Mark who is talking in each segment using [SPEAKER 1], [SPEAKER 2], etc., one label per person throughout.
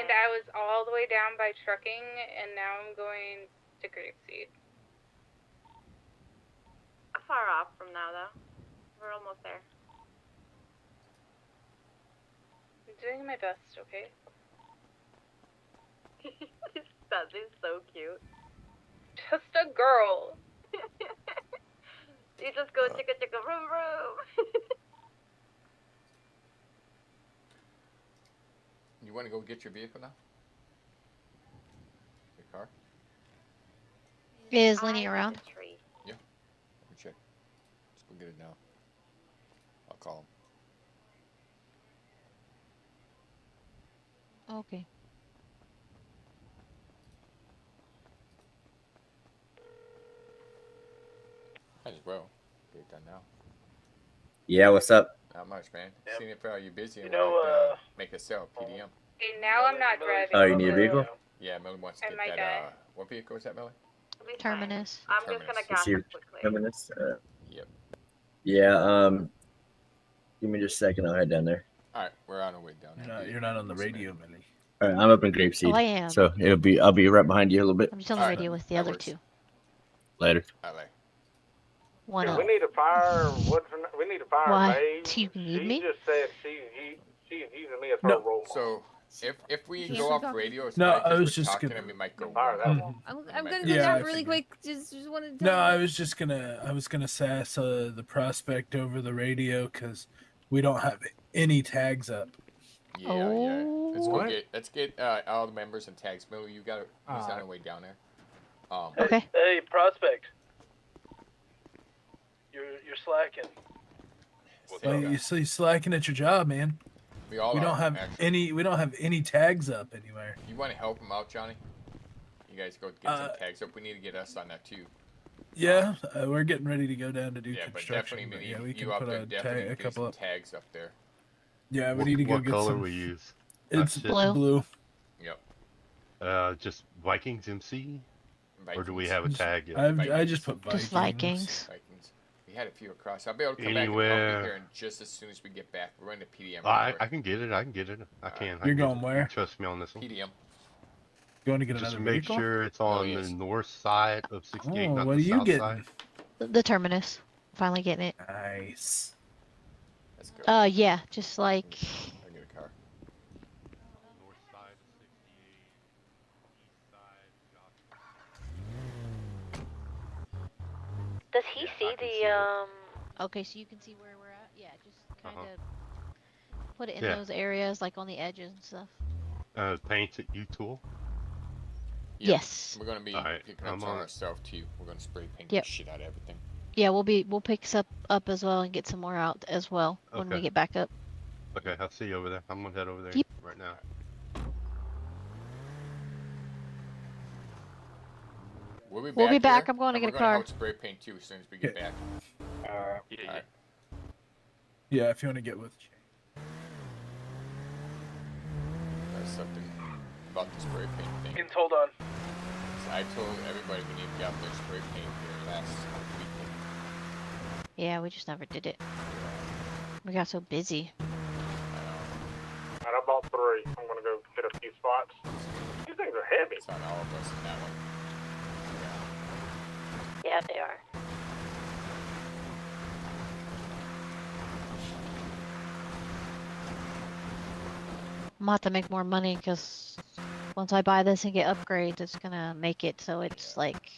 [SPEAKER 1] And I was all the way down by trucking, and now I'm going to Grapeseed.
[SPEAKER 2] Far off from now, though. We're almost there.
[SPEAKER 1] I'm doing my best, okay?
[SPEAKER 2] That is so cute.
[SPEAKER 1] Just a girl.
[SPEAKER 2] You just go chicka chicka vroom vroom.
[SPEAKER 3] You want to go get your vehicle now? Your car?
[SPEAKER 4] Is Lenny around?
[SPEAKER 3] Yeah. Let me check. Let's go get it now. I'll call him.
[SPEAKER 4] Okay.
[SPEAKER 3] Might as well get it done now.
[SPEAKER 5] Yeah, what's up?
[SPEAKER 3] Not much, man.
[SPEAKER 6] Yep.
[SPEAKER 3] Seeing if you're busy and
[SPEAKER 6] You know,
[SPEAKER 3] would like, make a sale, PDM.
[SPEAKER 1] Okay, now I'm not driving.
[SPEAKER 5] Oh, you need a vehicle?
[SPEAKER 3] Yeah, Millie wants to
[SPEAKER 1] I
[SPEAKER 3] get
[SPEAKER 1] might
[SPEAKER 3] that.
[SPEAKER 1] die.
[SPEAKER 3] What vehicle is that, Millie?
[SPEAKER 4] Terminus.
[SPEAKER 2] I'm just gonna
[SPEAKER 3] Terminus.
[SPEAKER 2] gas
[SPEAKER 5] See,
[SPEAKER 2] it quickly.
[SPEAKER 5] Terminus.
[SPEAKER 3] Yep.
[SPEAKER 5] Yeah. Give me just a second. I'll head down there.
[SPEAKER 3] All right, we're on our way down there.
[SPEAKER 6] You're not on the radio, Millie.
[SPEAKER 5] All right, I'm up in Grapeseed.
[SPEAKER 4] Oh, I am.
[SPEAKER 5] So I'll be right behind you a little bit.
[SPEAKER 4] I'm just on the radio with the
[SPEAKER 3] that
[SPEAKER 4] other
[SPEAKER 3] works.
[SPEAKER 4] two.
[SPEAKER 5] Later.
[SPEAKER 3] All right.
[SPEAKER 4] One
[SPEAKER 7] Yeah,
[SPEAKER 4] up.
[SPEAKER 7] we need a fire. We need a fire.
[SPEAKER 4] Why?
[SPEAKER 7] Babe.
[SPEAKER 4] Do you need
[SPEAKER 7] she
[SPEAKER 4] me?
[SPEAKER 7] just said she's using me as her
[SPEAKER 6] No.
[SPEAKER 7] role model.
[SPEAKER 3] So if we
[SPEAKER 8] Can't
[SPEAKER 3] go
[SPEAKER 8] we
[SPEAKER 3] off
[SPEAKER 8] talk?
[SPEAKER 3] radio, it's
[SPEAKER 6] No,
[SPEAKER 3] fine, 'cause
[SPEAKER 6] I was
[SPEAKER 3] we're
[SPEAKER 6] just
[SPEAKER 3] talking
[SPEAKER 6] gonna-
[SPEAKER 3] and we might go.
[SPEAKER 7] Fire that
[SPEAKER 6] Mhm.
[SPEAKER 7] one.
[SPEAKER 8] I'm gonna go
[SPEAKER 6] Yeah,
[SPEAKER 8] down
[SPEAKER 6] I
[SPEAKER 8] really
[SPEAKER 6] figured.
[SPEAKER 8] quick. Just wanted to.
[SPEAKER 6] No, I was gonna sass the prospect over the radio because we don't have any tags up.
[SPEAKER 3] Yeah, yeah. Let's go
[SPEAKER 4] What?
[SPEAKER 3] let's get all the members and tags. Millie, you got it. He's on the way down there.
[SPEAKER 4] Okay.
[SPEAKER 6] Hey, prospect. You're slacking.
[SPEAKER 3] Well,
[SPEAKER 6] You see, slacking at your job, man.
[SPEAKER 3] we all
[SPEAKER 6] We
[SPEAKER 3] are,
[SPEAKER 6] don't have
[SPEAKER 3] actually.
[SPEAKER 6] We don't have any tags up anywhere.
[SPEAKER 3] You want to help him out, Johnny? You guys go get some tags up. We need to get us on that too.
[SPEAKER 6] Yeah, we're getting ready to go down to do
[SPEAKER 3] Yeah, but
[SPEAKER 6] construction.
[SPEAKER 3] definitely we
[SPEAKER 6] yeah,
[SPEAKER 3] need
[SPEAKER 6] we can
[SPEAKER 3] you up
[SPEAKER 6] put
[SPEAKER 3] there.
[SPEAKER 6] a,
[SPEAKER 3] Definitely
[SPEAKER 6] a
[SPEAKER 3] get
[SPEAKER 6] couple
[SPEAKER 3] some
[SPEAKER 6] up.
[SPEAKER 3] tags up there.
[SPEAKER 6] Yeah, we need to go
[SPEAKER 9] what
[SPEAKER 6] get
[SPEAKER 9] color
[SPEAKER 6] some.
[SPEAKER 9] we use?
[SPEAKER 6] It's
[SPEAKER 4] Blue.
[SPEAKER 6] blue.
[SPEAKER 3] Yep.
[SPEAKER 9] Just Vikings MC, or do we
[SPEAKER 3] Vikings.
[SPEAKER 9] have a tag? Yet?
[SPEAKER 6] I just put Vikings.
[SPEAKER 4] Just Vikings.
[SPEAKER 3] Vikings. We had a few across. I'll be able to come back and help
[SPEAKER 9] Anywhere.
[SPEAKER 3] you here in just as soon as we get back. We're in the PDM.
[SPEAKER 9] I
[SPEAKER 3] report.
[SPEAKER 9] can get it. I can get it. I can. I
[SPEAKER 6] You're
[SPEAKER 9] can get
[SPEAKER 6] going
[SPEAKER 9] it.
[SPEAKER 6] where?
[SPEAKER 9] Trust me on this one.
[SPEAKER 3] PDM.
[SPEAKER 6] Going to get
[SPEAKER 9] Just
[SPEAKER 6] another
[SPEAKER 9] make
[SPEAKER 6] vehicle?
[SPEAKER 9] sure it's on
[SPEAKER 3] yes.
[SPEAKER 9] the north side of 68,
[SPEAKER 6] Oh,
[SPEAKER 9] not
[SPEAKER 6] what
[SPEAKER 9] the
[SPEAKER 6] are you
[SPEAKER 9] south
[SPEAKER 6] getting?
[SPEAKER 9] side.
[SPEAKER 4] The Terminus. Finally getting it.
[SPEAKER 6] Nice.
[SPEAKER 3] Let's go.
[SPEAKER 4] Yeah, just like
[SPEAKER 3] I'll get a car.
[SPEAKER 9] North side of 68, east side.
[SPEAKER 4] Does he
[SPEAKER 9] Yeah, I
[SPEAKER 4] see
[SPEAKER 9] can see
[SPEAKER 4] the
[SPEAKER 9] it.
[SPEAKER 4] Okay, so you can see where we're at? Yeah, just kind of put it in
[SPEAKER 9] Yeah.
[SPEAKER 4] those areas, like on the edges and stuff.
[SPEAKER 9] Paint at U-Tool.
[SPEAKER 3] Yeah.
[SPEAKER 4] Yes.
[SPEAKER 3] We're gonna be
[SPEAKER 9] Alright,
[SPEAKER 3] picking up
[SPEAKER 9] I'm
[SPEAKER 3] some
[SPEAKER 9] on it.
[SPEAKER 3] ourselves too. We're gonna spray paint
[SPEAKER 4] Yep.
[SPEAKER 3] the shit out of everything.
[SPEAKER 4] Yeah, we'll pick some up as well and get some more out as well when we
[SPEAKER 9] Okay.
[SPEAKER 4] get back up.
[SPEAKER 9] Okay, I'll see you over there. I'm gonna head over there
[SPEAKER 4] Yep.
[SPEAKER 9] right now.
[SPEAKER 3] We'll be back.
[SPEAKER 4] We'll be back.
[SPEAKER 3] here,
[SPEAKER 4] I'm going to
[SPEAKER 3] and
[SPEAKER 4] get a
[SPEAKER 3] we're gonna
[SPEAKER 4] car.
[SPEAKER 3] help spray paint too as soon as we get back.
[SPEAKER 7] Alright.
[SPEAKER 3] Alright.
[SPEAKER 6] Yeah, if you want to get with.
[SPEAKER 3] That's something about the spray paint thing.
[SPEAKER 6] Getting told on.
[SPEAKER 3] So I told everybody we need to get out there spray paint here last weekend.
[SPEAKER 4] Yeah, we just never did it. We got so busy.
[SPEAKER 7] Alright, I bought 3. I'm gonna go hit a few spots. These things are heavy.
[SPEAKER 3] It's on all of us in that one.
[SPEAKER 4] Yeah, they are. I'm gonna have to make more money because once I buy this and get upgrades, it's gonna make it so it's like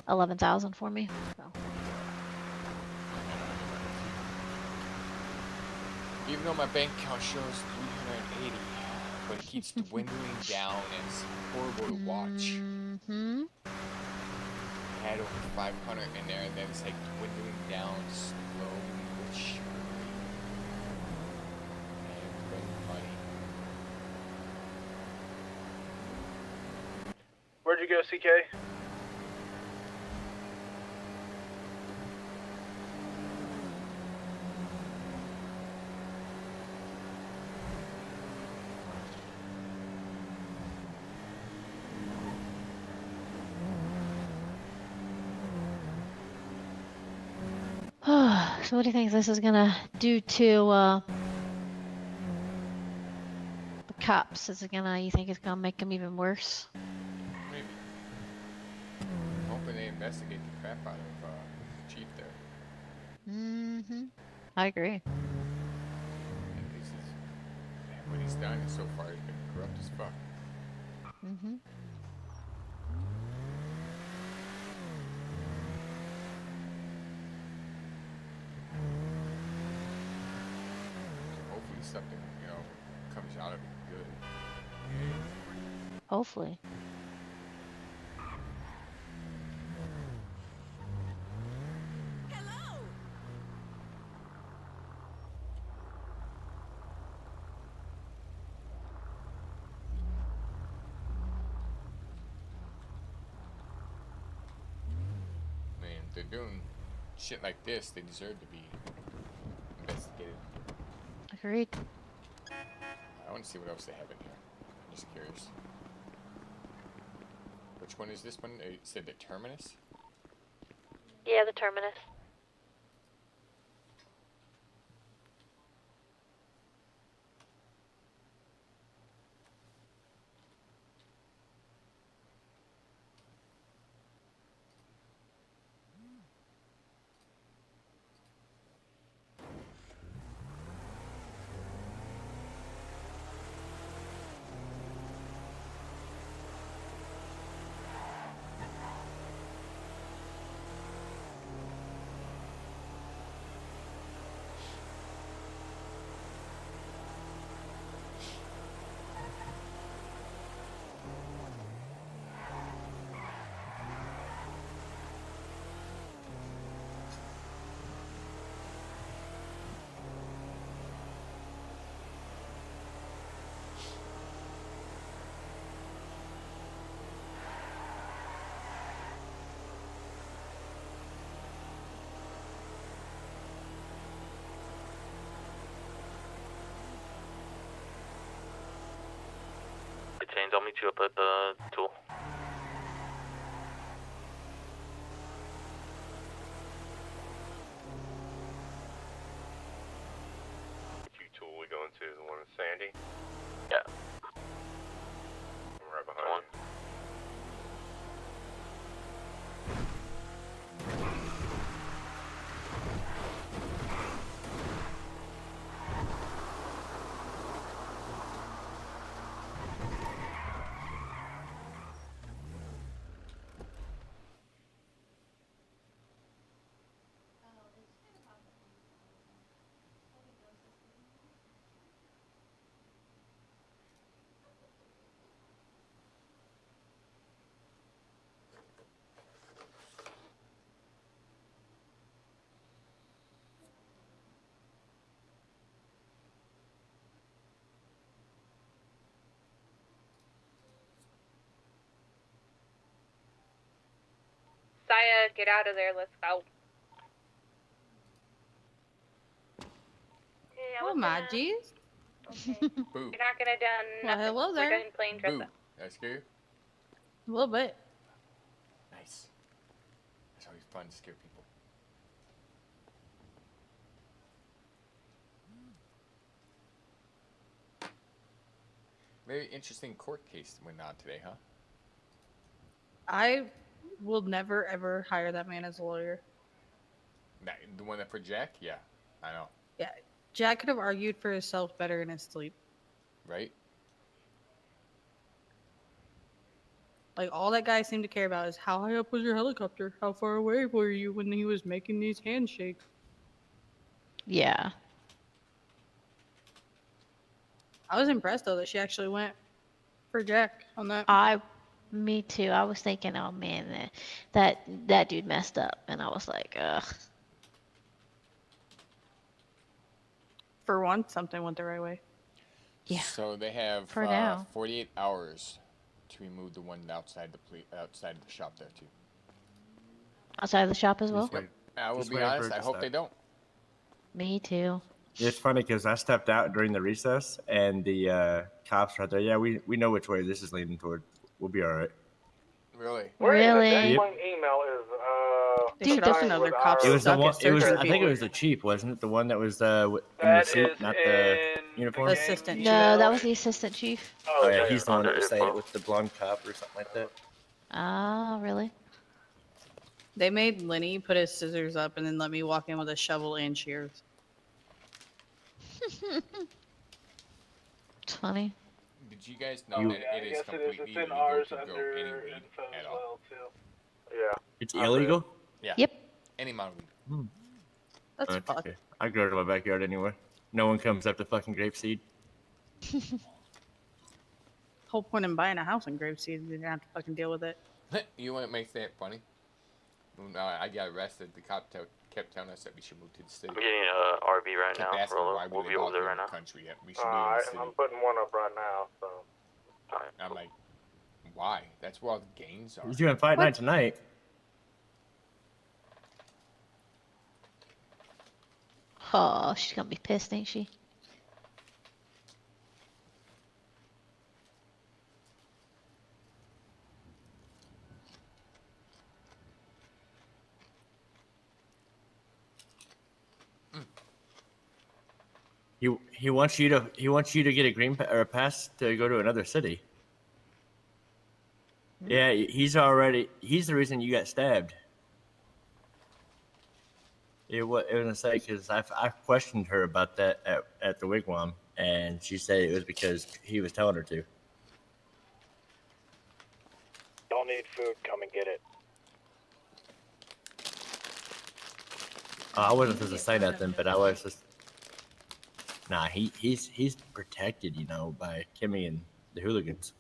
[SPEAKER 4] 11,000 for me. So.
[SPEAKER 3] Even though my bank account shows 380, but it keeps dwindling down and it's horrible to watch.
[SPEAKER 4] Mm-hmm.
[SPEAKER 3] I had over 500 in there and then it's like dwindling down slowly but surely. And it's been money.
[SPEAKER 6] Where'd you go, CK?
[SPEAKER 4] So what do you think this is gonna do to the cops, is it gonna? You think it's gonna make them even worse?
[SPEAKER 3] Maybe. I'm hoping they investigate the crap out of the chief there.
[SPEAKER 4] Mm-hmm. I agree.
[SPEAKER 3] At least man, what he's done so far has been corrupt as fuck.
[SPEAKER 4] Mm-hmm.
[SPEAKER 3] So hopefully something, comes out of it good.
[SPEAKER 4] Hopefully.
[SPEAKER 3] Man, if they're doing shit like this, they deserve to be investigated.
[SPEAKER 4] Agreed.
[SPEAKER 3] I want to see what else they have in here. I'm just curious. Which one is this one? It said the Terminus?
[SPEAKER 4] Yeah, the terminus.
[SPEAKER 8] Chains, I'll meet you up at the tool.
[SPEAKER 9] U-Tool, we going to the one with Sandy?
[SPEAKER 8] Yeah.
[SPEAKER 9] I'm right behind you.
[SPEAKER 1] Saya, get out of there. Let's go.
[SPEAKER 2] Yeah,
[SPEAKER 10] Oh my jeez.
[SPEAKER 2] Okay.
[SPEAKER 3] Boo.
[SPEAKER 1] You're not gonna done
[SPEAKER 10] Well,
[SPEAKER 1] nothing.
[SPEAKER 10] hello there.
[SPEAKER 1] We're done playing dress
[SPEAKER 3] Boo.
[SPEAKER 1] up.
[SPEAKER 3] Did I scare you?
[SPEAKER 10] A little bit.
[SPEAKER 3] Nice. It's always fun to scare people. Very interesting court case went on today, huh?
[SPEAKER 10] I will never ever hire that man as a lawyer.
[SPEAKER 3] The one that for Jack? Yeah, I know.
[SPEAKER 10] Yeah, Jack could have argued for himself better in his sleep.
[SPEAKER 3] Right?
[SPEAKER 10] Like, all that guy seemed to care about is how high up was your helicopter? How far away were you when he was making these handshakes?
[SPEAKER 4] Yeah.
[SPEAKER 10] I was impressed, though, that she actually went for Jack on that.
[SPEAKER 4] Me too. I was thinking, oh man, that dude messed up, and I was like, ugh.
[SPEAKER 10] For once, something went the right way.
[SPEAKER 4] Yeah.
[SPEAKER 3] So they have
[SPEAKER 4] For now.
[SPEAKER 3] 48 hours to remove the one outside outside the shop there too.
[SPEAKER 4] Outside of the shop as well.
[SPEAKER 11] Just wait.
[SPEAKER 3] I will
[SPEAKER 11] Just
[SPEAKER 3] be
[SPEAKER 11] waiting for
[SPEAKER 3] honest.
[SPEAKER 11] it
[SPEAKER 3] I
[SPEAKER 11] to
[SPEAKER 3] hope
[SPEAKER 11] stop.
[SPEAKER 3] they don't.
[SPEAKER 4] Me too.
[SPEAKER 11] It's funny because I stepped out during the recess and the cops right there. Yeah, we know which way this is leaning toward. We'll be all right.
[SPEAKER 3] Really?
[SPEAKER 7] Where in the
[SPEAKER 4] Really?
[SPEAKER 7] dangling email is
[SPEAKER 10] They
[SPEAKER 4] Dude,
[SPEAKER 10] should
[SPEAKER 4] the-
[SPEAKER 10] also know their cops
[SPEAKER 11] It was the
[SPEAKER 10] suck
[SPEAKER 11] one.
[SPEAKER 10] at
[SPEAKER 11] It was.
[SPEAKER 10] searching
[SPEAKER 11] I think it
[SPEAKER 10] people.
[SPEAKER 11] was the chief, wasn't it? The one that was in the
[SPEAKER 7] That
[SPEAKER 11] suit,
[SPEAKER 7] is
[SPEAKER 11] not the
[SPEAKER 7] in
[SPEAKER 11] uniform.
[SPEAKER 10] The assistant
[SPEAKER 4] No, that was the assistant chief.
[SPEAKER 11] Oh yeah,
[SPEAKER 7] okay.
[SPEAKER 11] he's the one that was saying it
[SPEAKER 8] Under
[SPEAKER 11] with the blonde cop or something like that.
[SPEAKER 4] Ah, really?
[SPEAKER 10] They made Lenny put his scissors up and then let me walk in with a shovel and shears.
[SPEAKER 4] It's funny.
[SPEAKER 3] Did you guys know
[SPEAKER 11] You-
[SPEAKER 3] that
[SPEAKER 7] Yeah, I
[SPEAKER 3] it is
[SPEAKER 7] guess it is.
[SPEAKER 3] completely
[SPEAKER 7] It's in
[SPEAKER 3] illegal
[SPEAKER 7] ours
[SPEAKER 3] to go
[SPEAKER 7] under
[SPEAKER 3] any weed
[SPEAKER 7] info
[SPEAKER 3] at
[SPEAKER 7] as
[SPEAKER 3] all?
[SPEAKER 7] well, too. Yeah.
[SPEAKER 11] It's illegal.
[SPEAKER 3] Yeah.
[SPEAKER 4] Yep.
[SPEAKER 3] Any amount of weed.
[SPEAKER 10] That's
[SPEAKER 11] Oh,
[SPEAKER 10] fucked.
[SPEAKER 11] okay. I grow it in my backyard anyway. No one comes up to fucking grapeseed.
[SPEAKER 10] Whole point in buying a house in Grapeseed, you didn't have to fucking deal with it.
[SPEAKER 3] You want to make that funny? When I got arrested, the cop kept telling us that we should move to the city.
[SPEAKER 8] I'm getting a RV right
[SPEAKER 3] Kept
[SPEAKER 8] now.
[SPEAKER 3] asking why
[SPEAKER 8] We'll
[SPEAKER 3] we
[SPEAKER 8] be
[SPEAKER 3] live
[SPEAKER 8] over
[SPEAKER 3] out
[SPEAKER 8] there
[SPEAKER 3] here
[SPEAKER 8] right
[SPEAKER 3] in the
[SPEAKER 8] now.
[SPEAKER 3] country yet. We should be in the city.
[SPEAKER 7] I'm putting one up right now, so.
[SPEAKER 8] Alright.
[SPEAKER 3] I'm like, why? That's where all the gangs are.
[SPEAKER 11] He's doing fight night tonight.
[SPEAKER 4] Oh, she's gonna be pissed, ain't she?
[SPEAKER 11] He wants you to get a or a pass to go to another city. Yeah, he's the reason you got stabbed. It was gonna say because I questioned her about that at the wigwam, and she said it was because he was telling her to.
[SPEAKER 7] Don't need food, come and get it.
[SPEAKER 11] I wasn't supposed to say nothing, but I was just. Nah, he's protected, by Kimmy and the hooligans.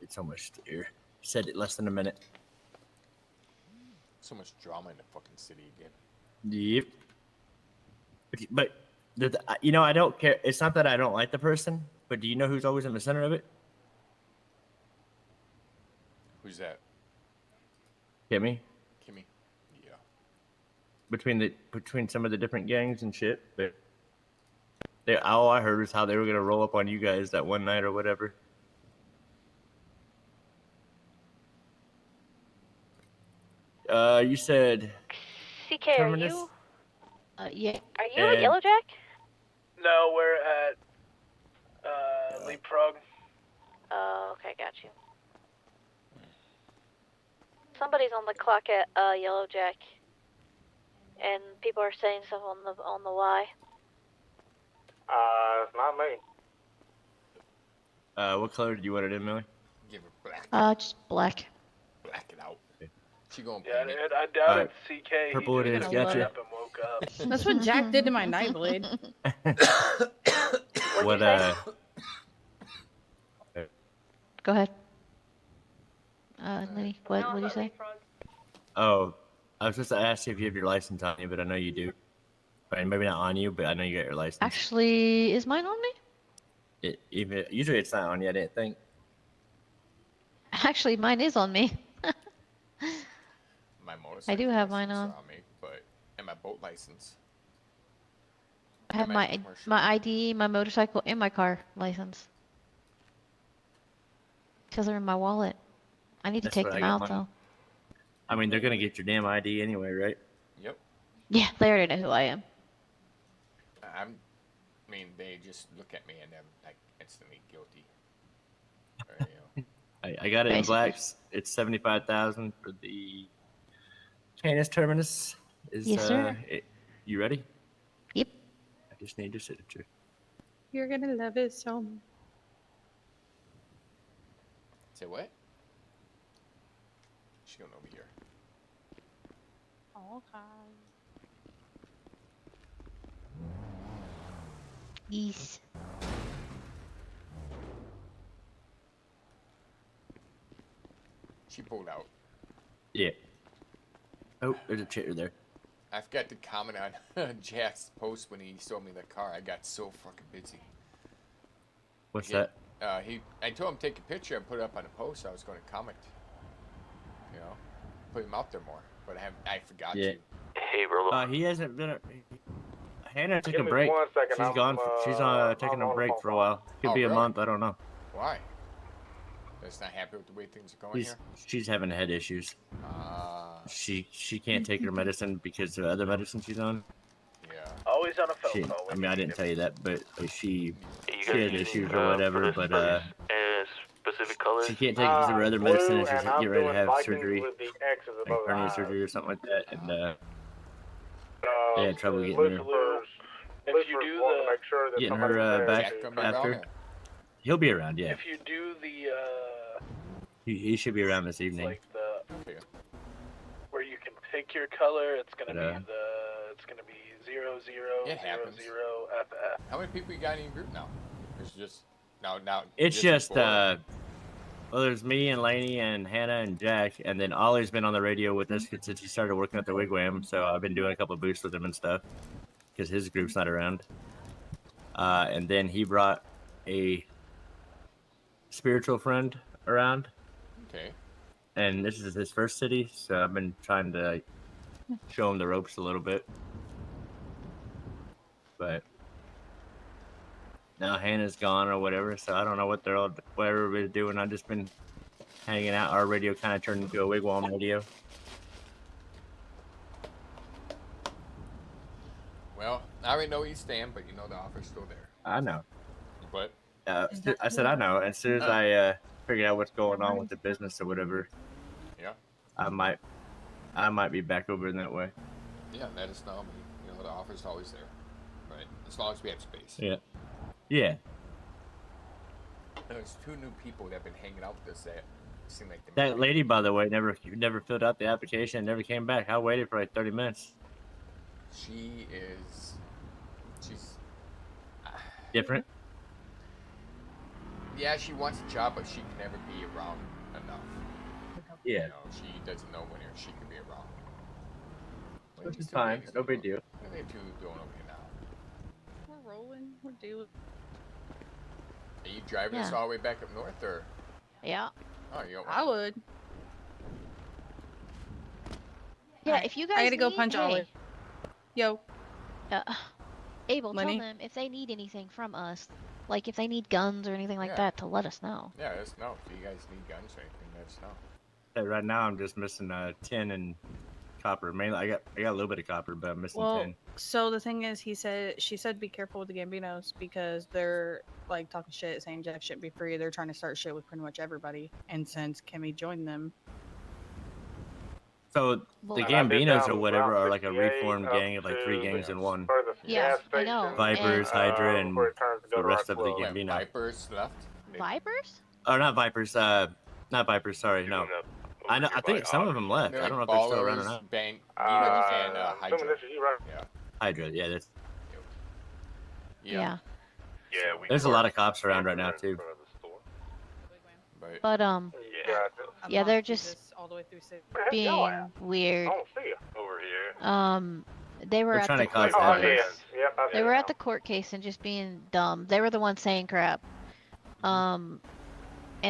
[SPEAKER 11] It's so much to hear. Said it less than a minute.
[SPEAKER 3] So much drama in the fucking city again.
[SPEAKER 11] Yep. But I don't care. It's not that I don't like the person, but do you know who's always in the center of it?
[SPEAKER 3] Who's that?
[SPEAKER 11] Kimmy.
[SPEAKER 3] Kimmy? Yeah.
[SPEAKER 11] Between some of the different gangs and shit, but all I heard was how they were gonna roll up on you guys that one night or whatever. You said
[SPEAKER 2] CK, are
[SPEAKER 11] Terminus?
[SPEAKER 2] you
[SPEAKER 4] Yeah.
[SPEAKER 2] are you at
[SPEAKER 11] And-
[SPEAKER 2] Yellowjack?
[SPEAKER 7] No, we're at, Leapfrog.
[SPEAKER 2] Oh, okay, got you. Somebody's on the clock at Yellowjack, and people are saying stuff on the Y.
[SPEAKER 7] It's not me.
[SPEAKER 11] What color did you want it in, Millie?
[SPEAKER 3] Give her black.
[SPEAKER 4] Just black.
[SPEAKER 3] Black it out. She gonna
[SPEAKER 7] Yeah,
[SPEAKER 3] paint it.
[SPEAKER 7] I doubt
[SPEAKER 11] Alright.
[SPEAKER 7] it's CK.
[SPEAKER 11] Purple it
[SPEAKER 7] he
[SPEAKER 11] is,
[SPEAKER 7] just
[SPEAKER 4] gotcha.
[SPEAKER 7] got up and woke up.
[SPEAKER 10] That's what Jack did to my Nightblade.
[SPEAKER 11] What
[SPEAKER 4] Go ahead. Lenny, what did you say?
[SPEAKER 11] Oh, I was just to ask you if you have your license on you, but I know you do. Right, maybe not on you, but I know you got your license.
[SPEAKER 4] Actually, is mine on me?
[SPEAKER 11] Usually it's not on you, I didn't think.
[SPEAKER 4] Actually, mine is on me.
[SPEAKER 3] My motorcycle.
[SPEAKER 4] I do have mine
[SPEAKER 3] license
[SPEAKER 4] on.
[SPEAKER 3] me, but and my boat license.
[SPEAKER 4] I have
[SPEAKER 3] my
[SPEAKER 4] my
[SPEAKER 3] commercial.
[SPEAKER 4] my ID, my motorcycle, and my car license. Because they're in my wallet. I need to
[SPEAKER 11] That's
[SPEAKER 4] take
[SPEAKER 11] what I
[SPEAKER 4] them
[SPEAKER 11] got
[SPEAKER 4] out
[SPEAKER 11] mine.
[SPEAKER 4] though.
[SPEAKER 11] I mean, they're gonna get your damn ID anyway, right?
[SPEAKER 3] Yep.
[SPEAKER 4] Yeah, they already know who I am.
[SPEAKER 3] I mean, they just look at me and I'm like instantly guilty. Or,
[SPEAKER 11] I got it in
[SPEAKER 4] Basically.
[SPEAKER 11] blacks. It's 75,000 for the Canis Terminus.
[SPEAKER 4] Yes, sir.
[SPEAKER 11] You ready?
[SPEAKER 4] Yep.
[SPEAKER 11] I just need your signature.
[SPEAKER 10] You're gonna love it so much.
[SPEAKER 3] Say what? She going over here.
[SPEAKER 10] Okay.
[SPEAKER 4] Yes.
[SPEAKER 3] She pulled out.
[SPEAKER 11] Yeah. Oh, there's a chair there.
[SPEAKER 3] I forgot to comment on Jack's post when he showed me the car. I got so fucking busy.
[SPEAKER 11] What's
[SPEAKER 3] Yeah.
[SPEAKER 11] that?
[SPEAKER 3] I told him to take a picture and put it up on a post. I was going to comment. Put him out there more. But I forgot
[SPEAKER 11] Yeah.
[SPEAKER 3] to.
[SPEAKER 8] Hey, bro.
[SPEAKER 11] He hasn't been. Hannah took
[SPEAKER 7] Give
[SPEAKER 11] a
[SPEAKER 7] me
[SPEAKER 11] break.
[SPEAKER 7] 1 second.
[SPEAKER 11] She's
[SPEAKER 7] I'm,
[SPEAKER 11] gone. She's taking
[SPEAKER 7] I'm
[SPEAKER 11] a
[SPEAKER 7] on
[SPEAKER 11] break
[SPEAKER 7] the
[SPEAKER 11] for a
[SPEAKER 7] phone.
[SPEAKER 11] while. Could
[SPEAKER 3] Oh,
[SPEAKER 11] be a
[SPEAKER 3] really?
[SPEAKER 11] month. I don't know.
[SPEAKER 3] Why? That's not happy with the way things are going here.
[SPEAKER 11] She's having head issues. She can't take her medicine because of other medicine she's on.
[SPEAKER 3] Yeah.
[SPEAKER 7] Always on a phone
[SPEAKER 11] She,
[SPEAKER 7] call.
[SPEAKER 11] I mean, I didn't tell you that, but she
[SPEAKER 8] You
[SPEAKER 11] she
[SPEAKER 8] guys
[SPEAKER 11] had
[SPEAKER 8] using,
[SPEAKER 11] issues or whatever.
[SPEAKER 8] for this
[SPEAKER 11] But
[SPEAKER 8] specific colors?
[SPEAKER 11] she can't take because of her other medicine, and she's
[SPEAKER 7] and I'm
[SPEAKER 11] getting ready to
[SPEAKER 7] doing
[SPEAKER 11] have
[SPEAKER 7] Vikings
[SPEAKER 11] surgery,
[SPEAKER 7] with the X's
[SPEAKER 11] like
[SPEAKER 7] above
[SPEAKER 11] hernia
[SPEAKER 7] eyes.
[SPEAKER 11] surgery or something like that, and
[SPEAKER 7] Uh,
[SPEAKER 11] they had trouble getting
[SPEAKER 7] Lucifer's-
[SPEAKER 12] If you
[SPEAKER 7] Lucifer's
[SPEAKER 12] do
[SPEAKER 7] wanting to
[SPEAKER 12] the-
[SPEAKER 7] make sure that
[SPEAKER 11] getting
[SPEAKER 7] somebody's
[SPEAKER 11] her
[SPEAKER 7] there
[SPEAKER 11] back
[SPEAKER 7] to-
[SPEAKER 3] Gonna be around
[SPEAKER 11] after.
[SPEAKER 3] there.
[SPEAKER 11] He'll be around, yeah.
[SPEAKER 12] If you do the
[SPEAKER 11] He should be around this evening.
[SPEAKER 12] like the
[SPEAKER 3] Okay.
[SPEAKER 12] where you can pick your color, it's gonna
[SPEAKER 11] Yeah.
[SPEAKER 12] be it's gonna be 0 0
[SPEAKER 3] It
[SPEAKER 12] 0
[SPEAKER 3] happens.
[SPEAKER 12] 0 FF.
[SPEAKER 3] How many people you got in your group now? It's just now.
[SPEAKER 11] It's
[SPEAKER 3] this
[SPEAKER 11] just
[SPEAKER 3] before-
[SPEAKER 11] well, there's me and Lainey and Hannah and Jack, and then Ollie's been on the radio with us since he started working at the Wigwam. So I've been doing a couple of boosts with him and stuff because his group's not around. And then he brought a spiritual friend around,
[SPEAKER 3] Okay.
[SPEAKER 11] and this is his first city, so I've been trying to like, show him the ropes a little bit. But now Hannah's gone or whatever, so I don't know what everybody's doing. I've just been hanging out. Our radio kind of turned into a wigwam radio.
[SPEAKER 3] Well, I already know where you stand, but you know the offer's still there.
[SPEAKER 11] I know.
[SPEAKER 3] But
[SPEAKER 11] I said I know. As soon as I figured out what's going on with the business or whatever,
[SPEAKER 3] yeah,
[SPEAKER 11] I might be back over in that way.
[SPEAKER 3] yeah, let us know. You know the offer's always there, but as long as we have space.
[SPEAKER 11] Yeah. Yeah.
[SPEAKER 3] There's 2 new people that have been hanging out with us that seem like they
[SPEAKER 11] That lady, by the way, never filled out the application, never came back. I waited for like 30 minutes.
[SPEAKER 3] she's
[SPEAKER 11] Different.
[SPEAKER 3] yeah, she wants a job, but she can never be around enough.
[SPEAKER 11] Yeah.
[SPEAKER 3] You know, she doesn't know when she can be around. What
[SPEAKER 11] Which
[SPEAKER 3] are
[SPEAKER 11] is
[SPEAKER 3] these two
[SPEAKER 11] fine.
[SPEAKER 3] ladies
[SPEAKER 11] No
[SPEAKER 3] doing?
[SPEAKER 11] big deal.
[SPEAKER 3] What are they 2 doing over here now?
[SPEAKER 10] We're rolling. We're dealing.
[SPEAKER 3] Are you driving us
[SPEAKER 4] Yeah.
[SPEAKER 3] all the way back up north, or?
[SPEAKER 4] Yeah.
[SPEAKER 3] Oh, you don't
[SPEAKER 10] I would.
[SPEAKER 4] Yeah,
[SPEAKER 10] Alright,
[SPEAKER 4] if you guys
[SPEAKER 10] I gotta go
[SPEAKER 4] need,
[SPEAKER 10] punch
[SPEAKER 4] hey,
[SPEAKER 10] Olive. Yo.
[SPEAKER 4] Abel,
[SPEAKER 10] Lenny?
[SPEAKER 4] tell them if they need anything from us, like if they need guns or anything like
[SPEAKER 3] Yeah.
[SPEAKER 4] that, to let us know.
[SPEAKER 3] Yeah, let us know. If you guys need guns or anything, let us know.
[SPEAKER 11] Hey, right now I'm just missing tin and copper. Mainly, I got a little bit of copper, but I'm missing
[SPEAKER 10] Well,
[SPEAKER 11] tin.
[SPEAKER 10] so the thing is, she said be careful with the Gambinos because they're like talking shit, saying Jack shouldn't be free. They're trying to start shit with pretty much everybody. And since Kimmy joined them,
[SPEAKER 11] So
[SPEAKER 4] Well,
[SPEAKER 11] the
[SPEAKER 7] I did
[SPEAKER 11] Gambinos
[SPEAKER 7] down
[SPEAKER 11] or whatever
[SPEAKER 7] Route
[SPEAKER 11] are like a
[SPEAKER 7] 68
[SPEAKER 11] reformed
[SPEAKER 7] up
[SPEAKER 11] gang of like 3
[SPEAKER 7] to
[SPEAKER 11] gangs in one.
[SPEAKER 7] furthest
[SPEAKER 4] Yes,
[SPEAKER 7] gas
[SPEAKER 4] I know.
[SPEAKER 7] station,
[SPEAKER 11] Vipers, Hydra, and
[SPEAKER 7] before it turns to go
[SPEAKER 11] the
[SPEAKER 7] to
[SPEAKER 11] rest
[SPEAKER 7] Route
[SPEAKER 11] of the
[SPEAKER 7] 12.
[SPEAKER 3] Yeah,
[SPEAKER 11] Gambino.
[SPEAKER 3] Vipers left. They-
[SPEAKER 4] Vipers?
[SPEAKER 11] Or not Vipers. Not Vipers. Sorry, no. I know. I think some of them left.
[SPEAKER 3] They're
[SPEAKER 11] I don't know
[SPEAKER 3] like
[SPEAKER 11] if they're still around or
[SPEAKER 3] Ballers,
[SPEAKER 11] not.
[SPEAKER 3] Bank,
[SPEAKER 7] Uh,
[SPEAKER 3] and
[SPEAKER 7] assuming
[SPEAKER 3] Hydra.
[SPEAKER 7] this is you, right?
[SPEAKER 3] Yeah.
[SPEAKER 11] Hydra. Yeah, that's.
[SPEAKER 3] Yeah.
[SPEAKER 9] Yeah, we
[SPEAKER 11] There's a lot of cops around right now
[SPEAKER 9] in
[SPEAKER 11] too.
[SPEAKER 9] front of the store.
[SPEAKER 3] But
[SPEAKER 4] But
[SPEAKER 7] Yeah.
[SPEAKER 10] I'm
[SPEAKER 4] Yeah,
[SPEAKER 10] not
[SPEAKER 4] they're
[SPEAKER 10] through
[SPEAKER 4] just
[SPEAKER 10] this all the way through city.
[SPEAKER 7] Where the heck y'all
[SPEAKER 4] being
[SPEAKER 7] at?
[SPEAKER 4] weird.
[SPEAKER 7] I don't see you.
[SPEAKER 9] Over here.
[SPEAKER 4] They were
[SPEAKER 11] They're
[SPEAKER 4] at
[SPEAKER 11] trying
[SPEAKER 4] the
[SPEAKER 11] to cause
[SPEAKER 4] court
[SPEAKER 7] Oh,
[SPEAKER 11] havoc.
[SPEAKER 4] case.
[SPEAKER 7] yeah. Yep, I see
[SPEAKER 4] They
[SPEAKER 7] it
[SPEAKER 4] were
[SPEAKER 7] now.
[SPEAKER 4] at the court case and just being dumb. They were the ones saying crap. And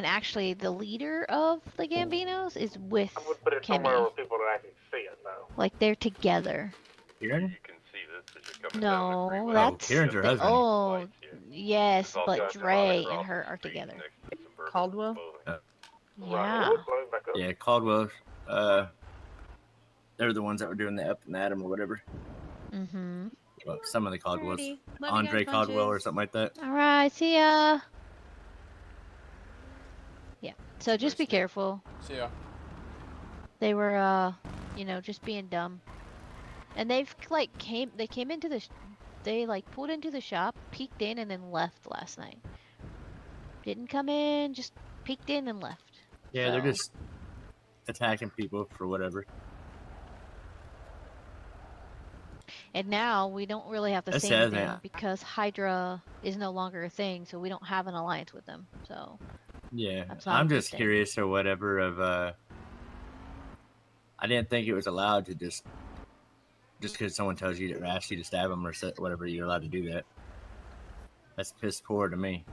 [SPEAKER 4] actually, the leader of the Gambinos is with
[SPEAKER 7] I would put it somewhere where
[SPEAKER 4] Kimmy.
[SPEAKER 7] people would actually see it, though.
[SPEAKER 4] Like they're together.
[SPEAKER 11] Kieran?
[SPEAKER 9] You can see this as you're coming down the
[SPEAKER 4] No,
[SPEAKER 9] freeway.
[SPEAKER 4] that's
[SPEAKER 11] Kieran's her
[SPEAKER 4] the-
[SPEAKER 11] husband.
[SPEAKER 4] oh,
[SPEAKER 9] Lights here.
[SPEAKER 4] yes,
[SPEAKER 9] It's also
[SPEAKER 4] but
[SPEAKER 9] got the
[SPEAKER 4] Dre
[SPEAKER 9] line
[SPEAKER 4] and
[SPEAKER 9] across
[SPEAKER 4] her
[SPEAKER 9] the
[SPEAKER 4] are
[SPEAKER 9] street
[SPEAKER 4] together.
[SPEAKER 9] next to Suburban
[SPEAKER 10] Caldwell?
[SPEAKER 9] Clothing.
[SPEAKER 7] Right.
[SPEAKER 4] Yeah.
[SPEAKER 7] It would blow back up.
[SPEAKER 11] Yeah, Caldwell. They're the ones that were doing the Up and Adam or whatever.
[SPEAKER 4] Mm-hmm.
[SPEAKER 11] Well, some of the Caldwells.
[SPEAKER 10] Alrighty. Love you
[SPEAKER 11] Andre
[SPEAKER 10] guys,
[SPEAKER 11] Caldwell or
[SPEAKER 10] bunches.
[SPEAKER 11] something like that.
[SPEAKER 4] All right, see ya. Yeah. So just be careful.
[SPEAKER 3] see ya.
[SPEAKER 4] They were, just being dumb. And they came into the, they pulled into the shop, peeked in, and then left last night. Didn't come in, just peeked in and left.
[SPEAKER 11] Yeah, they're
[SPEAKER 4] So-
[SPEAKER 11] just attacking people for whatever.
[SPEAKER 4] And now we don't really have to
[SPEAKER 11] That's
[SPEAKER 4] say
[SPEAKER 11] sad,
[SPEAKER 4] anything
[SPEAKER 11] man.
[SPEAKER 4] because Hydra is no longer a thing, so we don't have an alliance with them. So
[SPEAKER 11] Yeah,
[SPEAKER 4] That's not a
[SPEAKER 11] I'm
[SPEAKER 4] good
[SPEAKER 11] just
[SPEAKER 4] thing.
[SPEAKER 11] curious or whatever of I didn't think it was allowed to just because someone tells you to ask you to stab them or whatever, you're allowed to do that. That's piss poor to me.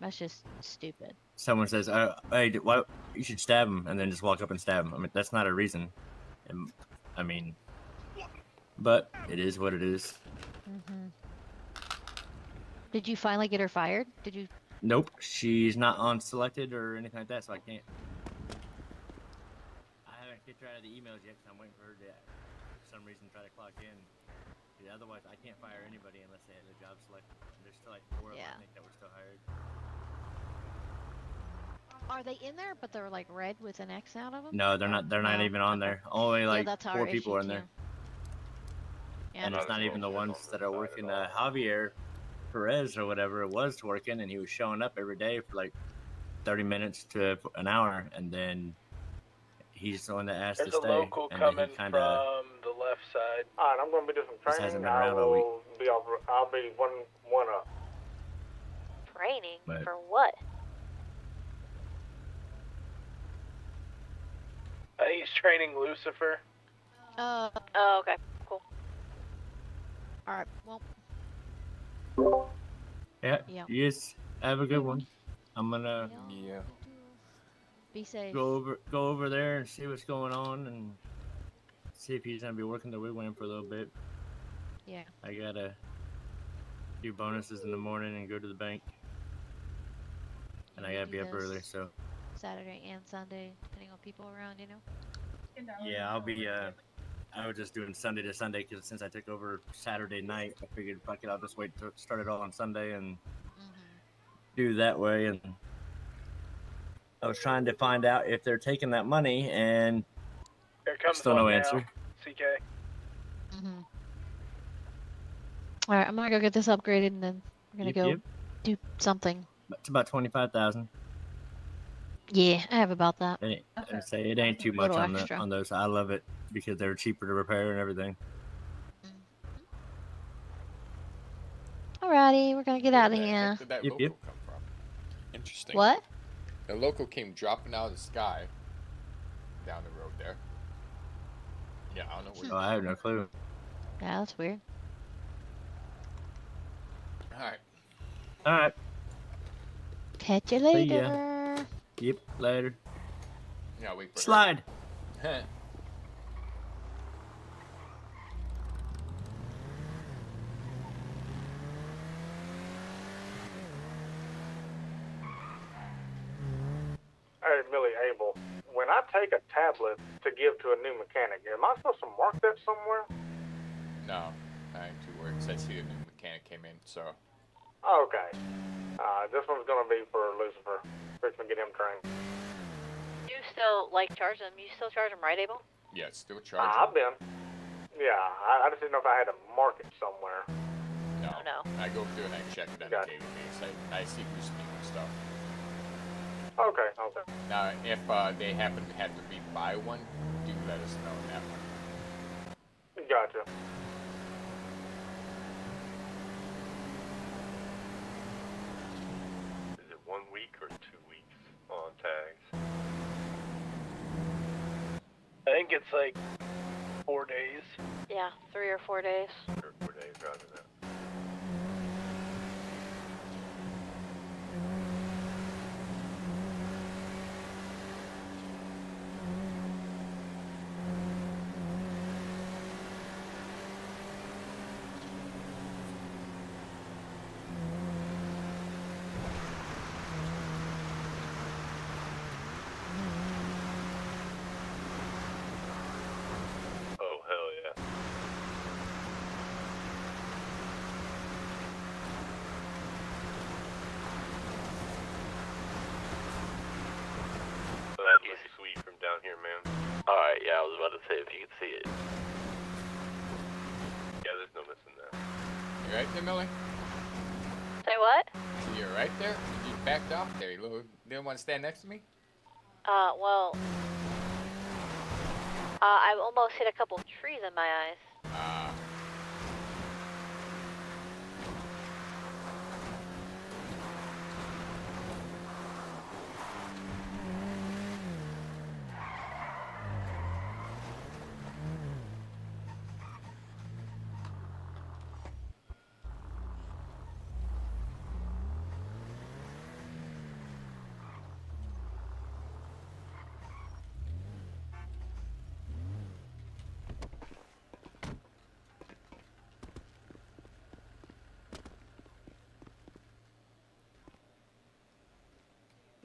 [SPEAKER 4] that's just stupid.
[SPEAKER 11] Someone says, "Hey, why you should stab him," and then just walk up and stab him. I mean, that's not a reason. And, I mean, but it is what it is.
[SPEAKER 4] Did you finally get her fired? Did you
[SPEAKER 11] Nope, she's not on selected or anything like that, so I can't. I haven't kicked her out of the emails yet because I'm waiting for her to, for some reason, try to clock in. Because otherwise, I can't fire anybody unless they have the job selected. There's still like 4 of them, I think, that were still hired.
[SPEAKER 4] Are they in there, but they're like red with an X out of them?
[SPEAKER 11] No, they're not. They're not even on there. Only like
[SPEAKER 4] that's
[SPEAKER 11] 4
[SPEAKER 4] our
[SPEAKER 11] people
[SPEAKER 4] issue
[SPEAKER 11] are in there.
[SPEAKER 4] too. Yeah.
[SPEAKER 11] And it's not even the ones that are working. Javier Perez or whatever it was working, and he was showing up every day for like 30 minutes to an hour, and then he's the one that asked
[SPEAKER 12] There's
[SPEAKER 11] to
[SPEAKER 12] a
[SPEAKER 11] stay.
[SPEAKER 12] local
[SPEAKER 11] and
[SPEAKER 12] coming
[SPEAKER 11] then he kind of
[SPEAKER 12] from the left side.
[SPEAKER 7] Alright, I'm gonna be doing some
[SPEAKER 11] This hasn't
[SPEAKER 7] training.
[SPEAKER 11] been
[SPEAKER 7] I
[SPEAKER 11] around all week.
[SPEAKER 7] will be off. I'll be one up.
[SPEAKER 2] Training
[SPEAKER 11] But-
[SPEAKER 2] for what?
[SPEAKER 12] I think he's training Lucifer.
[SPEAKER 2] Oh, okay, cool.
[SPEAKER 4] All right. Well,
[SPEAKER 11] Yeah,
[SPEAKER 4] Yeah.
[SPEAKER 11] you guys have a good one. I'm gonna
[SPEAKER 3] Yeah.
[SPEAKER 4] be safe.
[SPEAKER 11] go over there and see what's going on and see if he's gonna be working the wigwam for a little bit.
[SPEAKER 4] Yeah.
[SPEAKER 11] I gotta do bonuses in the morning and go to the bank, and I gotta
[SPEAKER 4] Do
[SPEAKER 11] be up
[SPEAKER 4] those
[SPEAKER 11] early. So
[SPEAKER 4] Saturday and Sunday, depending on people around, you know.
[SPEAKER 11] yeah, I'll be. I was just doing Sunday to Sunday because since I took over Saturday night, I figured fuck it, I'll just wait to start it all on Sunday and do that way. And I was trying to find out if they're taking that money, and
[SPEAKER 12] Here comes
[SPEAKER 11] still
[SPEAKER 12] one
[SPEAKER 11] no
[SPEAKER 12] now.
[SPEAKER 11] answer.
[SPEAKER 12] CK.
[SPEAKER 4] All right, I'm gonna go get this upgraded, and then we're gonna
[SPEAKER 11] Yep,
[SPEAKER 4] go
[SPEAKER 11] yep.
[SPEAKER 4] do something.
[SPEAKER 11] It's about 25,000.
[SPEAKER 4] Yeah, I have about that.
[SPEAKER 11] I say it ain't too much
[SPEAKER 4] Little
[SPEAKER 11] on
[SPEAKER 4] extra.
[SPEAKER 11] on those. I love it because they're cheaper to repair and everything.
[SPEAKER 4] Alrighty, we're gonna get out of
[SPEAKER 3] Where the heck
[SPEAKER 4] here.
[SPEAKER 3] did that
[SPEAKER 11] Yep,
[SPEAKER 3] local
[SPEAKER 11] yep.
[SPEAKER 3] come from? Interesting.
[SPEAKER 4] What?
[SPEAKER 3] The local came dropping out of the sky down the road there. Yeah, I don't know
[SPEAKER 11] Oh,
[SPEAKER 3] where.
[SPEAKER 11] I have no clue.
[SPEAKER 4] Yeah, that's weird.
[SPEAKER 3] Alright.
[SPEAKER 11] All right.
[SPEAKER 4] Catch you
[SPEAKER 11] See ya.
[SPEAKER 4] later.
[SPEAKER 11] Yep. Later.
[SPEAKER 3] Yeah, wait for her.
[SPEAKER 11] Slide.
[SPEAKER 7] Hey, Millie Abel, when I take a tablet to give to a new mechanic, am I supposed to mark that somewhere?
[SPEAKER 3] No, I ain't too worried. 'Cause I see a new mechanic came in, so.
[SPEAKER 7] Okay. This one's gonna be for Lucifer. Fixing to get him trained.
[SPEAKER 2] You still like charge them? You still charge them, right, Abel?
[SPEAKER 3] Yeah, it's still charging.
[SPEAKER 7] I've been. Yeah, I just didn't know if I had to mark it somewhere.
[SPEAKER 3] No.
[SPEAKER 2] no.
[SPEAKER 3] I go through and I check it on a
[SPEAKER 7] Gotcha.
[SPEAKER 3] daily basis. I see who's speaking stuff.
[SPEAKER 7] Okay, okay.
[SPEAKER 3] Now, if they happen to have to rebuy one, do let us know on that one.
[SPEAKER 7] Gotcha.
[SPEAKER 9] Is it 1 week or 2 weeks on tags?
[SPEAKER 12] I think it's like 4 days.
[SPEAKER 2] Yeah, 3 or 4 days.
[SPEAKER 9] Or 4 days rather than. Oh, hell yeah. Well, that looks sweet from down here, man.
[SPEAKER 8] Alright, yeah, I was about to say if you could see it.
[SPEAKER 9] Yeah, there's no missing that.
[SPEAKER 3] You right there, Millie?
[SPEAKER 2] Say what?
[SPEAKER 3] So you're right there? You backed off there. You didn't want to stand next to me?
[SPEAKER 2] Well, I almost hit a couple trees in my eyes.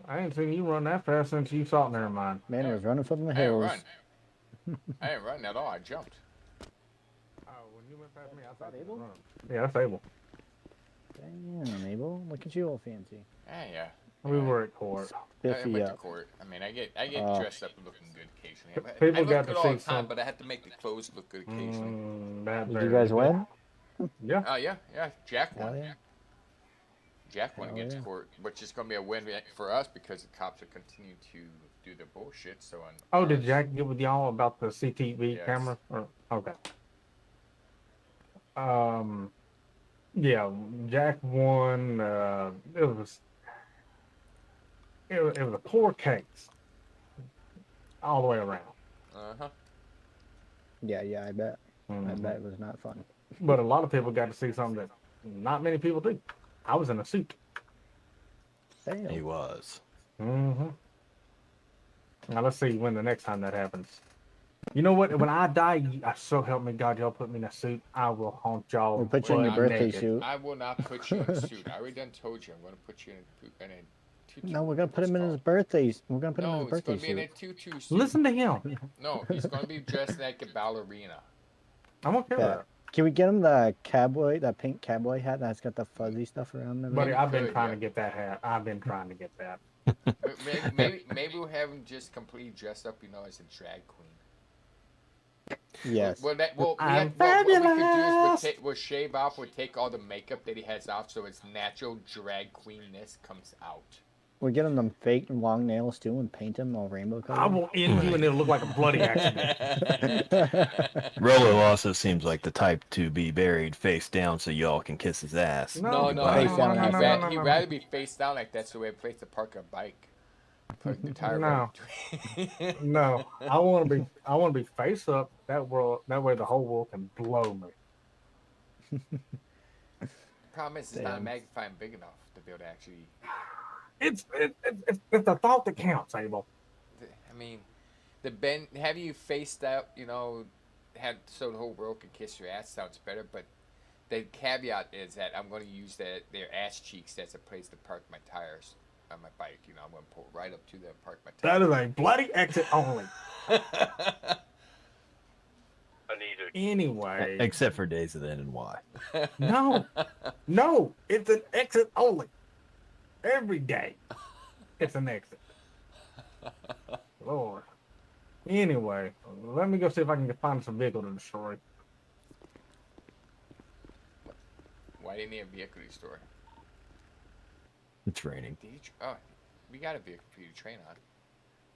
[SPEAKER 7] I ain't seen you run that fast since you saw. Never mind.
[SPEAKER 13] Man, I was running from the
[SPEAKER 3] I didn't
[SPEAKER 13] hills.
[SPEAKER 3] run. I didn't run at all. I jumped.
[SPEAKER 7] Oh, when you went past me, I thought you were running. Yeah, that's Abel.
[SPEAKER 13] Damn, Abel, look at you all fancy.
[SPEAKER 3] Yeah.
[SPEAKER 7] We were at court.
[SPEAKER 3] I went
[SPEAKER 13] Spiffy
[SPEAKER 3] to
[SPEAKER 13] up.
[SPEAKER 3] court. I mean, I get dressed up and looking good occasionally.
[SPEAKER 7] People
[SPEAKER 3] I look
[SPEAKER 7] got
[SPEAKER 3] good
[SPEAKER 7] to
[SPEAKER 3] all
[SPEAKER 7] see
[SPEAKER 3] the time,
[SPEAKER 7] some-
[SPEAKER 3] but I have to make the clothes look good occasionally.
[SPEAKER 13] Did you guys win?
[SPEAKER 7] Yeah.
[SPEAKER 3] Yeah. Jack won.
[SPEAKER 13] Hell yeah.
[SPEAKER 3] Jack won
[SPEAKER 13] Hell
[SPEAKER 3] against
[SPEAKER 13] yeah.
[SPEAKER 3] court, which is going to be a win for us because the cops are continuing to do their bullshit. So on.
[SPEAKER 7] Oh, did Jack get with y'all about the CTV
[SPEAKER 3] Yes.
[SPEAKER 7] camera? Or, okay. Yeah, Jack won. It was a poor case all the way around.
[SPEAKER 13] Yeah, I bet. I
[SPEAKER 7] Mhm.
[SPEAKER 13] bet it was not fun.
[SPEAKER 7] But a lot of people got to see something that not many people do. I was in a suit.
[SPEAKER 13] Damn.
[SPEAKER 14] He was.
[SPEAKER 7] Mm-hmm. Now let's see when the next time that happens. You know what? When I die, so help me God, y'all put me in a suit. I will haunt y'all.
[SPEAKER 13] We'll put you in your
[SPEAKER 7] butt
[SPEAKER 13] birthday
[SPEAKER 7] naked.
[SPEAKER 13] suit.
[SPEAKER 3] I will not put you in a suit. I already done told you I'm going to put you in a tutu.
[SPEAKER 13] No, we're gonna put him in his birthdays. We're gonna put him in
[SPEAKER 3] No,
[SPEAKER 13] his
[SPEAKER 3] it's
[SPEAKER 13] birthday
[SPEAKER 3] going to be in a
[SPEAKER 13] suit.
[SPEAKER 3] tutu suit.
[SPEAKER 7] Listen to him.
[SPEAKER 3] No, he's going to be dressed like a ballerina.
[SPEAKER 7] I'm okay with
[SPEAKER 13] Yeah.
[SPEAKER 7] that.
[SPEAKER 13] Can we get him the cowboy, that pink cowboy hat that's got the fuzzy stuff around it?
[SPEAKER 7] Buddy, I've been
[SPEAKER 3] Good,
[SPEAKER 7] trying
[SPEAKER 3] yeah.
[SPEAKER 7] to get that hat. I've been trying to get that.
[SPEAKER 3] Maybe we'll have him just completely dressed up, as a drag queen.
[SPEAKER 13] Yes.
[SPEAKER 3] Well, what we could do is we'll shave off, we'll take all the makeup that he has off so his natural drag queenness comes out.
[SPEAKER 13] We get him them fake long nails too and paint him all rainbow color.
[SPEAKER 7] I will end you and it'll look like a bloody accident.
[SPEAKER 14] Rolo also seems like the type to be buried face down so y'all can kiss his ass.
[SPEAKER 3] No,
[SPEAKER 13] Face down
[SPEAKER 3] he'd
[SPEAKER 13] like that.
[SPEAKER 3] rather be face down like that so we have a place to park a bike. Park the tire
[SPEAKER 7] No. No, I want to be face up. That way the whole world can blow me.
[SPEAKER 3] Problem is, it's not a
[SPEAKER 13] Damn.
[SPEAKER 3] magnifying big enough to be able to actually.
[SPEAKER 7] It's the thought that counts, Abel.
[SPEAKER 3] I mean, have you faced out, had so the whole world could kiss your ass sounds better, but the caveat is that I'm going to use their ass cheeks as a place to park my tires on my bike. I'm going to pull right up to them and park my
[SPEAKER 7] That
[SPEAKER 3] tires.
[SPEAKER 7] is a bloody exit only.
[SPEAKER 9] Anita.
[SPEAKER 7] Anyway,
[SPEAKER 14] Except for Days of the NY.
[SPEAKER 7] no, it's an exit only. Every day, it's an exit. Lord. Anyway, let me go see if I can find some vehicle to destroy.
[SPEAKER 3] Why didn't he have a vehicle to destroy?
[SPEAKER 14] It's raining.
[SPEAKER 3] We got a vehicle for you to train on.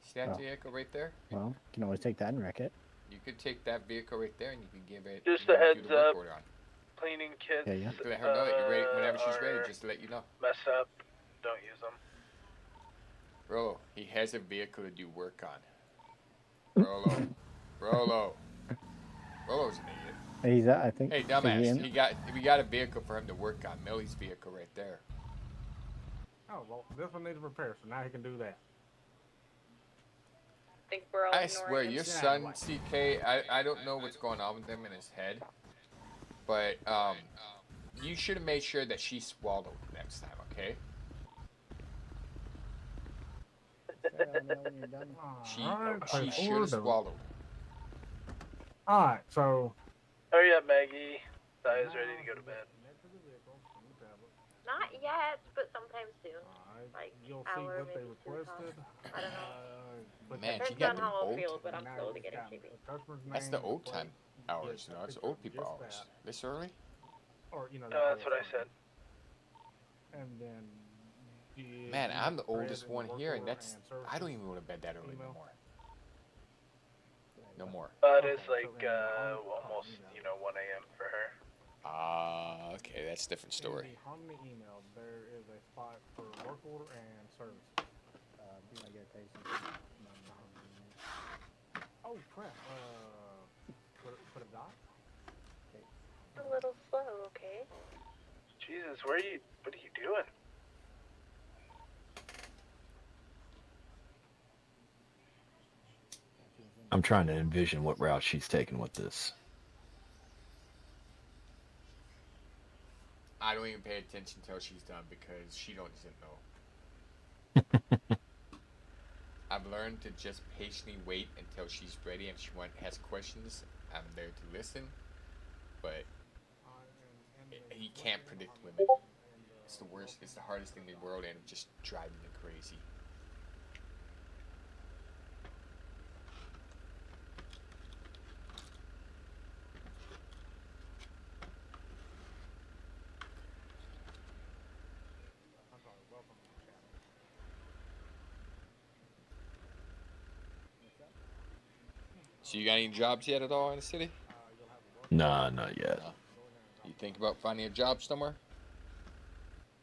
[SPEAKER 3] See that
[SPEAKER 13] Oh.
[SPEAKER 3] vehicle right there?
[SPEAKER 13] Well, you can always take that and wreck it.
[SPEAKER 3] You could take that vehicle right there and you could give it.
[SPEAKER 12] Just
[SPEAKER 3] do
[SPEAKER 12] a heads
[SPEAKER 3] the work
[SPEAKER 12] up.
[SPEAKER 3] order on.
[SPEAKER 12] Cleaning kits.
[SPEAKER 13] Yeah, yeah.
[SPEAKER 3] To let her know that you're ready whenever she's ready, just to let you know.
[SPEAKER 12] Mess up. Don't use them.
[SPEAKER 3] Rolo, he has a vehicle to do work on. Rolo's an idiot.
[SPEAKER 13] He's I think.
[SPEAKER 3] Hey,
[SPEAKER 13] is he
[SPEAKER 3] dumbass,
[SPEAKER 13] in?
[SPEAKER 3] we got a vehicle for him to work on. Millie's vehicle right there.
[SPEAKER 7] Oh, well, this one needs repair, so now he can do that.
[SPEAKER 1] I think we're all
[SPEAKER 3] I
[SPEAKER 1] ignoring
[SPEAKER 3] swear,
[SPEAKER 1] him.
[SPEAKER 3] your son, CK, I don't know what's going on with him in his head, but you should have made sure that she swallowed next time, okay? She should have swallowed.
[SPEAKER 7] Alright, so.
[SPEAKER 12] Hurry up, Maggie. Saya's ready to go to bed.
[SPEAKER 2] Not yet, but sometime soon. Like
[SPEAKER 7] You'll see
[SPEAKER 2] hour,
[SPEAKER 7] what they
[SPEAKER 2] maybe 2 o'clock.
[SPEAKER 7] requested.
[SPEAKER 2] I don't know.
[SPEAKER 3] Man, she
[SPEAKER 2] Depends
[SPEAKER 3] got
[SPEAKER 2] on
[SPEAKER 3] them
[SPEAKER 2] how I
[SPEAKER 3] old.
[SPEAKER 2] feel, but I'm slowly getting sleepy.
[SPEAKER 3] That's the old time hours, it's old people hours. This early?
[SPEAKER 7] Or,
[SPEAKER 12] That's what I said.
[SPEAKER 7] And then.
[SPEAKER 3] Man, I'm the oldest one here, and I don't even go to bed that early no more. No more.
[SPEAKER 12] It is like almost 1 a.m. for her.
[SPEAKER 3] Okay, that's a different story.
[SPEAKER 7] In the Harmony email, there is a spot for work order and service. Oh crap! Put a dot.
[SPEAKER 2] A little slow, okay?
[SPEAKER 12] Jesus, what are you doing?
[SPEAKER 14] I'm trying to envision what route she's taking with this.
[SPEAKER 3] I don't even pay attention until she's done because she doesn't know. I've learned to just patiently wait until she's ready and she has questions. I'm there to listen, but he can't predict women. It's the worst. It's the hardest thing in the world, and it just driving me crazy. So you got any jobs yet at all in the city?
[SPEAKER 14] Nah, not yet.
[SPEAKER 3] No. You think about finding a job somewhere?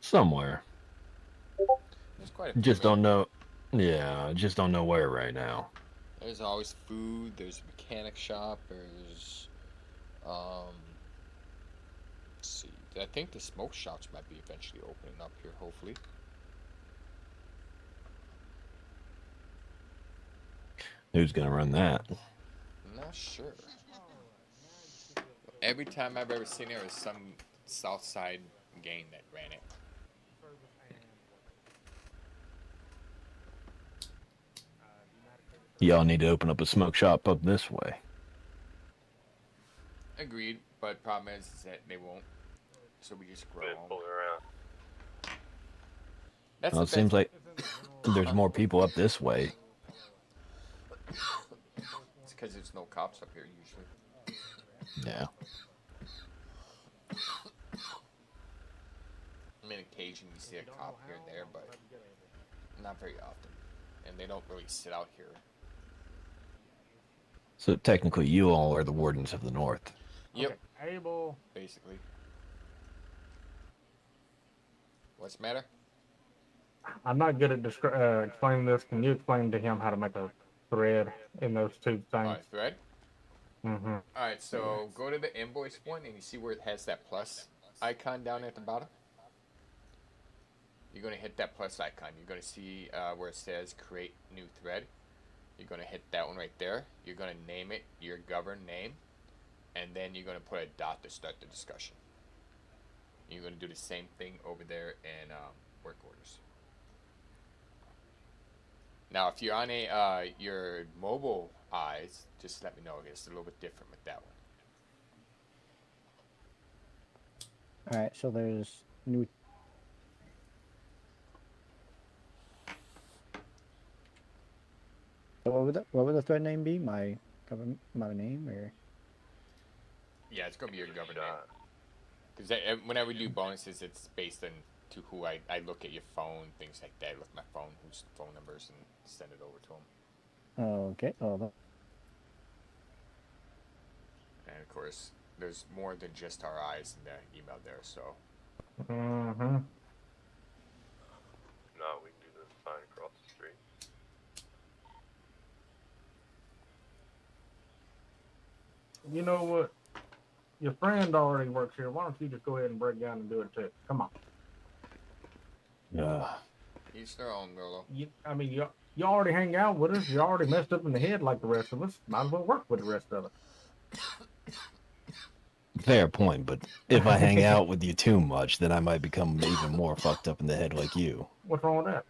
[SPEAKER 14] Somewhere.
[SPEAKER 3] There's quite a few.
[SPEAKER 14] Just don't know. Yeah, just don't know where right now.
[SPEAKER 3] There's always food. There's a mechanic shop. There's, let's see. I think the smoke shops might be eventually opening up here. Hopefully.
[SPEAKER 14] Who's gonna run that?
[SPEAKER 3] Not sure. Every time I've ever seen it was some South Side gang that ran it.
[SPEAKER 14] Y'all need to open up a smoke shop up this way.
[SPEAKER 3] Agreed, but problem is that they won't. So we just grow
[SPEAKER 9] Pull
[SPEAKER 3] home.
[SPEAKER 9] around.
[SPEAKER 3] That's
[SPEAKER 14] Well,
[SPEAKER 3] the
[SPEAKER 14] it seems
[SPEAKER 3] best.
[SPEAKER 14] like there's more people up this way.
[SPEAKER 3] It's because there's no cops up here usually.
[SPEAKER 14] Yeah.
[SPEAKER 3] I mean, occasionally you see a cop here and there, but not very often. And they don't really sit out here.
[SPEAKER 14] So technically, you all are the wardens of the north.
[SPEAKER 3] Yep,
[SPEAKER 7] Okay, Abel.
[SPEAKER 3] basically. What's the matter?
[SPEAKER 7] I'm not good at explaining this. Can you explain to him how to make a thread in those two things?
[SPEAKER 3] Alright, thread.
[SPEAKER 7] Mm-hmm.
[SPEAKER 3] Alright, so go to the invoice one and you see where it has that plus icon down at the bottom? You're going to hit that plus icon. You're going to see where it says create new thread. You're going to hit that one right there. You're going to name it your governed name. And then you're going to put a dot to start the discussion. You're going to do the same thing over there in work orders. Now, if you're on your mobile eyes, just let me know. It's a little bit different with that one.
[SPEAKER 13] All right, so there's new. So what would the thread name be? My name or?
[SPEAKER 3] Yeah, it's going to be your governed name. Because whenever we do bonuses, it's based on to who I look at your phone, things like that. I look at my phone, whose phone numbers, and send it over to them.
[SPEAKER 13] Okay. Oh.
[SPEAKER 3] And of course, there's more than just our eyes in the email there, so.
[SPEAKER 7] Mm-hmm.
[SPEAKER 9] No, we can do the sign across the street.
[SPEAKER 7] You know what? Your friend already works here. Why don't you just go ahead and break down and do it too? Come on.
[SPEAKER 3] Each their own, Rolo.
[SPEAKER 7] You already hang out with us. You already messed up in the head like the rest of us. Might as well work with the rest of us.
[SPEAKER 14] Fair point, but if I hang out with you too much, then I might become even more fucked up in the head like you.
[SPEAKER 7] What's wrong with that?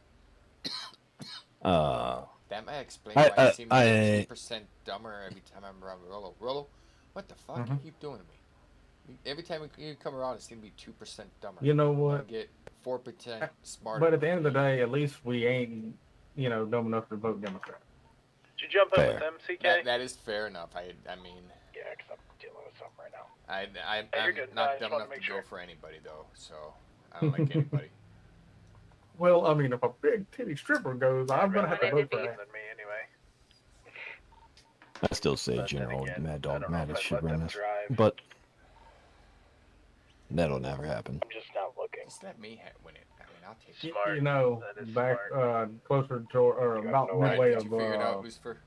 [SPEAKER 3] That might explain why I seem like 2% dumber every time I'm around Rolo. Rolo, what the fuck you keep doing to me? Every time you come around, it seems to be 2% dumber.
[SPEAKER 7] You know what?
[SPEAKER 3] I get 4% smarter.
[SPEAKER 7] But at the end of the day, at least we ain't, dumb enough to vote Democrat.
[SPEAKER 12] Did you jump in with them, CK?
[SPEAKER 3] That is fair enough. I mean.
[SPEAKER 12] Yeah, because I'm dealing with something right now.
[SPEAKER 3] I'm
[SPEAKER 12] good.
[SPEAKER 3] not
[SPEAKER 12] I just
[SPEAKER 3] dumb
[SPEAKER 12] wanted
[SPEAKER 3] enough
[SPEAKER 12] to
[SPEAKER 3] to
[SPEAKER 12] make
[SPEAKER 3] go for anybody though, so I don't like anybody.
[SPEAKER 7] Well, I mean, if a big titty stripper goes, I'm gonna have to vote for
[SPEAKER 12] Than
[SPEAKER 7] that.
[SPEAKER 12] me anyway.
[SPEAKER 14] I still say
[SPEAKER 12] But then
[SPEAKER 14] General
[SPEAKER 12] again,
[SPEAKER 14] Mad
[SPEAKER 12] I
[SPEAKER 14] Dog
[SPEAKER 12] don't know if
[SPEAKER 14] Mattis
[SPEAKER 12] I'd
[SPEAKER 14] should
[SPEAKER 12] let them
[SPEAKER 14] run this,
[SPEAKER 12] drive.
[SPEAKER 14] but that'll never happen.
[SPEAKER 12] I'm just not looking.
[SPEAKER 3] Just let me win it. I mean, I'll take it.
[SPEAKER 7] You know, back closer to or about midway
[SPEAKER 3] Did
[SPEAKER 7] of
[SPEAKER 3] you figure it out, Lucifer?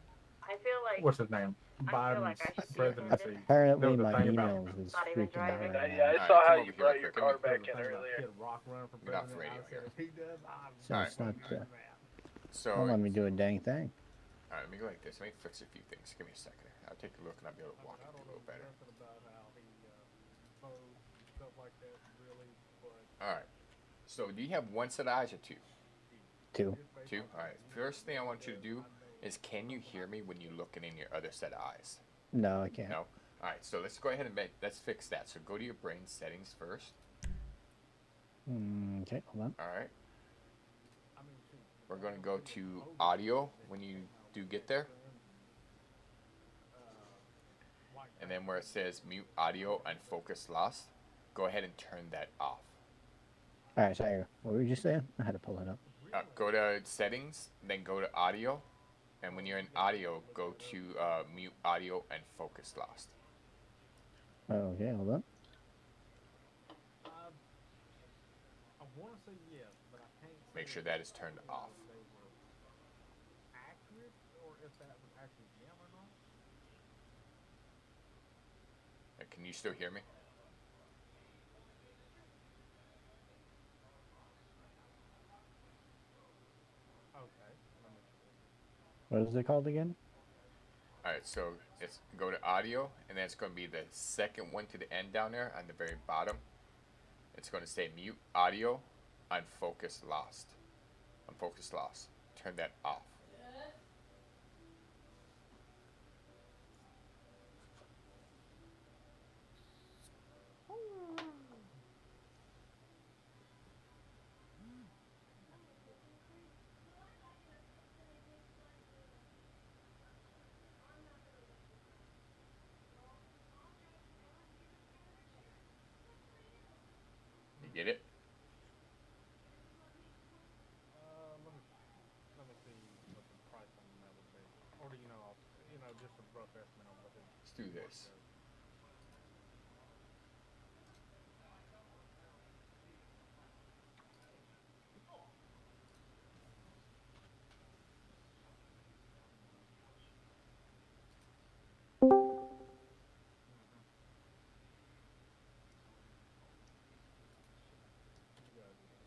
[SPEAKER 1] I feel like
[SPEAKER 7] what's his name? Biden's presidency.
[SPEAKER 13] Apparently,
[SPEAKER 7] There was a
[SPEAKER 13] my
[SPEAKER 7] thing about
[SPEAKER 13] emails is freaking out.
[SPEAKER 12] Yeah, I saw how you brought your car back in earlier.
[SPEAKER 3] Get off the radio here.
[SPEAKER 13] So it's not.
[SPEAKER 3] So.
[SPEAKER 13] Don't let me do a dang thing.
[SPEAKER 3] All right, let me go like this. Let me fix a few things. Give me a second. I'll take a look and I'll be able to walk it through a little better. All right. So do you have one set of eyes or two?
[SPEAKER 13] 2.
[SPEAKER 3] 2? Alright. First thing I want you to do is, can you hear me when you're looking in your other set of eyes?
[SPEAKER 13] No, I can't.
[SPEAKER 3] No? Alright, so let's go ahead and let's fix that. So go to your brain settings first.
[SPEAKER 13] Okay, hold on.
[SPEAKER 3] Alright. We're going to go to audio when you do get there. And then where it says mute audio and focus lost, go ahead and turn that off.
[SPEAKER 13] Alright, sorry. What were you just saying? I had to pull it up.
[SPEAKER 3] Go to settings, then go to audio. And when you're in audio, go to mute audio and focus lost.
[SPEAKER 13] Okay, hold on.
[SPEAKER 3] Make sure that is turned off. Can you still hear me?
[SPEAKER 13] What is it called again?
[SPEAKER 3] Alright, so it's go to audio, and then it's going to be the second one to the end down there on the very bottom. It's going to say mute audio on focus lost. On focus lost. Turn that off. You get it?
[SPEAKER 7] Let me see what the price on that would be. Or do you know, just a rough estimate on what it is.
[SPEAKER 3] Let's do this.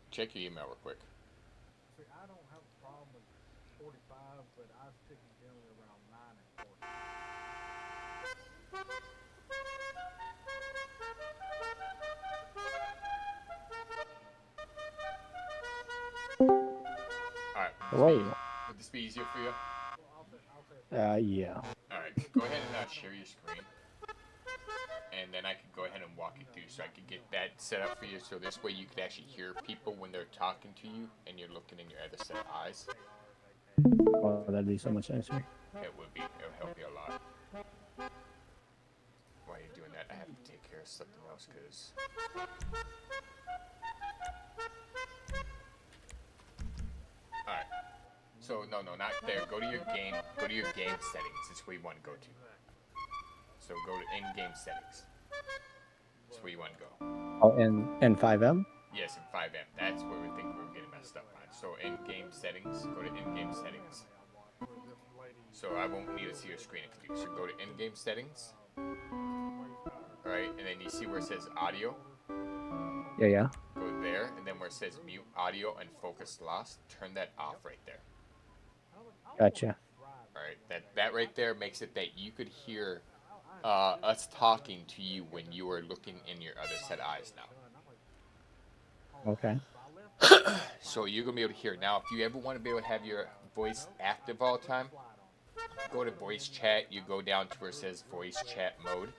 [SPEAKER 3] Check your email real quick.
[SPEAKER 7] See, I don't have a problem with 45, but I stick generally around 9 and 40.
[SPEAKER 3] Alright.
[SPEAKER 13] Whoa.
[SPEAKER 3] Would this be easier for you?
[SPEAKER 13] Yeah.
[SPEAKER 3] Alright, go ahead and share your screen. And then I can go ahead and walk you through so I can get that set up for you, so this way you can actually hear people when they're talking to you and you're looking in your other set of eyes.
[SPEAKER 13] Oh, that'd be so much nicer.
[SPEAKER 3] It would be. It'll help you a lot. While you're doing that, I have to take care of something else, because... Alright. So, no, not there. Go to your game settings. That's where you want to go to. So go to in-game settings. That's where you want to go.
[SPEAKER 13] Oh, and 5M?
[SPEAKER 3] Yes, in 5M. That's where we think we're getting messed up on. So in-game settings, go to in-game settings. So I won't need to see your screen if you do. So go to in-game settings. Alright, and then you see where it says audio.
[SPEAKER 13] Yeah.
[SPEAKER 3] Go there, and then where it says mute audio and focus lost, turn that off right there.
[SPEAKER 13] Gotcha.
[SPEAKER 3] Alright, that right there makes it that you could hear us talking to you when you are looking in your other set of eyes now.
[SPEAKER 13] Okay.
[SPEAKER 3] So you're going to be able to hear. Now, if you ever want to be able to have your voice active all the time, go to voice chat. You go down to where it says voice chat mode.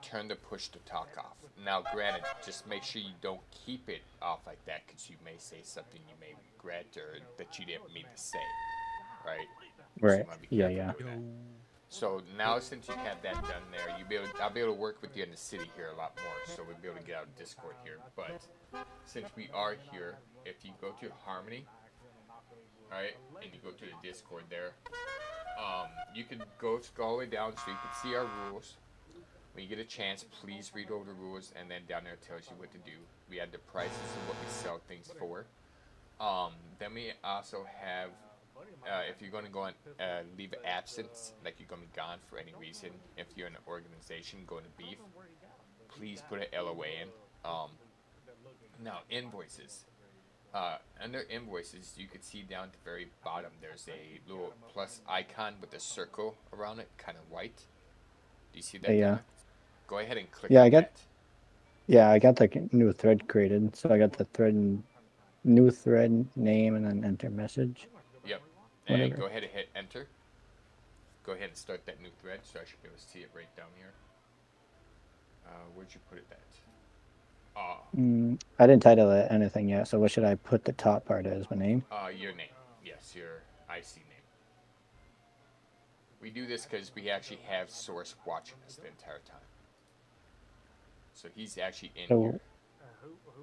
[SPEAKER 3] Turn the push to talk off. Now, granted, just make sure you don't keep it off like that, because you may say something you may regret or that you didn't mean to say. Right?
[SPEAKER 13] Right.
[SPEAKER 3] So
[SPEAKER 13] Yeah.
[SPEAKER 3] So now, since you have that done there, I'll be able to work with you in the city here a lot more, so we'll be able to get out of Discord here. But since we are here, if you go to Harmony, alright, and you go to the Discord there, you can go all the way down so you can see our rules. When you get a chance, please read over the rules, and then down there it tells you what to do. We have the prices of what we sell things for. Then we also have, if you're going to go on leave absence, like you're going to be gone for any reason, if you're in an organization going to beef, please put an LOA in. Now, invoices. Under invoices, you can see down at the very bottom, there's a little plus icon with a circle around it, kind of white. Do you see that?
[SPEAKER 13] Yeah.
[SPEAKER 3] Go ahead and click
[SPEAKER 13] Yeah,
[SPEAKER 3] on
[SPEAKER 13] I got.
[SPEAKER 3] that.
[SPEAKER 13] Yeah, I got the new thread created, so I got the thread new thread name and then enter message.
[SPEAKER 3] Yep. And
[SPEAKER 13] Whatever.
[SPEAKER 3] go ahead and hit enter. Go ahead and start that new thread, so I should be able to see it right down here. Where'd you put it at?
[SPEAKER 13] I didn't title it anything yet, so what should I put the top part as? My name?
[SPEAKER 3] Your name. Yes, your IC name. We do this because we actually have Source watching us the entire time. So he's actually in
[SPEAKER 13] So,
[SPEAKER 3] here.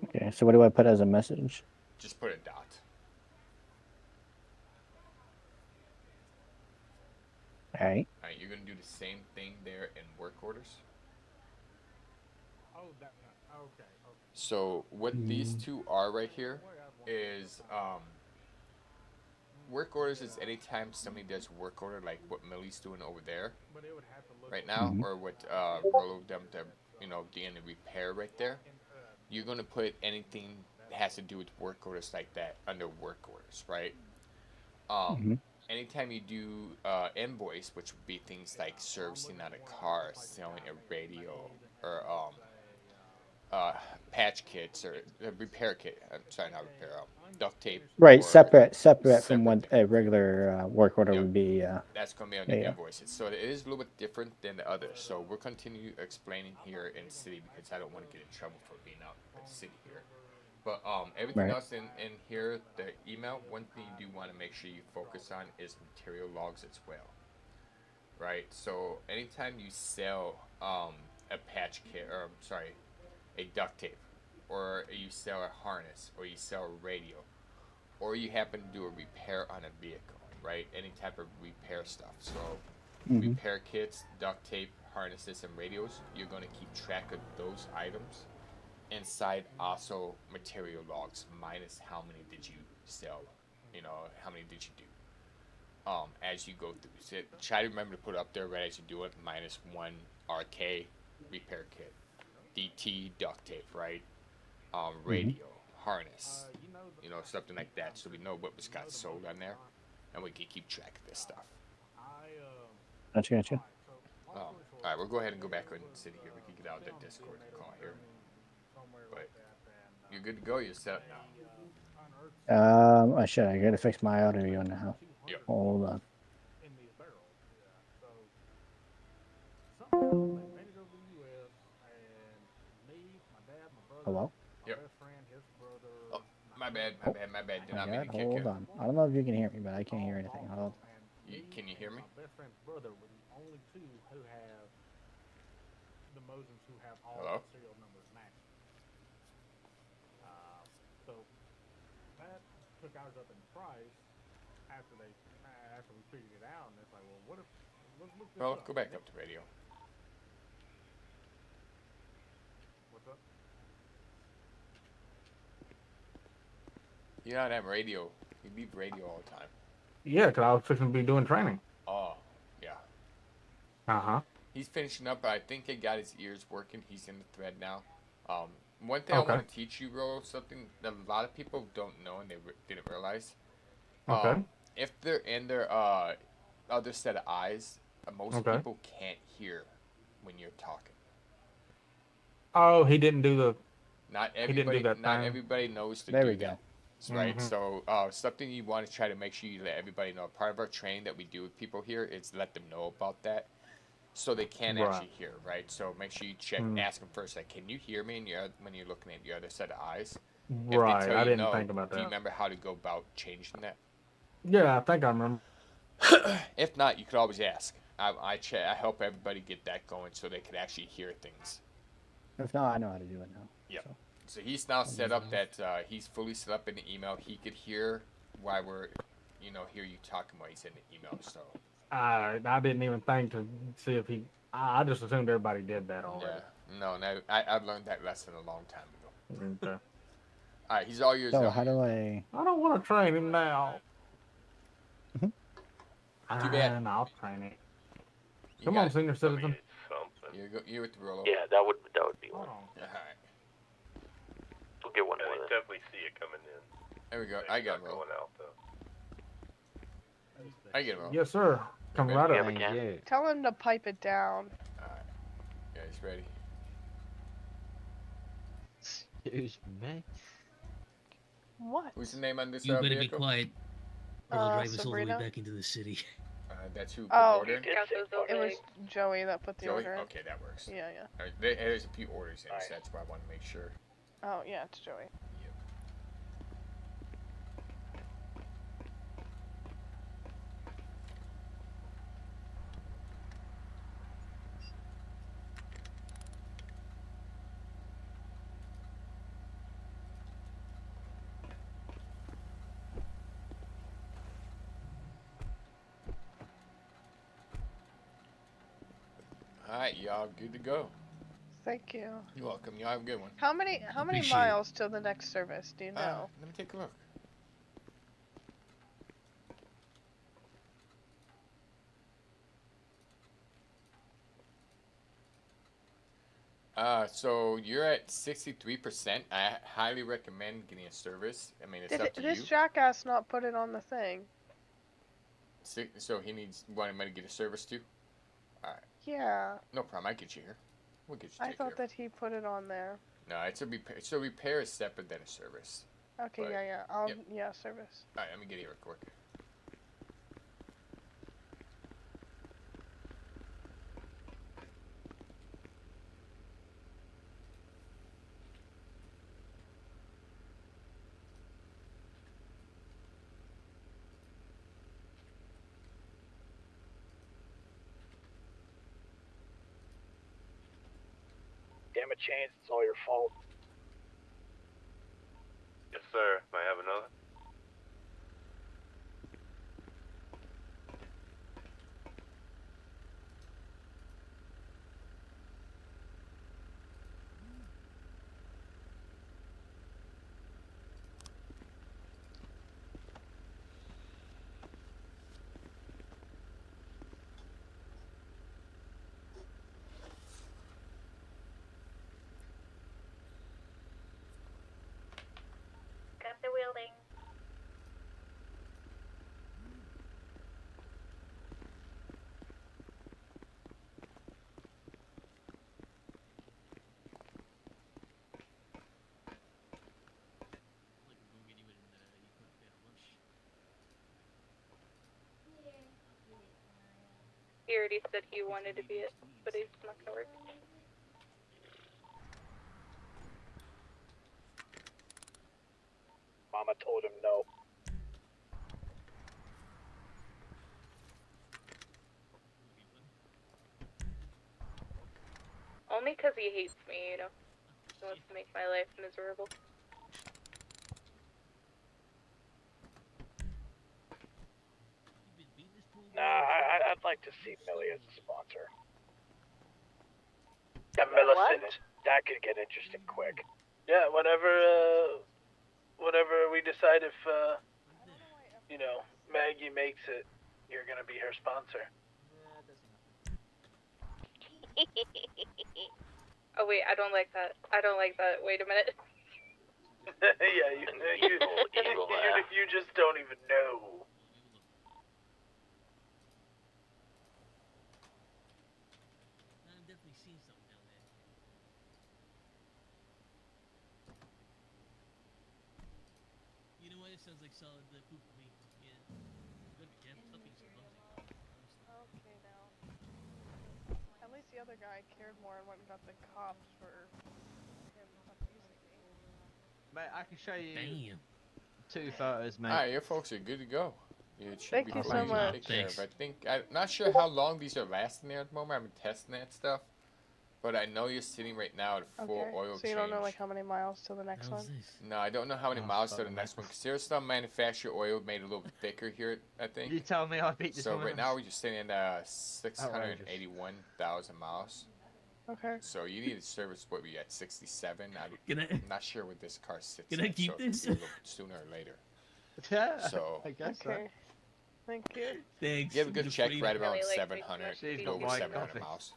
[SPEAKER 13] okay, so what do I put as a message?
[SPEAKER 3] Just put a dot.
[SPEAKER 13] Alright.
[SPEAKER 3] Alright, you're going to do the same thing there in work orders.
[SPEAKER 7] Okay.
[SPEAKER 3] So what these two are right here is work orders is anytime somebody does work order like what Millie's doing over there right now, or what Rolo dumped to, doing the repair right there. You're gonna put anything that has to do with work orders like that under work orders, right? Anytime you do invoice, which would be things like servicing out a car, selling a radio, or patch kits or repair kit. I'm sorry, not repair. Duct tape.
[SPEAKER 13] Right, separate from what a regular work order would be.
[SPEAKER 3] That's gonna be on the invoices. So it is a little bit different than the others. So we'll continue explaining here in city because I don't want to get in trouble for being out in the city here. But everything else in here, the email. One thing you do want to make sure you focus on is material logs as well. Right. So anytime you sell a patch kit, or a duct tape, or you sell a harness, or you sell a radio, or you happen to do a repair on a vehicle, right? Any type of repair stuff. So repair kits, duct tape, harnesses, and radios, you're going to keep track of those items inside also material logs, minus how many did you sell, how many did you do as you go through. So try to remember to put up there right as you do it, -1 RK repair kit, DT duct tape, right? Radio, harness, something like that, so we know what was got sold on there, and we can keep track of this stuff.
[SPEAKER 13] Gotcha.
[SPEAKER 3] All right, we'll go ahead and go back and sit here. We can get out of the Discord call here. But you're good to go. You're set up now.
[SPEAKER 13] I gotta fix my audio now.
[SPEAKER 3] Yep.
[SPEAKER 13] Hold on. Hello?
[SPEAKER 3] Yep. Oh, my bad. Did not mean to kick
[SPEAKER 13] Hold
[SPEAKER 3] you.
[SPEAKER 13] on. I don't know if you can hear me, but I can't hear anything. Hold on.
[SPEAKER 3] Can you hear me? Hello?
[SPEAKER 7] Took ours up in price after we figured it out, and it's like, well, what if let's look this
[SPEAKER 3] Well,
[SPEAKER 7] up.
[SPEAKER 3] go back up to radio.
[SPEAKER 7] What's up?
[SPEAKER 3] You're not on radio. You leave radio all the time.
[SPEAKER 7] Yeah, because I was fixing to be doing training.
[SPEAKER 3] Oh, yeah.
[SPEAKER 7] He's
[SPEAKER 3] He's finishing up. I think he got his ears working. He's in the thread now. One thing I
[SPEAKER 7] Okay.
[SPEAKER 3] want to teach you, Ro, something that a lot of people don't know and they didn't realize.
[SPEAKER 7] Okay.
[SPEAKER 3] If they're in their other set of eyes, most
[SPEAKER 7] Okay.
[SPEAKER 3] people can't hear when you're talking.
[SPEAKER 7] Oh, he didn't do the.
[SPEAKER 3] Not
[SPEAKER 7] He didn't do
[SPEAKER 3] everybody.
[SPEAKER 7] that
[SPEAKER 3] Not
[SPEAKER 7] thing.
[SPEAKER 3] everybody knows to
[SPEAKER 13] There
[SPEAKER 3] do
[SPEAKER 13] we go.
[SPEAKER 3] that. Right.
[SPEAKER 7] Mhm.
[SPEAKER 3] So something you want to try to make sure you let everybody know. Part of our training that we do with people here is let them know about that, so they can
[SPEAKER 7] Right.
[SPEAKER 3] actually hear. Right. So make sure you check, ask them first, like, can you hear me? And when you're looking at your other set of eyes. If they
[SPEAKER 7] Right.
[SPEAKER 3] tell
[SPEAKER 7] I
[SPEAKER 3] you
[SPEAKER 7] didn't
[SPEAKER 3] no,
[SPEAKER 7] think about
[SPEAKER 3] do you
[SPEAKER 7] that.
[SPEAKER 3] remember how to go about changing that?
[SPEAKER 7] Yeah, I think I remember.
[SPEAKER 3] If not, you could always ask. I help everybody get that going so they can actually hear things.
[SPEAKER 13] If not, I know how to do it now.
[SPEAKER 3] Yep. So he's now set up that he's fully set up in the email. He could hear why we're, hear you talking while he's in the email. So
[SPEAKER 7] I didn't even think to see if he. I just assumed everybody did that already.
[SPEAKER 3] yeah, no, I've learned that lesson a long time ago.
[SPEAKER 7] Okay.
[SPEAKER 3] All right, he's all yours.
[SPEAKER 13] So
[SPEAKER 3] now.
[SPEAKER 13] how do I?
[SPEAKER 7] I don't want to train him now.
[SPEAKER 3] Too bad.
[SPEAKER 7] And I'll train him.
[SPEAKER 3] You
[SPEAKER 7] Come
[SPEAKER 3] got
[SPEAKER 7] on,
[SPEAKER 3] it.
[SPEAKER 7] senior citizen.
[SPEAKER 9] Something.
[SPEAKER 3] You're with the Rolo.
[SPEAKER 8] Yeah, that would be one.
[SPEAKER 3] All right.
[SPEAKER 8] We'll get one
[SPEAKER 9] I
[SPEAKER 8] more then.
[SPEAKER 9] definitely see it coming in.
[SPEAKER 3] There we go. I got him,
[SPEAKER 9] Not
[SPEAKER 3] Rolo.
[SPEAKER 9] going out though.
[SPEAKER 3] I get him, Rolo.
[SPEAKER 7] Yes, sir. Come
[SPEAKER 3] Okay.
[SPEAKER 7] right
[SPEAKER 8] Yeah,
[SPEAKER 7] up.
[SPEAKER 8] we can.
[SPEAKER 1] Tell him to pipe it down.
[SPEAKER 3] All right. Yeah, he's ready.
[SPEAKER 15] Excuse me. What?
[SPEAKER 3] Who's the name on this
[SPEAKER 16] You better be
[SPEAKER 3] vehicle?
[SPEAKER 16] quiet, or they'll drive us all the way
[SPEAKER 15] Sabrina?
[SPEAKER 16] back into the city.
[SPEAKER 3] That's who put
[SPEAKER 15] Oh,
[SPEAKER 3] the order in?
[SPEAKER 15] it was Joey that put the
[SPEAKER 3] Joey?
[SPEAKER 15] order in.
[SPEAKER 3] Okay, that works.
[SPEAKER 15] Yeah, yeah.
[SPEAKER 3] All right, there's a few orders in, so that's why I want to make sure.
[SPEAKER 15] Oh, yeah, it's Joey.
[SPEAKER 3] All right, y'all good to go.
[SPEAKER 15] Thank you.
[SPEAKER 3] You're welcome. Y'all have a good one.
[SPEAKER 15] How many
[SPEAKER 3] Appreciate it.
[SPEAKER 15] miles till the next service? Do you know?
[SPEAKER 3] Let me take a look. So you're at 63%. I highly recommend getting a service. I mean, it's up to
[SPEAKER 15] Did this
[SPEAKER 3] you.
[SPEAKER 15] jackass not put it on the thing?
[SPEAKER 3] So he needs wanting me to get a service too. All right,
[SPEAKER 15] Yeah.
[SPEAKER 3] no problem. I get you here. We'll get you.
[SPEAKER 15] I
[SPEAKER 3] taken care
[SPEAKER 15] thought that he put it on there.
[SPEAKER 3] of. No, it's a repair. So repair is separate than a service.
[SPEAKER 15] Okay,
[SPEAKER 3] But-
[SPEAKER 15] yeah. Yeah, service.
[SPEAKER 3] All right, let me get here real quick.
[SPEAKER 12] Damn it, Chains, it's all your fault.
[SPEAKER 9] Yes, sir. May I have another?
[SPEAKER 2] Got the wielding.
[SPEAKER 1] He already said he wanted to be it, but it's not gonna work.
[SPEAKER 12] Mama told him no.
[SPEAKER 1] Only 'cause he hates me, you know. He wants to make my life miserable.
[SPEAKER 12] Nah, I'd like to see Millie as a sponsor. Yeah, Millicent. That could get interesting quick.
[SPEAKER 15] Yeah, whenever we decide if, Maggie makes it, you're gonna be her sponsor.
[SPEAKER 1] Oh wait, I don't like that. I don't like that. Wait a minute.
[SPEAKER 15] Yeah, you just don't even know.
[SPEAKER 16] I'm definitely seeing something down there. You know what? It sounds like solid poop to me. Yeah. You gotta be careful. Stop being so clumsy.
[SPEAKER 15] Okay, now. At least the other guy cared more and went and got the cops for him abusing me.
[SPEAKER 17] Mate, I can show you
[SPEAKER 16] Damn.
[SPEAKER 17] 2 photos, mate.
[SPEAKER 3] All right, your folks are good to go. It should
[SPEAKER 15] Thank
[SPEAKER 3] be
[SPEAKER 15] you
[SPEAKER 3] pretty
[SPEAKER 15] so
[SPEAKER 3] easy to
[SPEAKER 15] much.
[SPEAKER 3] take care of.
[SPEAKER 16] Thanks.
[SPEAKER 3] I'm not sure how long these are lasting there at the moment. I'm testing that stuff, but I know you're sitting right now at full
[SPEAKER 15] Okay,
[SPEAKER 3] oil
[SPEAKER 15] so you
[SPEAKER 3] change.
[SPEAKER 15] don't know like how many miles till the next one?
[SPEAKER 3] No, I don't know how many
[SPEAKER 17] Oh,
[SPEAKER 3] miles to
[SPEAKER 17] fuck,
[SPEAKER 3] the
[SPEAKER 17] mate.
[SPEAKER 3] next one because there's some manufacturer oil made a little thicker here. I think.
[SPEAKER 17] You tell me I beat this
[SPEAKER 3] So
[SPEAKER 17] woman.
[SPEAKER 3] right now we're just sitting at 681,000 miles.
[SPEAKER 15] Okay.
[SPEAKER 3] So you need a service. What we at 67?
[SPEAKER 16] Can I-
[SPEAKER 3] I'm not sure what this car sits.
[SPEAKER 16] Can I
[SPEAKER 3] at,
[SPEAKER 16] keep
[SPEAKER 3] so it could
[SPEAKER 16] this?
[SPEAKER 3] be a little sooner or later.
[SPEAKER 17] Yeah.
[SPEAKER 3] So
[SPEAKER 17] I guess
[SPEAKER 15] Okay. Thank you.
[SPEAKER 16] Thanks.
[SPEAKER 3] you have a good check right around
[SPEAKER 1] Really like
[SPEAKER 3] 700,
[SPEAKER 17] She's
[SPEAKER 3] over
[SPEAKER 17] got white
[SPEAKER 3] 700
[SPEAKER 17] coffee.
[SPEAKER 3] miles.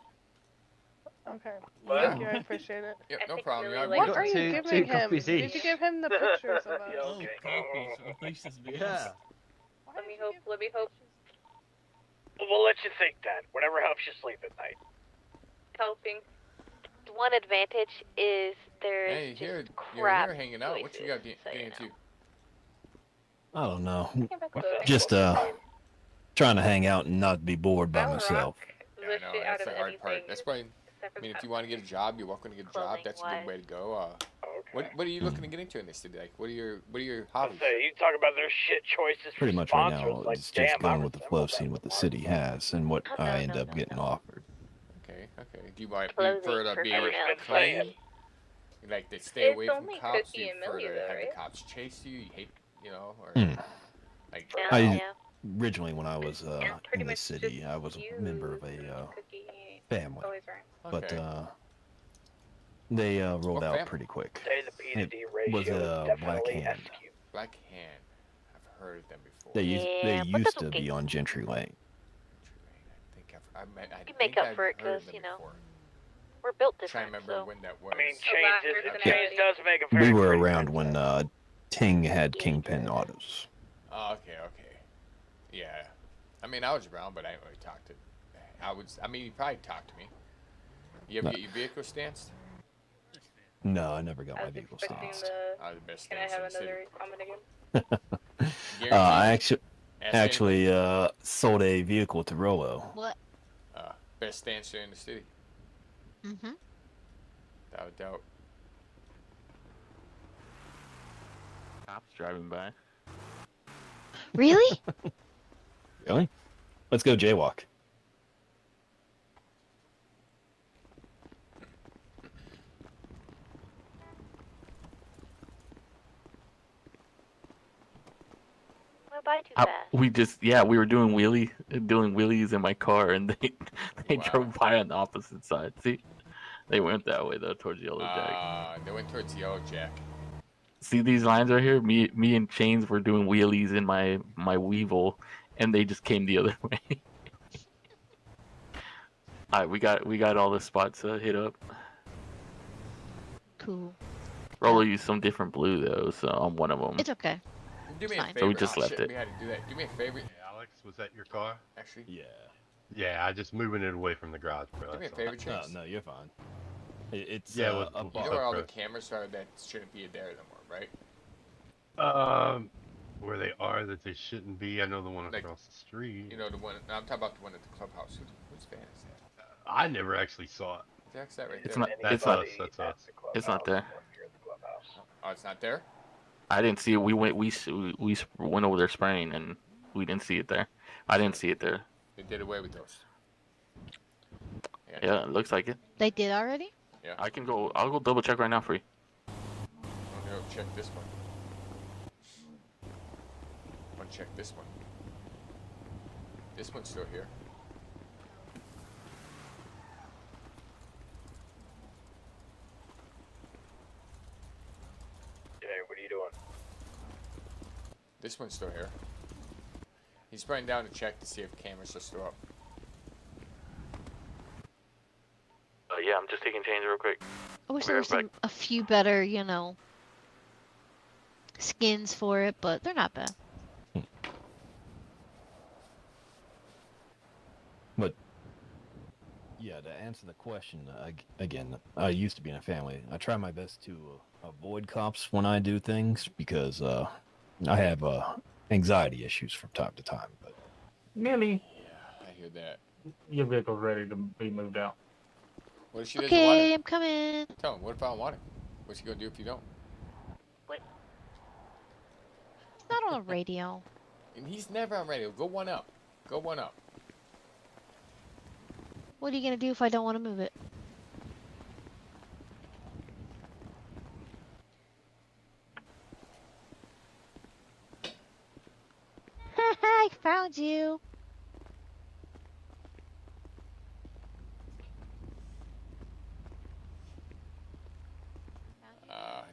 [SPEAKER 15] Okay.
[SPEAKER 3] Wow.
[SPEAKER 15] Thank you, I appreciate it.
[SPEAKER 3] Yep,
[SPEAKER 1] I
[SPEAKER 3] no
[SPEAKER 1] think
[SPEAKER 3] problem.
[SPEAKER 1] really
[SPEAKER 3] You
[SPEAKER 1] like
[SPEAKER 3] have a
[SPEAKER 15] What
[SPEAKER 3] good
[SPEAKER 15] are
[SPEAKER 3] one.
[SPEAKER 15] you
[SPEAKER 17] Two
[SPEAKER 15] giving him?
[SPEAKER 17] copies
[SPEAKER 15] Did
[SPEAKER 17] each.
[SPEAKER 15] you give him the pictures of us?
[SPEAKER 16] Oh, copies. Oh, thanks, that's big.
[SPEAKER 17] Yeah.
[SPEAKER 1] Let me hope. Let me hope.
[SPEAKER 12] We'll let you think that. Whatever helps you sleep at night.
[SPEAKER 1] Helping.
[SPEAKER 2] One advantage is there's
[SPEAKER 3] Hey,
[SPEAKER 2] just
[SPEAKER 3] here, you're
[SPEAKER 2] crap
[SPEAKER 3] here hanging out. What you got
[SPEAKER 2] choices,
[SPEAKER 3] getting
[SPEAKER 2] so you
[SPEAKER 3] into?
[SPEAKER 14] I don't know.
[SPEAKER 1] Get back clothing.
[SPEAKER 14] Just trying to hang out and not be bored by
[SPEAKER 1] I'll
[SPEAKER 14] myself.
[SPEAKER 1] rock the shit out
[SPEAKER 3] That's
[SPEAKER 1] of
[SPEAKER 3] the hard part.
[SPEAKER 1] anything
[SPEAKER 3] That's why.
[SPEAKER 1] except for
[SPEAKER 3] I mean, if
[SPEAKER 1] that.
[SPEAKER 3] you want to get a job, you're welcome to get a job. That's a good way to go. What are you looking to get into in this city? Like, what are your hobbies?
[SPEAKER 12] Say, you talk about their shit choices for
[SPEAKER 14] Pretty much right
[SPEAKER 12] sponsors.
[SPEAKER 14] now,
[SPEAKER 12] Like,
[SPEAKER 14] it's
[SPEAKER 12] damn,
[SPEAKER 14] just
[SPEAKER 12] I
[SPEAKER 14] going with the flow,
[SPEAKER 12] resemble
[SPEAKER 14] seeing what the city has and what I end up getting offered.
[SPEAKER 3] Okay, okay. Do you want
[SPEAKER 2] Clothing
[SPEAKER 3] prefer to
[SPEAKER 2] for
[SPEAKER 3] be
[SPEAKER 2] everyone.
[SPEAKER 3] clean? You like to stay away
[SPEAKER 1] It's
[SPEAKER 3] from
[SPEAKER 1] only
[SPEAKER 3] cops? Do
[SPEAKER 1] Cookie
[SPEAKER 3] you
[SPEAKER 1] and
[SPEAKER 3] prefer
[SPEAKER 1] Millie,
[SPEAKER 3] to
[SPEAKER 1] though,
[SPEAKER 3] have the
[SPEAKER 1] right?
[SPEAKER 3] cops chase you? You hate, or like.
[SPEAKER 14] Originally, when I was
[SPEAKER 1] pretty
[SPEAKER 14] in the
[SPEAKER 1] much
[SPEAKER 14] city, I was a member of a family,
[SPEAKER 1] Always right.
[SPEAKER 14] but
[SPEAKER 3] Okay.
[SPEAKER 14] they rolled out
[SPEAKER 3] family?
[SPEAKER 14] pretty quick.
[SPEAKER 12] Say the P to
[SPEAKER 14] It
[SPEAKER 12] D
[SPEAKER 14] was
[SPEAKER 12] ratio is
[SPEAKER 14] a Black
[SPEAKER 12] definitely
[SPEAKER 14] Hand.
[SPEAKER 12] SQ.
[SPEAKER 3] Black Hand. I've heard of them before.
[SPEAKER 14] They
[SPEAKER 2] Yeah, but
[SPEAKER 14] used
[SPEAKER 2] that's
[SPEAKER 14] to
[SPEAKER 2] okay.
[SPEAKER 14] be on Gentry Lane.
[SPEAKER 3] I
[SPEAKER 2] You make up for it because, we're built
[SPEAKER 3] Trying
[SPEAKER 2] different.
[SPEAKER 3] to remember
[SPEAKER 2] So.
[SPEAKER 3] when that was.
[SPEAKER 12] I mean,
[SPEAKER 1] personality.
[SPEAKER 12] change does make a very
[SPEAKER 14] We were
[SPEAKER 12] pretty
[SPEAKER 14] around when Ting had Kingpin Autos.
[SPEAKER 3] Oh, okay, okay. Yeah. I mean, I was around, but I didn't really talk to. I mean, you probably talked to me. You ever
[SPEAKER 14] No.
[SPEAKER 3] get your vehicle stanced?
[SPEAKER 14] No, I never got
[SPEAKER 1] I
[SPEAKER 14] my
[SPEAKER 1] was
[SPEAKER 14] vehicle
[SPEAKER 1] expecting
[SPEAKER 14] stanced.
[SPEAKER 3] The best
[SPEAKER 1] Can I
[SPEAKER 3] stance
[SPEAKER 1] have
[SPEAKER 3] in the city.
[SPEAKER 1] another comment again?
[SPEAKER 14] I
[SPEAKER 3] Guaranteed.
[SPEAKER 14] actually sold a vehicle to Rolo.
[SPEAKER 4] What?
[SPEAKER 3] Best dancer in the city.
[SPEAKER 4] Mm-hmm.
[SPEAKER 3] Without doubt.
[SPEAKER 18] Cops driving by.
[SPEAKER 4] Really?
[SPEAKER 14] Really? Let's go jaywalk.
[SPEAKER 2] Went by too fast.
[SPEAKER 18] We were doing wheelies in my car, and they drove by on the opposite side. See, they went that way though, towards Yellow Jack.
[SPEAKER 3] They went towards Yellow Jack.
[SPEAKER 18] See these lines right here? Me and Chains were doing wheelies in my Weevil, and they just came the other way. All right, we got all the spots hit up.
[SPEAKER 4] Cool.
[SPEAKER 18] Rolo used some different blue though, so I'm one of them.
[SPEAKER 4] It's okay.
[SPEAKER 3] Do me
[SPEAKER 4] It's
[SPEAKER 3] a
[SPEAKER 4] fine.
[SPEAKER 3] favor.
[SPEAKER 18] So we just
[SPEAKER 3] Oh,
[SPEAKER 18] left
[SPEAKER 3] shit,
[SPEAKER 18] it.
[SPEAKER 3] We had to do that. Do me a favor.
[SPEAKER 9] Hey, Alex, was that your car?
[SPEAKER 3] Actually.
[SPEAKER 14] Yeah.
[SPEAKER 9] Yeah, I just moving it away from the garage, bro.
[SPEAKER 3] Do me a
[SPEAKER 9] that's all.
[SPEAKER 3] favor, Chase.
[SPEAKER 14] No, you're fine. It's
[SPEAKER 9] Yeah,
[SPEAKER 14] a
[SPEAKER 9] with-
[SPEAKER 3] You know
[SPEAKER 14] bar.
[SPEAKER 3] where all the
[SPEAKER 9] Chris.
[SPEAKER 3] cameras are that shouldn't be there no more, right?
[SPEAKER 9] Where they are that they shouldn't be. I know the one
[SPEAKER 3] Like,
[SPEAKER 9] across the street.
[SPEAKER 3] You know the one. I'm talking about the one at the clubhouse. Whose van is that?
[SPEAKER 9] I never actually saw it.
[SPEAKER 3] Jack's that right
[SPEAKER 18] It's
[SPEAKER 3] there.
[SPEAKER 18] not.
[SPEAKER 9] That's
[SPEAKER 18] It's not.
[SPEAKER 9] us. That's us.
[SPEAKER 18] It's not there.
[SPEAKER 3] Oh, it's not there.
[SPEAKER 18] I didn't see it. We went over there spraying, and we didn't see it there. I didn't see it there.
[SPEAKER 3] They did away with those.
[SPEAKER 18] Yeah, it looks like it.
[SPEAKER 4] They did already?
[SPEAKER 3] Yeah.
[SPEAKER 18] I'll go double check right now for you.
[SPEAKER 3] I'm gonna go check this one. I'm gonna check this one. This one's still here.
[SPEAKER 12] Hey, what are you doing?
[SPEAKER 3] This one's still here. He's running down to check to see if cameras are still up.
[SPEAKER 18] Yeah, I'm just taking change real quick.
[SPEAKER 4] I wish
[SPEAKER 18] I'll be
[SPEAKER 4] there
[SPEAKER 18] right
[SPEAKER 4] was some, a few better, skins for it, but they're not bad.
[SPEAKER 14] But yeah, to answer the question again, I used to be in a family. I try my best to avoid cops when I do things because I have anxiety issues from time to time. But
[SPEAKER 7] Millie,
[SPEAKER 3] I hear that.
[SPEAKER 7] your vehicle's ready to be moved out.
[SPEAKER 3] What if she doesn't want
[SPEAKER 4] Okay,
[SPEAKER 3] it?
[SPEAKER 4] I'm coming.
[SPEAKER 3] Tell him. What if I don't want it? What's he gonna do if you don't?
[SPEAKER 4] It's not on the radio.
[SPEAKER 3] And he's never on radio. Go one up. Go one up.
[SPEAKER 4] What are you gonna do if I don't want to move it? I found you.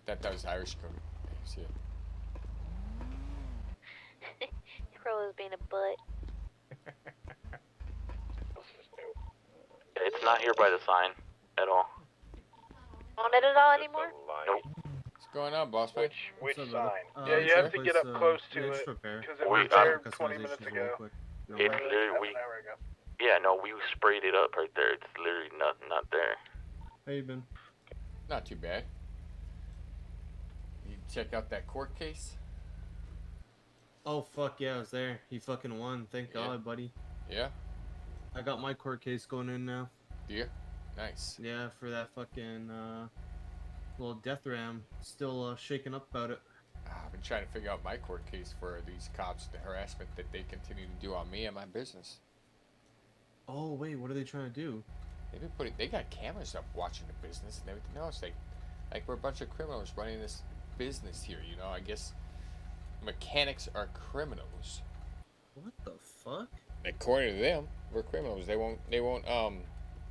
[SPEAKER 3] That was Irish code. See it.
[SPEAKER 2] Rolo's being a butt.
[SPEAKER 18] It's not here by the sign at all.
[SPEAKER 2] Won't it at all anymore?
[SPEAKER 18] Nope.
[SPEAKER 3] What's going on, boss man?
[SPEAKER 12] Which
[SPEAKER 8] What's
[SPEAKER 12] sign?
[SPEAKER 8] up,
[SPEAKER 12] Yeah, you have to
[SPEAKER 8] it's,
[SPEAKER 12] get up close to
[SPEAKER 8] it's
[SPEAKER 12] it
[SPEAKER 8] repair.
[SPEAKER 12] because it
[SPEAKER 18] Wait,
[SPEAKER 12] was there
[SPEAKER 8] Customizations
[SPEAKER 12] 20 minutes
[SPEAKER 8] real
[SPEAKER 12] ago.
[SPEAKER 8] quick.
[SPEAKER 18] It's literally Yeah, no, we sprayed it up right there. It's literally not there.
[SPEAKER 8] How you been?
[SPEAKER 3] Not too bad. You check out that court case?
[SPEAKER 19] Oh fuck yeah, I was there. He fucking won. Thank
[SPEAKER 3] Yeah.
[SPEAKER 19] God, buddy.
[SPEAKER 3] Yeah.
[SPEAKER 19] I got my court case going in now.
[SPEAKER 3] Do you? Nice.
[SPEAKER 19] Yeah, for that fucking little death ram. Still shaking up about it.
[SPEAKER 3] I've been trying to figure out my court case for these cops, the harassment that they continue to do on me and my business.
[SPEAKER 19] Oh wait, what are they trying to do?
[SPEAKER 3] They got cameras up watching the business and everything else. Like we're a bunch of criminals running this business here, you know. I guess mechanics are criminals.
[SPEAKER 19] What the fuck?
[SPEAKER 3] According to them, we're criminals. They won't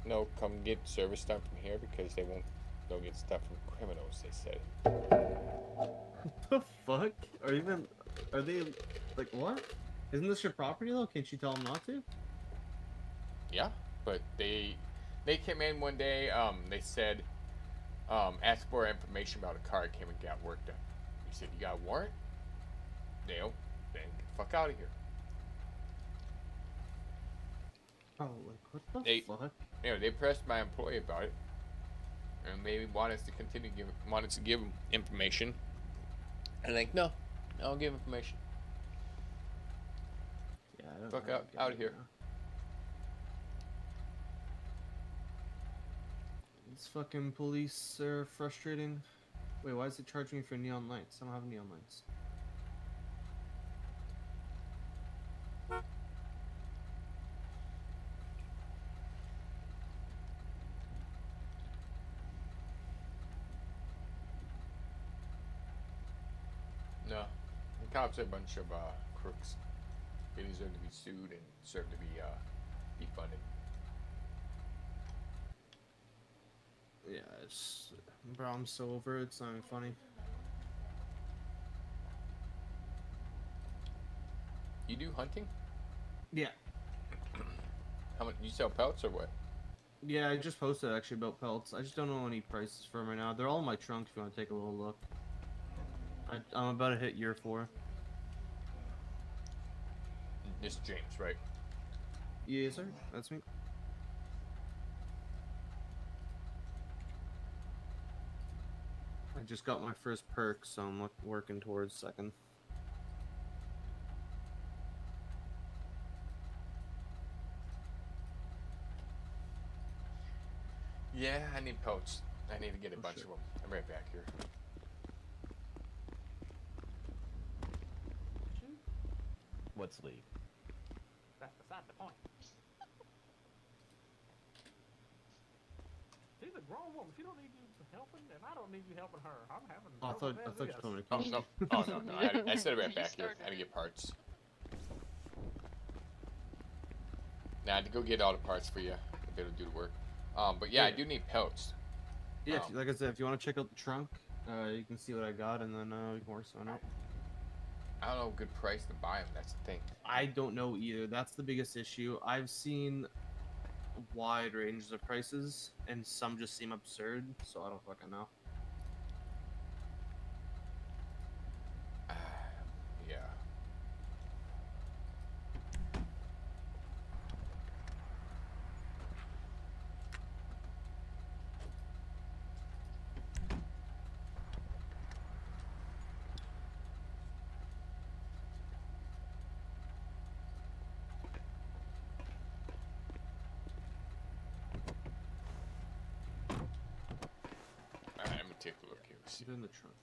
[SPEAKER 3] no, come get service done from here because they'll get stuff from criminals, they said.
[SPEAKER 19] What the fuck? Are they like what? Isn't this your property though? Can't you tell them not to?
[SPEAKER 3] Yeah, but they came in one day, they said, asked for information about a car, came and got work done. We said, you got a warrant? No, then get the fuck out of here.
[SPEAKER 19] Oh, like what the fuck?
[SPEAKER 3] You know, they pressed my employee about it, and they wanted us to continue wanted to give them information. And like, no, I don't give information.
[SPEAKER 19] Yeah, I don't
[SPEAKER 3] Fuck
[SPEAKER 19] know,
[SPEAKER 3] out of here.
[SPEAKER 19] These fucking police are frustrating. Wait, why is it charging me for neon lights? I don't have neon lights.
[SPEAKER 3] No, the cops are a bunch of crooks. They deserve to be sued and deserve to be defunded.
[SPEAKER 19] Yeah, it's bro, I'm so over it. It's not even funny.
[SPEAKER 3] You do hunting?
[SPEAKER 19] Yeah.
[SPEAKER 3] How much? You sell pelts or what?
[SPEAKER 19] Yeah, I just posted actually about pelts. I just don't know any prices for them right now. They're all in my trunk if you want to take a little look. I'm about to hit year 4.
[SPEAKER 3] This James, right?
[SPEAKER 19] Yes, sir. That's me. I just got my first perk, so I'm working towards second.
[SPEAKER 3] Yeah, I need pelts. I need to get a bunch of them. I'm right back here.
[SPEAKER 14] What's leave?
[SPEAKER 7] That's beside the point. She's a grown woman. She don't need you helping, and I don't need you helping her. I'm having.
[SPEAKER 19] I thought you were coming to
[SPEAKER 3] Oh, no. Oh, no. I said it right back here. I had to get parts. Now I had to go get all the parts for you if it'll do the work. But yeah, I do need pelts.
[SPEAKER 19] Yeah, like I said, if you want to check out the trunk, you can see what I got, and then we can work something out.
[SPEAKER 3] I don't know a good price to buy them. That's the thing.
[SPEAKER 19] I don't know either. That's the biggest issue. I've seen wide ranges of prices, and some just seem absurd, so I don't fucking know.
[SPEAKER 3] Yeah. Alright, let me take a look here.
[SPEAKER 19] Keep it in the trunk.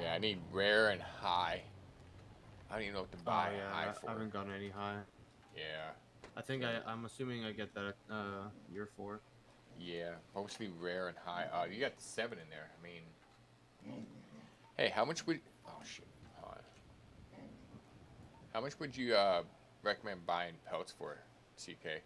[SPEAKER 3] Yeah, I need rare and high. I don't even know what to buy high for.
[SPEAKER 19] I haven't gotten any high.
[SPEAKER 3] Yeah.
[SPEAKER 19] I think I'm assuming I get that year 4.
[SPEAKER 3] Yeah, mostly rare and high. You got 7 in there. I mean, hey, how much would? Oh shit. Hold on. How much would you recommend buying pelts for, CK?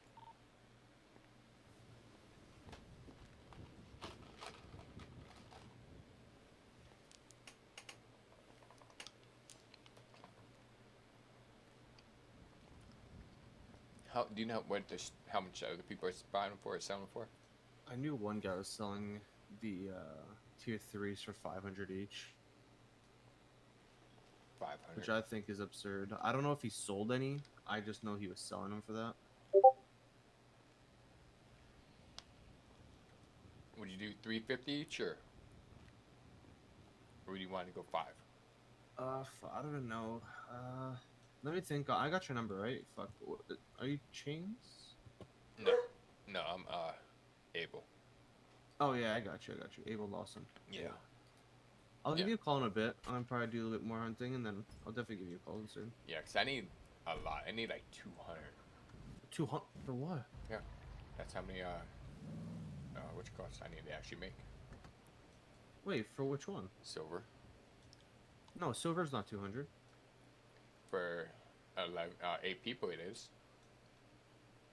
[SPEAKER 3] How do you know how much other people are buying them for or selling them for?
[SPEAKER 19] I knew one guy was selling the tier 3s for 500 each.
[SPEAKER 3] 500.
[SPEAKER 19] Which I think is absurd. I don't know if he sold any. I just know he was selling them for that.
[SPEAKER 3] Would you do 350 each, or do you want to go 5?
[SPEAKER 19] I don't even know. Let me think. I got your number, right? Fuck. Are you Chains?
[SPEAKER 3] No, I'm Abel.
[SPEAKER 19] Oh yeah, I got you. Abel Lawson.
[SPEAKER 3] Yeah.
[SPEAKER 19] I'll give you a call in a bit. I'll probably do a little bit more hunting, and then I'll definitely give you a call soon.
[SPEAKER 3] Yeah, because I need a lot. I need like 200.
[SPEAKER 19] 200 for what?
[SPEAKER 3] Yeah, that's how many which costs I need to actually make.
[SPEAKER 19] Wait, for which one?
[SPEAKER 3] Silver.
[SPEAKER 19] No, silver's not 200.
[SPEAKER 3] For 8 people it is.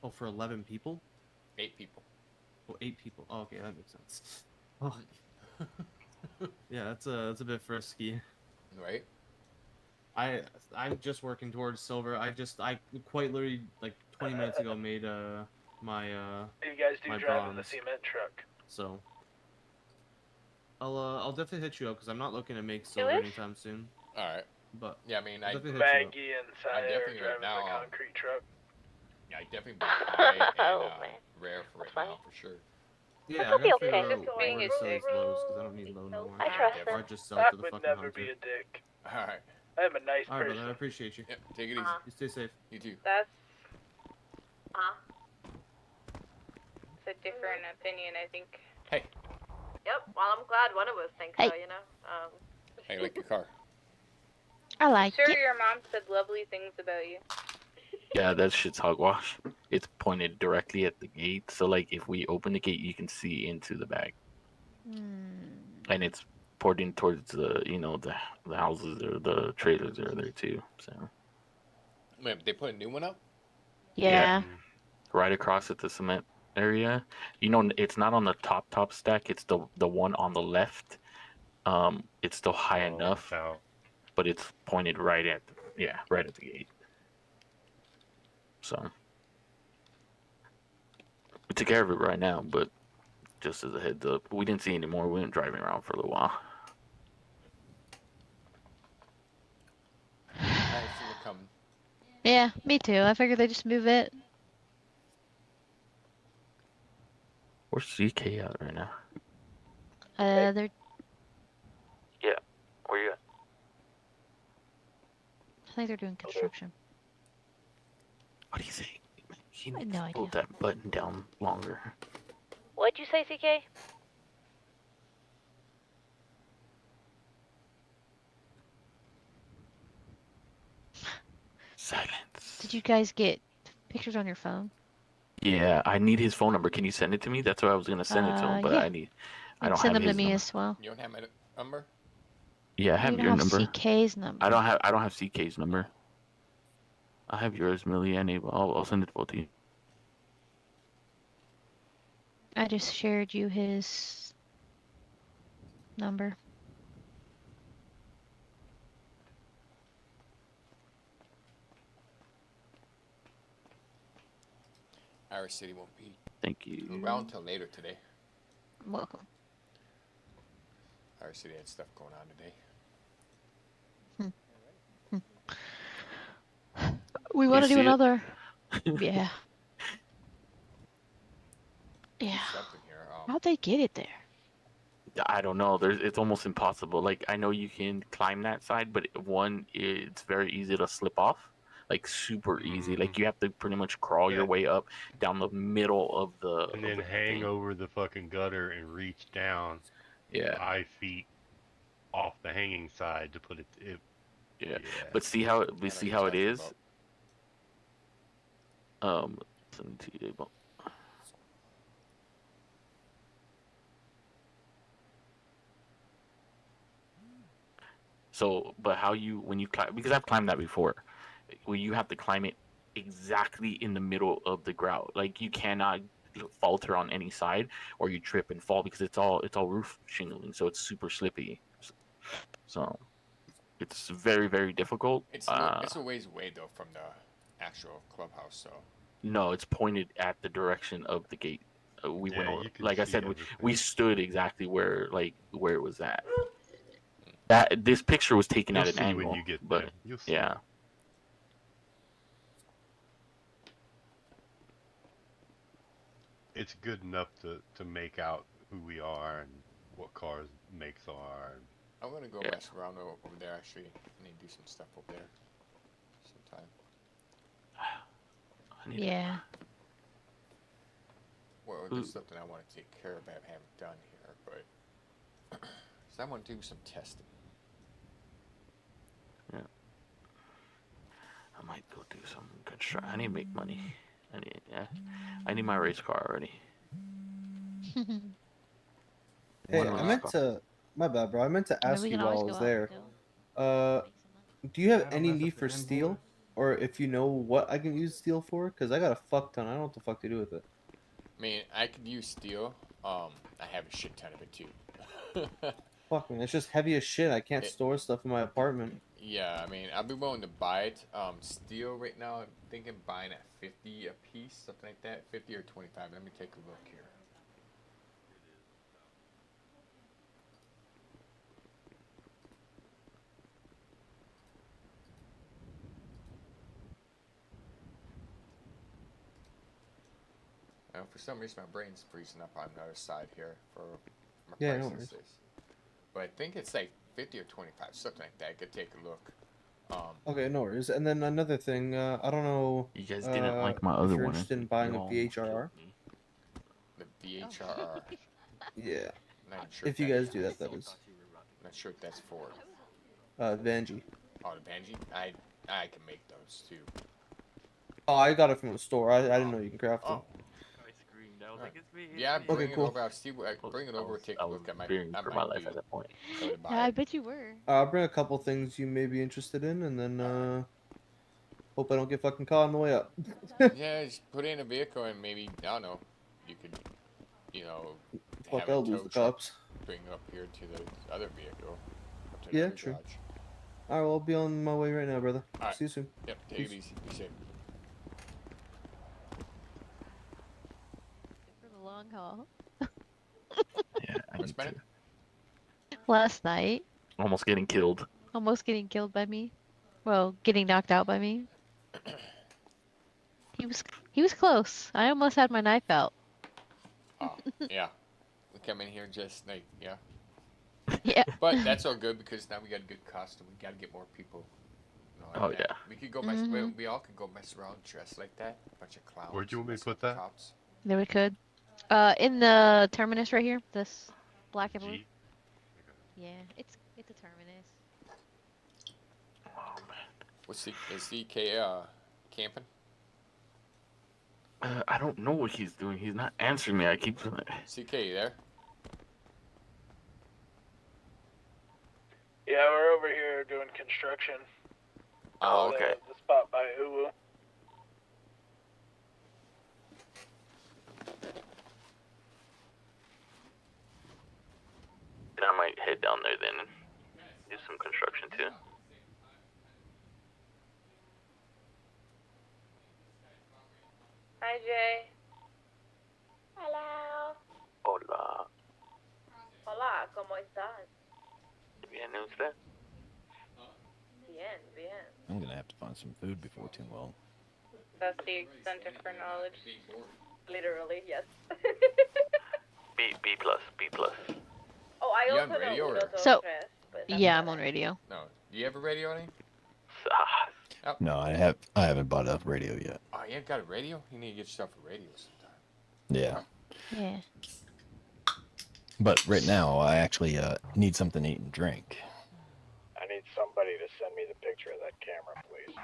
[SPEAKER 19] Oh, for 11 people?
[SPEAKER 3] 8 people.
[SPEAKER 19] Oh, 8 people. Oh, okay, that makes sense. Oh. Yeah, that's a bit frisky.
[SPEAKER 3] Right.
[SPEAKER 19] I'm just working towards silver. I quite literally like 20 minutes ago made my
[SPEAKER 12] You guys do
[SPEAKER 19] my
[SPEAKER 12] drive in the
[SPEAKER 19] bronze.
[SPEAKER 12] cement truck.
[SPEAKER 19] So I'll definitely hit you up because I'm not looking to make silver
[SPEAKER 2] is?
[SPEAKER 19] anytime soon.
[SPEAKER 3] All right.
[SPEAKER 19] But
[SPEAKER 3] yeah, I mean,
[SPEAKER 19] I'll
[SPEAKER 3] I
[SPEAKER 19] definitely hit you up.
[SPEAKER 12] Maggie and
[SPEAKER 3] I
[SPEAKER 12] Saya are
[SPEAKER 3] definitely right
[SPEAKER 12] driving
[SPEAKER 3] now.
[SPEAKER 12] the concrete truck.
[SPEAKER 3] Yeah, I definitely been high and
[SPEAKER 2] Oh, man.
[SPEAKER 3] rare for right
[SPEAKER 2] That's
[SPEAKER 3] now for sure.
[SPEAKER 19] Yeah,
[SPEAKER 2] That'll
[SPEAKER 19] I
[SPEAKER 2] be
[SPEAKER 19] gotta
[SPEAKER 2] okay.
[SPEAKER 19] figure
[SPEAKER 1] Just
[SPEAKER 19] out
[SPEAKER 1] being
[SPEAKER 19] where
[SPEAKER 1] a
[SPEAKER 19] to sell these
[SPEAKER 1] dick.
[SPEAKER 19] lows because I don't need low no more.
[SPEAKER 2] I trust
[SPEAKER 19] Or
[SPEAKER 2] him.
[SPEAKER 19] just sell
[SPEAKER 12] That
[SPEAKER 19] to the
[SPEAKER 12] would
[SPEAKER 19] fucking
[SPEAKER 12] never
[SPEAKER 19] hunter.
[SPEAKER 12] be a dick.
[SPEAKER 3] All right.
[SPEAKER 12] I'm a nice
[SPEAKER 19] All right,
[SPEAKER 12] person.
[SPEAKER 19] brother. I appreciate you.
[SPEAKER 3] Yep. Take it easy.
[SPEAKER 2] Uh-huh.
[SPEAKER 19] You stay safe.
[SPEAKER 3] You too.
[SPEAKER 1] That's
[SPEAKER 2] Huh?
[SPEAKER 1] a different opinion, I think.
[SPEAKER 3] Hey.
[SPEAKER 2] Yep. Well, I'm glad one of us thinks
[SPEAKER 4] Hey.
[SPEAKER 2] so. You know.
[SPEAKER 3] I like your car.
[SPEAKER 4] I like
[SPEAKER 1] Sure,
[SPEAKER 4] it.
[SPEAKER 1] your mom said lovely things about you.
[SPEAKER 18] Yeah, that shit's hogwash. It's pointed directly at the gate, so like if we open the gate, you can see into the back, and it's pointing towards the the houses or the trailers are there too. So
[SPEAKER 3] Wait, they put a new one up?
[SPEAKER 4] Yeah.
[SPEAKER 18] right across at the cement area, it's not on the top stack. It's the one on the left. It's still high enough, but it's pointed right at right at the gate. So we took care of it right now, but just as a heads up, we didn't see any more. We went driving around for a little while.
[SPEAKER 3] I see it coming.
[SPEAKER 4] Yeah, me too. I figured they just move it.
[SPEAKER 18] Where's CK at right now?
[SPEAKER 4] They're
[SPEAKER 18] Yeah, where you at?
[SPEAKER 4] I think they're doing construction.
[SPEAKER 18] What do you think? You
[SPEAKER 4] I have
[SPEAKER 18] need
[SPEAKER 4] no
[SPEAKER 18] to
[SPEAKER 4] idea.
[SPEAKER 18] pull that button down longer.
[SPEAKER 2] What'd you say, CK?
[SPEAKER 18] Silence.
[SPEAKER 4] Did you guys get pictures on your phone?
[SPEAKER 18] Yeah, I need his phone number. Can you send it to me? That's what I was gonna send it to him, but
[SPEAKER 4] Yeah.
[SPEAKER 18] I
[SPEAKER 4] You
[SPEAKER 18] don't
[SPEAKER 4] can send
[SPEAKER 18] have
[SPEAKER 4] them to
[SPEAKER 18] his
[SPEAKER 4] me
[SPEAKER 18] number.
[SPEAKER 4] as well.
[SPEAKER 3] You don't have my number?
[SPEAKER 18] Yeah, I have
[SPEAKER 4] You don't
[SPEAKER 18] your
[SPEAKER 4] have
[SPEAKER 18] number.
[SPEAKER 4] CK's number.
[SPEAKER 18] I don't have CK's number. I have yours, Millie, and Abel. I'll send it to both of you.
[SPEAKER 4] I just shared you his number.
[SPEAKER 3] Irish City won't be
[SPEAKER 18] Thank you.
[SPEAKER 3] around until later today.
[SPEAKER 4] Welcome.
[SPEAKER 3] Irish City had stuff going on today.
[SPEAKER 4] We want to
[SPEAKER 18] see
[SPEAKER 4] do
[SPEAKER 18] it?
[SPEAKER 4] another. Yeah. Yeah.
[SPEAKER 3] Something here.
[SPEAKER 4] How'd they get it there?
[SPEAKER 18] I don't know. It's almost impossible. Like I know you can climb that side, but it's very easy to slip off. Like super easy. Like you have to pretty much crawl your way up down the middle of the.
[SPEAKER 9] And then hang
[SPEAKER 18] thing.
[SPEAKER 9] over the fucking gutter and reach down.
[SPEAKER 18] Yeah.
[SPEAKER 9] 5 feet off the hanging side to put it.
[SPEAKER 18] Yeah. But see how it is. Send it to you, Abel. So, but when you climb, because I've climbed that before, where you have to climb it exactly in the middle of the grout. Like you cannot falter on any side, or you trip and fall because it's all roof shingling, so it's super slippy. So, it's very very difficult.
[SPEAKER 3] It's a ways away though from the actual clubhouse, so.
[SPEAKER 18] No, it's pointed at the direction of the gate. We
[SPEAKER 9] Yeah,
[SPEAKER 18] went over,
[SPEAKER 9] you can
[SPEAKER 18] like I
[SPEAKER 9] see
[SPEAKER 18] said,
[SPEAKER 9] everything.
[SPEAKER 18] we stood exactly where it was at. This picture was taken
[SPEAKER 9] You'll
[SPEAKER 18] at an
[SPEAKER 9] see
[SPEAKER 18] angle,
[SPEAKER 9] when you get
[SPEAKER 18] but
[SPEAKER 9] there. You'll see.
[SPEAKER 18] yeah.
[SPEAKER 9] It's good enough to make out who we are and what cars makes are.
[SPEAKER 3] I'm gonna go mess around over there. Actually, I need to do some stuff over there sometime.
[SPEAKER 4] Yeah.
[SPEAKER 3] Well, there's something I want to take care of that I haven't done here, but so I want to do some testing.
[SPEAKER 18] Yeah. I might go do some construction. I need to make money. I need my race car already.
[SPEAKER 19] Hey,
[SPEAKER 18] One
[SPEAKER 19] I
[SPEAKER 18] race
[SPEAKER 19] meant
[SPEAKER 18] car.
[SPEAKER 19] to. My bad, bro. I meant to
[SPEAKER 4] I mean,
[SPEAKER 19] ask
[SPEAKER 4] we
[SPEAKER 19] you
[SPEAKER 4] can
[SPEAKER 19] while I
[SPEAKER 4] always
[SPEAKER 19] was
[SPEAKER 4] go out
[SPEAKER 19] there.
[SPEAKER 4] and
[SPEAKER 19] Do you have
[SPEAKER 7] Yeah, I don't
[SPEAKER 19] any
[SPEAKER 7] mess
[SPEAKER 19] need
[SPEAKER 7] up the
[SPEAKER 19] for
[SPEAKER 7] invoice.
[SPEAKER 19] steel, or if you know what I can use steel for? Cause I got a fuck ton. I don't know what the fuck to do with it.
[SPEAKER 3] I mean, I could use steel. I have a shit ton of it too.
[SPEAKER 19] Fuck man, it's just heavy as shit. I can't store stuff in my apartment.
[SPEAKER 3] Yeah, I mean, I'd be willing to buy it. Steel right now, I'm thinking buying at 50 a piece, something like that, 50 or 25. Let me take a look here. For some reason, my brain's freezing up on the other side here for my
[SPEAKER 19] Yeah, no
[SPEAKER 3] prices.
[SPEAKER 19] worries.
[SPEAKER 3] But I think it's like 50 or 25, something like that. I could take a look.
[SPEAKER 19] Okay, no worries. And then another thing, I don't know.
[SPEAKER 18] You guys didn't like my
[SPEAKER 19] if
[SPEAKER 18] other
[SPEAKER 19] you're
[SPEAKER 18] one.
[SPEAKER 19] interested in buying a
[SPEAKER 18] Y'all
[SPEAKER 19] VHRR.
[SPEAKER 3] The VHRR.
[SPEAKER 19] Yeah.
[SPEAKER 3] Not sure
[SPEAKER 19] If you
[SPEAKER 3] that
[SPEAKER 19] guys do that, that is.
[SPEAKER 3] Not sure what that's for.
[SPEAKER 19] Vanjie.
[SPEAKER 3] Oh, the Banshee? I can make those too.
[SPEAKER 19] Oh, I got it from the store. I didn't know you can craft them.
[SPEAKER 18] I screamed. I was like, it's me.
[SPEAKER 3] Yeah,
[SPEAKER 19] Okay,
[SPEAKER 3] bring it
[SPEAKER 19] cool.
[SPEAKER 3] over. I'll see. Bring it over. Take a look at my.
[SPEAKER 18] fearing for my life at that point.
[SPEAKER 3] Go to buy
[SPEAKER 4] Yeah, I
[SPEAKER 3] it.
[SPEAKER 4] bet you were.
[SPEAKER 19] I'll bring a couple things you may be interested in, and then hope I don't get fucking caught on the way up.
[SPEAKER 3] Yeah, just put it in a vehicle and maybe I don't know. You could,
[SPEAKER 19] Fuck,
[SPEAKER 3] have a
[SPEAKER 19] I'll lose
[SPEAKER 3] tow
[SPEAKER 19] the
[SPEAKER 3] truck
[SPEAKER 19] cops.
[SPEAKER 3] Bring it up here to the other vehicle. Up to the
[SPEAKER 19] Yeah,
[SPEAKER 3] other
[SPEAKER 19] true.
[SPEAKER 3] garage.
[SPEAKER 19] All right, well, I'll be on my way right now, brother.
[SPEAKER 3] All right.
[SPEAKER 19] See you soon.
[SPEAKER 3] Yep. Take it easy. Be safe.
[SPEAKER 4] For the long haul.
[SPEAKER 18] Yeah, I
[SPEAKER 3] What's
[SPEAKER 18] need
[SPEAKER 3] Bennett?
[SPEAKER 18] to.
[SPEAKER 4] Last night,
[SPEAKER 18] Almost getting killed.
[SPEAKER 4] almost getting killed by me. Well, getting knocked out by me. He was close. I almost had my knife out.
[SPEAKER 3] Oh, yeah. We come in here just like yeah.
[SPEAKER 4] Yeah.
[SPEAKER 3] But that's all good because now we got a good costume. We got to get more people.
[SPEAKER 18] Oh,
[SPEAKER 3] that.
[SPEAKER 18] yeah.
[SPEAKER 3] We could go mess.
[SPEAKER 4] Mhm.
[SPEAKER 3] We all could go mess around dressed like that. A bunch of clowns.
[SPEAKER 9] Where'd you want me to
[SPEAKER 3] mess
[SPEAKER 9] put
[SPEAKER 3] with the
[SPEAKER 9] that?
[SPEAKER 3] Cops.
[SPEAKER 4] There we could. In the terminus right here. This black and blue.
[SPEAKER 9] G?
[SPEAKER 4] Yeah, it's a terminus.
[SPEAKER 18] Oh man.
[SPEAKER 3] What's is CK camping?
[SPEAKER 18] I don't know what he's doing. He's not answering me. I keep doing it.
[SPEAKER 3] CK, you there?
[SPEAKER 12] Yeah, we're over here doing construction.
[SPEAKER 3] Oh, okay.
[SPEAKER 12] The spot by Uwu.
[SPEAKER 18] Then I might head down there then and do some construction too.
[SPEAKER 1] Hi, Jay.
[SPEAKER 2] Hello.
[SPEAKER 18] Hola.
[SPEAKER 2] Hola, ¿cómo estás?
[SPEAKER 18] Bien, ¿y usted?
[SPEAKER 2] Bien, bien.
[SPEAKER 14] I'm gonna have to find some food before too long.
[SPEAKER 1] That's the extent of her knowledge.
[SPEAKER 2] Literally, yes.
[SPEAKER 18] B plus, B plus.
[SPEAKER 2] Oh, I
[SPEAKER 3] You
[SPEAKER 2] also
[SPEAKER 3] on
[SPEAKER 2] know
[SPEAKER 3] radio
[SPEAKER 2] uno,
[SPEAKER 3] or-
[SPEAKER 2] dos,
[SPEAKER 4] So,
[SPEAKER 2] tres, but that's
[SPEAKER 4] yeah,
[SPEAKER 2] about
[SPEAKER 4] I'm on
[SPEAKER 2] it.
[SPEAKER 4] radio.
[SPEAKER 3] No. Do you have a radio on you?
[SPEAKER 18] Ah,
[SPEAKER 14] No, I haven't bought a radio yet.
[SPEAKER 3] Oh, you ain't got a radio? You need to get yourself a radio sometime.
[SPEAKER 14] Yeah,
[SPEAKER 4] Yeah.
[SPEAKER 14] but right now I actually need something to eat and drink.
[SPEAKER 12] I need somebody to send me the picture of that camera, please.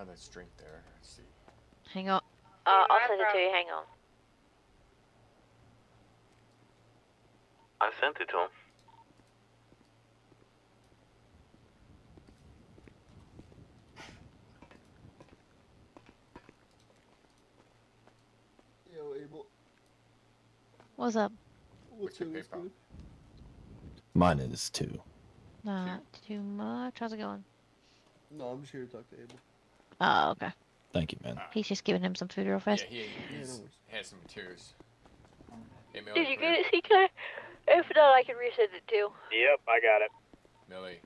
[SPEAKER 3] Let's drink there. Let's see.
[SPEAKER 4] Hang on.
[SPEAKER 2] I'll send it to you. Hang on.
[SPEAKER 18] I sent it to him.
[SPEAKER 19] Yo, Abel.
[SPEAKER 4] What's up?
[SPEAKER 3] What's your PayPal?
[SPEAKER 14] Mine is 2.
[SPEAKER 4] Not too much. How's it going?
[SPEAKER 19] No, I'm just here to talk to Abel.
[SPEAKER 4] Oh, okay.
[SPEAKER 14] Thank you, man.
[SPEAKER 4] He's just giving him some food real fast.
[SPEAKER 3] Yeah, he's has some materials. Hey, Millie,
[SPEAKER 2] Did you
[SPEAKER 3] come
[SPEAKER 2] get
[SPEAKER 3] here.
[SPEAKER 2] it, CK? If not, I can resend it too.
[SPEAKER 12] Yep, I got it.
[SPEAKER 3] Millie.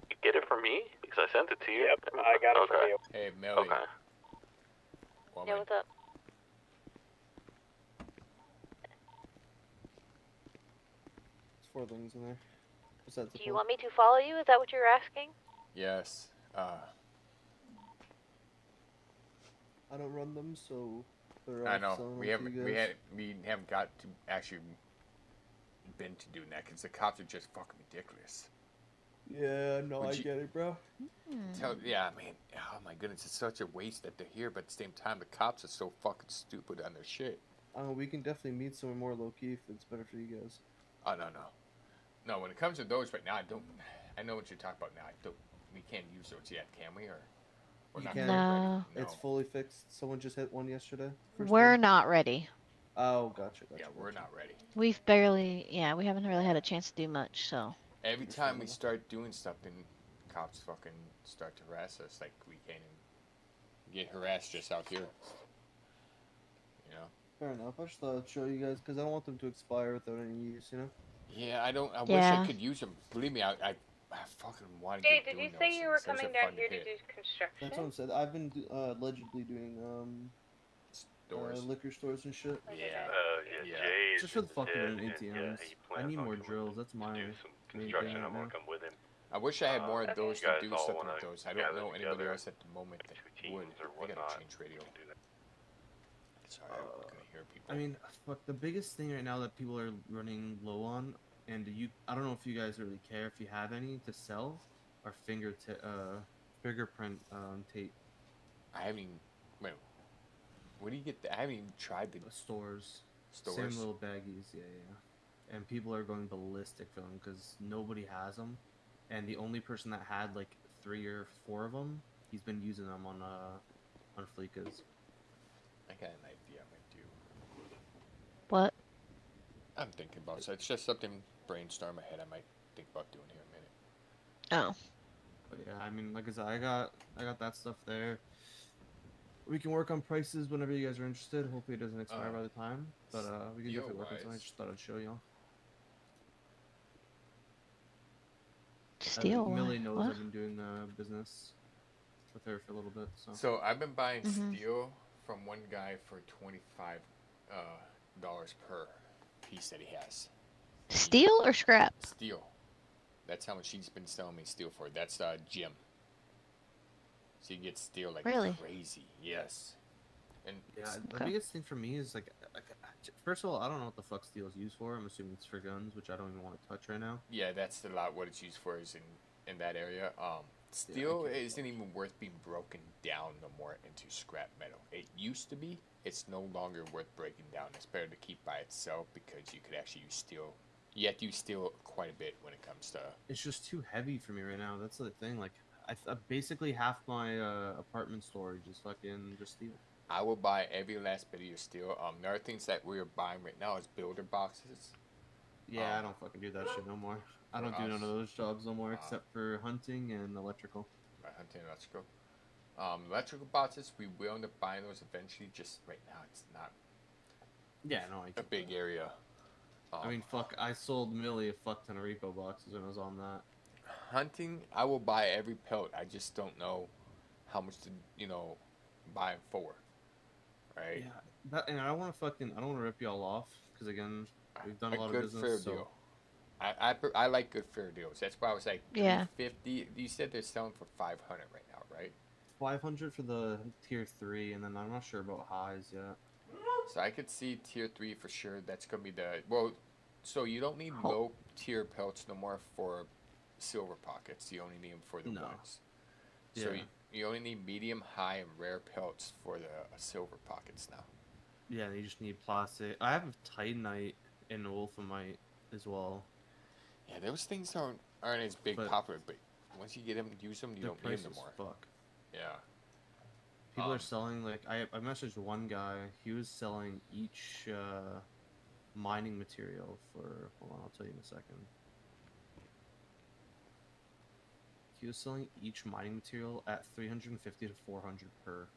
[SPEAKER 18] You get it from me? Because I sent it to you.
[SPEAKER 12] Yep, I got it for
[SPEAKER 18] Okay.
[SPEAKER 12] you.
[SPEAKER 3] Hey, Millie.
[SPEAKER 18] Okay.
[SPEAKER 3] Woman,
[SPEAKER 2] Yeah, what's up?
[SPEAKER 19] 4 things in there. Besides the
[SPEAKER 2] Do you
[SPEAKER 19] pole.
[SPEAKER 2] want me to follow you? Is that what you're asking?
[SPEAKER 3] Yes.
[SPEAKER 19] I don't run them, so they're
[SPEAKER 3] I
[SPEAKER 19] off
[SPEAKER 3] know
[SPEAKER 19] selling
[SPEAKER 3] we
[SPEAKER 19] them to
[SPEAKER 3] haven't
[SPEAKER 19] you guys.
[SPEAKER 3] we haven't got to actually been to doing that because the cops are just fucking ridiculous.
[SPEAKER 19] Yeah, no,
[SPEAKER 3] Would
[SPEAKER 19] I
[SPEAKER 3] you-
[SPEAKER 19] get it, bro.
[SPEAKER 3] Yeah, man. Oh my goodness, it's such a waste that they're here, but at the same time, the cops are so fucking stupid on their shit.
[SPEAKER 19] We can definitely meet somewhere more low key if it's better for you guys.
[SPEAKER 3] Oh no. When it comes to those right now, I don't. I know what you're talking about now. I don't. We can't use those yet, can we? Or we're
[SPEAKER 19] You
[SPEAKER 3] not
[SPEAKER 19] can.
[SPEAKER 3] quite
[SPEAKER 4] No.
[SPEAKER 3] ready?
[SPEAKER 19] It's fully fixed. Someone just hit one yesterday.
[SPEAKER 4] We're not ready.
[SPEAKER 19] Oh, gotcha.
[SPEAKER 3] Yeah, we're not ready.
[SPEAKER 4] We've barely, yeah, we haven't really had a chance to do much, so.
[SPEAKER 3] Every time we start doing something, cops fucking start to harass us. Like we can't even get harassed just out here. You know?
[SPEAKER 19] Fair enough. I just thought I'd show you guys because I don't want them to expire without any use, you know?
[SPEAKER 3] Yeah, I don't. I wish
[SPEAKER 4] Yeah.
[SPEAKER 3] I could use them. Believe me, I fucking want to
[SPEAKER 1] Jay,
[SPEAKER 3] get
[SPEAKER 1] did you
[SPEAKER 3] doing
[SPEAKER 1] say
[SPEAKER 3] those
[SPEAKER 1] you were
[SPEAKER 3] things. Those
[SPEAKER 1] coming
[SPEAKER 3] are
[SPEAKER 1] down
[SPEAKER 3] fun to
[SPEAKER 1] here to
[SPEAKER 3] hit.
[SPEAKER 1] do construction?
[SPEAKER 19] That's what I'm saying. I've been allegedly doing
[SPEAKER 3] Stores.
[SPEAKER 19] liquor stores and shit.
[SPEAKER 9] Yeah,
[SPEAKER 3] Yeah.
[SPEAKER 9] Jay's
[SPEAKER 19] Just for the fucking
[SPEAKER 9] dead, and,
[SPEAKER 19] ATMs.
[SPEAKER 9] he
[SPEAKER 19] I
[SPEAKER 9] plans
[SPEAKER 19] need
[SPEAKER 9] on
[SPEAKER 19] more
[SPEAKER 9] coming
[SPEAKER 19] drills. That's my
[SPEAKER 9] to do some
[SPEAKER 19] main
[SPEAKER 9] construction.
[SPEAKER 19] thing
[SPEAKER 9] I'm
[SPEAKER 19] right
[SPEAKER 9] gonna
[SPEAKER 19] now.
[SPEAKER 9] come with him.
[SPEAKER 3] I wish I had more of those
[SPEAKER 9] you
[SPEAKER 3] to
[SPEAKER 9] guys
[SPEAKER 3] do
[SPEAKER 9] all
[SPEAKER 3] something
[SPEAKER 9] wanna
[SPEAKER 3] with those. I don't
[SPEAKER 9] gather
[SPEAKER 3] know anybody
[SPEAKER 9] together
[SPEAKER 3] else at the moment that would.
[SPEAKER 9] or
[SPEAKER 3] I gotta
[SPEAKER 9] whatnot.
[SPEAKER 3] change radio. Sorry, I'm gonna hear people.
[SPEAKER 19] I mean, fuck, the biggest thing right now that people are running low on, and I don't know if you guys really care if you have any to sell, are fingerprint tape.
[SPEAKER 3] I haven't even. Wait, where do you get that? I haven't even tried the
[SPEAKER 19] Stores.
[SPEAKER 3] stores.
[SPEAKER 19] Same little baggies, yeah. And people are going ballistic for them because nobody has them, and the only person that had like 3 or 4 of them, he's been using them on Fleekas.
[SPEAKER 3] I got an idea. I might do.
[SPEAKER 4] What?
[SPEAKER 3] I'm thinking about. So it's just something brainstorm ahead. I might think about doing here in a minute.
[SPEAKER 4] Oh.
[SPEAKER 19] But yeah, I mean, like I said, I got that stuff there. We can work on prices whenever you guys are interested. Hopefully it doesn't expire by the time. But we can definitely work on something. I just thought I'd show y'all.
[SPEAKER 4] Steel.
[SPEAKER 19] Millie knows
[SPEAKER 4] What?
[SPEAKER 19] I've been doing business with her for a little bit.
[SPEAKER 3] So I've been buying
[SPEAKER 4] Mhm.
[SPEAKER 3] steel from one guy for $25 per piece that he has.
[SPEAKER 4] Steel or scrap?
[SPEAKER 3] Steel. That's how much he's been selling me steel for. That's Jim. So you get steel like
[SPEAKER 4] Really?
[SPEAKER 3] crazy. Yes. And
[SPEAKER 19] Yeah, the
[SPEAKER 4] Okay.
[SPEAKER 19] biggest thing for me is like, first of all, I don't know what the fuck steel is used for. I'm assuming it's for guns, which I don't even want to touch right now.
[SPEAKER 3] yeah, that's a lot what it's used for is in that area. Steel isn't even worth being broken down no more into scrap metal. It used to be. It's no longer worth breaking down. It's better to keep by itself because you could actually use steel. You have to use steel quite a bit when it comes to.
[SPEAKER 19] It's just too heavy for me right now. That's the thing. Like, basically half my apartment storage is fucking just steel.
[SPEAKER 3] I will buy every last bit of your steel. The other things that we're buying right now is builder boxes.
[SPEAKER 19] Yeah, I don't fucking do that shit no more. I don't do none of those jobs no more except for hunting and electrical.
[SPEAKER 3] Right, hunting and electrical. Electrical boxes, we will end up buying those eventually. Just right now, it's not.
[SPEAKER 19] Yeah, no, I
[SPEAKER 3] a big area.
[SPEAKER 19] I mean, fuck, I sold Millie a fuck ton of repo boxes when I was on that.
[SPEAKER 3] Hunting, I will buy every pelt. I just don't know how much to, buy them for. Right?
[SPEAKER 19] Yeah, and I don't want to rip y'all off because again, we've done a lot
[SPEAKER 3] good
[SPEAKER 19] of
[SPEAKER 3] fair
[SPEAKER 19] business. So
[SPEAKER 3] deal. I like good fair deals. That's why I was like,
[SPEAKER 4] Yeah.
[SPEAKER 3] 350. You said they're selling for 500 right now, right?
[SPEAKER 19] 500 for the tier 3, and then I'm not sure about highs yet.
[SPEAKER 3] So I could see tier 3 for sure. That's gonna be so you don't need low tier pelts no more for silver pockets. You only need them for the ones. So
[SPEAKER 19] Yeah.
[SPEAKER 3] you only need medium, high, and rare pelts for the silver pockets now.
[SPEAKER 19] Yeah, you just need plastic. I have Titanite and Wolfamite as well.
[SPEAKER 3] Yeah, those things aren't as big
[SPEAKER 19] But-
[SPEAKER 3] popular, but once you get them, use them, you
[SPEAKER 19] The
[SPEAKER 3] don't need them
[SPEAKER 19] price
[SPEAKER 3] no
[SPEAKER 19] is
[SPEAKER 3] more.
[SPEAKER 19] fuck.
[SPEAKER 3] Yeah.
[SPEAKER 19] People are selling like I messaged one guy. He was selling each mining material for. Hold on, I'll tell you in a second. He was selling each mining material at 350 to 400 per.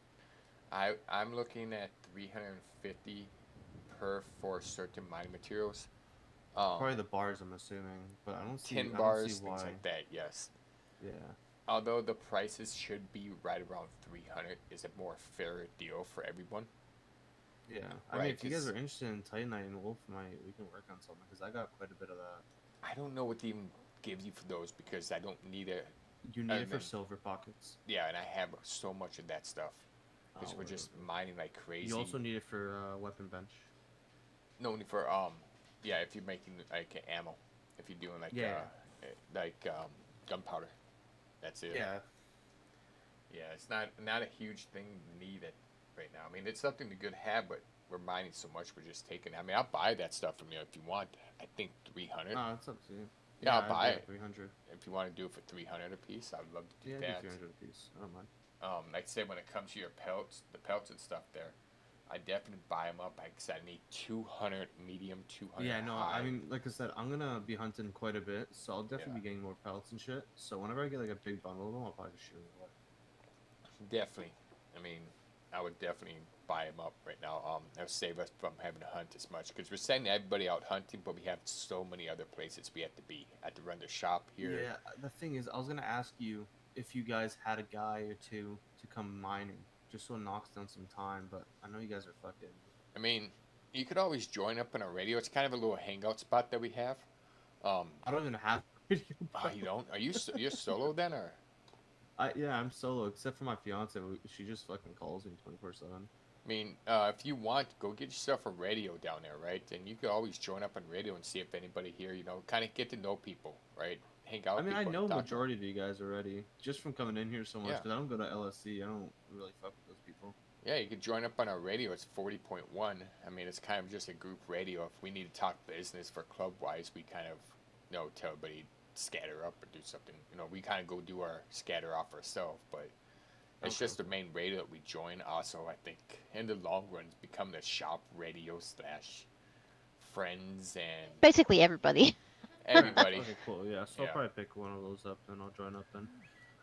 [SPEAKER 3] I'm looking at 350 per for certain mining materials.
[SPEAKER 19] Probably the bars, I'm assuming, but I don't see.
[SPEAKER 3] tin
[SPEAKER 19] I don't
[SPEAKER 3] bars,
[SPEAKER 19] see
[SPEAKER 3] things
[SPEAKER 19] why.
[SPEAKER 3] like that. Yes.
[SPEAKER 19] Yeah.
[SPEAKER 3] Although the prices should be right around 300, is a more fair deal for everyone.
[SPEAKER 19] Yeah, I mean,
[SPEAKER 3] Right,
[SPEAKER 19] if you guys
[SPEAKER 3] 'cause-
[SPEAKER 19] are interested in Titanite and Wolfamite, we can work on something because I got quite a bit of that.
[SPEAKER 3] I don't know what to even give you for those because I don't need it.
[SPEAKER 19] You need it for silver pockets.
[SPEAKER 3] Yeah, and I have so much of that stuff because
[SPEAKER 19] Oh,
[SPEAKER 3] we're just mining like crazy.
[SPEAKER 19] You also need it for weapon bench.
[SPEAKER 3] No, only for yeah, if you're making like ammo, if you're doing like gunpowder, that's it.
[SPEAKER 19] Yeah.
[SPEAKER 3] Yeah, it's not a huge thing needed right now. I mean, it's something to good have, but we're mining so much, we're just taking. I mean, I'll buy that stuff from you if you want. I think 300.
[SPEAKER 19] No, it's up to you.
[SPEAKER 3] Yeah, I'll buy it.
[SPEAKER 19] 300.
[SPEAKER 3] If you want to do it for 300 a piece, I'd love to do
[SPEAKER 19] Yeah,
[SPEAKER 3] that.
[SPEAKER 19] 300 a piece. I don't mind.
[SPEAKER 3] Like I said, when it comes to your pelts, the pelts and stuff there, I definitely buy them up. Like I said, I need 200 medium, 200
[SPEAKER 19] Yeah, no,
[SPEAKER 3] high.
[SPEAKER 19] I mean, like I said, I'm gonna be hunting quite a bit, so I'll definitely be getting more pelts and shit. So whenever I get like a big bundle of them, I'll probably just shoot them away.
[SPEAKER 3] Definitely. I mean, I would definitely buy them up right now. That'll save us from having to hunt as much because we're sending everybody out hunting, but we have so many other places we have to be. I have to run the shop here.
[SPEAKER 19] Yeah, the thing is, I was gonna ask you if you guys had a guy or two to come mining, just so it knocks down some time. But I know you guys are fucking.
[SPEAKER 3] I mean, you could always join up on our radio. It's kind of a little hangout spot that we have.
[SPEAKER 19] I don't even have.
[SPEAKER 3] Oh, you don't? Are you you're solo then, or?
[SPEAKER 19] Yeah, I'm solo, except for my fiance. She just fucking calls me 24/7.
[SPEAKER 3] I mean, if you want, go get yourself a radio down there, right? And you could always join up on radio and see if anybody here, you know, kind of get to know people, right? Hang out.
[SPEAKER 19] I mean, I
[SPEAKER 3] people
[SPEAKER 19] know
[SPEAKER 3] and talk to
[SPEAKER 19] majority of you guys already, just from coming in here so much.
[SPEAKER 3] Yeah.
[SPEAKER 19] Because I don't go to LSC. I don't really fuck with those people.
[SPEAKER 3] Yeah, you could join up on our radio. It's 40.1. I mean, it's kind of just a group radio. If we need to talk business for club-wise, we kind of, you know, tell everybody scatter up or do something. You know, we kind of go do our scatter off ourselves, but it's just the main radio that we join. Also, I think in the long run, become the shop radio / friends and
[SPEAKER 4] Basically everybody.
[SPEAKER 3] everybody.
[SPEAKER 19] Okay, cool. Yeah, so
[SPEAKER 3] Yeah.
[SPEAKER 19] I'll probably pick one of those up and I'll join up then.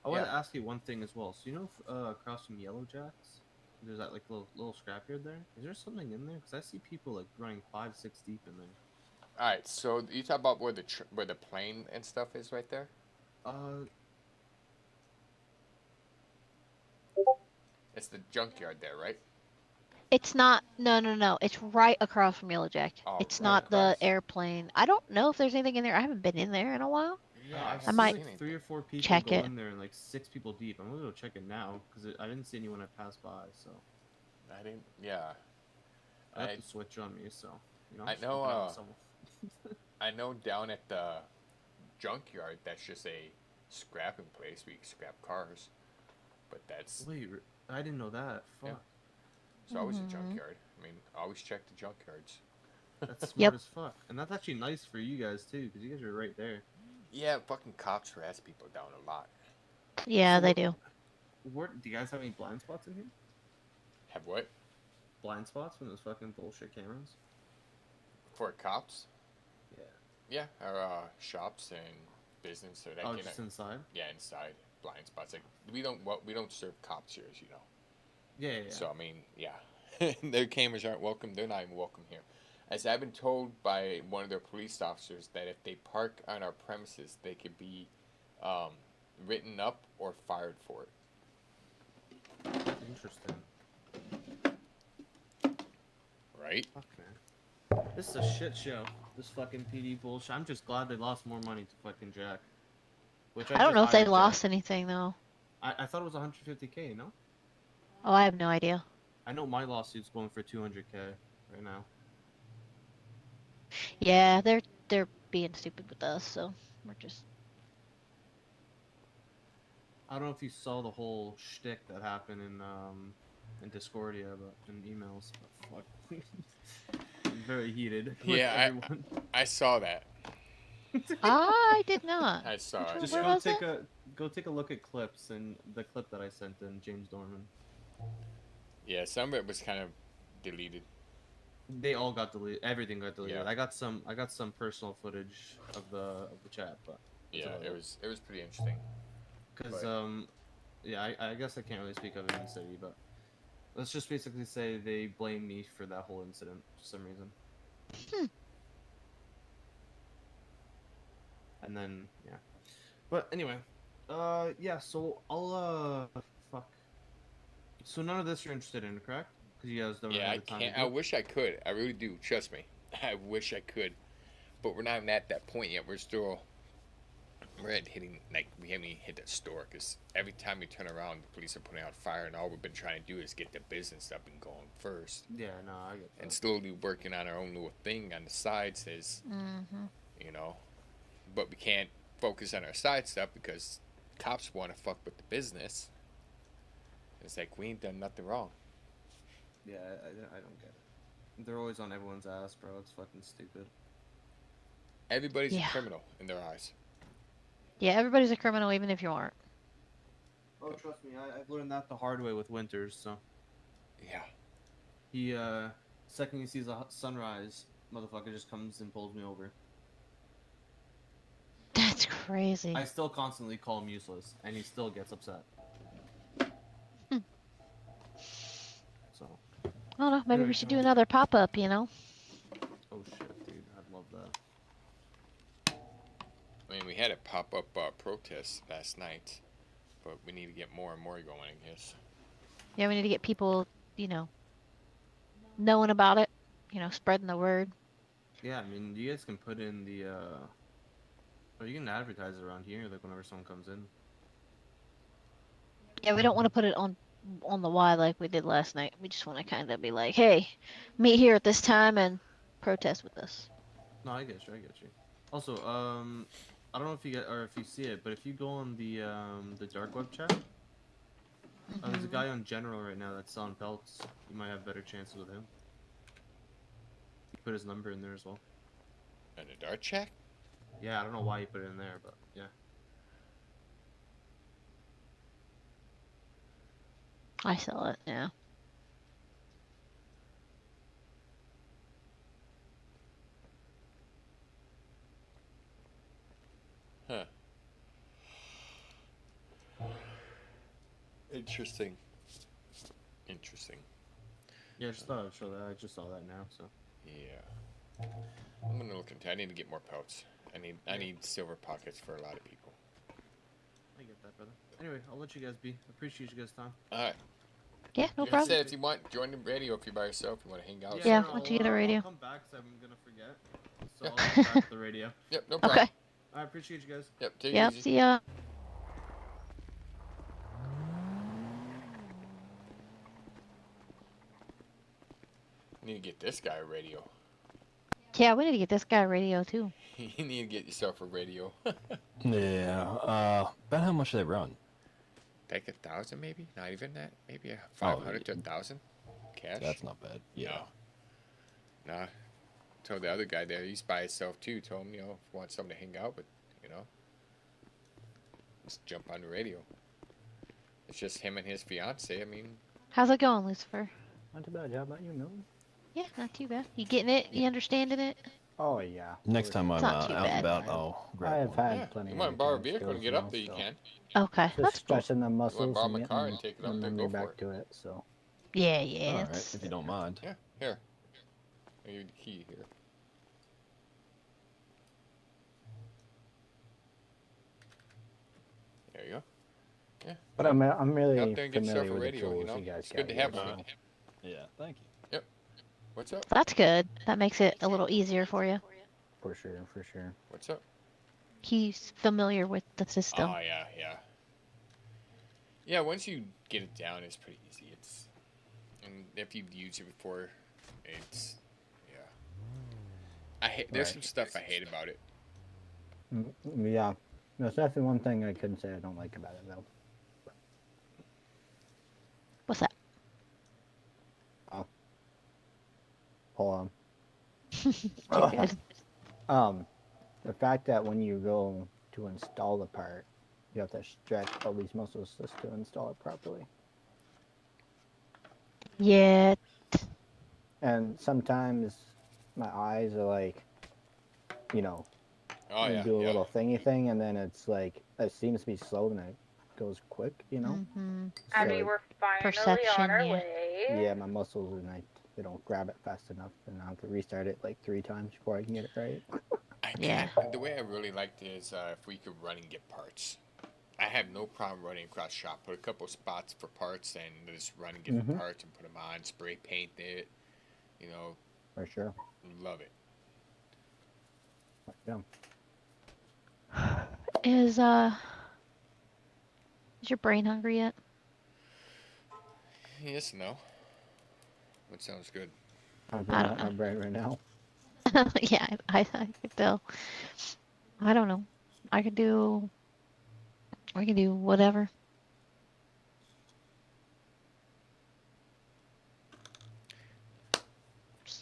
[SPEAKER 19] I want to
[SPEAKER 3] Yeah.
[SPEAKER 19] ask you one thing as well. So you know, across from Yellow Jacks, there's that like little scrapyard there. Is there something in there? Because I see people like running 5-6 deep in there.
[SPEAKER 3] All right, so you talk about where the plane and stuff is right there. It's the junkyard there, right?
[SPEAKER 4] It's not. No. It's right across from Yellow Jack.
[SPEAKER 3] Oh,
[SPEAKER 4] It's
[SPEAKER 3] right
[SPEAKER 4] not the airplane. I don't know if there's anything in there. I haven't been in there in a while.
[SPEAKER 19] Yeah, I've
[SPEAKER 4] I
[SPEAKER 19] seen
[SPEAKER 4] might
[SPEAKER 19] like 3 or 4 people
[SPEAKER 4] check
[SPEAKER 19] go
[SPEAKER 4] it.
[SPEAKER 19] in there and like 6 people deep. I'm gonna go check it now because I didn't see anyone I passed by. So
[SPEAKER 3] I didn't. Yeah.
[SPEAKER 19] I have to switch on me. So you know.
[SPEAKER 3] I
[SPEAKER 19] I'm
[SPEAKER 3] know.
[SPEAKER 19] looking at someone.
[SPEAKER 3] I know down at the junkyard, that's just a scrapping place where you can scrap cars. But that's
[SPEAKER 19] Wait, I didn't know that. Fuck.
[SPEAKER 3] Yeah. It's always a
[SPEAKER 4] Mhm.
[SPEAKER 3] junkyard. I mean, always check the junkyards.
[SPEAKER 19] That's smart
[SPEAKER 4] Yep.
[SPEAKER 19] as fuck. And that's actually nice for you guys too, because you guys are right there.
[SPEAKER 3] Yeah, fucking cops harass people down a lot.
[SPEAKER 4] Yeah, they do.
[SPEAKER 19] Where, do you guys have any blind spots in here?
[SPEAKER 3] Have what?
[SPEAKER 19] Blind spots from those fucking bullshit cameras?
[SPEAKER 3] For cops?
[SPEAKER 19] Yeah.
[SPEAKER 3] Yeah, our shops and business. So that
[SPEAKER 19] Oh,
[SPEAKER 3] can-
[SPEAKER 19] just inside?
[SPEAKER 3] Yeah, inside blind spots. Like we don't serve cops here, as you know.
[SPEAKER 19] Yeah.
[SPEAKER 3] So I mean, yeah, their cameras aren't welcome. They're not even welcome here. As I've been told by one of their police officers that if they park on our premises, they could be written up or fired for it.
[SPEAKER 19] Interesting.
[SPEAKER 3] Right?
[SPEAKER 19] Fuck, man. This is a shit show. This fucking PD bullshit. I'm just glad they lost more money to fucking Jack. Which
[SPEAKER 4] I don't know if they
[SPEAKER 19] hired
[SPEAKER 4] lost
[SPEAKER 19] Jack.
[SPEAKER 4] anything though.
[SPEAKER 19] I thought it was 150K, no?
[SPEAKER 4] Oh, I have no idea.
[SPEAKER 19] I know my lawsuit's going for 200K right now.
[SPEAKER 4] Yeah, they're being stupid with us, so we're just.
[SPEAKER 19] I don't know if you saw the whole shtick that happened in Discordia, but in emails. But fuck. Very heated. with
[SPEAKER 3] Yeah,
[SPEAKER 19] everyone.
[SPEAKER 3] I saw that.
[SPEAKER 4] I did not.
[SPEAKER 3] I saw it.
[SPEAKER 19] Just
[SPEAKER 4] Where
[SPEAKER 19] go
[SPEAKER 4] was
[SPEAKER 19] take
[SPEAKER 4] it?
[SPEAKER 19] go take a look at clips and the clip that I sent in James Dorman.
[SPEAKER 3] Yeah, some of it was kind of deleted.
[SPEAKER 19] They all got deleted. Everything got deleted.
[SPEAKER 3] Yeah.
[SPEAKER 19] I got some personal footage of the chat, but that's
[SPEAKER 3] Yeah,
[SPEAKER 19] about
[SPEAKER 3] it was pretty interesting.
[SPEAKER 19] Because
[SPEAKER 3] But-
[SPEAKER 19] yeah, I guess I can't really speak of it in the city, but let's just basically say they blame me for that whole incident for some reason. And then yeah, but anyway, yeah. So I'll fuck. So none of this you're interested in, correct? Because you guys don't
[SPEAKER 3] Yeah, I
[SPEAKER 19] have the time.
[SPEAKER 3] can't.
[SPEAKER 19] to
[SPEAKER 3] I
[SPEAKER 19] do it?
[SPEAKER 3] wish I could. I really do. Trust me. I wish I could. But we're not even at that point yet. We're at hitting, like, we haven't even hit that store, because every time we turn around, the police are putting out fire, and all we've been trying to do is get the business up and going first.
[SPEAKER 19] Yeah, no, I get that.
[SPEAKER 3] And slowly working on our own little thing on the side says, you know, but we can't focus on our side stuff because cops want to fuck with the business. It's like, we ain't done nothing wrong.
[SPEAKER 19] Yeah, I don't get it. They're always on everyone's ass, bro. It's fucking stupid.
[SPEAKER 3] Everybody's
[SPEAKER 4] Yeah.
[SPEAKER 3] a criminal in their eyes.
[SPEAKER 4] Yeah, everybody's a criminal, even if you aren't.
[SPEAKER 19] Oh, trust me, I've learned that the hard way with Winters, so.
[SPEAKER 3] Yeah.
[SPEAKER 19] He, second he sees a sunrise, motherfucker just comes and pulls me over.
[SPEAKER 4] That's crazy.
[SPEAKER 19] I still constantly call him useless, and he still gets upset. So.
[SPEAKER 4] I don't know. Maybe
[SPEAKER 19] There
[SPEAKER 4] we
[SPEAKER 19] we
[SPEAKER 4] should
[SPEAKER 19] go.
[SPEAKER 4] do another pop-up, you know?
[SPEAKER 19] Oh shit, dude, I'd love that.
[SPEAKER 3] I mean, we had a pop-up protest last night, but we need to get more and more going, I guess.
[SPEAKER 4] Yeah, we need to get people, you know, knowing about it, you know, spreading the word.
[SPEAKER 19] Yeah, I mean, you guys can put in the, or you can advertise it around here, like whenever someone comes in.
[SPEAKER 4] Yeah, we don't want to put it on the Y like we did last night. We just want to kind of be like, hey, meet here at this time and protest with us.
[SPEAKER 19] No, I get you. Also, I don't know if you get or if you see it, but if you go on the dark web chat, there's a guy on General right now that's selling pelts. You might have better chances with him. He put his number in there as well.
[SPEAKER 3] And a dart check?
[SPEAKER 19] Yeah, I don't know why he put it in there, but yeah.
[SPEAKER 4] I sell it, yeah.
[SPEAKER 3] Huh. Interesting.
[SPEAKER 19] Yeah, I just thought I'd show that. I just saw that now, so.
[SPEAKER 3] Yeah. I'm gonna look into. I need to get more pelts. I need silver pockets for a lot of people.
[SPEAKER 19] I get that, brother. Anyway, I'll let you guys be. Appreciate you guys' time.
[SPEAKER 3] All right.
[SPEAKER 4] Yeah, no
[SPEAKER 3] Like I
[SPEAKER 4] problem.
[SPEAKER 3] said, if you want, join the radio if you're by yourself. You want to hang out.
[SPEAKER 4] Yeah,
[SPEAKER 19] no,
[SPEAKER 4] once you get a radio.
[SPEAKER 19] I'll come back, so I'm gonna forget. So I'll come back to the radio.
[SPEAKER 3] Yep, no problem.
[SPEAKER 4] Okay.
[SPEAKER 19] I appreciate you guys.
[SPEAKER 3] Yep, take
[SPEAKER 4] Yep,
[SPEAKER 3] it easy.
[SPEAKER 4] see ya.
[SPEAKER 3] You need to get this guy a radio.
[SPEAKER 4] Yeah, we need to get this guy a radio too.
[SPEAKER 3] You need to get yourself a radio.
[SPEAKER 14] Yeah. About how much do they run?
[SPEAKER 3] Like 1,000 maybe? Not even that. Maybe 500 to 1,000 cash.
[SPEAKER 14] That's not bad. Yeah.
[SPEAKER 3] No. Nah. Told the other guy there, he's by himself too. Told him, you know, if you want someone to hang out with, you know, just jump on the radio. It's just him and his fiance. I mean,
[SPEAKER 4] How's it going, Lucifer?
[SPEAKER 13] Not too bad. How about you, Milton?
[SPEAKER 4] Yeah, not too bad. You getting it? You understanding it?
[SPEAKER 13] Oh yeah.
[SPEAKER 14] Next time I'm
[SPEAKER 4] It's not
[SPEAKER 14] out
[SPEAKER 4] too
[SPEAKER 14] and
[SPEAKER 4] bad.
[SPEAKER 14] about, I'll grab
[SPEAKER 13] I've
[SPEAKER 14] one.
[SPEAKER 13] had
[SPEAKER 3] yeah,
[SPEAKER 13] plenty.
[SPEAKER 3] you
[SPEAKER 13] of
[SPEAKER 3] want to borrow a
[SPEAKER 13] time
[SPEAKER 3] vehicle and
[SPEAKER 13] skills
[SPEAKER 3] get
[SPEAKER 13] now,
[SPEAKER 3] up there, you
[SPEAKER 13] so
[SPEAKER 3] can.
[SPEAKER 4] Okay,
[SPEAKER 13] Just
[SPEAKER 4] that's cool.
[SPEAKER 13] stretching the muscles
[SPEAKER 3] borrow
[SPEAKER 13] and
[SPEAKER 3] my
[SPEAKER 13] getting,
[SPEAKER 3] car and take it up
[SPEAKER 13] and
[SPEAKER 3] there,
[SPEAKER 13] then
[SPEAKER 3] go
[SPEAKER 13] you're
[SPEAKER 3] for
[SPEAKER 13] back
[SPEAKER 3] it.
[SPEAKER 13] to it. So
[SPEAKER 4] Yeah, yeah.
[SPEAKER 14] All
[SPEAKER 4] it's-
[SPEAKER 14] right, if you don't mind.
[SPEAKER 3] Yeah, here. I'll give you the key here. There you go. Yeah.
[SPEAKER 13] But I'm really
[SPEAKER 3] Get up there and get yourself
[SPEAKER 13] familiar
[SPEAKER 3] a
[SPEAKER 13] with
[SPEAKER 3] radio,
[SPEAKER 13] the tools
[SPEAKER 3] you know?
[SPEAKER 13] you guys
[SPEAKER 3] It's good
[SPEAKER 13] got
[SPEAKER 3] to have
[SPEAKER 13] here,
[SPEAKER 3] one.
[SPEAKER 13] so-
[SPEAKER 14] Yeah, thank you.
[SPEAKER 3] Yep. What's up?
[SPEAKER 4] That's good. That makes it a little easier for you.
[SPEAKER 13] For sure, for sure.
[SPEAKER 3] What's up?
[SPEAKER 4] He's familiar with the system.
[SPEAKER 3] Oh, yeah, yeah. Yeah, once you get it down, it's pretty easy. And if you've used it before, it's, yeah. There's
[SPEAKER 13] Right.
[SPEAKER 3] some stuff I hate about it.
[SPEAKER 13] Yeah, there's definitely one thing I couldn't say I don't like about it though.
[SPEAKER 4] What's that?
[SPEAKER 13] Oh. Hold
[SPEAKER 4] You're
[SPEAKER 13] on.
[SPEAKER 4] good.
[SPEAKER 13] The fact that when you go to install the part, you have to stretch all these muscles just to install it properly.
[SPEAKER 4] Yeah.
[SPEAKER 13] And sometimes my eyes are like, you know,
[SPEAKER 3] Oh,
[SPEAKER 13] you
[SPEAKER 3] yeah,
[SPEAKER 13] do a
[SPEAKER 3] yeah.
[SPEAKER 13] little thingy thing, and then it's like it seems to be slow, and it goes quick, you know.
[SPEAKER 4] Mm-hmm.
[SPEAKER 1] Abby,
[SPEAKER 13] So-
[SPEAKER 1] we're finally
[SPEAKER 4] Perception,
[SPEAKER 1] on our
[SPEAKER 4] yeah.
[SPEAKER 1] way.
[SPEAKER 13] Yeah, my muscles and they don't grab it fast enough, and I have to restart it like 3 times before I can get it right.
[SPEAKER 4] Yeah.
[SPEAKER 3] The way I really liked it is if we could run and get parts. I have no problem running across shop. Put a couple spots for parts and just run and get the
[SPEAKER 13] Mhm.
[SPEAKER 3] parts and put them on, spray paint it. You know,
[SPEAKER 13] For sure.
[SPEAKER 3] love it.
[SPEAKER 13] Yeah.
[SPEAKER 4] Is your brain hungry yet?
[SPEAKER 3] Yes, no. What sounds good?
[SPEAKER 13] I'm
[SPEAKER 4] I
[SPEAKER 13] filling
[SPEAKER 4] don't
[SPEAKER 13] out my
[SPEAKER 4] know.
[SPEAKER 13] brain right now.
[SPEAKER 4] Yeah, I could tell. I don't know. I could do. We can do whatever.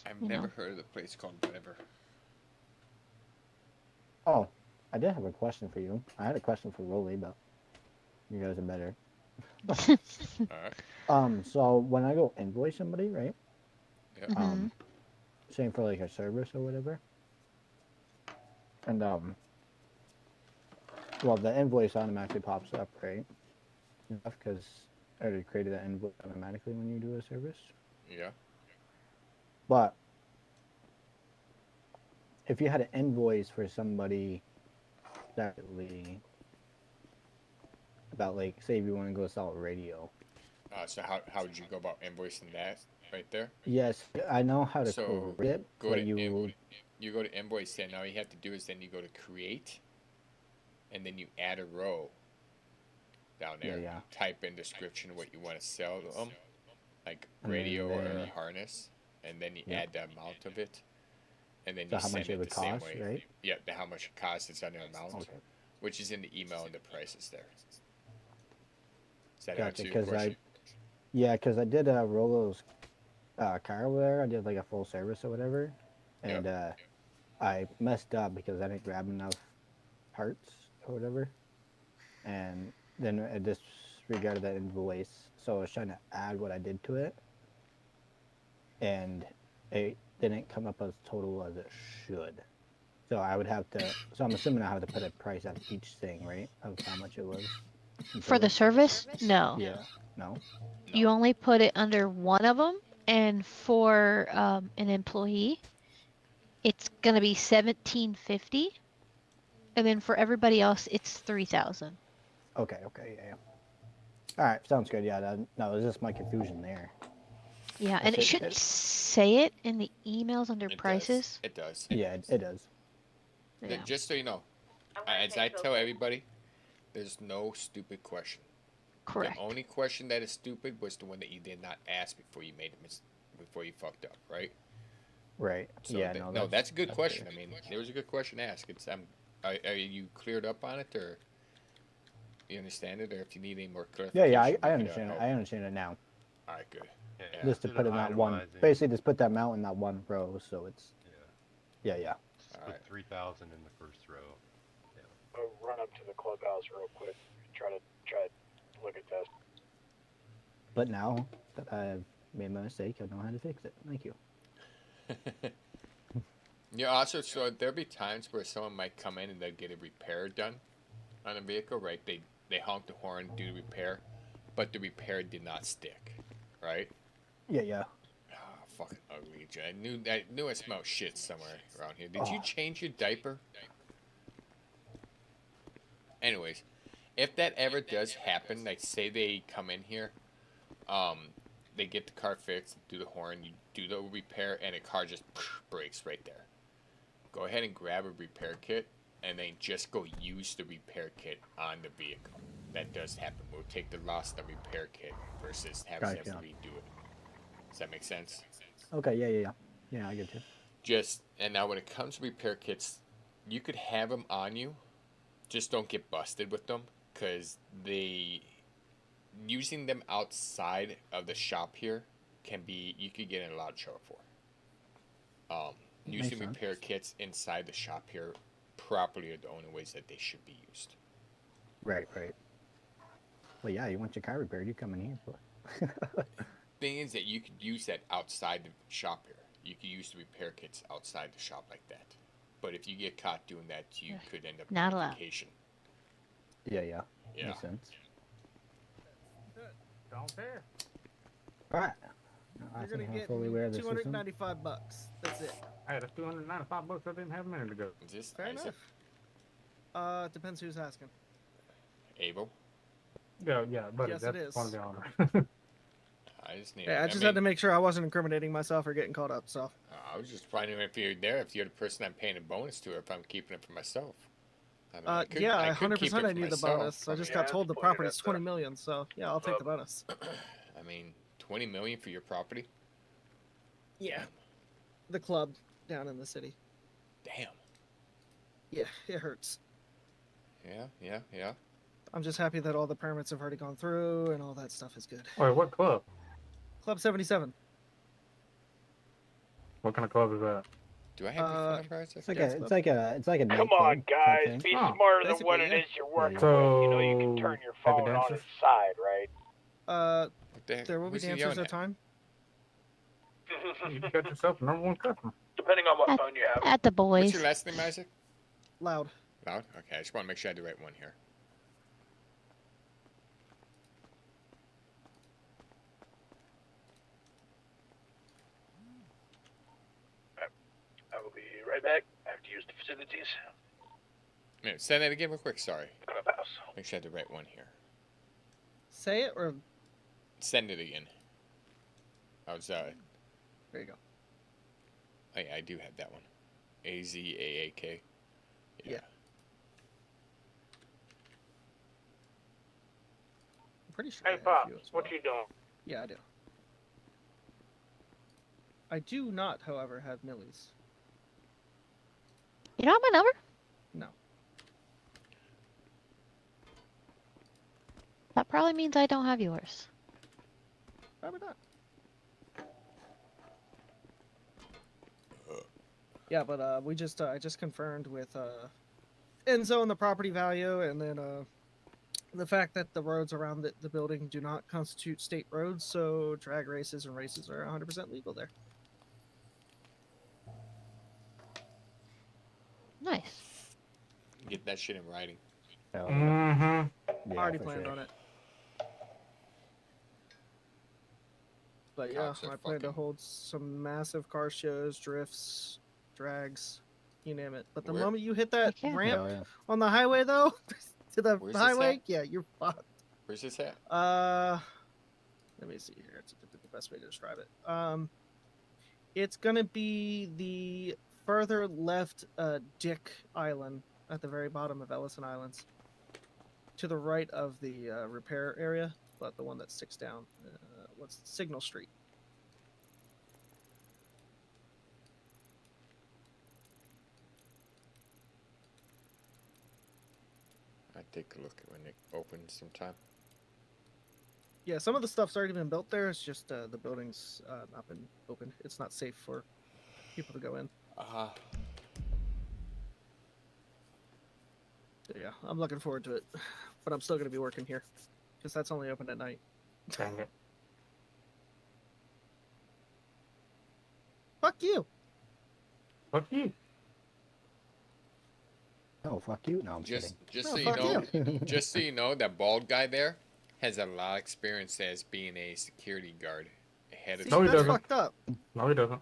[SPEAKER 3] I've
[SPEAKER 4] You
[SPEAKER 3] never
[SPEAKER 4] know.
[SPEAKER 3] heard of the place called whatever.
[SPEAKER 13] Oh, I did have a question for you. I had a question for Rolly, but you guys are better.
[SPEAKER 3] Alright.
[SPEAKER 13] So when I go invoice somebody, right?
[SPEAKER 3] Yeah.
[SPEAKER 4] Mhm.
[SPEAKER 13] Same for like a service or whatever. And well, the invoice automatically pops up, right? Because I already created that invoice automatically when you do a service.
[SPEAKER 3] Yeah.
[SPEAKER 13] But if you had an invoice for somebody separately about, like, say if you want to go sell a radio.
[SPEAKER 3] So how would you go about invoicing that right there?
[SPEAKER 13] Yes, I know how to
[SPEAKER 3] So
[SPEAKER 13] create it,
[SPEAKER 3] go
[SPEAKER 13] but
[SPEAKER 3] to
[SPEAKER 13] you
[SPEAKER 3] go to invoice, and all you have to do is then you go to create, and then you add a row down there.
[SPEAKER 13] Yeah.
[SPEAKER 3] Type in description what you want to sell to them, like
[SPEAKER 13] And then
[SPEAKER 3] radio or
[SPEAKER 13] they-
[SPEAKER 3] harness, and then you
[SPEAKER 13] Yeah.
[SPEAKER 3] add the amount of it, and then
[SPEAKER 13] So
[SPEAKER 3] you
[SPEAKER 13] how
[SPEAKER 3] send
[SPEAKER 13] much it
[SPEAKER 3] it
[SPEAKER 13] would
[SPEAKER 3] the same
[SPEAKER 13] cost,
[SPEAKER 3] way.
[SPEAKER 13] right?
[SPEAKER 3] Yeah, how much it costs is on the amount,
[SPEAKER 13] Okay.
[SPEAKER 3] which is in the email and the prices there. Does that
[SPEAKER 13] Gotcha,
[SPEAKER 3] answer your
[SPEAKER 13] because
[SPEAKER 3] question?
[SPEAKER 13] because I did Rolo's car over there. I did like a full service or whatever, and I messed up because I didn't grab enough parts or whatever, and then I disregarded that invoice. So I was trying to add what I did to it, and it didn't come up as total as it should. So I would have to. So I'm assuming I have to put a price on each thing, right? Of how much it was. in
[SPEAKER 4] For the
[SPEAKER 13] total?
[SPEAKER 4] service? No.
[SPEAKER 13] Yeah. No.
[SPEAKER 4] You only put it under one of them, and for an employee, it's gonna be $1,750, and then for everybody else, it's $3,000.
[SPEAKER 13] Okay. Yeah. All right. Sounds good. Yeah. No, it was just my confusion there.
[SPEAKER 4] Yeah, and it
[SPEAKER 13] That's
[SPEAKER 4] shouldn't say it in the emails under prices.
[SPEAKER 3] It does.
[SPEAKER 13] Yeah, it does.
[SPEAKER 4] Yeah.
[SPEAKER 3] Just so you know, as I tell everybody, there's no stupid question.
[SPEAKER 4] Correct.
[SPEAKER 3] The only question that is stupid was the one that you did not ask before you made before you fucked up, right?
[SPEAKER 13] Right.
[SPEAKER 3] So
[SPEAKER 13] yeah.
[SPEAKER 3] no, that's a good question.
[SPEAKER 13] fair.
[SPEAKER 3] I mean, there was a good question asked. It's are you cleared up on it, or you understand it, or if you need any more clarification?
[SPEAKER 13] Yeah.
[SPEAKER 3] we
[SPEAKER 13] I
[SPEAKER 3] could,
[SPEAKER 13] understand it.
[SPEAKER 3] help.
[SPEAKER 13] I understand it now.
[SPEAKER 3] All right, good.
[SPEAKER 9] Yeah.
[SPEAKER 13] Just to put it in that one. Basically, just put that amount in that one row, so it's. Yeah. Yeah.
[SPEAKER 9] Put 3,000 in the first row.
[SPEAKER 12] I'll run up to the clubhouse real quick. Try to look at this.
[SPEAKER 13] But now that I've made my mistake, I know how to fix it. Thank you.
[SPEAKER 3] Yeah. Also, so there'll be times where someone might come in and they'll get a repair done on a vehicle, right? They honk the horn, do the repair, but the repair did not stick, right?
[SPEAKER 13] Yeah.
[SPEAKER 3] Oh, fucking ugly. I knew I smelled shit somewhere around here. Did you change your diaper? Anyways, if that ever does happen, like say they come in here, they get the car fixed, do the horn, you do the repair, and a car just breaks right there. Go ahead and grab a repair kit, and then just go use the repair kit on the vehicle. That does happen. We'll take the loss of the repair kit versus having them
[SPEAKER 13] Gotcha.
[SPEAKER 3] redo it. Does that make sense?
[SPEAKER 13] Okay. Yeah. Yeah, I get you.
[SPEAKER 3] And now when it comes to repair kits, you could have them on you. Just don't get busted with them, because using them outside of the shop here you could get in a lot of trouble for. Using
[SPEAKER 13] Makes sense.
[SPEAKER 3] repair kits inside the shop here properly are the only ways that they should be used.
[SPEAKER 13] Right. Well, yeah, you want your car repaired, you come in here for.
[SPEAKER 3] Thing is that you could use that outside the shop here. You could use the repair kits outside the shop like that. But if you get caught doing that, you could end up
[SPEAKER 4] Not
[SPEAKER 3] on
[SPEAKER 4] allowed.
[SPEAKER 3] vacation.
[SPEAKER 13] Yeah.
[SPEAKER 3] Yeah.
[SPEAKER 13] Makes sense.
[SPEAKER 7] Don't care.
[SPEAKER 13] All right. I
[SPEAKER 17] You're
[SPEAKER 13] think
[SPEAKER 17] gonna
[SPEAKER 13] I'm
[SPEAKER 17] get
[SPEAKER 13] fully aware of the system.
[SPEAKER 17] $295. That's it.
[SPEAKER 7] Hey, that's $295 I didn't have a minute ago.
[SPEAKER 3] Is this
[SPEAKER 17] Fair
[SPEAKER 3] Isaac?
[SPEAKER 17] enough. Depends who's asking.
[SPEAKER 3] Abel?
[SPEAKER 7] Yeah, but
[SPEAKER 17] Yes, it
[SPEAKER 7] that's
[SPEAKER 17] is.
[SPEAKER 7] one of the owner.
[SPEAKER 3] I just need.
[SPEAKER 17] Yeah, I just had to make sure I wasn't incriminating myself or getting caught up. So.
[SPEAKER 3] I was just wondering if you're there, if you're the person I'm paying a bonus to, or if I'm keeping it for myself. I mean, I could-
[SPEAKER 17] Yeah,
[SPEAKER 3] I could
[SPEAKER 17] 100%
[SPEAKER 3] keep it
[SPEAKER 17] I
[SPEAKER 3] for
[SPEAKER 17] need the
[SPEAKER 3] myself.
[SPEAKER 17] bonus. I just
[SPEAKER 3] mean,
[SPEAKER 17] got told the property's 20 million, so yeah, I'll take the bonus.
[SPEAKER 3] I mean, 20 million for your property?
[SPEAKER 17] Yeah. The club down in the city.
[SPEAKER 3] Damn.
[SPEAKER 17] Yeah, it hurts.
[SPEAKER 3] Yeah.
[SPEAKER 17] I'm just happy that all the permits have already gone through and all that stuff is good.
[SPEAKER 7] Wait, what club?
[SPEAKER 17] Club 77.
[SPEAKER 7] What kind of club is that?
[SPEAKER 3] Do I have your phone number?
[SPEAKER 13] It's like a
[SPEAKER 12] Come on, guys, be smarter than what it is you're working with. You know you can turn your phone on its side, right?
[SPEAKER 17] There will be
[SPEAKER 3] Who's he
[SPEAKER 17] dancers
[SPEAKER 3] yelling
[SPEAKER 17] at
[SPEAKER 3] at?
[SPEAKER 17] time.
[SPEAKER 7] You got yourself #1 customer.
[SPEAKER 12] Depending on what phone you have.
[SPEAKER 4] At the boys.
[SPEAKER 3] What's your last name, Isaac?
[SPEAKER 17] Loud.
[SPEAKER 3] Loud? Okay, I just want to make sure I have the right one here.
[SPEAKER 12] I will be right back. I have to use the facilities.
[SPEAKER 3] Minute, say that again real quick, sorry.
[SPEAKER 12] Clubhouse.
[SPEAKER 3] Make sure I have the right one here.
[SPEAKER 17] Say it or
[SPEAKER 3] Send it again. I was,
[SPEAKER 17] there you go.
[SPEAKER 3] Oh, yeah, I do have that one. AZAAK.
[SPEAKER 17] Yeah. I'm pretty sure. I
[SPEAKER 12] Hey,
[SPEAKER 17] have
[SPEAKER 12] Pops,
[SPEAKER 17] you as
[SPEAKER 12] what
[SPEAKER 17] well.
[SPEAKER 12] you doing?
[SPEAKER 17] Yeah, I do. I do not, however, have Millie's.
[SPEAKER 4] You don't have my number?
[SPEAKER 17] No.
[SPEAKER 4] That probably means I don't have yours.
[SPEAKER 17] Probably not. Yeah, but I just confirmed with Enzo and the property value, and then the fact that the roads around the building do not constitute state roads, so drag races and races are 100% legal there.
[SPEAKER 4] Nice.
[SPEAKER 3] Get that shit in writing.
[SPEAKER 7] Mm-hmm.
[SPEAKER 17] Already planned on it. But yeah,
[SPEAKER 3] Cops are
[SPEAKER 17] I plan to
[SPEAKER 3] fucking-
[SPEAKER 17] hold some massive car shows, drifts, drags, you name it. But the
[SPEAKER 3] Where-
[SPEAKER 17] moment you hit that
[SPEAKER 4] yeah.
[SPEAKER 17] ramp
[SPEAKER 13] Oh, yeah.
[SPEAKER 17] on the highway, though, to the
[SPEAKER 3] Where's this
[SPEAKER 17] highway,
[SPEAKER 3] at?
[SPEAKER 17] yeah, you're fucked.
[SPEAKER 3] Where's this at?
[SPEAKER 17] Let me see here. It's the best way to describe it. It's gonna be the further left Dick Island at the very bottom of Ellison Islands, to the right of the repair area, but the one that sticks down. What's Signal Street?
[SPEAKER 3] I'll take a look when it opens sometime.
[SPEAKER 17] Yeah, some of the stuff's already been built there. It's just the building's not been opened. It's not safe for people to go in. So yeah, I'm looking forward to it, but I'm still gonna be working here because that's only open at night.
[SPEAKER 7] Dang it.
[SPEAKER 17] Fuck you.
[SPEAKER 7] Fuck you.
[SPEAKER 13] Oh, fuck you. No, I'm
[SPEAKER 3] Just
[SPEAKER 13] kidding.
[SPEAKER 3] so you
[SPEAKER 17] fuck
[SPEAKER 3] know, just so you know, that bald guy there has a lot of experience as being a security guard ahead of
[SPEAKER 17] See,
[SPEAKER 7] No, he
[SPEAKER 17] that's
[SPEAKER 7] doesn't.
[SPEAKER 17] fucked up.
[SPEAKER 7] No, he doesn't.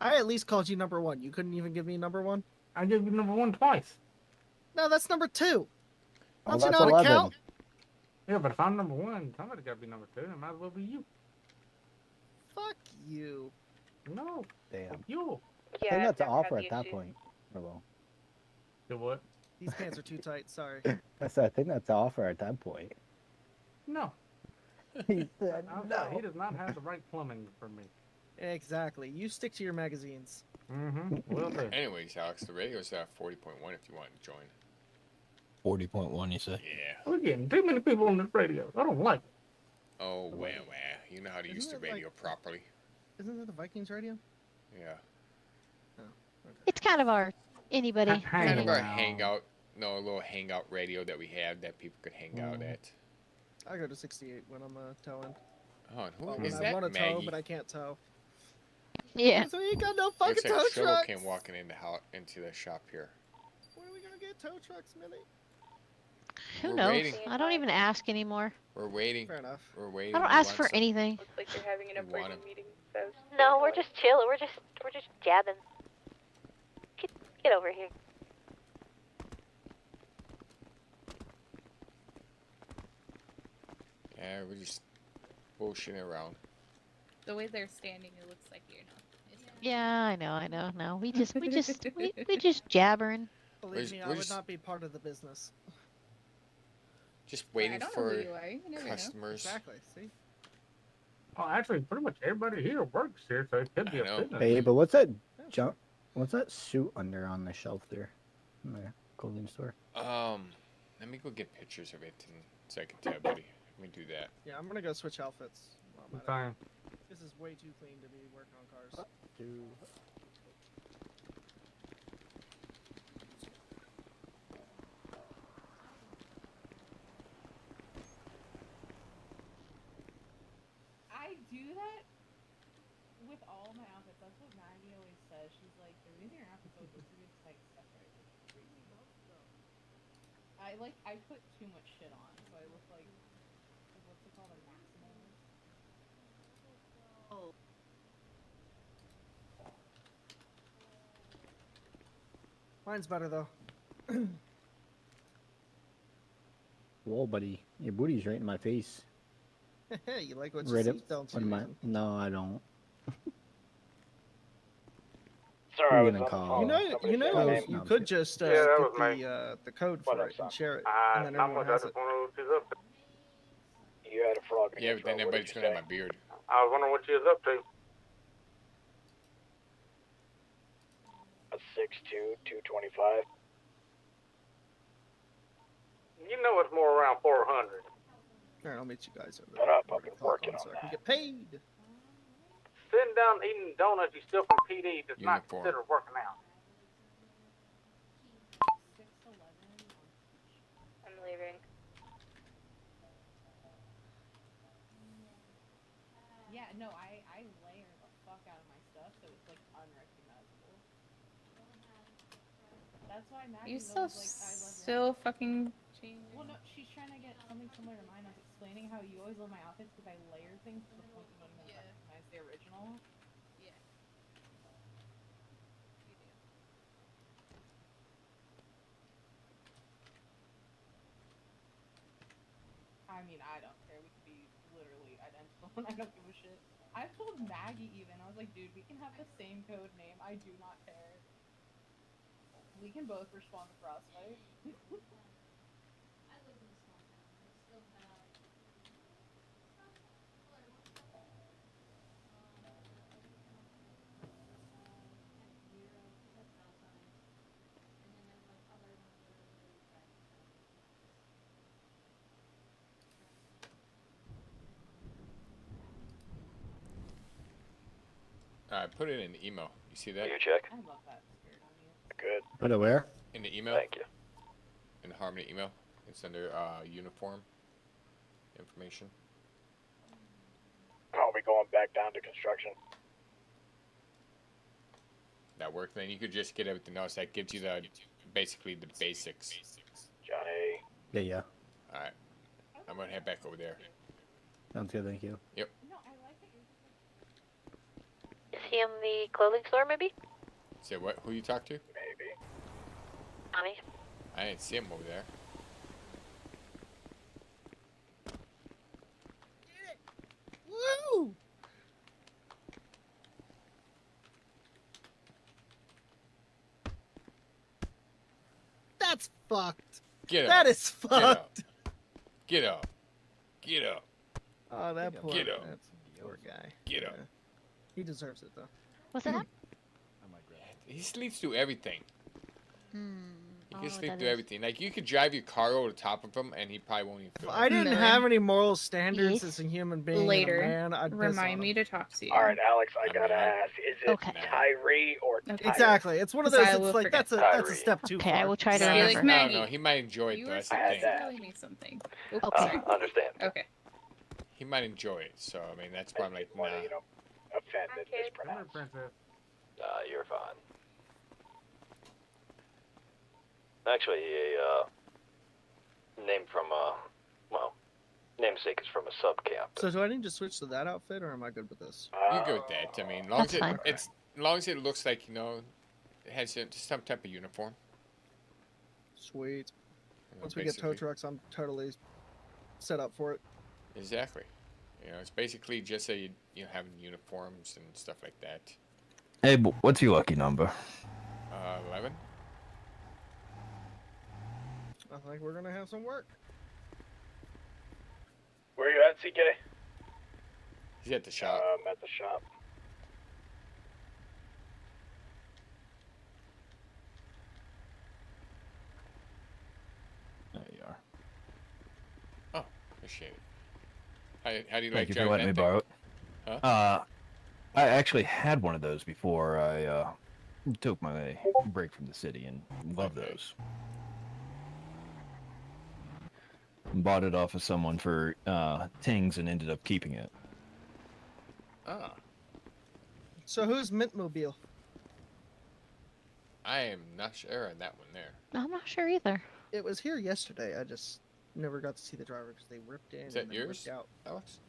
[SPEAKER 17] I at least called you #1. You couldn't even give me #1.
[SPEAKER 7] I gave you #1 twice.
[SPEAKER 17] No, that's #2.
[SPEAKER 13] Oh,
[SPEAKER 17] Don't you
[SPEAKER 13] that's
[SPEAKER 17] know how to
[SPEAKER 13] 11.
[SPEAKER 17] count?
[SPEAKER 7] Yeah, but if I'm #1, somebody got to be #2. It might as well be you.
[SPEAKER 17] Fuck you.
[SPEAKER 7] No.
[SPEAKER 13] Damn.
[SPEAKER 7] Fuck you.
[SPEAKER 13] I think that's an offer at that point. Hello.
[SPEAKER 7] Do what?
[SPEAKER 17] These pants are too tight. Sorry.
[SPEAKER 13] I said, I think that's an offer at that point.
[SPEAKER 7] No.
[SPEAKER 13] He said,
[SPEAKER 7] He does not have the right plumbing for me.
[SPEAKER 17] Exactly. You stick to your magazines.
[SPEAKER 7] Mm-hmm. Will do.
[SPEAKER 3] Anyways, Alex, the radio's at 40.1 if you want to join.
[SPEAKER 14] 40.1, you said?
[SPEAKER 3] Yeah.
[SPEAKER 7] We're getting too many people on this radio. I don't like it.
[SPEAKER 3] Oh, wow. You know how to use
[SPEAKER 17] Isn't
[SPEAKER 3] the
[SPEAKER 17] it like-
[SPEAKER 3] radio properly.
[SPEAKER 17] Isn't that the Vikings radio?
[SPEAKER 3] Yeah.
[SPEAKER 4] It's kind of our anybody.
[SPEAKER 3] Kind of our
[SPEAKER 7] Hangout.
[SPEAKER 3] hangout, no, a little hangout radio that we have that people could hang out at.
[SPEAKER 17] I go to 68 when I'm towing.
[SPEAKER 3] Oh, and who
[SPEAKER 17] Well,
[SPEAKER 3] is
[SPEAKER 17] when I
[SPEAKER 3] that
[SPEAKER 17] want to tow,
[SPEAKER 3] Maggie?
[SPEAKER 17] but I can't tow.
[SPEAKER 4] Yeah.
[SPEAKER 17] So we ain't got no fucking
[SPEAKER 3] Looks like
[SPEAKER 17] tow
[SPEAKER 3] Shovel
[SPEAKER 17] trucks.
[SPEAKER 3] came walking into the shop here.
[SPEAKER 17] When are we gonna get tow trucks, Millie?
[SPEAKER 4] Who
[SPEAKER 3] We're
[SPEAKER 4] knows?
[SPEAKER 3] waiting.
[SPEAKER 4] I don't even ask anymore.
[SPEAKER 3] We're waiting.
[SPEAKER 17] Fair enough.
[SPEAKER 3] We're waiting.
[SPEAKER 4] I don't
[SPEAKER 3] We
[SPEAKER 4] ask
[SPEAKER 3] want
[SPEAKER 4] for
[SPEAKER 3] some-
[SPEAKER 4] anything.
[SPEAKER 1] Looks like you're having an
[SPEAKER 3] You want
[SPEAKER 1] appointment meeting, so.
[SPEAKER 2] No, we're just chilling. We're just jabbing. Get over here.
[SPEAKER 3] Yeah, we're just bullshitting around.
[SPEAKER 1] The way they're standing, it looks like you're not. It's not.
[SPEAKER 4] Yeah, I know. No, we just jabbering.
[SPEAKER 17] Believe me, I would not be part of the business.
[SPEAKER 3] Just waiting
[SPEAKER 1] don't know
[SPEAKER 3] for
[SPEAKER 1] who you are. You never know.
[SPEAKER 3] customers.
[SPEAKER 17] Exactly. See.
[SPEAKER 7] Oh, actually, pretty much everybody here works here, so it could be a business.
[SPEAKER 13] Hey, but what's that what's that suit under on the shelf there in the clothing store?
[SPEAKER 3] Let me go get pictures of it so I can tell everybody. Let me do that.
[SPEAKER 17] Yeah, I'm gonna go switch outfits. while I'm at it.
[SPEAKER 7] Fine.
[SPEAKER 17] This is way too clean to be working on cars.
[SPEAKER 20] I do that with all my outfits. That's what Maggie always says. She's like, the reason your outfits always look so good is like stuff right. I put too much shit on, so I look like what's it called, a maximalist. Oh.
[SPEAKER 17] Mine's better though.
[SPEAKER 13] Whoa, buddy, your booty's right in my face.
[SPEAKER 17] You like what you
[SPEAKER 13] Right
[SPEAKER 17] see,
[SPEAKER 13] up
[SPEAKER 17] don't you,
[SPEAKER 13] on my.
[SPEAKER 17] man?
[SPEAKER 13] No, I don't.
[SPEAKER 12] Sorry,
[SPEAKER 13] Who
[SPEAKER 12] I
[SPEAKER 13] you
[SPEAKER 12] was
[SPEAKER 13] gonna
[SPEAKER 12] on the
[SPEAKER 13] call?
[SPEAKER 12] phone.
[SPEAKER 17] You know,
[SPEAKER 12] Somebody said my name.
[SPEAKER 17] you could just
[SPEAKER 12] Yeah, that was
[SPEAKER 17] get
[SPEAKER 12] me.
[SPEAKER 17] the code
[SPEAKER 12] What
[SPEAKER 17] for
[SPEAKER 12] up,
[SPEAKER 17] it
[SPEAKER 12] son?
[SPEAKER 17] and share it, and then
[SPEAKER 12] I'm
[SPEAKER 17] everyone
[SPEAKER 12] gonna
[SPEAKER 17] has it.
[SPEAKER 12] You had a frog.
[SPEAKER 3] Yeah, but then everybody's gonna have my beard.
[SPEAKER 12] I was wondering what you was up to. A 6'2", 225. You know it's more around 400.
[SPEAKER 17] Alright, I'll meet you guys over
[SPEAKER 12] Shut
[SPEAKER 17] there.
[SPEAKER 12] up, I've been working on
[SPEAKER 17] so I can
[SPEAKER 12] that.
[SPEAKER 17] get paid.
[SPEAKER 12] Sitting down eating donuts, you still from PD, does not
[SPEAKER 3] Uniform.
[SPEAKER 12] consider working out.
[SPEAKER 1] I'm leaving.
[SPEAKER 20] Yeah, no, I layer the fuck out of my stuff so it's like unrecognizable. That's why Maggie
[SPEAKER 1] You still
[SPEAKER 20] always like, I love your
[SPEAKER 1] still fucking changing.
[SPEAKER 20] Well, no, she's trying to get something similar to mine. I was explaining how you always love my outfits because I layer things to the point you don't even recognize the original.
[SPEAKER 1] Yeah.
[SPEAKER 20] I mean, I don't care. We could be literally identical, and I don't give a shit. I told Maggie even. I was like, dude, we can have the same code name. I do not care. We can both respond to Frostbite.
[SPEAKER 3] I put it in the email. You see that?
[SPEAKER 8] You check.
[SPEAKER 20] I love that spirit on you.
[SPEAKER 12] Good.
[SPEAKER 13] Put it where?
[SPEAKER 3] In the email.
[SPEAKER 8] Thank you.
[SPEAKER 3] In the Harmony email. It's under uniform information.
[SPEAKER 12] I'll be going back down to construction.
[SPEAKER 3] That work. Then you could just get everything else. That gives you the basically the basics.
[SPEAKER 12] Johnny.
[SPEAKER 13] Yeah.
[SPEAKER 3] All right. I'm gonna head back over there.
[SPEAKER 13] Sounds good, thank you.
[SPEAKER 3] Yep.
[SPEAKER 2] Is he in the clothing store, maybe?
[SPEAKER 3] So what? Who you talk to?
[SPEAKER 12] Maybe.
[SPEAKER 2] Tommy.
[SPEAKER 3] I didn't see him over there.
[SPEAKER 17] Woo! That's fucked.
[SPEAKER 3] Get up.
[SPEAKER 17] That is
[SPEAKER 3] Get up.
[SPEAKER 17] fucked.
[SPEAKER 3] Get up. Get up.
[SPEAKER 17] Oh, that poor,
[SPEAKER 3] Get up.
[SPEAKER 17] that poor guy.
[SPEAKER 3] Get up.
[SPEAKER 17] Yeah. He deserves it though.
[SPEAKER 4] What's that?
[SPEAKER 3] He sleeps through everything. He
[SPEAKER 4] I
[SPEAKER 3] can
[SPEAKER 4] don't know
[SPEAKER 3] sleep
[SPEAKER 4] what
[SPEAKER 3] through
[SPEAKER 4] that is.
[SPEAKER 3] everything. Like you could drive your car over the top of him, and he probably won't even feel
[SPEAKER 17] If
[SPEAKER 3] it.
[SPEAKER 17] I didn't
[SPEAKER 1] None.
[SPEAKER 17] have any moral standards
[SPEAKER 1] Yes.
[SPEAKER 17] as a human being, and
[SPEAKER 1] Later.
[SPEAKER 17] a man, I'd piss
[SPEAKER 1] Remind
[SPEAKER 17] on
[SPEAKER 1] me
[SPEAKER 17] him.
[SPEAKER 1] to talk to you.
[SPEAKER 12] All right, Alex, I gotta
[SPEAKER 3] Alright.
[SPEAKER 12] ask, is it
[SPEAKER 4] Okay.
[SPEAKER 12] Tyree or
[SPEAKER 1] Okay.
[SPEAKER 17] Exactly. It's one of
[SPEAKER 1] Because
[SPEAKER 17] those.
[SPEAKER 1] I
[SPEAKER 17] It's
[SPEAKER 1] will
[SPEAKER 17] like
[SPEAKER 1] forget.
[SPEAKER 17] that's a step too
[SPEAKER 4] Okay,
[SPEAKER 17] far.
[SPEAKER 4] I will try to
[SPEAKER 1] See, like
[SPEAKER 4] remember.
[SPEAKER 3] I
[SPEAKER 1] Maggie,
[SPEAKER 3] don't know. He might enjoy it
[SPEAKER 1] you
[SPEAKER 3] though.
[SPEAKER 1] were
[SPEAKER 3] That's the
[SPEAKER 12] I had
[SPEAKER 3] thing.
[SPEAKER 12] that.
[SPEAKER 1] telling me something. Oops,
[SPEAKER 4] Okay.
[SPEAKER 1] sorry.
[SPEAKER 8] Understand.
[SPEAKER 1] Okay.
[SPEAKER 3] He might enjoy it. So I mean, that's why I'm like,
[SPEAKER 12] Well,
[SPEAKER 3] nah.
[SPEAKER 12] you know, offended,
[SPEAKER 1] Okay.
[SPEAKER 12] mispronounced.
[SPEAKER 7] Princess.
[SPEAKER 8] You're fine. Actually, a name from namesake is from a sub camp.
[SPEAKER 17] So do I need to switch to that outfit, or am I good with this?
[SPEAKER 3] You go with that. I mean, as long
[SPEAKER 4] That's
[SPEAKER 3] as
[SPEAKER 4] fine.
[SPEAKER 3] as long as it looks like it has some type of uniform.
[SPEAKER 17] Sweet.
[SPEAKER 3] you know,
[SPEAKER 17] Once we get tow
[SPEAKER 3] basically.
[SPEAKER 17] trucks, I'm totally set up for it.
[SPEAKER 3] Exactly. You know, it's basically just a having uniforms and stuff like that.
[SPEAKER 14] Hey, what's your lucky number?
[SPEAKER 3] 11.
[SPEAKER 17] I think we're gonna have some work.
[SPEAKER 12] Where you at, CK?
[SPEAKER 3] He's at the shop.
[SPEAKER 12] I'm at the shop.
[SPEAKER 14] There you are.
[SPEAKER 3] Oh, appreciate it. How do you
[SPEAKER 14] Thank
[SPEAKER 3] like
[SPEAKER 14] you for
[SPEAKER 3] driving
[SPEAKER 14] letting me
[SPEAKER 3] that
[SPEAKER 14] borrow it.
[SPEAKER 3] thing? Huh?
[SPEAKER 14] I actually had one of those before I took my break from the city, and love those. Bought it off of someone for tings and ended up keeping it.
[SPEAKER 3] Ah.
[SPEAKER 17] So who's Mintmobile?
[SPEAKER 3] I am not sure on that one there.
[SPEAKER 4] I'm not sure either.
[SPEAKER 17] It was here yesterday. I just never got to see the driver because they ripped in
[SPEAKER 3] Is that
[SPEAKER 17] and then
[SPEAKER 3] yours,
[SPEAKER 17] ripped out.
[SPEAKER 3] Alex?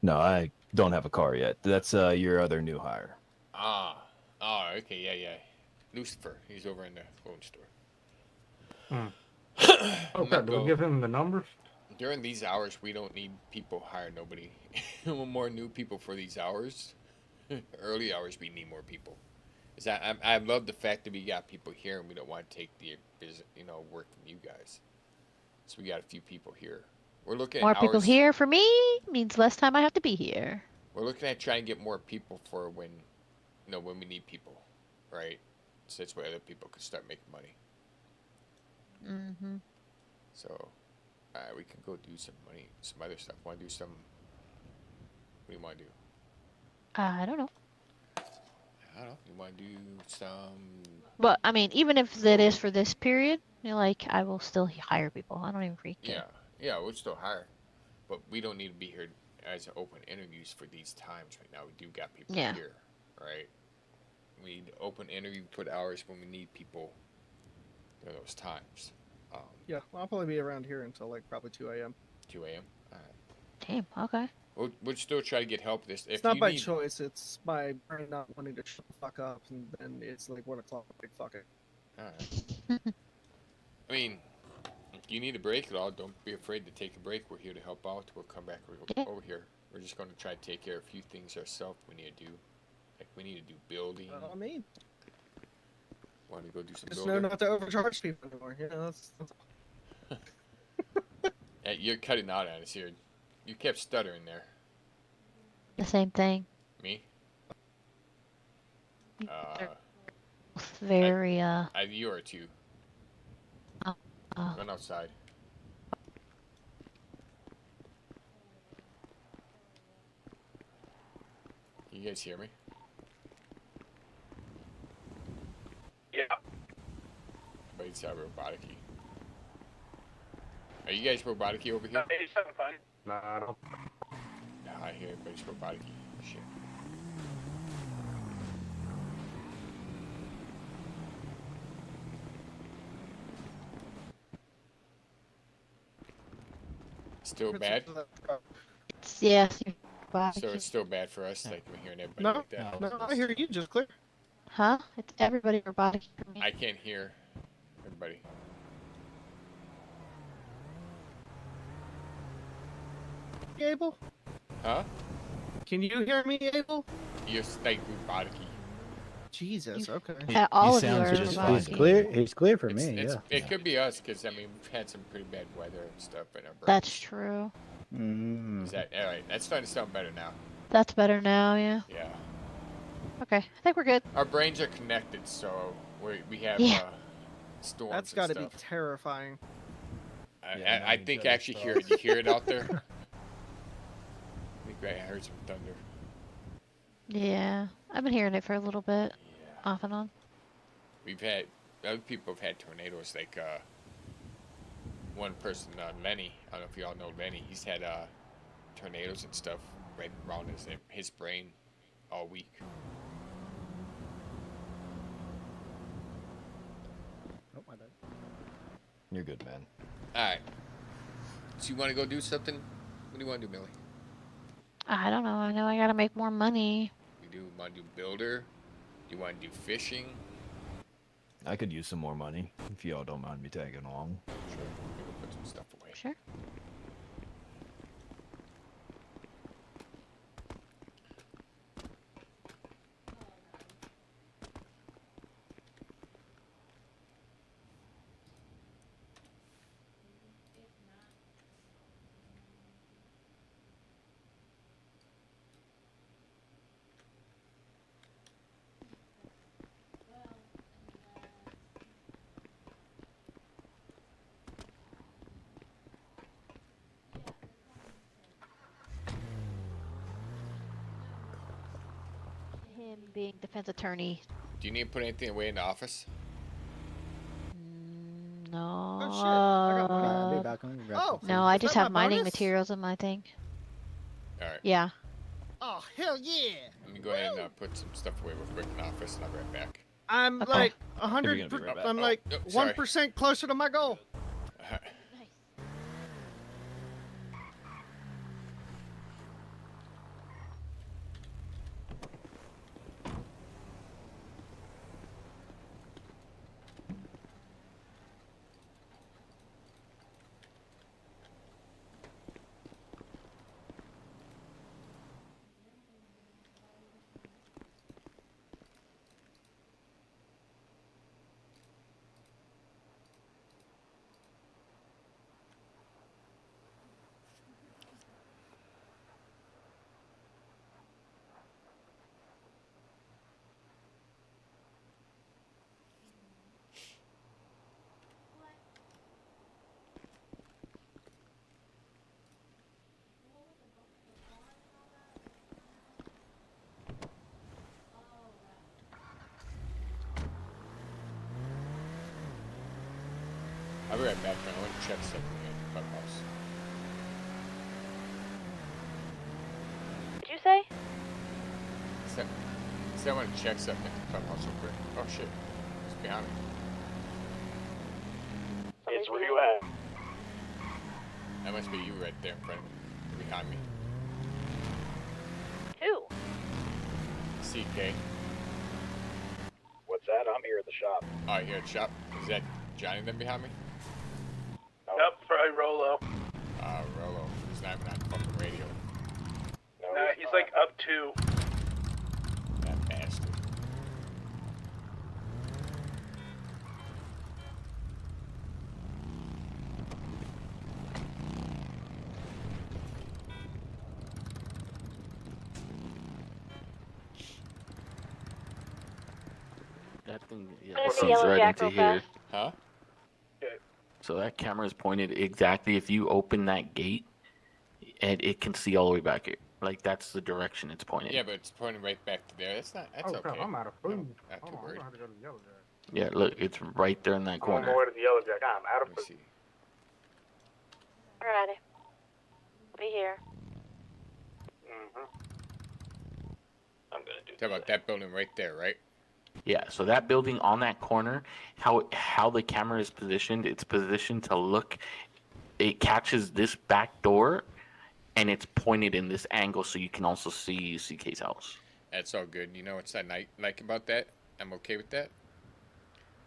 [SPEAKER 14] No, I don't have a car yet. That's your other new hire.
[SPEAKER 3] Ah. Oh, okay, yeah. Lucifer. He's over in the phone store.
[SPEAKER 7] Okay, do we give him the numbers?
[SPEAKER 3] During these hours, we don't need people. Hire nobody. We want more new people for these hours. Early hours, we need more people. Is that I love the fact that we got people here, and we don't want to take the work from you guys. So we got a few people here. We're looking at
[SPEAKER 4] More people
[SPEAKER 3] hours.
[SPEAKER 4] here for me means less time I have to be here.
[SPEAKER 3] We're looking at trying to get more people for when we need people, right? So that's why other people can start making money.
[SPEAKER 4] Mm-hmm.
[SPEAKER 3] So, we can go do some other stuff. Want to do some? What do you want to do?
[SPEAKER 4] I don't know.
[SPEAKER 3] I don't know. You want to do some?
[SPEAKER 4] But I mean, even if it is for this period, I will still hire people. I don't even freak care.
[SPEAKER 3] Yeah, we'll still hire, but we don't need to be here as open interviews for these times right now. We do got people here, right? We need open interview, put hours when we need people during those times.
[SPEAKER 17] Yeah, I'll probably be around here until like probably 2 a.m.
[SPEAKER 3] 2 a.m. All right.
[SPEAKER 4] Damn. Okay.
[SPEAKER 3] We'll still try to get help with this.
[SPEAKER 17] It's not by choice. It's by brain not wanting to shut the fuck up, and then it's like 1 o'clock. Like fuck it.
[SPEAKER 3] All right. I mean, if you need a break at all, don't be afraid to take a break. We're here to help out. We'll come back over here. We're just going to try to take care of a few things ourselves we need to do. Like we need to do building.
[SPEAKER 17] I mean,
[SPEAKER 3] want to go do some
[SPEAKER 17] just
[SPEAKER 3] building?
[SPEAKER 17] know not to overcharge people anymore. You know, that's
[SPEAKER 3] Yeah, you're cutting out on us here. You kept stuttering there.
[SPEAKER 4] The same thing.
[SPEAKER 3] Me?
[SPEAKER 4] Very
[SPEAKER 3] you are too. Run outside. You guys hear me?
[SPEAKER 12] Yeah.
[SPEAKER 3] But it's robotic-y. Are you guys robotic-y over here?
[SPEAKER 12] It's having fun.
[SPEAKER 7] Nah, I don't.
[SPEAKER 3] Nah, I hear it, but it's robotic-y. Shit. Still bad?
[SPEAKER 4] Yes.
[SPEAKER 3] So it's still bad for us, like we're hearing everybody
[SPEAKER 17] no,
[SPEAKER 3] like that.
[SPEAKER 17] no. I hear you just clear.
[SPEAKER 4] Huh? It's everybody robotic for me.
[SPEAKER 3] I can't hear everybody.
[SPEAKER 17] Abel?
[SPEAKER 3] Huh?
[SPEAKER 17] Can you hear me, Abel?
[SPEAKER 3] You're like robotic-y.
[SPEAKER 17] Jesus, okay.
[SPEAKER 4] All of you are robotic.
[SPEAKER 5] He's clear for me.
[SPEAKER 3] It's,
[SPEAKER 5] Yeah.
[SPEAKER 3] It could be us, because I mean we've had some pretty bad weather and stuff in our
[SPEAKER 4] That's true.
[SPEAKER 5] Mm.
[SPEAKER 3] Is that all right? That's starting to sound better now.
[SPEAKER 4] That's better now, yeah.
[SPEAKER 3] Yeah.
[SPEAKER 4] Okay, I think we're good.
[SPEAKER 3] Our brains are connected, so we have storms.
[SPEAKER 17] That's
[SPEAKER 3] got
[SPEAKER 17] to be terrifying.
[SPEAKER 3] I think I actually hear it. You hear it out there? I think I heard some thunder.
[SPEAKER 4] Yeah, I've been hearing it for a little bit, off and on.
[SPEAKER 3] We've had other people have had tornadoes. Like one person, Lenny. I don't know if you all know Lenny. He's had tornadoes and stuff right around his brain all week.
[SPEAKER 13] Oh, my bad.
[SPEAKER 14] You're good, man.
[SPEAKER 3] All right. So you want to go do something? What do you want to do, Millie?
[SPEAKER 4] I don't know. I know I gotta make more money.
[SPEAKER 3] You want to do builder? Do you want to do fishing?
[SPEAKER 14] I could use some more money if y'all don't mind me tagging along.
[SPEAKER 3] Sure. Maybe we'll put some stuff away.
[SPEAKER 4] Sure. am being defense attorney.
[SPEAKER 3] Do you need to put anything away in the office?
[SPEAKER 4] No.
[SPEAKER 17] Oh shit! I got money.
[SPEAKER 13] I'll be back. I'm gonna grab
[SPEAKER 17] Oh,
[SPEAKER 13] some
[SPEAKER 4] No,
[SPEAKER 13] food.
[SPEAKER 4] I
[SPEAKER 17] Is
[SPEAKER 4] just
[SPEAKER 17] that
[SPEAKER 4] have
[SPEAKER 17] my
[SPEAKER 4] mining
[SPEAKER 17] bonus?
[SPEAKER 4] materials in my thing.
[SPEAKER 3] All right.
[SPEAKER 4] Yeah.
[SPEAKER 17] Oh hell yeah!
[SPEAKER 3] Let me go ahead and put some stuff away real quick in the office, and I'll be right back.
[SPEAKER 17] I'm
[SPEAKER 4] Okay.
[SPEAKER 17] like
[SPEAKER 14] You're
[SPEAKER 17] 100.
[SPEAKER 14] gonna be right back.
[SPEAKER 17] I'm like
[SPEAKER 3] Oh, sorry.
[SPEAKER 17] 1% closer to my goal.
[SPEAKER 3] All right. I'll be right back, man. I want to check something in the clubhouse.
[SPEAKER 2] Did you say?
[SPEAKER 3] So I want to check something in the clubhouse real quick. Oh shit, it's behind me.
[SPEAKER 12] It's where you at?
[SPEAKER 3] That must be you right there in front of me, behind me.
[SPEAKER 2] Who?
[SPEAKER 3] CK.
[SPEAKER 12] What's that? I'm here at the shop.
[SPEAKER 3] Oh, you're at the shop? Is that Johnny then behind me?
[SPEAKER 12] Yep, probably Rolo.
[SPEAKER 3] Rolo. He's not even on fucking radio.
[SPEAKER 12] No, he's like up 2.
[SPEAKER 3] That bastard.
[SPEAKER 18] That thing, yeah,
[SPEAKER 2] There's a
[SPEAKER 18] seems
[SPEAKER 2] yellow
[SPEAKER 18] right
[SPEAKER 2] jack
[SPEAKER 18] into
[SPEAKER 2] real
[SPEAKER 18] here.
[SPEAKER 2] fast.
[SPEAKER 3] Huh?
[SPEAKER 18] So that camera is pointed exactly. If you open that gate, and it can see all the way back here. Like that's the direction it's pointed.
[SPEAKER 3] Yeah, but it's pointing right back to there. That's
[SPEAKER 7] Oh
[SPEAKER 3] okay.
[SPEAKER 7] crap! I'm out of food.
[SPEAKER 3] Not too
[SPEAKER 7] Hold on, I'm
[SPEAKER 3] worried.
[SPEAKER 7] gonna have to go to the yellow jack.
[SPEAKER 18] Yeah, look, it's right there in that
[SPEAKER 12] I'm
[SPEAKER 18] corner.
[SPEAKER 12] on my way to the Yellow Jack. I'm out of
[SPEAKER 3] Let me
[SPEAKER 12] food.
[SPEAKER 3] see.
[SPEAKER 2] Alrighty. Be here.
[SPEAKER 8] I'm gonna do
[SPEAKER 3] Talk about that building right there, right?
[SPEAKER 18] Yeah, so that building on that corner, how the camera is positioned, it's positioned to look. It catches this back door, and it's pointed in this angle, so you can also see CK's house.
[SPEAKER 3] That's all good. You know what's I like about that? I'm okay with that.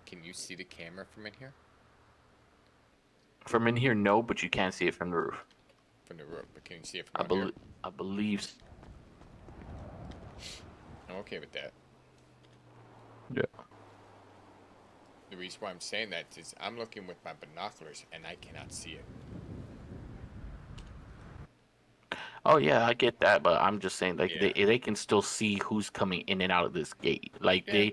[SPEAKER 3] Can you see the camera from in here?
[SPEAKER 18] From in here, no, but you can see it from the roof.
[SPEAKER 3] From the roof, but can you see it from out here?
[SPEAKER 18] I believe.
[SPEAKER 3] I'm okay with that.
[SPEAKER 18] Yeah.
[SPEAKER 3] The reason why I'm saying that is I'm looking with my binoculars and I cannot see it.
[SPEAKER 18] Oh yeah, I get that, but I'm just saying like
[SPEAKER 3] Yeah.
[SPEAKER 18] they can still see who's coming in and out of this gate. Like
[SPEAKER 3] Yeah.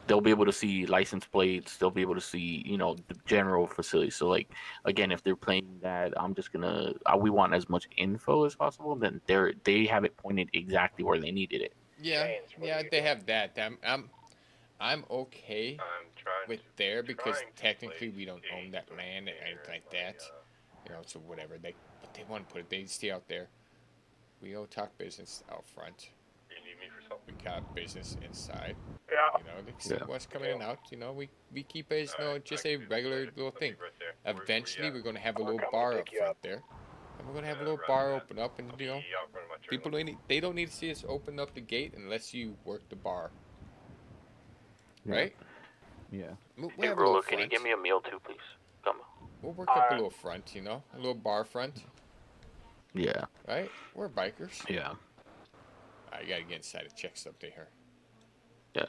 [SPEAKER 18] they'll be able to see license plates. They'll be able to see the general facility. So like again, if they're playing that, I'm just gonna we want as much info as possible. Then they have it pointed exactly where they needed it.
[SPEAKER 3] Yeah, they have that. I'm okay with there because technically we don't own that land or anything like that. So whatever but they want to put it, they stay out there. We don't talk business out front.
[SPEAKER 9] You need me for something?
[SPEAKER 3] We got business inside.
[SPEAKER 12] Yeah.
[SPEAKER 3] They see what's coming in and out. We keep it as just a regular little thing. Eventually, we're gonna have a little bar up front there, and we're gonna have a little bar open up, and people they don't need to see us open up the gate unless you work the bar, right?
[SPEAKER 14] Yeah.
[SPEAKER 3] We'll
[SPEAKER 18] Hey
[SPEAKER 3] have a little
[SPEAKER 18] Rolo, can you
[SPEAKER 3] front.
[SPEAKER 18] give me a meal too, please? Come on.
[SPEAKER 3] We'll work up a little front, a little bar front,
[SPEAKER 18] Yeah.
[SPEAKER 3] right? We're bikers.
[SPEAKER 18] Yeah.
[SPEAKER 3] I gotta get inside to check something here.
[SPEAKER 18] Yeah.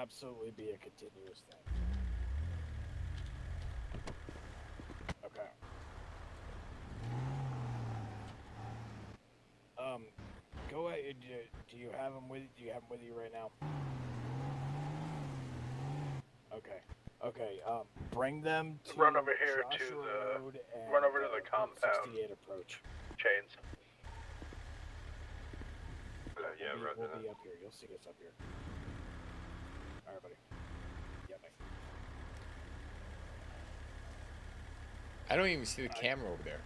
[SPEAKER 12] absolutely be a continuous thing. Okay. Go ahead. Do you have them with you? Do you have them with you right now? Okay. Okay. Bring them to
[SPEAKER 9] Run over here to
[SPEAKER 12] Joshua
[SPEAKER 9] the
[SPEAKER 12] Road and,
[SPEAKER 9] run over to the compound.
[SPEAKER 12] 68 approach.
[SPEAKER 9] Chains. Yeah,
[SPEAKER 12] We'll be up here. You'll see us up here. All right, buddy. Yeah, mate.
[SPEAKER 3] I don't even see the camera over there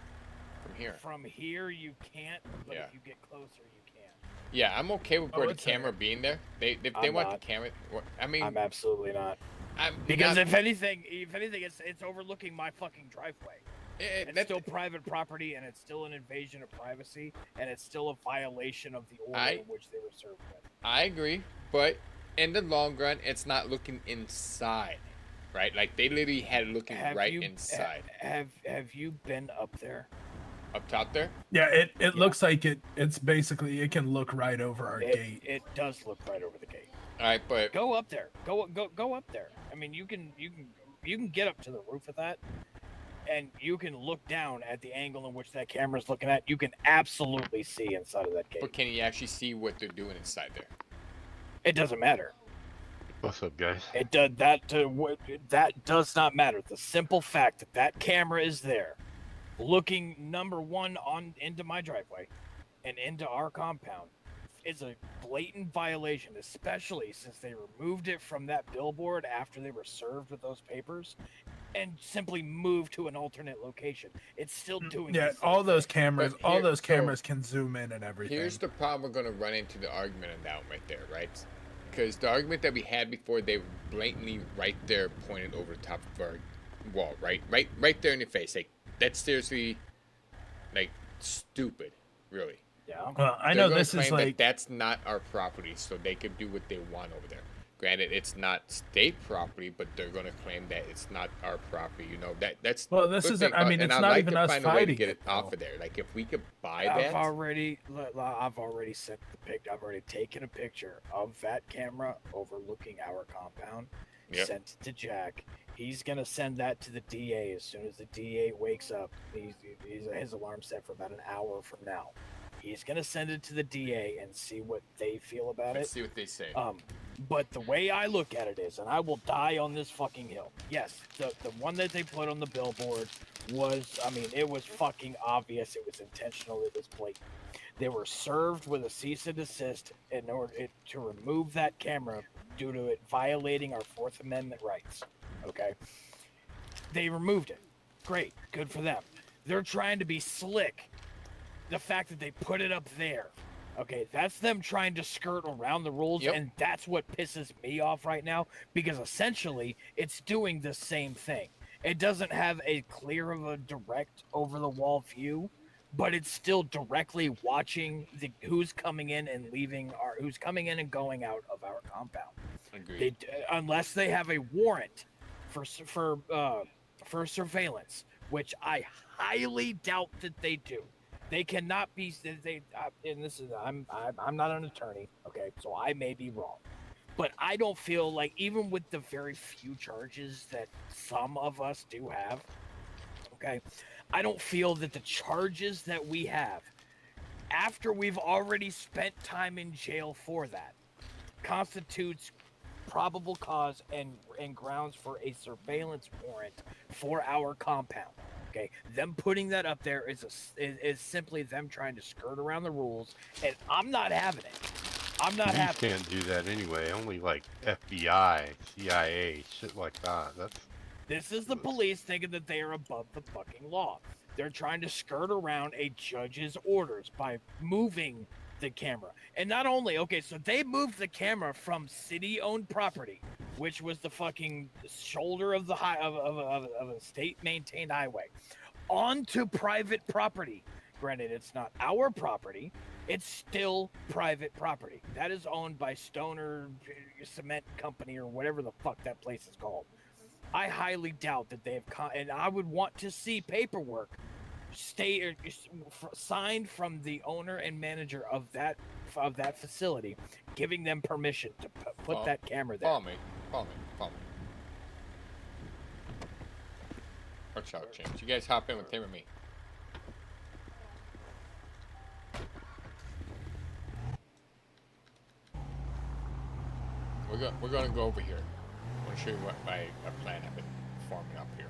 [SPEAKER 3] from here.
[SPEAKER 12] From here you can't, but
[SPEAKER 3] Yeah.
[SPEAKER 12] if you get closer you can.
[SPEAKER 3] Yeah, I'm okay with where the
[SPEAKER 12] it's
[SPEAKER 3] camera being there. They
[SPEAKER 12] I'm
[SPEAKER 3] want
[SPEAKER 12] not.
[SPEAKER 3] the camera. I mean,
[SPEAKER 12] I'm absolutely not.
[SPEAKER 3] I'm
[SPEAKER 12] Because
[SPEAKER 3] not-
[SPEAKER 12] if anything, it's overlooking my fucking driveway. It's
[SPEAKER 3] that's-
[SPEAKER 12] still private property, and it's still an invasion of privacy, and it's still a violation of the order
[SPEAKER 3] I-
[SPEAKER 12] in which they were served with.
[SPEAKER 3] I agree, but in the long run, it's not looking inside, right? Like they literally had it looking right inside.
[SPEAKER 12] Have you been up there?
[SPEAKER 3] Up top there?
[SPEAKER 6] Yeah, it looks like it's basically it can look right over our gate.
[SPEAKER 12] It does look right over the gate.
[SPEAKER 3] All right, but
[SPEAKER 12] Go up there. Go up there. I mean, you can get up to the roof of that, and you can look down at the angle in which that camera's looking at. You can absolutely see inside of that gate.
[SPEAKER 3] But can you actually see what they're doing inside there?
[SPEAKER 12] It doesn't matter.
[SPEAKER 9] What's up, guys?
[SPEAKER 12] It does that does not matter. The simple fact that that camera is there, looking number one on into my driveway, and into our compound, is a blatant violation, especially since they removed it from that billboard after they were served with those papers, and simply moved to an alternate location. It's still doing.
[SPEAKER 6] Yeah,
[SPEAKER 12] the same
[SPEAKER 6] all those
[SPEAKER 12] thing.
[SPEAKER 6] cameras,
[SPEAKER 3] But
[SPEAKER 6] all
[SPEAKER 3] here-
[SPEAKER 6] those
[SPEAKER 3] so
[SPEAKER 6] cameras can zoom in and everything.
[SPEAKER 3] Here's the problem we're going to run into the argument on that one right there, right? Because the argument that we had before, they were blatantly right there pointed over the top of our wall, right there in your face. Like, that's seriously, like, stupid, really.
[SPEAKER 12] Yeah.
[SPEAKER 6] Well, I
[SPEAKER 3] They're
[SPEAKER 6] know
[SPEAKER 3] gonna
[SPEAKER 6] this is
[SPEAKER 3] claim that
[SPEAKER 6] like
[SPEAKER 3] that's not our property, so they can do what they want over there. Granted, it's not state property, but they're going to claim that it's not our property. You know that's.
[SPEAKER 6] Well, this
[SPEAKER 3] good
[SPEAKER 6] isn't-
[SPEAKER 3] thing,
[SPEAKER 6] I mean,
[SPEAKER 3] and
[SPEAKER 6] it's
[SPEAKER 3] I'd
[SPEAKER 6] not
[SPEAKER 3] like
[SPEAKER 6] even
[SPEAKER 3] to
[SPEAKER 6] us
[SPEAKER 3] find a way to
[SPEAKER 6] fighting
[SPEAKER 3] get
[SPEAKER 6] it,
[SPEAKER 3] it off of there. Like if we could buy
[SPEAKER 12] I've
[SPEAKER 3] that.
[SPEAKER 12] already sent the pic. I've already taken a picture of that camera overlooking our compound.
[SPEAKER 3] Yep.
[SPEAKER 12] Sent it to Jack. He's gonna send that to the DA as soon as the DA wakes up. His alarm set for about an hour from now. He's gonna send it to the DA and see what they feel about
[SPEAKER 3] Let's
[SPEAKER 12] it.
[SPEAKER 3] see what they say.
[SPEAKER 12] But the way I look at it is, and I will die on this fucking hill. Yes, the one that they put on the billboard was, I mean, it was fucking obvious. It was intentional. It was blatant. They were served with a cease and desist in order to remove that camera due to it violating our Fourth Amendment rights. Okay? They removed it. Great. Good for them. They're trying to be slick. The fact that they put it up there. Okay, that's them trying to skirt around the rules, and that's what pisses me off right now, because essentially it's doing the same thing. It doesn't have a clear of a direct over-the-wall view, but it's still directly watching who's coming in and leaving who's coming in and going out of our compound.
[SPEAKER 3] Agreed.
[SPEAKER 12] Unless they have a warrant for surveillance, which I highly doubt that they do. They cannot be. And this is I'm not an attorney, okay, so I may be wrong, but I don't feel like, even with the very few charges that some of us do have, okay, I don't feel that the charges that we have, after we've already spent time in jail for that, constitutes probable cause and grounds for a surveillance warrant for our compound. Okay, them putting that up there is simply them trying to skirt around the rules, and I'm not having it. I'm not
[SPEAKER 9] You
[SPEAKER 12] having it.
[SPEAKER 9] can't do that anyway. Only like FBI, CIA, shit like that.
[SPEAKER 12] This is the police thinking that they are above the fucking law. They're trying to skirt around a judge's orders by moving the camera. And not only, okay, so they moved the camera from city-owned property, which was the fucking shoulder of the of a state-maintained highway, onto private property. Granted, it's not our property. It's still private property. That is owned by Stoner Cement Company or whatever the fuck that place is called. I highly doubt that they have, and I would want to see paperwork signed from the owner and manager of that facility, giving them permission to put that camera there.
[SPEAKER 3] Follow me. Watch out, James. You guys hop in with him and me. We're gonna go over here. I want to show you what my plan I've been forming up here.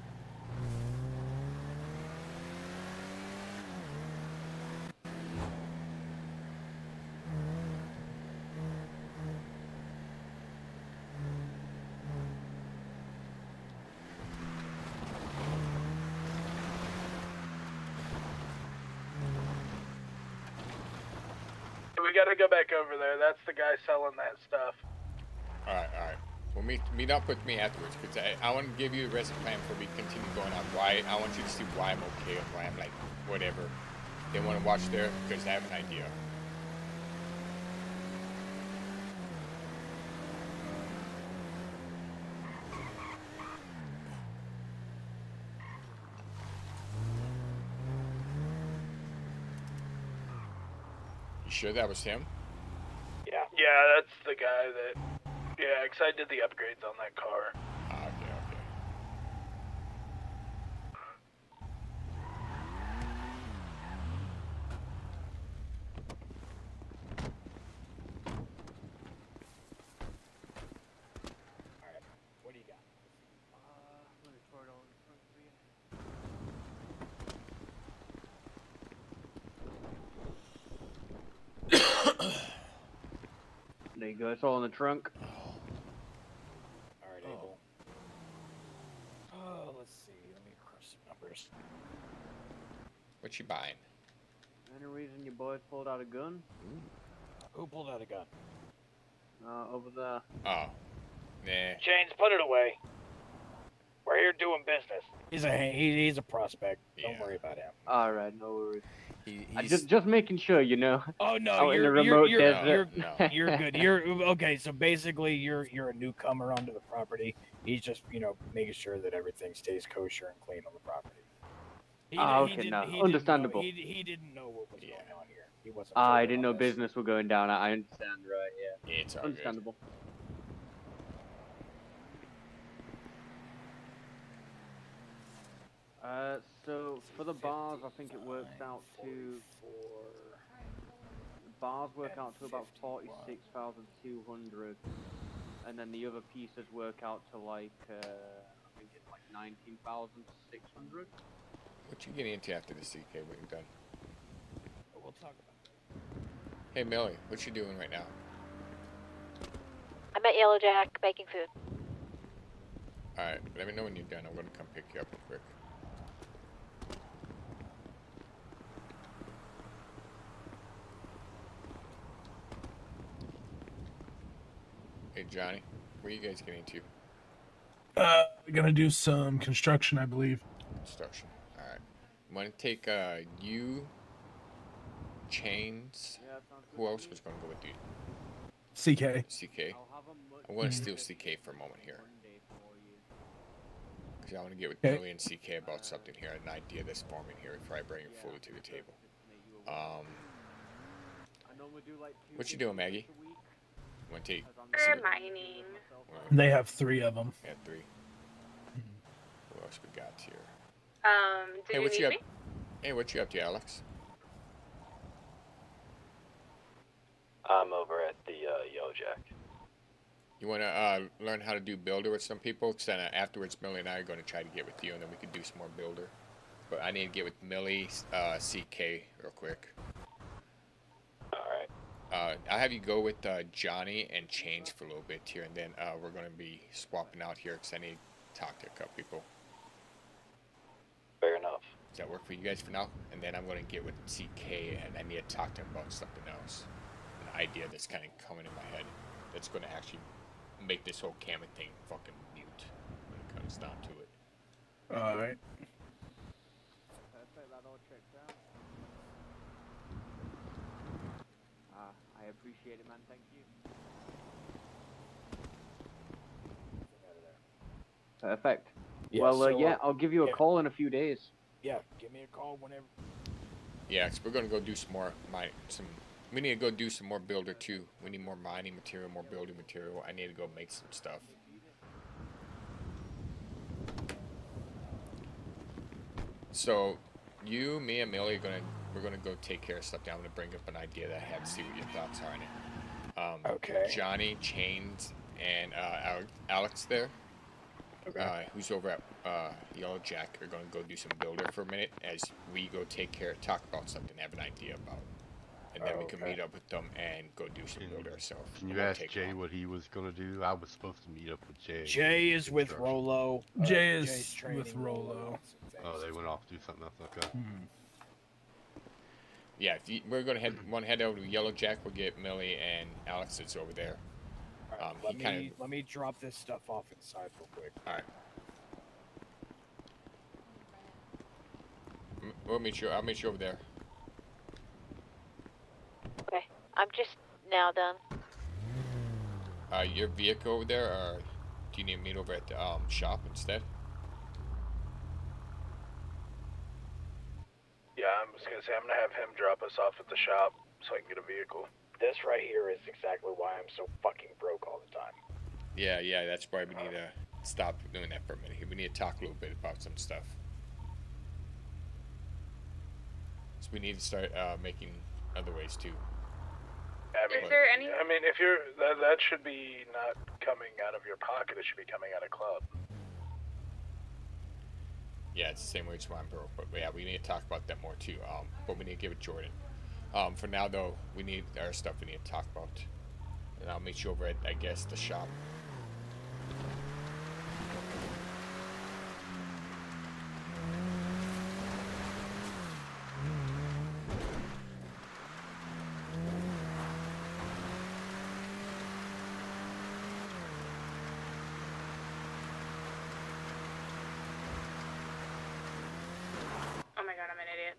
[SPEAKER 12] We gotta go back over there. That's the guy selling that stuff.
[SPEAKER 3] All right. Well, meet up with me afterwards, because I want to give you the rest of the plan before we continue going on. Why I want you to see why I'm okay and why I'm like whatever. They want to watch there because I have an idea. You sure that was him?
[SPEAKER 12] Yeah, that's the guy that. Yeah, because I did the upgrades on that car.
[SPEAKER 3] Okay.
[SPEAKER 12] Alright, what do you got?
[SPEAKER 17] Let me throw it all in front of you. There you go. It's all in the trunk.
[SPEAKER 12] Alright, Abel. Oh, let's see. Let me cross some numbers.
[SPEAKER 3] What you buying?
[SPEAKER 17] Any reason your boys pulled out a gun?
[SPEAKER 12] Who pulled out a gun?
[SPEAKER 17] Over there.
[SPEAKER 3] Oh. Nah.
[SPEAKER 12] Chains, put it away. We're here doing business. He's a prospect. Don't worry about him.
[SPEAKER 17] All right, no worries.
[SPEAKER 3] He's
[SPEAKER 17] Just making sure, you know.
[SPEAKER 12] Oh no,
[SPEAKER 17] Out in
[SPEAKER 12] you're
[SPEAKER 17] the remote
[SPEAKER 12] you're
[SPEAKER 17] desert.
[SPEAKER 12] you're good. You're okay. So basically, you're a newcomer onto the property. He's just making sure that everything stays kosher and clean on the property.
[SPEAKER 17] Okay, no, understandable.
[SPEAKER 12] He didn't know what was going on here. He wasn't.
[SPEAKER 17] I didn't know business were going down. I understand, right? Yeah.
[SPEAKER 3] It's all good.
[SPEAKER 17] Understandable. So for the bars, I think it works out to. Bars work out to about 46,200, and then the other pieces work out to like I think it's like 19,600.
[SPEAKER 3] What you getting into after the CK when you're done?
[SPEAKER 12] We'll talk about that.
[SPEAKER 3] Hey Millie, what you doing right now?
[SPEAKER 2] I'm at Yellow Jack making food.
[SPEAKER 3] Alright, let me know when you're done. I'm gonna come pick you up real quick. Hey Johnny, what are you guys getting into?
[SPEAKER 6] Gonna do some construction, I believe.
[SPEAKER 3] Construction. Alright. I'm gonna take you, Chains. Who else was gonna go with you?
[SPEAKER 6] CK.
[SPEAKER 3] CK. I'm gonna steal CK for a moment here. Because I want to get with Billy and CK about something here, an idea that's forming here before I bring it fully to the table. What you doing, Maggie? Want to take?
[SPEAKER 1] We're mining.
[SPEAKER 6] They have 3 of them.
[SPEAKER 3] Yeah, 3. Who else we got here?
[SPEAKER 1] Do
[SPEAKER 3] Hey,
[SPEAKER 1] you
[SPEAKER 3] what
[SPEAKER 1] need
[SPEAKER 3] you up?
[SPEAKER 1] me?
[SPEAKER 3] Hey, what you up to, Alex?
[SPEAKER 8] I'm over at the Yellow Jack.
[SPEAKER 3] You want to learn how to do builder with some people? Then afterwards, Millie and I are going to try to get with you, and then we can do some more builder. But I need to get with Millie, CK, real quick.
[SPEAKER 8] Alright.
[SPEAKER 3] I'll have you go with Johnny and Chains for a little bit here, and then we're going to be swapping out here because I need to talk to a couple people.
[SPEAKER 8] Fair enough.
[SPEAKER 3] Does that work for you guys for now? And then I'm going to get with CK, and I need to talk to him about something else. An idea that's kind of coming in my head that's going to actually make this whole Camet thing fucking mute when it comes down to it.
[SPEAKER 6] Alright.
[SPEAKER 17] I appreciate it, man. Thank you. Perfect.
[SPEAKER 12] Yeah,
[SPEAKER 17] Well,
[SPEAKER 12] so,
[SPEAKER 17] yeah, I'll give you a call in a few days.
[SPEAKER 12] Yeah, give me a call whenever.
[SPEAKER 3] Yeah, 'cause we're gonna go do some more we need to go do some more builder too. We need more mining material, more building material. I need to go make some stuff. So, you, me, and Millie we're gonna go take care of stuff. Now I'm gonna bring up an idea that I have. See what your thoughts are on it.
[SPEAKER 12] Okay.
[SPEAKER 3] Johnny, Chains, and Alex there.
[SPEAKER 12] Okay.
[SPEAKER 3] Who's over at Yellow Jack are gonna go do some builder for a minute as we go talk about something, have an idea about, and then we can meet up with them and go do some builder ourselves.
[SPEAKER 9] Can you ask Jay what he was gonna do? I was supposed to meet up with Jay.
[SPEAKER 12] Jay is with Rolo.
[SPEAKER 6] Jay is
[SPEAKER 12] Jay's training
[SPEAKER 6] with Rolo.
[SPEAKER 9] Oh, they went off to do something else. Okay.
[SPEAKER 3] Yeah, we're gonna head over to Yellow Jack. We'll get Millie and Alex that's over there.
[SPEAKER 12] Let me drop this stuff off inside real quick.
[SPEAKER 3] All right. We'll meet you. I'll meet you over there.
[SPEAKER 2] Okay, I'm just now done.
[SPEAKER 3] Your vehicle over there, or do you need to meet over at the shop instead?
[SPEAKER 21] Yeah, I'm just gonna say I'm gonna have him drop us off at the shop so I can get a vehicle.
[SPEAKER 12] This right here is exactly why I'm so fucking broke all the time.
[SPEAKER 3] Yeah, that's why we need to stop doing that for a minute. We need to talk a little bit about some stuff. So we need to start making other ways too.
[SPEAKER 21] Is there any? I mean, if you're that should be not coming out of your pocket. It should be coming out of club.
[SPEAKER 3] Yeah, it's the same way as why I'm broke. But yeah, we need to talk about that more too. But we need to give it Jordan. For now though, we need our stuff we need to talk about. And I'll meet you over at, I guess, the shop.
[SPEAKER 1] Oh my god, I'm an idiot.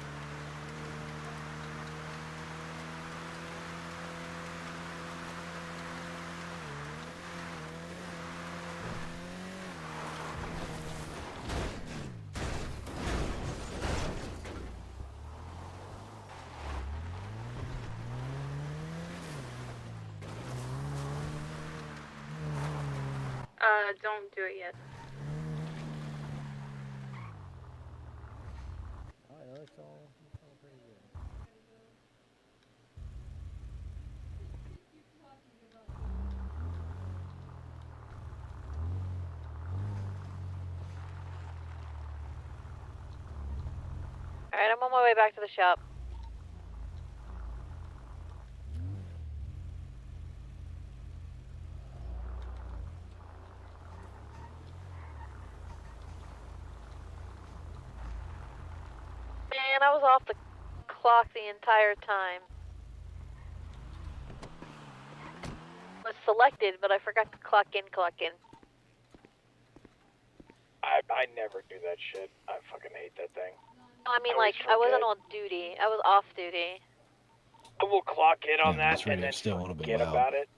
[SPEAKER 1] Don't do it yet.
[SPEAKER 13] That's all pretty good.
[SPEAKER 2] Alright, I'm on my way back to the shop. Man, I was off the clock the entire time. I was selected, but I forgot to clock in.
[SPEAKER 12] I never do that shit. I fucking hate that thing.
[SPEAKER 2] I mean,
[SPEAKER 12] I always
[SPEAKER 2] I wasn't
[SPEAKER 12] forget.
[SPEAKER 2] on duty. I was off duty.
[SPEAKER 12] I will clock in on
[SPEAKER 14] Yeah,
[SPEAKER 12] that
[SPEAKER 14] this radio's
[SPEAKER 12] and then
[SPEAKER 14] still a little bit
[SPEAKER 12] forget
[SPEAKER 14] loud.
[SPEAKER 12] about it.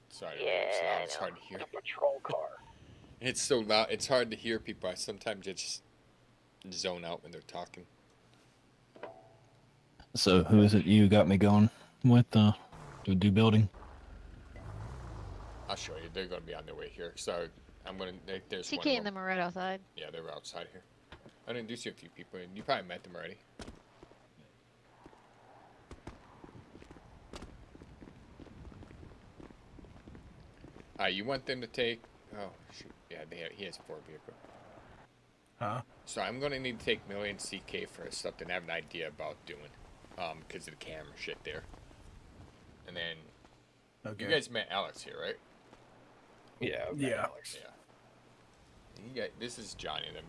[SPEAKER 3] Sorry,
[SPEAKER 2] Yeah,
[SPEAKER 3] it's hard to hear.
[SPEAKER 12] A patrol car.
[SPEAKER 3] It's so loud. It's hard to hear people. Sometimes I just zone out when they're talking.
[SPEAKER 14] So who is it you got me going with to do building?
[SPEAKER 3] I'll show you. They're gonna be on their way here. So I'm gonna. There's one.
[SPEAKER 4] TK
[SPEAKER 3] of
[SPEAKER 4] and them are right outside.
[SPEAKER 3] Yeah, they were outside here. I introduced you to a few people, and you probably met them already. You want them to take? Oh shoot! Yeah, he has 4 vehicles.
[SPEAKER 6] Huh?
[SPEAKER 3] So I'm gonna need to take Millie and CK for something I have an idea about doing, because of the camera shit there. And then,
[SPEAKER 6] Okay.
[SPEAKER 3] you guys met Alex here, right?
[SPEAKER 12] Yeah.
[SPEAKER 6] Yeah.
[SPEAKER 12] Alex.
[SPEAKER 3] Yeah. This is Johnny. Then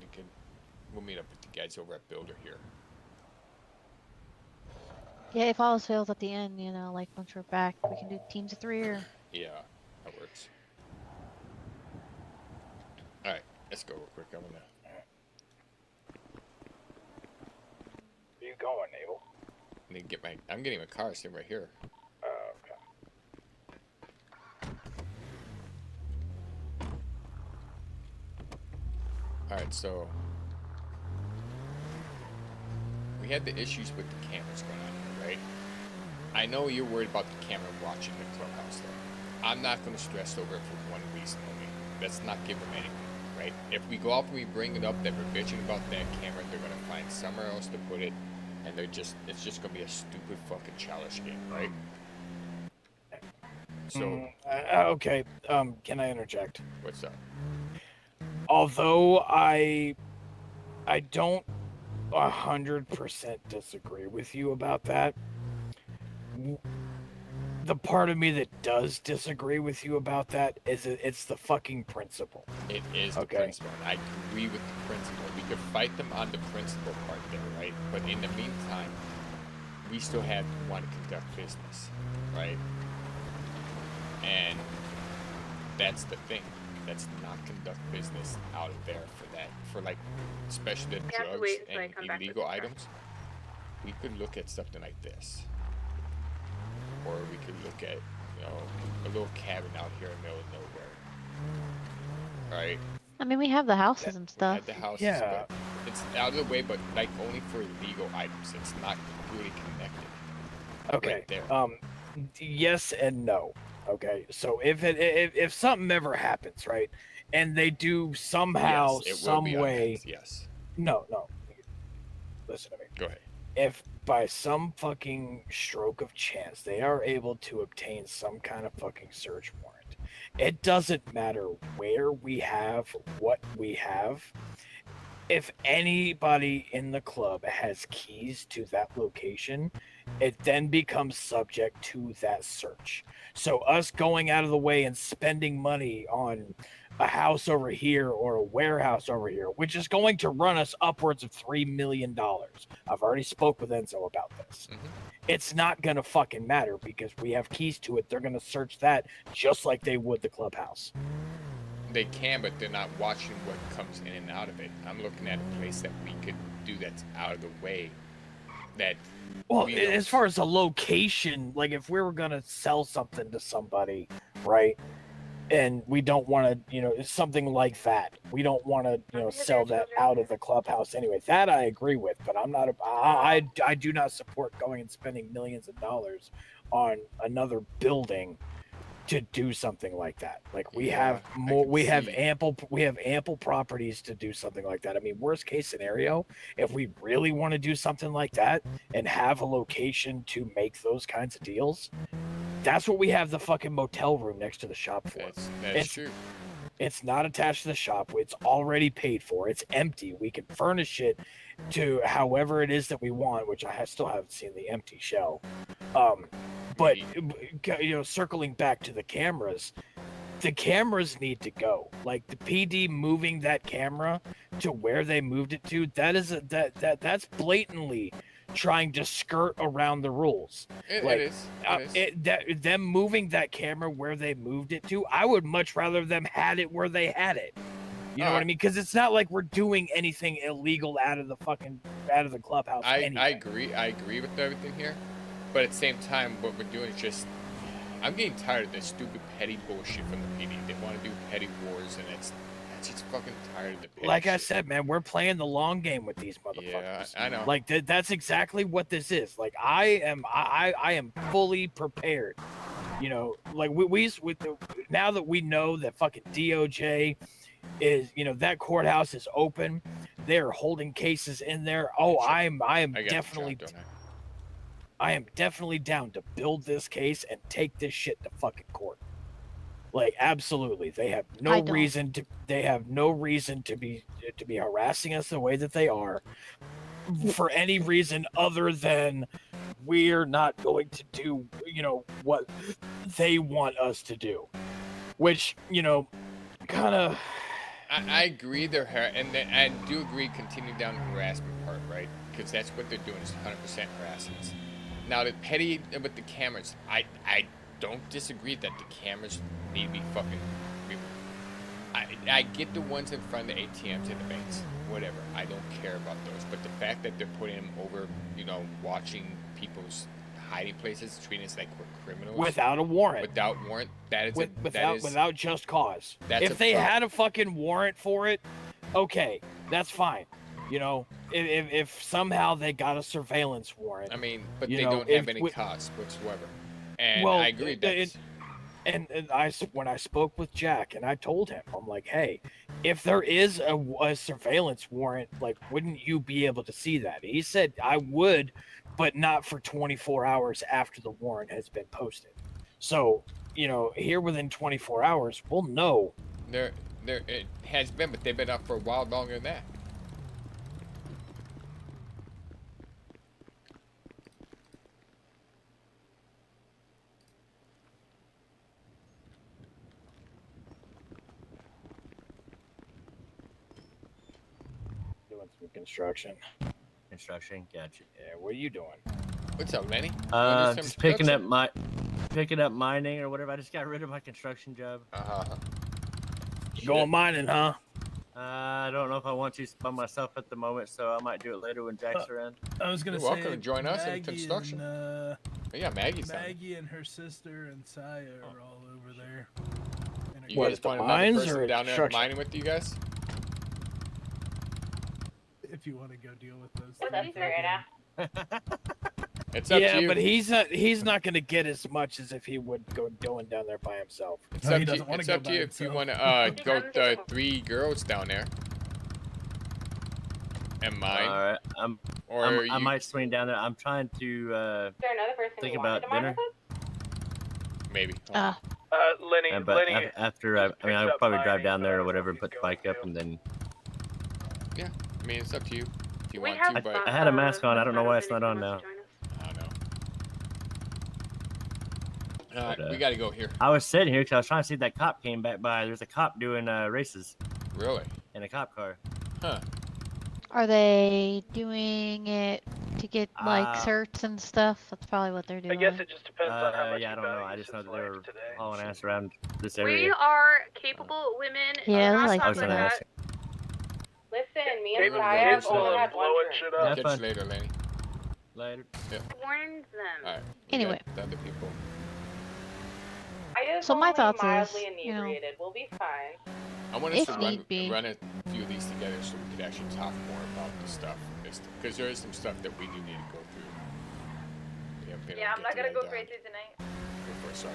[SPEAKER 3] we'll meet up with you guys over at Builder here.
[SPEAKER 4] Yeah, if all else fails at the end, you know, like once we're back, we can do teams of 3 or.
[SPEAKER 3] Yeah, that works. All right, let's go real quick. I'm gonna.
[SPEAKER 12] Where you going, Abel?
[SPEAKER 3] I need to get I'm getting my car sitting right here.
[SPEAKER 12] Okay.
[SPEAKER 3] All right, so had the issues with the cameras going on here, right? I know you're worried about the camera watching the clubhouse though. I'm not going to stress over it for one reason only. Let's not give them anything, right? If we go off and we bring it up that we're bitching about that camera, they're going to find somewhere else to put it, and it's just going to be a stupid fucking challenge game, right? So
[SPEAKER 12] okay, can I interject?
[SPEAKER 3] What's up?
[SPEAKER 12] Although I don't 100% disagree with you about that. The part of me that does disagree with you about that is it's the fucking principle.
[SPEAKER 3] It is the principle. I agree with the principle. We could fight them on the principle part there, right? But in the meantime, we still have to want to conduct business, right? And that's the thing. Let's not conduct business out of there for that. For like, especially the drugs and illegal items, we could look at something like this. Or we could look at, you know, a little cabin out here in the middle of nowhere. Right?
[SPEAKER 4] I mean, we have the houses and stuff.
[SPEAKER 3] At the houses, but it's out of the way, but like only for legal items. It's not really connected.
[SPEAKER 12] Okay.
[SPEAKER 3] Right there.
[SPEAKER 12] Yes and no. Okay. So if something ever happens, right, and they do somehow, some way,
[SPEAKER 3] yes.
[SPEAKER 12] No. Listen to me.
[SPEAKER 3] Go ahead.
[SPEAKER 12] If by some fucking stroke of chance they are able to obtain some kind of fucking search warrant, it doesn't matter where we have what we have. If anybody in the club has keys to that location, it then becomes subject to that search. So us going out of the way and spending money on a house over here or a warehouse over here, which is going to run us upwards of $3 million. I've already spoke with Enzo about this. It's not going to fucking matter because we have keys to it. They're going to search that just like they would the clubhouse.
[SPEAKER 3] They can, but they're not watching what comes in and out of it. I'm looking at a place that we could do that's out of the way. That
[SPEAKER 12] well, as far as a location, like if we were gonna sell something to somebody, right, and we don't want to, you know, something like that, we don't want to, you know, sell that out of the clubhouse anyway. That I agree with, but I'm not. I do not support going and spending millions of dollars on another building to do something like that. Like we have more, we have ample properties to do something like that. I mean, worst case scenario, if we really want to do something like that and have a location to make those kinds of deals, that's what we have the fucking motel room next to the shop for.
[SPEAKER 3] That's true.
[SPEAKER 12] It's not attached to the shop. It's already paid for. It's empty. We can furnish it to however it is that we want, which I still haven't seen the empty shell. But, you know, circling back to the cameras need to go. Like the PD moving that camera to where they moved it to, that's blatantly trying to skirt around the rules.
[SPEAKER 3] It is.
[SPEAKER 12] Them moving that camera where they moved it to, I would much rather them had it where they had it. You know what I mean? Because it's not like we're doing anything illegal out of the clubhouse. Anyway.
[SPEAKER 3] I agree with everything here. But at the same time, what we're doing is just, I'm getting tired of this stupid petty bullshit from the PD. They want to do petty wars, and it's just fucking tired of the petty
[SPEAKER 12] Like I
[SPEAKER 3] shit.
[SPEAKER 12] said, man, we're playing the long game with these motherfuckers.
[SPEAKER 3] Yeah, I know.
[SPEAKER 12] Like that's exactly what this is. Like I am fully prepared. You know, like now that we know that fucking DOJ is, you know, that courthouse is open, they're holding cases in there. Oh, I am definitely. I am definitely down to build this case and take this shit to fucking court. Like absolutely, they have no reason to be harassing us the way that they are for any reason other than we're not going to do, you know, what they want us to do, which, you know, kind of.
[SPEAKER 3] I agree I do agree continue down the harassment part, right? Because that's what they're doing is 100% harassing us. Now, the petty with the cameras, I don't disagree that the cameras need to be fucking removed. I get the ones in front of the ATMs and the banks, whatever. I don't care about those. But the fact that they're putting them over, you know, watching people's hiding places, treating us like we're criminals.
[SPEAKER 12] Without a warrant.
[SPEAKER 3] Without warrant,
[SPEAKER 12] without just cause. If they had a fucking warrant for it, okay, that's fine. You know, if somehow they got a surveillance warrant.
[SPEAKER 3] I mean, but
[SPEAKER 12] you
[SPEAKER 3] they
[SPEAKER 12] know,
[SPEAKER 3] don't have
[SPEAKER 12] if
[SPEAKER 3] any
[SPEAKER 12] we-
[SPEAKER 3] costs whatsoever. And
[SPEAKER 12] Well,
[SPEAKER 3] I agree that
[SPEAKER 12] And when I spoke with Jack, and I told him, I'm like, hey, if there is a surveillance warrant, like, wouldn't you be able to see that? He said I would, but not for 24 hours after the warrant has been posted. So, you know, here within 24 hours, we'll know.
[SPEAKER 3] there it has been, but they've been up for a while longer than that.
[SPEAKER 12] Doing some construction.
[SPEAKER 11] Construction, gotcha.
[SPEAKER 12] Yeah, what are you doing?
[SPEAKER 3] What's up, Lenny?
[SPEAKER 11] Just picking up mining or whatever. I just got rid of my construction job.
[SPEAKER 12] Going mining, huh?
[SPEAKER 11] I don't know if I want to by myself at the moment, so I might do it later when Jack's around.
[SPEAKER 6] I was gonna
[SPEAKER 3] You're
[SPEAKER 6] say,
[SPEAKER 3] welcome to join us in
[SPEAKER 6] Maggie
[SPEAKER 3] construction.
[SPEAKER 6] And,
[SPEAKER 3] Yeah, Maggie's down there.
[SPEAKER 6] Maggie and her sister and Saya are all over there. in a
[SPEAKER 3] You
[SPEAKER 12] What,
[SPEAKER 3] guys
[SPEAKER 12] at the
[SPEAKER 3] want another
[SPEAKER 12] mines
[SPEAKER 3] person
[SPEAKER 12] or
[SPEAKER 3] down there
[SPEAKER 12] construction?
[SPEAKER 3] mining with you guys?
[SPEAKER 6] If you want to go deal with those.
[SPEAKER 20] What's up,
[SPEAKER 6] things,
[SPEAKER 20] Serena?
[SPEAKER 3] It's up
[SPEAKER 12] Yeah,
[SPEAKER 3] to you.
[SPEAKER 12] but he's not going to get as much as if he would go going down there by himself.
[SPEAKER 3] It's
[SPEAKER 6] No,
[SPEAKER 3] up
[SPEAKER 6] he
[SPEAKER 3] to you.
[SPEAKER 6] doesn't wanna
[SPEAKER 3] It's
[SPEAKER 6] go
[SPEAKER 3] up to
[SPEAKER 6] by
[SPEAKER 3] you if you
[SPEAKER 6] himself.
[SPEAKER 3] want to go with the 3 girls down there. And mine.
[SPEAKER 11] All right,
[SPEAKER 3] Or
[SPEAKER 11] I
[SPEAKER 3] you-
[SPEAKER 11] might swing down there. I'm trying to
[SPEAKER 20] Is there another person
[SPEAKER 11] think
[SPEAKER 20] you
[SPEAKER 11] about
[SPEAKER 20] wanted to mine
[SPEAKER 11] dinner.
[SPEAKER 20] with?
[SPEAKER 3] Maybe.
[SPEAKER 21] Lenny,
[SPEAKER 11] But
[SPEAKER 21] Lenny.
[SPEAKER 11] after I mean, I'll probably drive down there or whatever, put the bike up, and then
[SPEAKER 3] Yeah, I mean, it's up to you if you
[SPEAKER 1] We
[SPEAKER 3] want
[SPEAKER 1] have
[SPEAKER 3] to, but
[SPEAKER 11] I had a mask on. I don't know why it's not on now.
[SPEAKER 3] I don't know. Alright,
[SPEAKER 11] But,
[SPEAKER 3] we gotta go here.
[SPEAKER 11] I was sitting here because I was trying to see if that cop came back by. There's a cop doing races.
[SPEAKER 3] Really?
[SPEAKER 11] In a cop car.
[SPEAKER 3] Huh.
[SPEAKER 4] Are they doing it to get like
[SPEAKER 11] Uh,
[SPEAKER 4] certs and stuff? That's probably what they're doing.
[SPEAKER 21] I guess it just depends on how much
[SPEAKER 11] Yeah, I
[SPEAKER 21] you
[SPEAKER 11] don't know.
[SPEAKER 21] value
[SPEAKER 11] I just know
[SPEAKER 21] his
[SPEAKER 11] that they
[SPEAKER 21] life
[SPEAKER 11] were
[SPEAKER 21] today.
[SPEAKER 11] hauling ass around this
[SPEAKER 1] We
[SPEAKER 11] area.
[SPEAKER 1] are capable women.
[SPEAKER 4] Yeah,
[SPEAKER 1] not
[SPEAKER 4] I like
[SPEAKER 1] talk
[SPEAKER 11] I was trying to
[SPEAKER 1] that.
[SPEAKER 11] ask.
[SPEAKER 20] Listen, me
[SPEAKER 21] Maybe
[SPEAKER 20] and Saya have
[SPEAKER 21] kids
[SPEAKER 20] only
[SPEAKER 21] will
[SPEAKER 20] had
[SPEAKER 21] blow
[SPEAKER 20] one
[SPEAKER 21] it
[SPEAKER 20] drink.
[SPEAKER 21] shit
[SPEAKER 11] Yeah,
[SPEAKER 21] up.
[SPEAKER 3] Catch
[SPEAKER 11] fun.
[SPEAKER 3] you later, Lenny.
[SPEAKER 11] Later.
[SPEAKER 1] Warns them.
[SPEAKER 3] Alright.
[SPEAKER 4] Anyway.
[SPEAKER 3] The other people.
[SPEAKER 20] I just
[SPEAKER 4] So my
[SPEAKER 20] only
[SPEAKER 4] thoughts is,
[SPEAKER 20] mildly
[SPEAKER 4] you know,
[SPEAKER 20] inebriated. We'll be fine.
[SPEAKER 3] I want us
[SPEAKER 4] If
[SPEAKER 3] to
[SPEAKER 4] need be.
[SPEAKER 3] run a few of these together so we could actually talk more about the stuff. Because there is some stuff that we do need to go through. We haven't been able
[SPEAKER 20] Yeah,
[SPEAKER 3] to
[SPEAKER 20] I'm
[SPEAKER 3] get
[SPEAKER 20] not gonna go
[SPEAKER 3] together.
[SPEAKER 20] crazy tonight.
[SPEAKER 3] Go for it, sorry.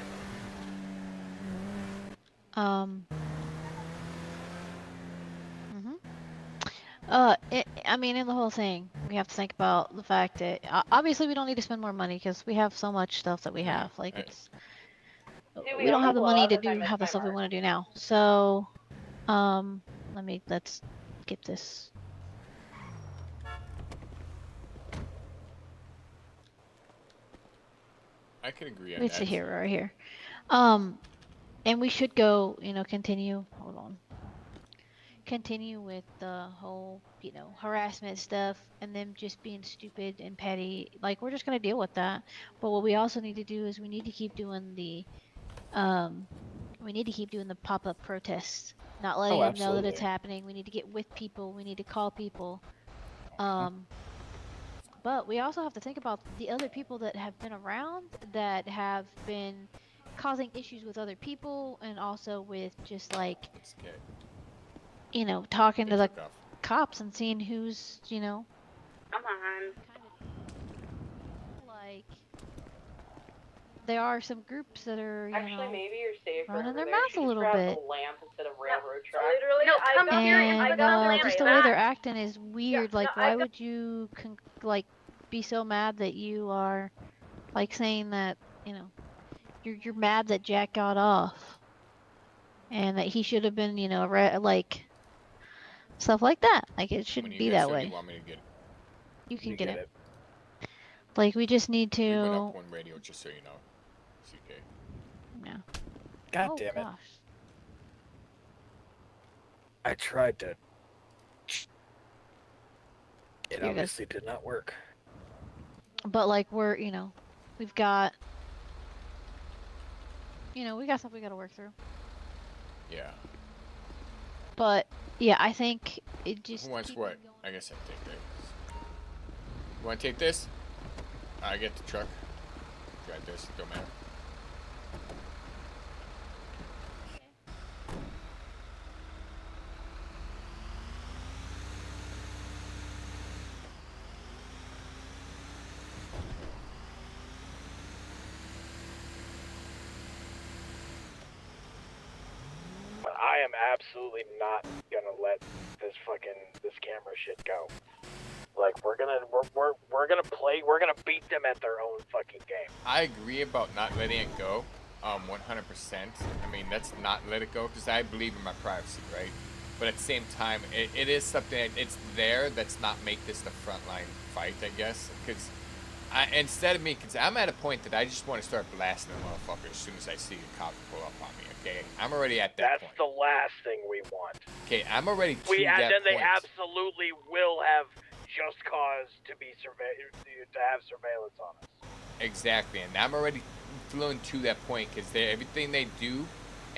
[SPEAKER 4] I mean, in the whole thing, we have to think about the fact that obviously we don't need to spend more money because we have so much stuff that we have. Like
[SPEAKER 3] Right.
[SPEAKER 4] it's,
[SPEAKER 20] Dude,
[SPEAKER 4] we don't have the
[SPEAKER 20] blow
[SPEAKER 4] money
[SPEAKER 20] up
[SPEAKER 4] to
[SPEAKER 20] if I
[SPEAKER 4] do
[SPEAKER 20] miss
[SPEAKER 4] have the
[SPEAKER 20] my
[SPEAKER 4] stuff we
[SPEAKER 20] mark.
[SPEAKER 4] want to do now. So, let's get this.
[SPEAKER 3] I could agree on
[SPEAKER 4] It's
[SPEAKER 3] that.
[SPEAKER 4] here, right here. And we should go, continue. Hold on. Continue with the whole, harassment stuff and them just being stupid and petty. Like, we're just going to deal with that. But what we also need to do is we need to keep doing the pop-up protests. Not letting them know that it's
[SPEAKER 12] absolutely.
[SPEAKER 4] happening. We need to get with people. We need to call people. But we also have to think about the other people that have been around that have been causing issues with other people and also with just like,
[SPEAKER 3] It's okay.
[SPEAKER 4] talking to the
[SPEAKER 3] Took off.
[SPEAKER 4] cops and seeing who's,
[SPEAKER 1] Come on.
[SPEAKER 4] like there are some groups that are,
[SPEAKER 20] Actually, maybe you're safer.
[SPEAKER 4] running
[SPEAKER 20] over
[SPEAKER 4] their
[SPEAKER 20] there.
[SPEAKER 4] mouth
[SPEAKER 20] You
[SPEAKER 4] a
[SPEAKER 20] should
[SPEAKER 4] little
[SPEAKER 20] grab
[SPEAKER 4] bit.
[SPEAKER 20] The lamp instead of railroad track.
[SPEAKER 1] Literally, no, come here and
[SPEAKER 4] and
[SPEAKER 1] put the lamp
[SPEAKER 4] just
[SPEAKER 1] right
[SPEAKER 4] the way they're
[SPEAKER 1] back.
[SPEAKER 4] acting is weird. Like, why would you be so mad that you are like saying that you're mad that Jack got off and that he should have been like stuff like that. Like, it
[SPEAKER 3] When
[SPEAKER 4] shouldn't
[SPEAKER 3] you
[SPEAKER 4] be
[SPEAKER 3] get
[SPEAKER 4] that
[SPEAKER 3] set,
[SPEAKER 4] way.
[SPEAKER 3] You want me to get it?
[SPEAKER 4] You can
[SPEAKER 12] You
[SPEAKER 4] get
[SPEAKER 12] get
[SPEAKER 4] it. Like, we just need
[SPEAKER 3] We went
[SPEAKER 4] to.
[SPEAKER 3] up one radio, just so you know. CK.
[SPEAKER 4] Yeah.
[SPEAKER 12] God
[SPEAKER 4] Oh,
[SPEAKER 12] damn it!
[SPEAKER 4] gosh.
[SPEAKER 12] I tried to. It
[SPEAKER 4] You're good.
[SPEAKER 12] obviously did not work.
[SPEAKER 4] But like we've got we got stuff we got to work through.
[SPEAKER 3] Yeah.
[SPEAKER 4] But yeah, I think it just
[SPEAKER 3] Who wants
[SPEAKER 4] keep
[SPEAKER 3] what?
[SPEAKER 4] it going.
[SPEAKER 3] I guess I take that. You want to take this? I get the truck. Drive this. Don't matter.
[SPEAKER 12] absolutely not gonna let this camera shit go. Like we're gonna beat them at their own fucking game.
[SPEAKER 3] I agree about not letting it go, 100%. I mean, that's not let it go because I believe in my privacy, right? But at the same time, it is something that it's there. That's not make this the frontline fight, I guess. Because instead of me, because I'm at a point that I just want to start blasting the motherfucker as soon as I see a cop pull up on me. Okay, I'm already at that point.
[SPEAKER 12] That's the last thing we want.
[SPEAKER 3] Okay, I'm already to
[SPEAKER 12] And
[SPEAKER 3] that
[SPEAKER 12] then they
[SPEAKER 3] point.
[SPEAKER 12] absolutely will have just cause to have surveillance on us.
[SPEAKER 3] Exactly, and I'm already feeling to that point because everything they do,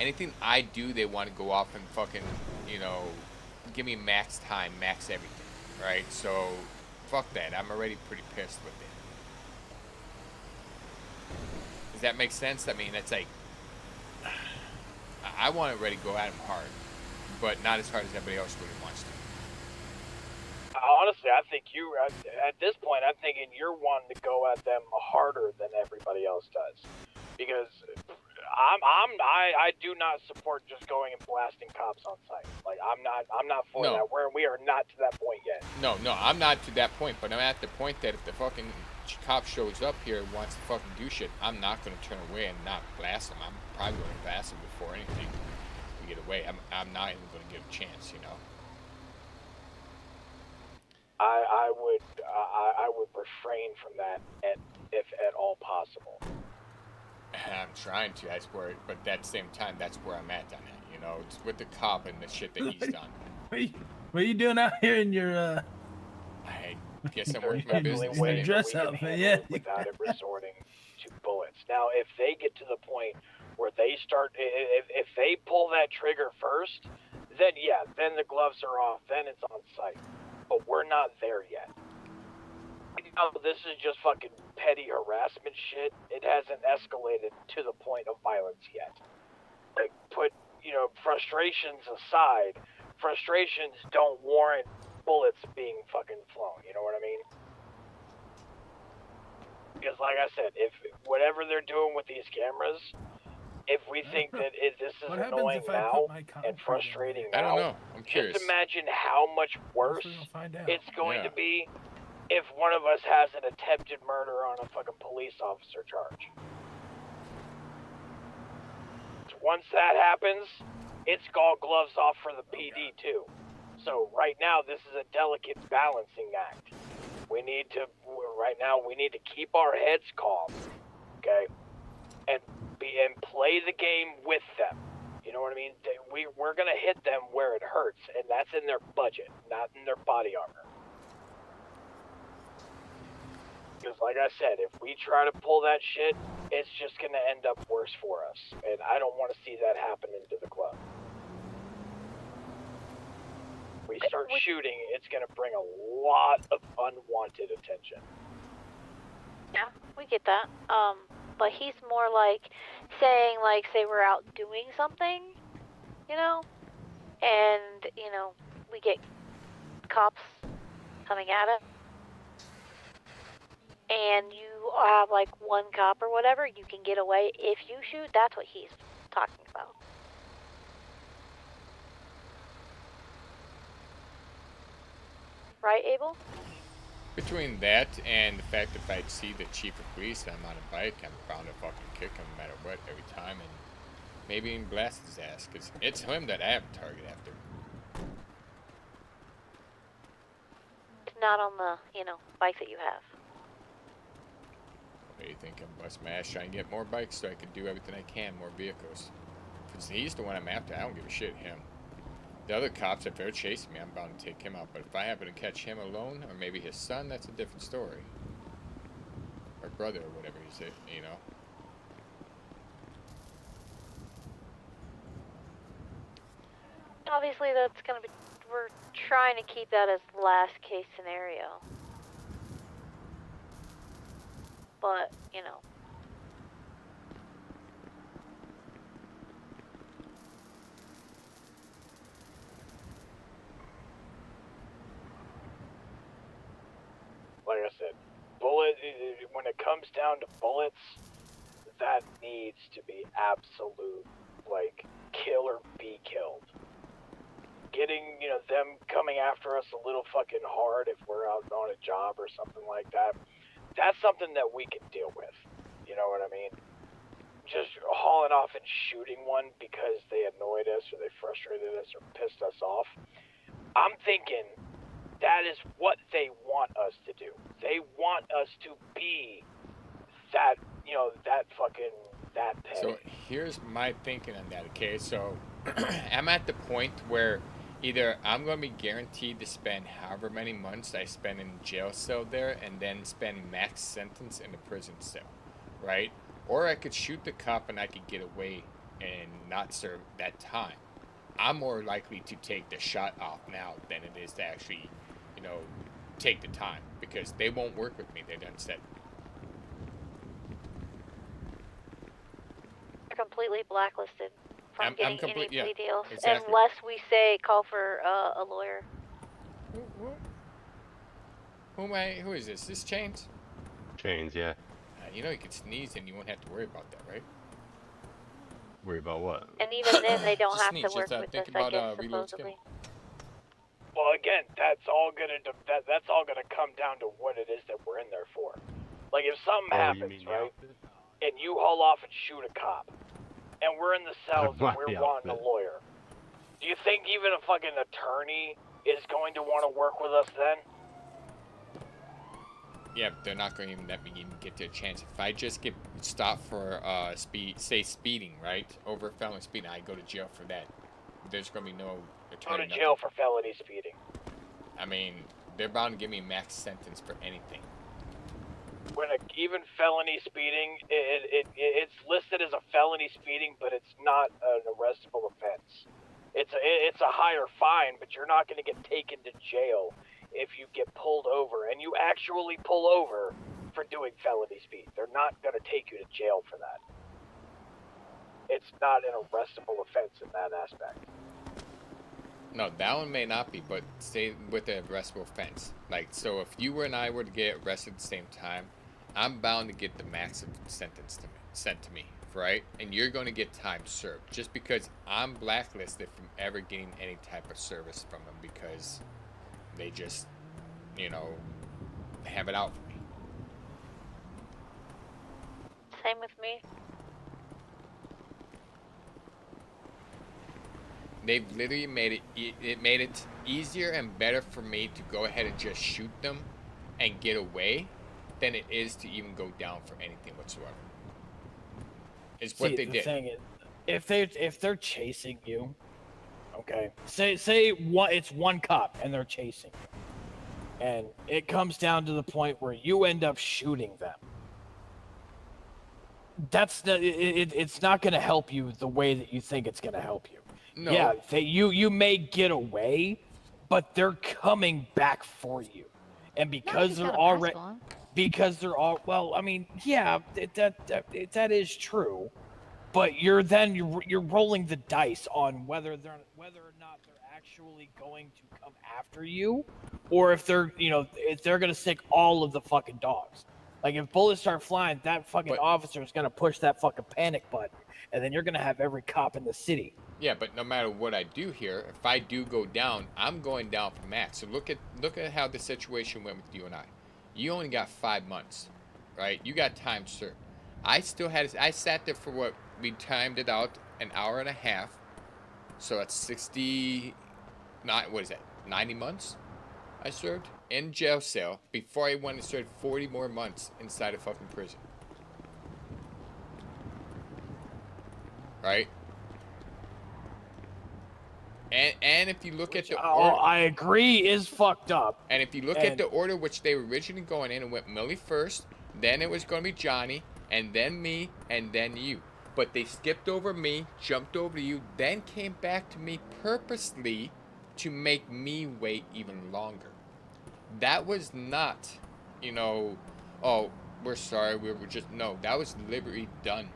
[SPEAKER 3] anything I do, they want to go off and fucking, give me max time, max everything, right? So, fuck that. I'm already pretty pissed with it. Does that make sense? I mean, it's like, I want to already go at him hard, but not as hard as everybody else really wants to.
[SPEAKER 12] Honestly, I think at this point, I'm thinking you're wanting to go at them harder than everybody else does, because I do not support just going and blasting cops on site. Like I'm not for
[SPEAKER 3] No.
[SPEAKER 12] that. We are not to that point yet.
[SPEAKER 3] No, I'm not to that point, but I'm at the point that if the fucking cop shows up here and wants to fucking do shit, I'm not going to turn away and not blast him. I'm probably going to blast him before anything to get away. I'm not even going to give a chance,
[SPEAKER 12] I would refrain from that if at all possible.
[SPEAKER 3] I'm trying to, I swear, but at the same time, that's where I'm at on it, It's with the cop and the shit that he's done.
[SPEAKER 6] What are you doing out here in your
[SPEAKER 3] I guess I'm working my business.
[SPEAKER 6] in your dress outfit? Yeah.
[SPEAKER 12] Without it resorting to bullets. Now, if they get to the point where they start, if they pull that trigger first, then yeah, then the gloves are off, then it's on site. But we're not there yet. This is just fucking petty harassment shit. It hasn't escalated to the point of violence yet. Like, put, frustrations aside, frustrations don't warrant bullets being fucking flown, you know what I mean? Because like I said, if whatever they're doing with these cameras, if we think that this is annoying now and frustrating now,
[SPEAKER 3] I don't know. I'm curious.
[SPEAKER 12] just imagine how much worse it's going to be if one of us has an attempted murder on a fucking police officer charge. Once that happens, it's all gloves off for the PD too. So right now, this is a delicate balancing act. We need to keep our heads calm, okay, and play the game with them. You know what I mean? We're gonna hit them where it hurts, and that's in their budget, not in their body armor. Because like I said, if we try to pull that shit, it's just gonna end up worse for us, and I don't want to see that happen into the club. We start shooting, it's gonna bring a lot of unwanted attention.
[SPEAKER 2] Yeah, we get that. But he's more like saying, like, say we're out doing something, and, we get cops coming at it, and you have, like, one cop or whatever, you can get away if you shoot. That's what he's talking about. Right, Abel?
[SPEAKER 3] Between that and the fact that if I see the chief of police and I'm on a bike, I'm bound to fucking kick him no matter what every time, and maybe even blast his ass, because it's him that I have a target after.
[SPEAKER 2] It's not on the, bike that you have.
[SPEAKER 3] What do you think? I'm busting my ass trying to get more bikes so I can do everything I can, more vehicles. Because he's the one I'm after. I don't give a shit, him. The other cops, if they're chasing me, I'm bound to take him out. But if I happen to catch him alone, or maybe his son, that's a different story. Or brother, or whatever he's,
[SPEAKER 2] Obviously, that's gonna be. We're trying to keep that as last case scenario. But,
[SPEAKER 12] Like I said, when it comes down to bullets, that needs to be absolute, like, kill or be killed. getting, them coming after us a little fucking hard if we're out on a job or something like that, that's something that we can deal with. You know what I mean? Just hauling off and shooting one because they annoyed us or they frustrated us or pissed us off. I'm thinking that is what they want us to do. They want us to be that, that petty.
[SPEAKER 3] So here's my thinking on that, okay? So I'm at the point where either I'm going to be guaranteed to spend however many months I spend in jail cell there and then spend max sentence in the prison cell, right? Or I could shoot the cop and I could get away and not serve that time. I'm more likely to take the shot off now than it is to actually, take the time, because they won't work with me. They done said.
[SPEAKER 2] They're completely blacklisted from getting any plea deals,
[SPEAKER 3] exactly.
[SPEAKER 2] unless we say call for a lawyer.
[SPEAKER 3] Who is this? This Chains?
[SPEAKER 9] Chains, yeah.
[SPEAKER 3] You can sneeze and you won't have to worry about that, right?
[SPEAKER 9] Worry about what?
[SPEAKER 2] And even then, they don't
[SPEAKER 3] Just
[SPEAKER 2] have
[SPEAKER 3] sneeze,
[SPEAKER 2] to work
[SPEAKER 3] just,
[SPEAKER 2] with
[SPEAKER 3] think
[SPEAKER 2] us,
[SPEAKER 3] about,
[SPEAKER 2] I guess,
[SPEAKER 3] reload skin.
[SPEAKER 2] supposedly.
[SPEAKER 12] Well, again, that's all gonna come down to what it is that we're in there for. Like, if something happens, right, and you haul off and shoot a cop, and we're in the cells and we're wanting a lawyer, do you think even a fucking attorney is going to want to work with us then?
[SPEAKER 3] Yeah, but they're not going to even let me even get to a chance. If I just get stopped for speeding, right, over felony speeding, I go to jail for that. There's going to be no attorney.
[SPEAKER 12] Go to jail for felony speeding.
[SPEAKER 3] I mean, they're bound to give me a max sentence for anything.
[SPEAKER 12] When even felony speeding, it's listed as a felony speeding, but it's not an arrestable offense. It's a higher fine, but you're not going to get taken to jail if you get pulled over, and you actually pull over for doing felony speed. They're not going to take you to jail for that. It's not an arrestable offense in that aspect.
[SPEAKER 3] No, that one may not be, but say with the arrestable offense. Like, so if you and I were to get arrested at the same time, I'm bound to get the maximum sentence sent to me, right? And you're going to get time served, just because I'm blacklisted from ever getting any type of service from them, because they just, have it out for me.
[SPEAKER 2] Same with me.
[SPEAKER 3] They've literally made it easier and better for me to go ahead and just shoot them and get away than it is to even go down for anything whatsoever. It's what they did.
[SPEAKER 12] Thing is, if they're chasing you, okay, say it's one cop and they're chasing you, and it comes down to the point where you end up shooting them. It's not going to help you the way that you think it's going to help you.
[SPEAKER 3] No.
[SPEAKER 12] Yeah, you may get away, but they're coming back for you, and because they're already, well, I mean, yeah, that is true, but you're rolling the dice on whether or not they're actually going to come after you, or if they're gonna stick all of the fucking dogs. Like, if bullets start flying, that fucking officer is gonna push that fucking panic button, and then you're gonna have every cop in the city.
[SPEAKER 3] Yeah, but no matter what I do here, if I do go down, I'm going down for max. So look at how the situation went with you and I. You only got 5 months, right? You got time served. I sat there for what we timed it out, an hour and a half. So that's 90 months I served in jail cell before I went and served 40 more months inside a fucking prison. Right? And if you look at the order,
[SPEAKER 12] I agree, is fucked up.
[SPEAKER 3] And if you look at the order which they were originally going in, it went Millie first, then it was going to be Johnny, and then me, and then you. But they skipped over me, jumped over you, then came back to me purposely to make me wait even longer. That was not, oh, we're sorry, we were just, no, that was deliberately done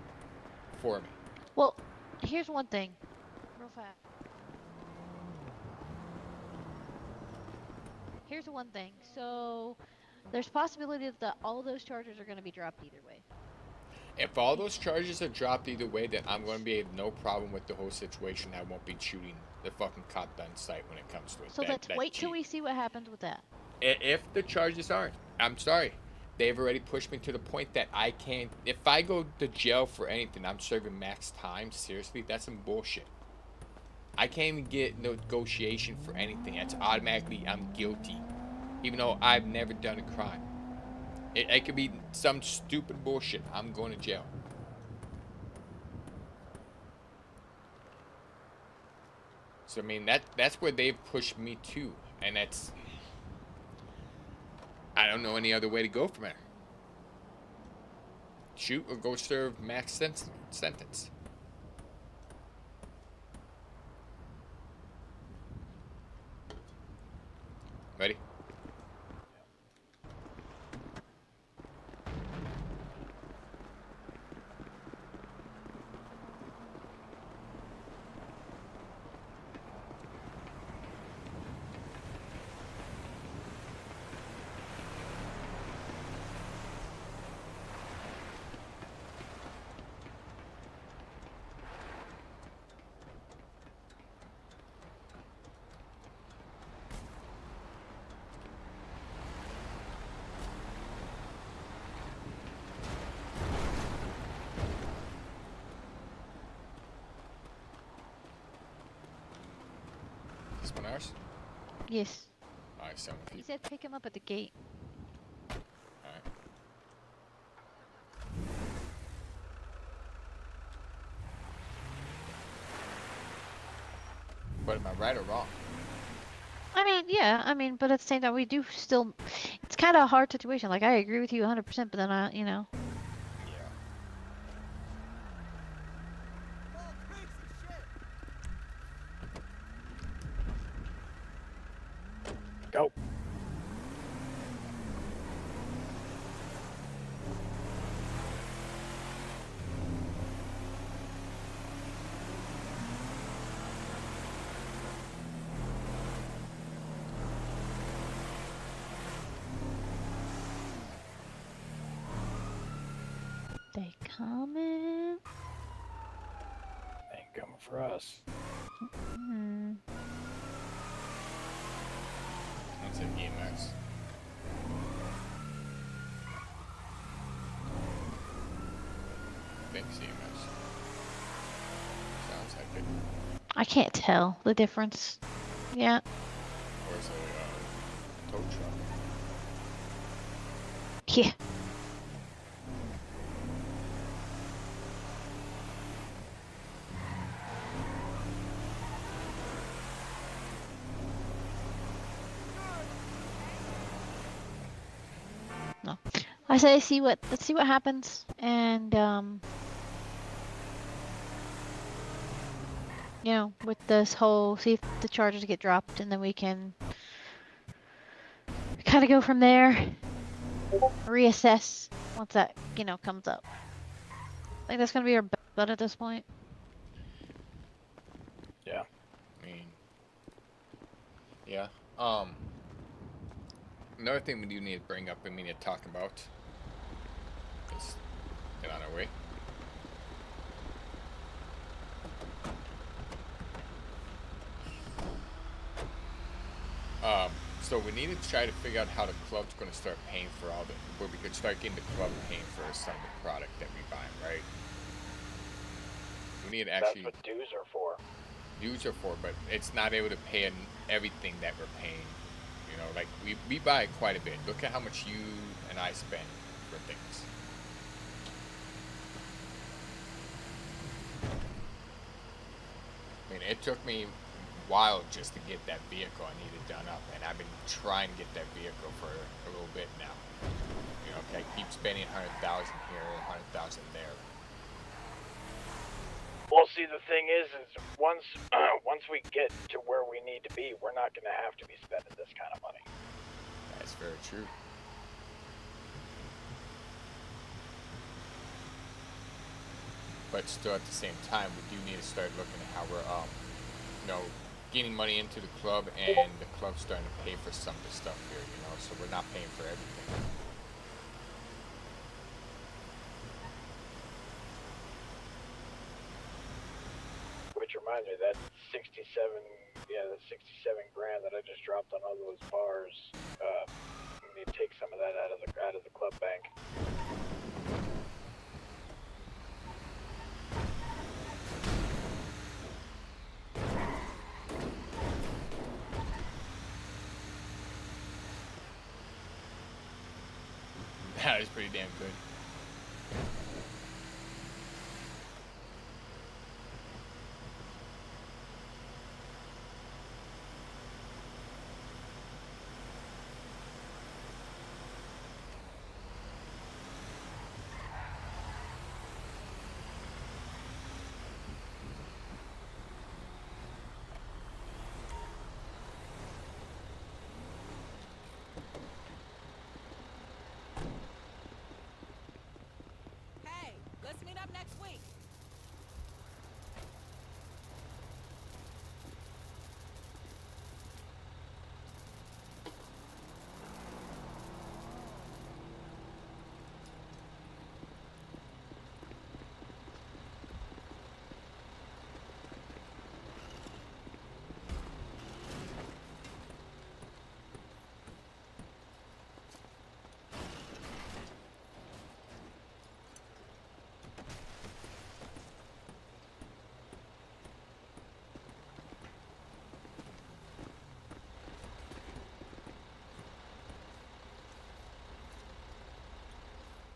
[SPEAKER 3] for me.
[SPEAKER 4] Well, here's one thing, real fast. Here's one thing. So, there's possibility that all of those charges are going to be dropped either way.
[SPEAKER 3] If all those charges are dropped either way, then I'm going to be no problem with the whole situation. I won't be shooting the fucking cop on sight when it comes to it.
[SPEAKER 4] So let's wait till we see what happens with that.
[SPEAKER 3] If the charges aren't, I'm sorry. They've already pushed me to the point that I can't. If I go to jail for anything, I'm serving max time. Seriously, that's some bullshit. I can't even get negotiation for anything. That's automatically I'm guilty, even though I've never done a crime. It could be some stupid bullshit. I'm going to jail. So I mean that's where they've pushed me to, and that's. I don't know any other way to go from there. Shoot or go serve max sentence. Ready? This one ours?
[SPEAKER 4] Yes.
[SPEAKER 3] Alright, 7
[SPEAKER 4] He
[SPEAKER 3] feet.
[SPEAKER 4] said pick him up at the gate.
[SPEAKER 3] Alright. But am I right or wrong?
[SPEAKER 4] I mean, yeah, I mean, but at the same time, we do still. It's kind of a hard situation. Like, I agree with you 100%, but then you know.
[SPEAKER 12] Go.
[SPEAKER 4] They coming.
[SPEAKER 12] They ain't coming for us.
[SPEAKER 4] Mm.
[SPEAKER 3] That's an EMS. I think it's EMS. Sounds like it.
[SPEAKER 4] I can't tell the difference. Yeah.
[SPEAKER 3] Or is it a tow truck?
[SPEAKER 4] Yeah. No. I say let's see what happens, and you know, with this whole, see if the charges get dropped, and then we can kind of go from there, reassess once that, you know, comes up. I think that's gonna be our bet at this point.
[SPEAKER 12] Yeah.
[SPEAKER 3] I mean, yeah. Another thing we do need to bring up and we need to talk about is get on our way. So we need to try to figure out how the club's going to start paying for all the, where we could start getting the club paying for some of the product that we buy, right? We need to actually.
[SPEAKER 12] That's what dues are for.
[SPEAKER 3] Dues are for, but it's not able to pay everything that we're paying. You know, like we buy quite a bit. Look at how much you and I spend for things. I mean, it took me a while just to get that vehicle I needed done up, and I've been trying to get that vehicle for a little bit now. You know, I keep spending 100,000 here, 100,000 there.
[SPEAKER 12] Well, see, the thing is once we get to where we need to be, we're not going to have to be spending this kind of money.
[SPEAKER 3] That's very true. But still, at the same time, we do need to start looking at how we're, you know, getting money into the club, and the club's starting to pay for some of the stuff here, you know, so we're not paying for everything.
[SPEAKER 21] which reminds me, that 67, the 67 grand that I just dropped on all those bars. We need to take some of that out of the club bank.
[SPEAKER 3] That is pretty damn good.
[SPEAKER 10] Hey, let's meet up next week.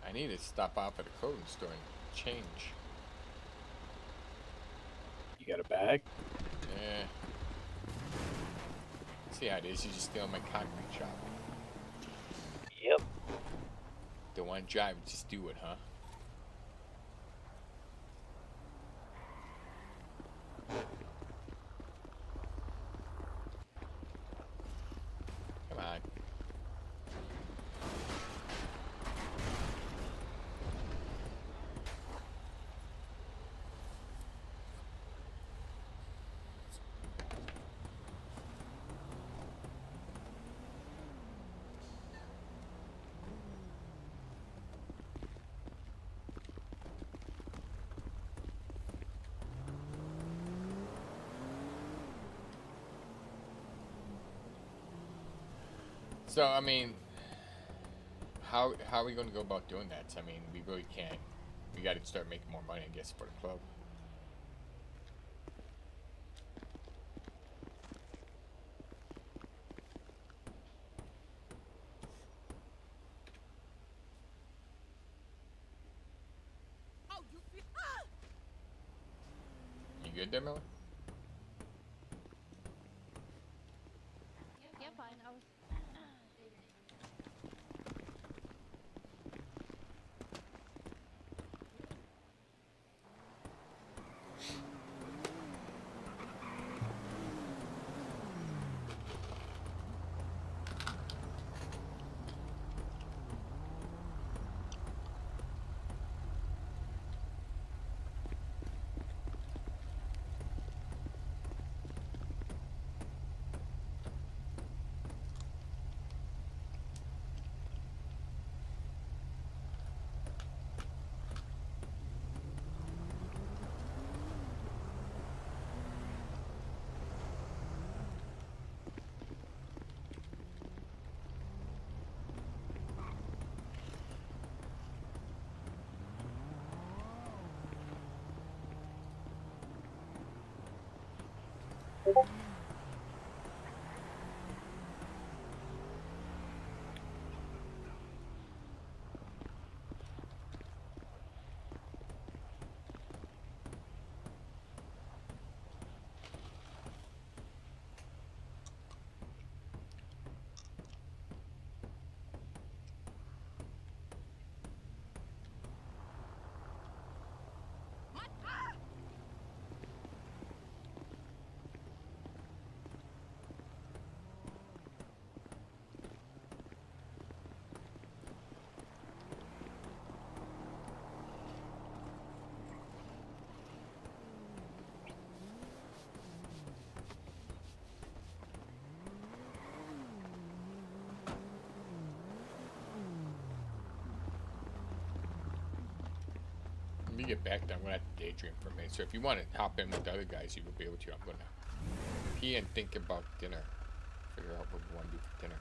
[SPEAKER 3] I need to stop off at a clothing store and change.
[SPEAKER 21] You got a bag?
[SPEAKER 3] Yeah. See how it is, you just steal my concrete shop.
[SPEAKER 21] Yep.
[SPEAKER 3] Don't want to drive, just do it, huh? Come on. So, I mean, how are we going to go about doing that? I mean, we really can't. We got to start making more money, I guess, for the club.
[SPEAKER 10] Oh, you feel. Ah!
[SPEAKER 3] You good there, Miller?
[SPEAKER 4] Yeah, fine. I was.
[SPEAKER 3] you get back there, I'm gonna have to daydream for a minute. So if you want to hop in with the other guys, you will be able to. I'm gonna pee and think about dinner. Figure out what we want to do for dinner.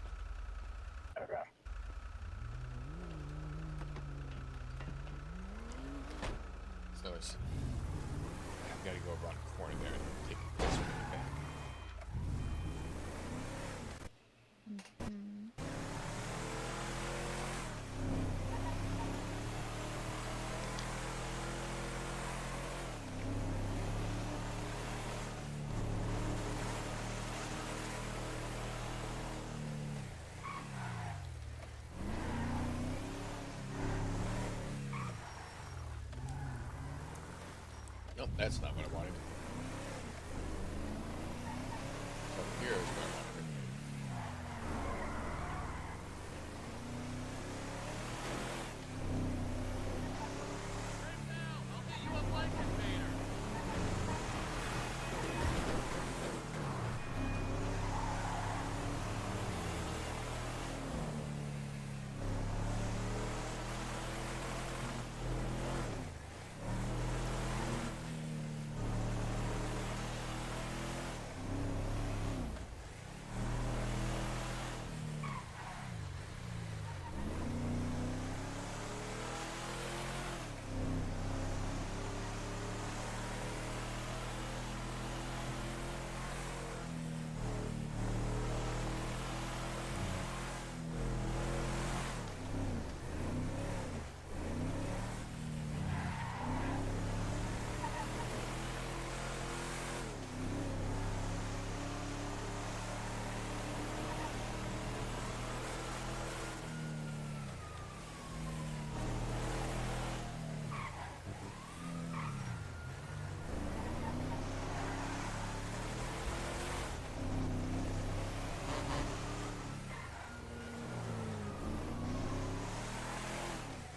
[SPEAKER 21] Okay.
[SPEAKER 3] So it's, I've got to go around the corner there and take a piss when I get back. Nope, that's not what I wanted. So here is what I wanted.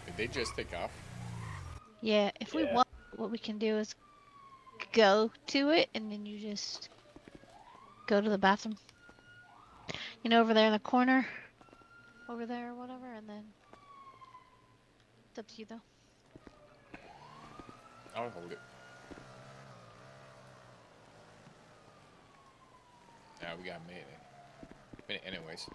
[SPEAKER 3] Did they just take off?
[SPEAKER 4] Yeah, if we want, what we can do is go to it, and then you just go to the bathroom. You know, over there in the corner, over there or whatever, and then it's up to you though.
[SPEAKER 3] I'll hold it. Yeah, we got a minute anyways.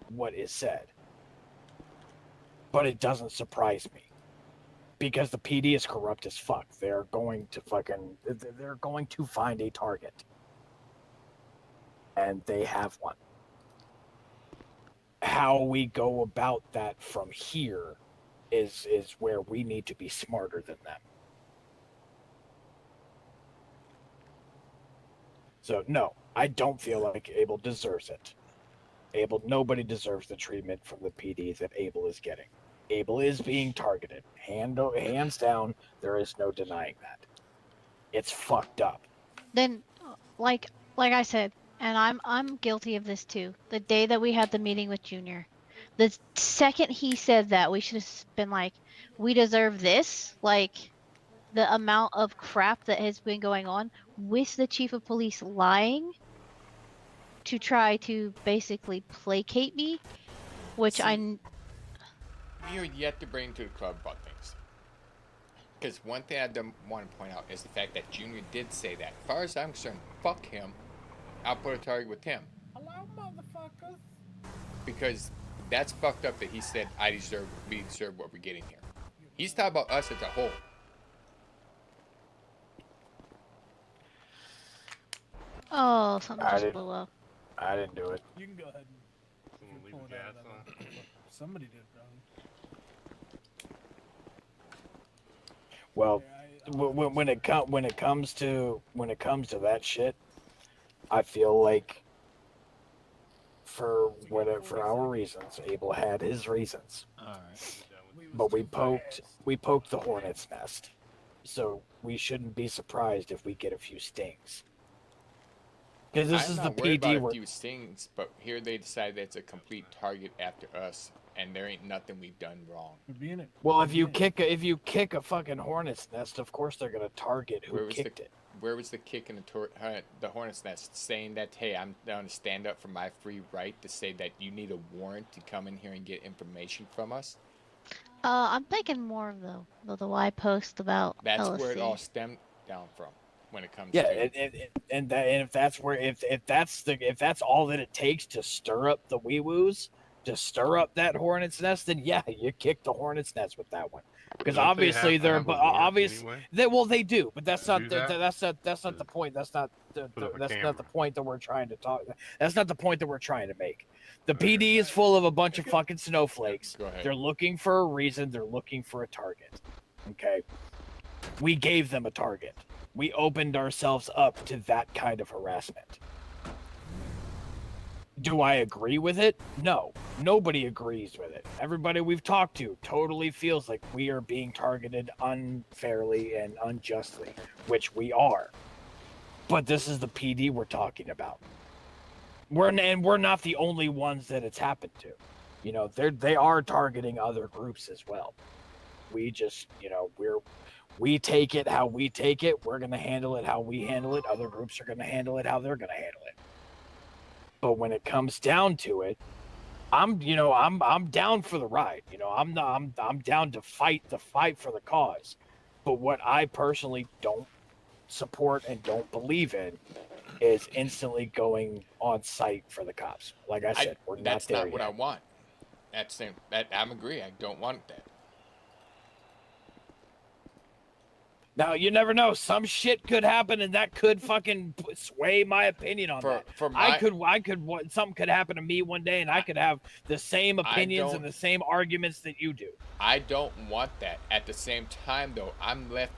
[SPEAKER 12] what is said. But it doesn't surprise me. Because the PD is corrupt as fuck. They're going to find a target. And they have one. How we go about that from here is where we need to be smarter than them. So no, I don't feel like Abel deserves it. Nobody deserves the treatment from the PD that Abel is getting. Abel is being targeted. Hands down, there is no denying that. It's fucked up.
[SPEAKER 4] Then, like I said, and I'm guilty of this too. The day that we had the meeting with Junior, the second he said that, we should have been like, we deserve this. Like, the amount of crap that has been going on with the chief of police lying to try to basically placate me, which
[SPEAKER 3] We are yet to bring to the club about things. Because one thing I don't want to point out is the fact that Junior did say that. As far as I'm concerned, fuck him. I'll put a target with him.
[SPEAKER 12] Hello, motherfuckers.
[SPEAKER 3] Because that's fucked up that he said we deserve what we're getting here. He's talking about us as a whole.
[SPEAKER 4] Oh, something just blew up.
[SPEAKER 12] I didn't do it.
[SPEAKER 6] You can go ahead and pull it out of that. Somebody did, bro.
[SPEAKER 12] Well, when it comes to that shit, I feel like for our reasons, Abel had his reasons.
[SPEAKER 14] Alright.
[SPEAKER 12] But we poked the hornet's nest. So we shouldn't be surprised if we get a few stings. Because this is the PD.
[SPEAKER 3] A few stings, but here they decide that it's a complete target after us, and there ain't nothing we've done wrong.
[SPEAKER 12] Well, if you kick a fucking hornet's nest, of course they're gonna target who kicked it.
[SPEAKER 3] Where was the kick in the hornet's nest saying that, hey, I'm down to stand up for my free right to say that you need a warrant to come in here and get information from us?
[SPEAKER 4] I'm thinking more of the Y post about
[SPEAKER 3] That's
[SPEAKER 4] LSC.
[SPEAKER 3] where it all stemmed down from when it comes
[SPEAKER 12] Yeah,
[SPEAKER 3] to
[SPEAKER 12] and if that's all that it takes to stir up the wee woos, to stir up that hornet's nest, then yeah, you kick the hornet's nest with that one. Because
[SPEAKER 9] Don't they
[SPEAKER 12] obviously
[SPEAKER 9] have to
[SPEAKER 12] they're
[SPEAKER 9] have a warrant
[SPEAKER 12] obviously
[SPEAKER 9] anyway?
[SPEAKER 12] they do, but that's not
[SPEAKER 9] do that?
[SPEAKER 12] that's not the point. That's not
[SPEAKER 9] Put up a
[SPEAKER 12] that's
[SPEAKER 9] camera.
[SPEAKER 12] not the point that we're trying to talk. That's not the point that we're trying to make. The PD is full of a bunch of fucking snowflakes.
[SPEAKER 3] Go ahead.
[SPEAKER 12] They're looking for a reason. They're looking for a target. Okay, we gave them a target. We opened ourselves up to that kind of harassment. Do I agree with it? No. Nobody agrees with it. Everybody we've talked to totally feels like we are being targeted unfairly and unjustly, which we are. But this is the PD we're talking about. We're not the only ones that it's happened to. You know, they are targeting other groups as well. We just, you know, we take it how we take it. We're going to handle it how we handle it. Other groups are going to handle it how they're going to handle it. But when it comes down to it, I'm down for the ride. You know, I'm down to fight for the cause. But what I personally don't support and don't believe in is instantly going on site for the cops. Like I said, we're not
[SPEAKER 3] that's
[SPEAKER 12] there
[SPEAKER 3] not what
[SPEAKER 12] yet.
[SPEAKER 3] I want. I'm agree. I don't want that.
[SPEAKER 12] Now you never know. Some shit could happen, and that could fucking sway my opinion on that. Something could happen to me one day, and I could have the same opinions and the same arguments that you do.
[SPEAKER 3] I don't want that. At the same time, though, I'm left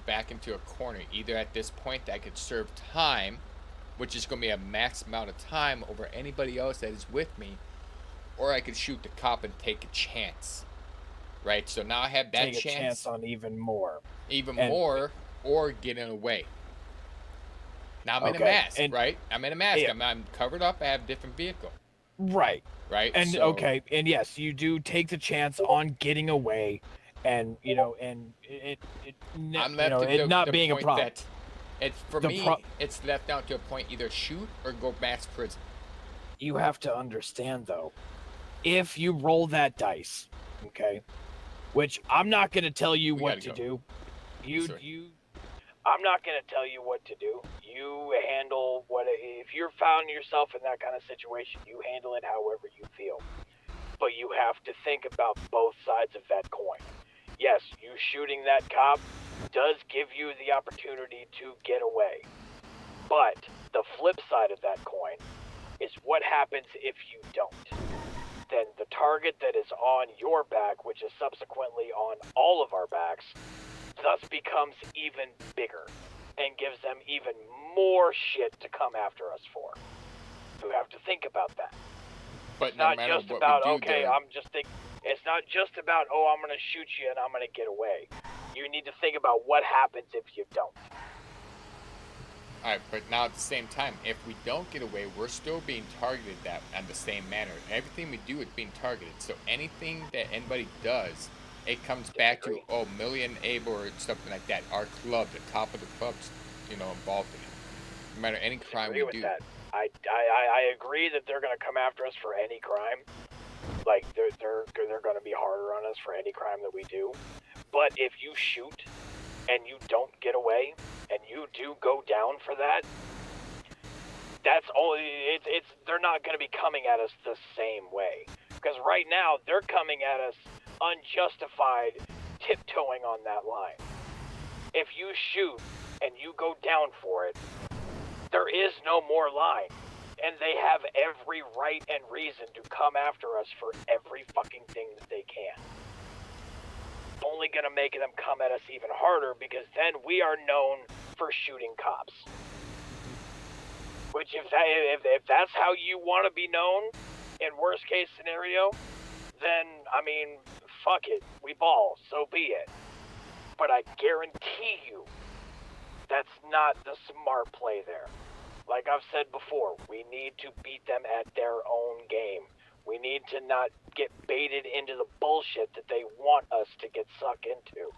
[SPEAKER 3] back into a corner. Either at this point I could serve time, which is going to be a max amount of time over anybody else that is with me, or I could shoot the cop and take a chance. Right? So now I have that
[SPEAKER 12] Take a chance on even more.
[SPEAKER 3] Or get in a way. Now I'm in a
[SPEAKER 12] Okay,
[SPEAKER 3] mask,
[SPEAKER 12] and-
[SPEAKER 3] right? I'm in a mask.
[SPEAKER 12] Yeah.
[SPEAKER 3] I'm covered up. I have a different vehicle.
[SPEAKER 12] Right.
[SPEAKER 3] Right.
[SPEAKER 12] And
[SPEAKER 3] So-
[SPEAKER 12] okay, and yes, you do take the chance on getting away, and you know, and it
[SPEAKER 3] I'm
[SPEAKER 12] you
[SPEAKER 3] left
[SPEAKER 12] know,
[SPEAKER 3] at
[SPEAKER 12] it
[SPEAKER 3] the,
[SPEAKER 12] not
[SPEAKER 3] the
[SPEAKER 12] being a
[SPEAKER 3] point
[SPEAKER 12] problem.
[SPEAKER 3] that it's for
[SPEAKER 12] The
[SPEAKER 3] me.
[SPEAKER 12] pro-
[SPEAKER 3] It's left down to a point: either shoot or go max prison.
[SPEAKER 12] You have to understand though, if you roll that dice, okay, which I'm not going to tell you
[SPEAKER 3] We
[SPEAKER 12] what
[SPEAKER 3] gotta
[SPEAKER 12] to
[SPEAKER 3] go.
[SPEAKER 12] do. You
[SPEAKER 3] Sorry.
[SPEAKER 12] you
[SPEAKER 21] I'm not gonna tell you what to do. You handle if you're found yourself in that kind of situation, you handle it however you feel. But you have to think about both sides of that coin. Yes, you shooting that cop does give you the opportunity to get away. But the flip side of that coin is what happens if you don't. Then the target that is on your back, which is subsequently on all of our backs, thus becomes even bigger and gives them even more shit to come after us for. You have to think about that.
[SPEAKER 3] But
[SPEAKER 21] It's
[SPEAKER 3] no
[SPEAKER 21] not
[SPEAKER 3] matter
[SPEAKER 21] just
[SPEAKER 3] what
[SPEAKER 21] about,
[SPEAKER 3] we do,
[SPEAKER 21] okay,
[SPEAKER 3] there,
[SPEAKER 21] it's not just about, oh, I'm gonna shoot you and I'm gonna get away. You need to think about what happens if you don't.
[SPEAKER 3] Alright, but now at the same time, if we don't get away, we're still being targeted in the same manner. Everything we do is being targeted. So anything that anybody does, it comes back to, oh, Millie and Abel or something like that. Our club, the top of the club's, involved in it. No matter any crime
[SPEAKER 21] Agree
[SPEAKER 3] we
[SPEAKER 21] with
[SPEAKER 3] do.
[SPEAKER 21] that. I agree that they're gonna come after us for any crime. Like they're gonna be harder on us for any crime that we do. But if you shoot and you don't get away and you do go down for that, that's only it's they're not gonna be coming at us the same way. Because right now they're coming at us unjustified, tiptoeing on that line. If you shoot and you go down for it, there is no more line. And they have every right and reason to come after us for every fucking thing that they can. Only gonna make them come at us even harder because then we are known for shooting cops. Which if that's how you want to be known, in worst case scenario, then, I mean, fuck it. We ball, so be it. But I guarantee you, that's not the smart play there. Like I've said before, we need to beat them at their own game. We need to not get baited into the bullshit that they want us to get sucked into.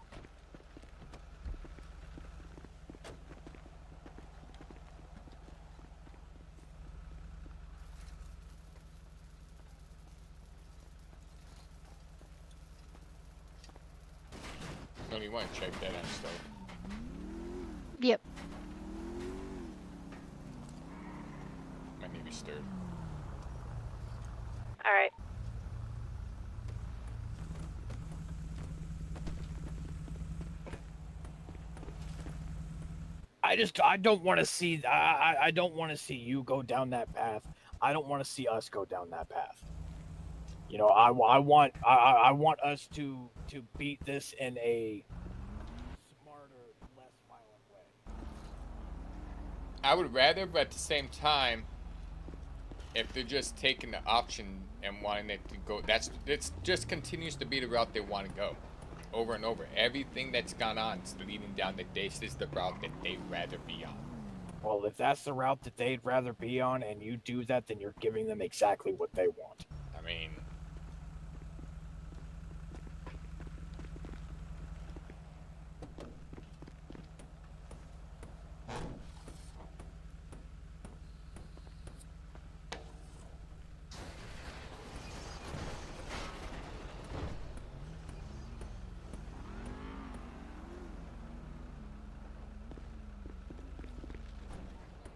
[SPEAKER 3] No, you want to check that out stuff.
[SPEAKER 4] Yep.
[SPEAKER 3] My name is stirred.
[SPEAKER 2] All right.
[SPEAKER 12] I don't want to see I don't want to see you go down that path. I don't want to see us go down that path. You know, I want us to beat this in a smarter, less violent way.
[SPEAKER 3] I would rather, but at the same time, if they're just taking the option and wanting it to go, it just continues to be the route they want to go, over and over. Everything that's gone on is leading down that this is the route that they'd rather be on.
[SPEAKER 12] Well, if that's the route that they'd rather be on, and you do that, then you're giving them exactly what they want.
[SPEAKER 3] I mean,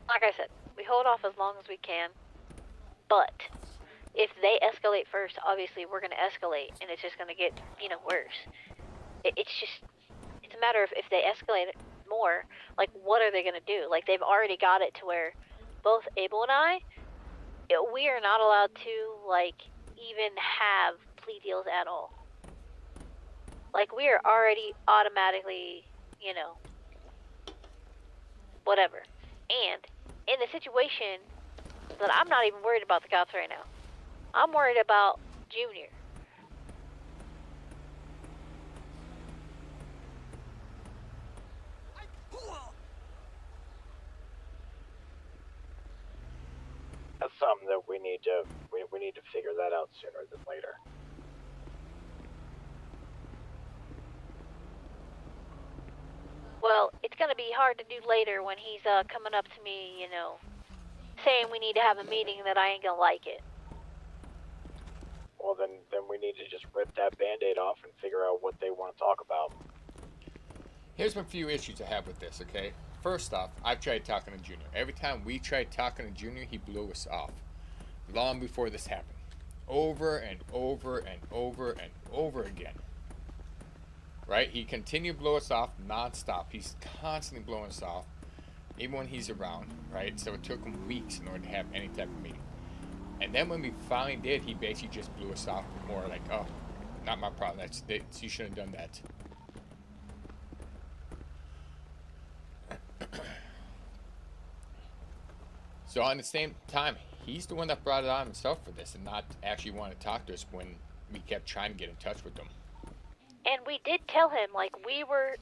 [SPEAKER 2] Like I said, we hold off as long as we can. But if they escalate first, obviously we're going to escalate, and it's just going to get, worse. It's a matter of if they escalate it more, like, what are they going to do? Like, they've already got it to where both Abel and I, we are not allowed to, like, even have plea deals at all. Like, we are already automatically, whatever. And in the situation that I'm not even worried about the cops right now. I'm worried about Junior.
[SPEAKER 21] That's something that we need to figure that out sooner than later.
[SPEAKER 2] Well, it's gonna be hard to do later when he's coming up to me, saying we need to have a meeting that I ain't gonna like it.
[SPEAKER 21] Well, then we need to just rip that Band-Aid off and figure out what they want to talk about.
[SPEAKER 3] Here's a few issues I have with this, okay? First off, I've tried talking to Junior. Every time we tried talking to Junior, he blew us off. Long before this happened. Over and over and over and over again. Right? He continued to blow us off non-stop. He's constantly blowing us off. Even when he's around, right? So it took him weeks in order to have any type of meeting. And then when we finally did, he basically just blew us off more like, oh, not my problem. You shouldn't have done that. So on the same time, he's the one that brought it on himself for this and not actually want to talk to us when we kept trying to get in touch with him.
[SPEAKER 2] And we did tell him, like, we were,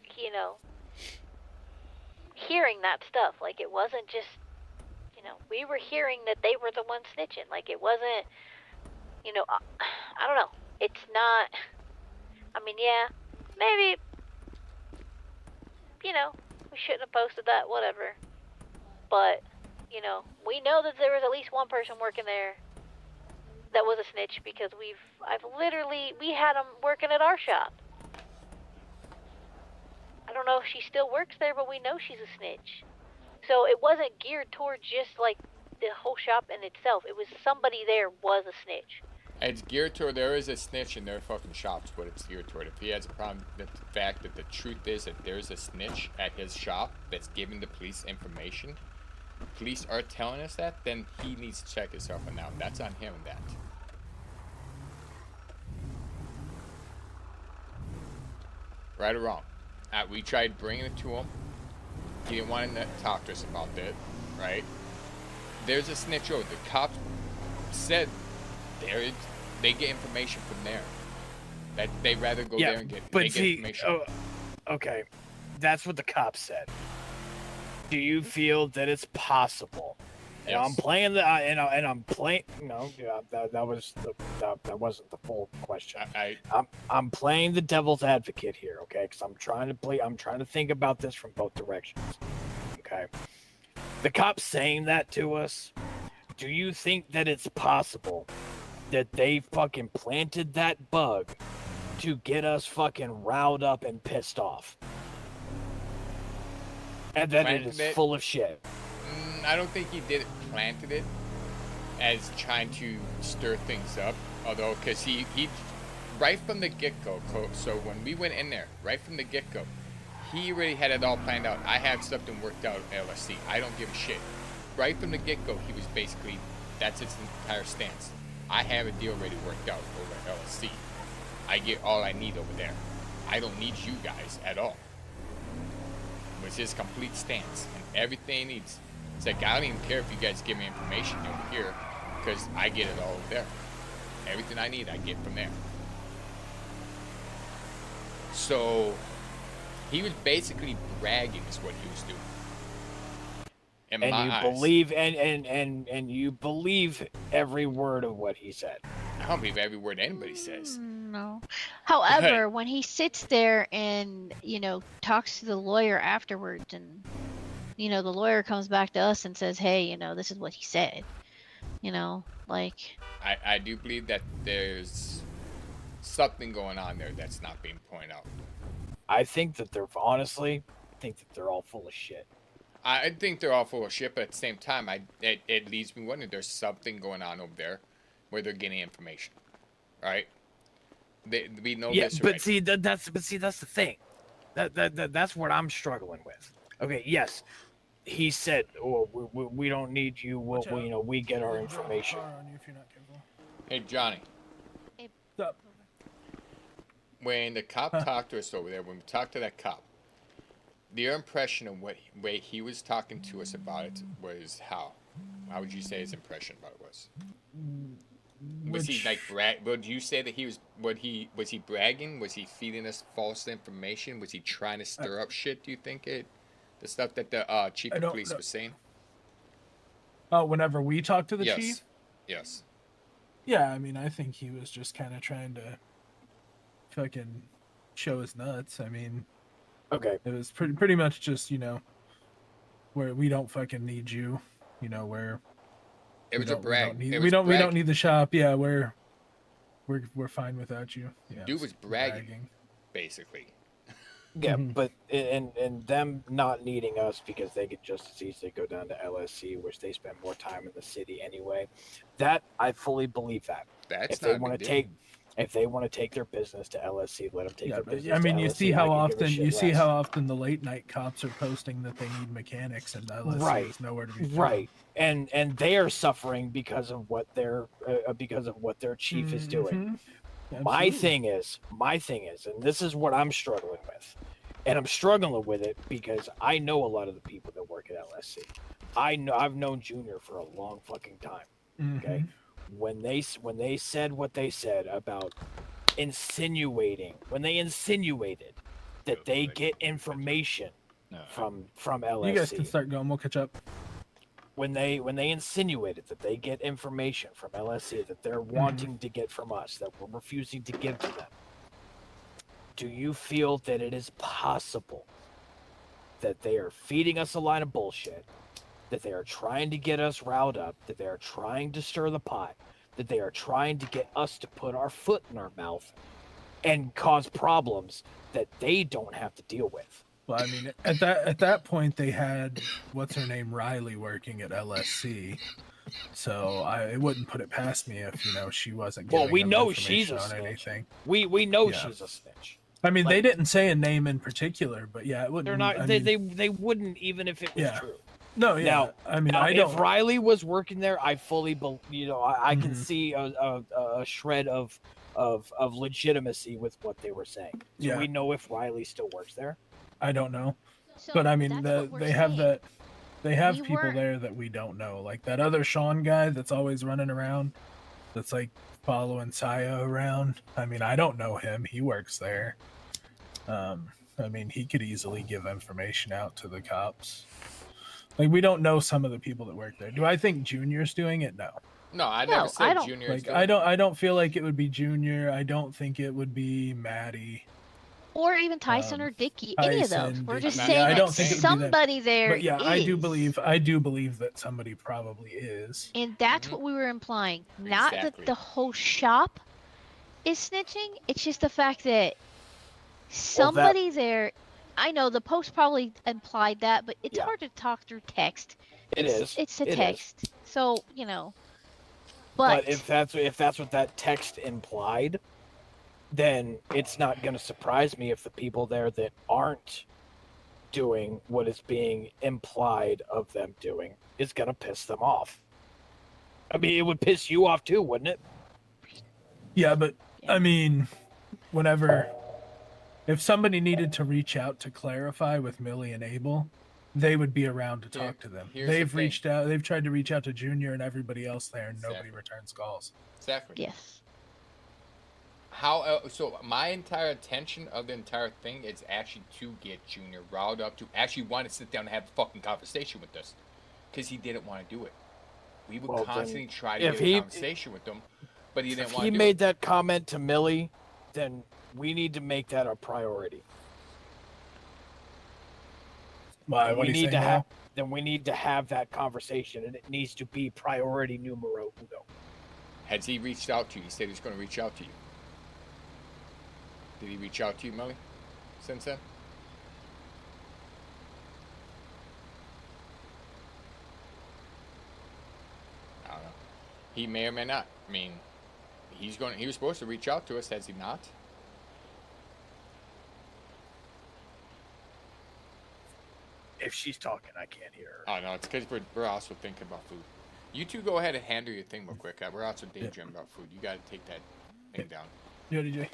[SPEAKER 2] hearing that stuff. Like, it wasn't just, we were hearing that they were the ones snitching. Like, it wasn't, I don't know. It's not, I mean, yeah, maybe, we shouldn't have posted that, whatever. But, we know that there was at least one person working there that was a snitch because we had him working at our shop. I don't know if she still works there, but we know she's a snitch. So it wasn't geared towards just, like, the whole shop in itself. It was somebody there was a snitch.
[SPEAKER 3] It's geared toward, there is a snitch in their fucking shops, but it's geared toward. If he has a problem with the fact that the truth is that there's a snitch at his shop that's giving the police information, police are telling us that, then he needs to check himself and out. That's on him and that. Right or wrong. We tried bringing it to him. He didn't want to talk to us about that, right? There's a snitch over. The cops said they get information from there. That they rather go there and get information.
[SPEAKER 12] Oh, okay, that's what the cops said. Do you feel that it's possible? And
[SPEAKER 3] Yes.
[SPEAKER 12] I'm playing the and I'm playing. No, yeah, that wasn't the full question. I'm playing the devil's advocate here, okay? Because I'm trying to think about this from both directions. Okay, the cops saying that to us. Do you think that it's possible that they fucking planted that bug to get us fucking riled up and pissed off? And that it is full of shit.
[SPEAKER 3] I don't think he planted it as trying to stir things up. Although, because he right from the get-go, so when we went in there, right from the get-go, he already had it all planned out. I have something worked out at LSC. I don't give a shit. Right from the get-go, he was basically, that's his entire stance. I have a deal already worked out over at LSC. I get all I need over there. I don't need you guys at all. Was his complete stance, and everything he needs. It's like, I don't even care if you guys give me information over here, because I get it all over there. Everything I need, I get from there. So, he was basically bragging is what he was doing. In
[SPEAKER 12] And
[SPEAKER 3] my
[SPEAKER 12] you
[SPEAKER 3] eyes.
[SPEAKER 12] believe and you believe every word of what he said.
[SPEAKER 3] I don't believe every word anybody says.
[SPEAKER 4] No. However, when he sits there and, talks to the lawyer afterwards and, the lawyer comes back to us and says, hey, this is what he said.
[SPEAKER 3] I do believe that there's something going on there that's not being pointed out.
[SPEAKER 12] I think that they're all full of shit.
[SPEAKER 3] I think they're all full of shit, but at the same time, it leaves me wondering there's something going on over there where they're getting information, right? We know this
[SPEAKER 12] but
[SPEAKER 3] already.
[SPEAKER 12] that's the thing. That's what I'm struggling with. Okay, yes, he said, "Oh, we don't need you. We get our information."
[SPEAKER 3] Hey, Johnny. When the cop talked to us over there, when we talked to that cop, your impression of what way he was talking to us about it was how? How would you say his impression about it was? Was he like would you say that he was? Was he bragging? Was he feeding us false information? Was he trying to stir up shit? Do you think the stuff that the chief of police was saying?
[SPEAKER 6] Whenever we talked to the chief?
[SPEAKER 3] Yes.
[SPEAKER 6] Yeah, I mean, I think he was just kind of trying to fucking show his nuts. I mean,
[SPEAKER 12] okay,
[SPEAKER 6] it was pretty much just where we don't fucking need you, where
[SPEAKER 3] it was a brag.
[SPEAKER 6] We don't need the shop. Yeah, we're fine without you. Yeah,
[SPEAKER 3] Dude was bragging, basically.
[SPEAKER 12] Yeah,
[SPEAKER 6] Mhm.
[SPEAKER 12] but and them not needing us because they could just as easily go down to LSC, which they spend more time in the city anyway. That I fully believe that.
[SPEAKER 3] That's
[SPEAKER 12] if they
[SPEAKER 3] not a
[SPEAKER 12] want to
[SPEAKER 3] big
[SPEAKER 12] take, if they want to take their business to LSC, let them take
[SPEAKER 6] Yeah,
[SPEAKER 12] their
[SPEAKER 6] but
[SPEAKER 12] business
[SPEAKER 6] I mean,
[SPEAKER 12] to
[SPEAKER 6] you
[SPEAKER 12] LSC.
[SPEAKER 6] see how
[SPEAKER 12] I could give a
[SPEAKER 6] often
[SPEAKER 12] shit
[SPEAKER 6] you see
[SPEAKER 12] less.
[SPEAKER 6] how often the late night cops are posting that they need mechanics, and LSC
[SPEAKER 12] Right,
[SPEAKER 6] is nowhere to be found.
[SPEAKER 12] right, and they are suffering because of what their chief is doing.
[SPEAKER 6] Mhm.
[SPEAKER 12] My
[SPEAKER 6] Absolutely.
[SPEAKER 12] thing is, and this is what I'm struggling with, and I'm struggling with it because I know a lot of the people that work at LSC. I've known Junior for a long fucking time. Okay,
[SPEAKER 6] Mhm.
[SPEAKER 12] when they said what they said about when they insinuated that they get information from LSC.
[SPEAKER 6] You guys can start going. We'll catch up.
[SPEAKER 12] When they insinuated that they get information from LSC that they're wanting to get from us that we're refusing to give to them, do you feel that it is possible that they are feeding us a line of bullshit, that they are trying to get us riled up, that they are trying to stir the pot, that they are trying to get us to put our foot in our mouth and cause problems that they don't have to deal with?
[SPEAKER 6] Well, I mean, at that point, they had what's her name, Riley, working at LSC. So it wouldn't put it past me if she wasn't giving
[SPEAKER 12] Well, we
[SPEAKER 6] them
[SPEAKER 12] know she's
[SPEAKER 6] information
[SPEAKER 12] a
[SPEAKER 6] on
[SPEAKER 12] snitch.
[SPEAKER 6] anything.
[SPEAKER 12] We know
[SPEAKER 6] Yeah.
[SPEAKER 12] she's a snitch.
[SPEAKER 6] I mean, they
[SPEAKER 12] Like,
[SPEAKER 6] didn't say a name in particular, but yeah, it wouldn't.
[SPEAKER 12] They're not.
[SPEAKER 6] I
[SPEAKER 12] They,
[SPEAKER 6] mean,
[SPEAKER 12] they wouldn't even if it was
[SPEAKER 6] Yeah.
[SPEAKER 12] true.
[SPEAKER 6] No, yeah.
[SPEAKER 12] Now,
[SPEAKER 6] I mean,
[SPEAKER 12] now,
[SPEAKER 6] I don't.
[SPEAKER 12] if Riley was working there, I fully, I can
[SPEAKER 6] Mhm.
[SPEAKER 12] see a shred of legitimacy with what they were saying. Do
[SPEAKER 6] Yeah.
[SPEAKER 12] we know if Riley still works there?
[SPEAKER 6] I don't know,
[SPEAKER 4] So
[SPEAKER 6] but I mean,
[SPEAKER 4] that's what we're
[SPEAKER 6] they have
[SPEAKER 4] saying.
[SPEAKER 6] that. They have
[SPEAKER 4] We
[SPEAKER 6] people
[SPEAKER 4] weren't-
[SPEAKER 6] there that we don't know, like that other Sean guy that's always running around, that's like following Saya around. I mean, I don't know him. He works there. I mean, he could easily give information out to the cops. Like, we don't know some of the people that work there. Do I think Junior's doing it? No.
[SPEAKER 3] No, I
[SPEAKER 4] No,
[SPEAKER 3] never
[SPEAKER 4] I
[SPEAKER 3] said
[SPEAKER 4] don't-
[SPEAKER 3] Junior.
[SPEAKER 6] Like, I don't feel like it would be Junior. I don't think it would be Maddie.
[SPEAKER 4] Or even Tyson or Dickie, any of those.
[SPEAKER 6] Tyson,
[SPEAKER 4] We're
[SPEAKER 6] Dickie.
[SPEAKER 4] just
[SPEAKER 6] Yeah,
[SPEAKER 4] saying
[SPEAKER 6] I
[SPEAKER 4] that
[SPEAKER 6] don't think it would be them.
[SPEAKER 4] somebody there
[SPEAKER 6] But yeah, I do
[SPEAKER 4] is.
[SPEAKER 6] believe that somebody probably is.
[SPEAKER 4] And that's what we were implying. Not
[SPEAKER 6] Exactly.
[SPEAKER 4] that the whole shop is snitching. It's just the fact that somebody there. I know the post probably implied that, but it's hard to talk through text. It's a
[SPEAKER 12] It is.
[SPEAKER 4] text. So,
[SPEAKER 12] But if that's what that text implied, then it's not going to surprise me if the people there that aren't doing what is being implied of them doing is going to piss them off. I mean, it would piss you off too, wouldn't it?
[SPEAKER 6] Yeah, but I mean, if somebody needed to reach out to clarify with Millie and Abel, they would be around to talk to them.
[SPEAKER 3] here's the
[SPEAKER 6] They've
[SPEAKER 3] thing.
[SPEAKER 6] reached out. They've tried to reach out to Junior and everybody else there, and nobody returns calls.
[SPEAKER 3] Exactly.
[SPEAKER 4] Yes.
[SPEAKER 3] So my entire attention of the entire thing is actually to get Junior riled up to actually want to sit down and have a fucking conversation with us, because he didn't want to do it. We would
[SPEAKER 12] Well, then,
[SPEAKER 3] constantly try to
[SPEAKER 12] if
[SPEAKER 3] get
[SPEAKER 12] he-
[SPEAKER 3] a conversation with him, but he didn't
[SPEAKER 12] If
[SPEAKER 3] want
[SPEAKER 12] he
[SPEAKER 3] to do
[SPEAKER 12] made
[SPEAKER 3] it.
[SPEAKER 12] that comment to Millie, then we need to make that a priority.
[SPEAKER 6] Why? What
[SPEAKER 12] we
[SPEAKER 6] do you
[SPEAKER 12] need
[SPEAKER 6] say
[SPEAKER 12] to
[SPEAKER 6] now?
[SPEAKER 12] have then we need to have that conversation, and it needs to be priority numero uno.
[SPEAKER 3] Has he reached out to you? He said he's going to reach out to you. Did he reach out to you, Millie, since then? I don't know. He may or may not. I mean, he was supposed to reach out to us, has he not?
[SPEAKER 12] If she's talking, I can't hear her.
[SPEAKER 3] Oh no, it's because we're also thinking about food. You two go ahead and handle your thing real quick. We're also daydreaming about food. You gotta take that thing down.
[SPEAKER 6] Yeah, DJ.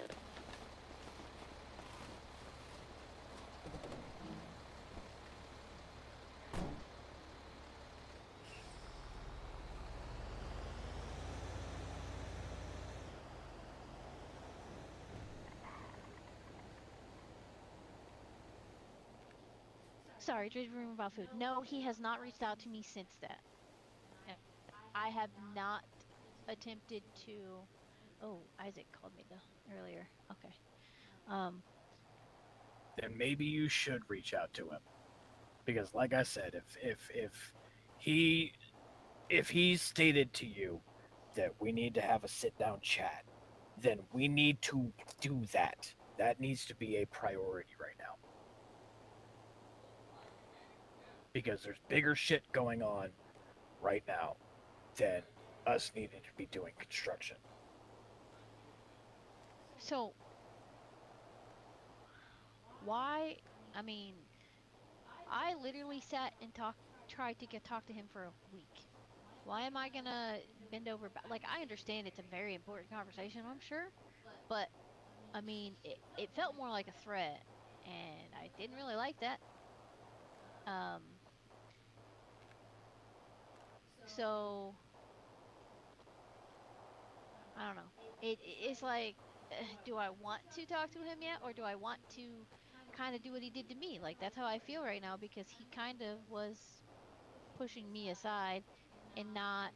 [SPEAKER 4] Sorry, dreaming about food. No, he has not reached out to me since that. I have not attempted to. Oh, Isaac called me earlier. Okay.
[SPEAKER 12] Then maybe you should reach out to him, because, like I said, if he stated to you that we need to have a sit down chat, then we need to do that. That needs to be a priority right now. Because there's bigger shit going on right now than us needing to be doing construction.
[SPEAKER 4] So, why? I mean, I literally sat and tried to talk to him for a week. Why am I gonna bend over? Like, I understand it's a very important conversation, I'm sure, but I mean, it felt more like a threat, and I didn't really like that. So I don't know. It's like, do I want to talk to him yet, or do I want to kind of do what he did to me? Like, that's how I feel right now, because he kind of was pushing me aside and not,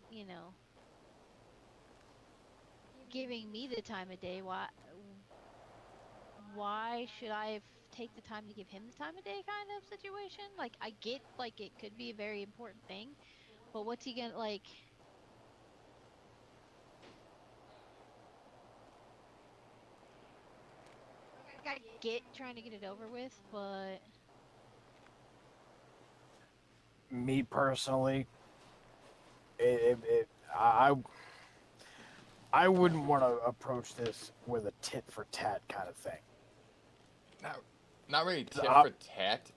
[SPEAKER 4] giving me the time of day. Why should I take the time to give him the time of day kind of situation? Like, I get, like, it could be a very important thing, but what's he gonna, like... I get trying to get it over with, but...
[SPEAKER 12] Me personally, I wouldn't want to approach this with a tit for tat kind of thing.
[SPEAKER 3] Not really tit for tat.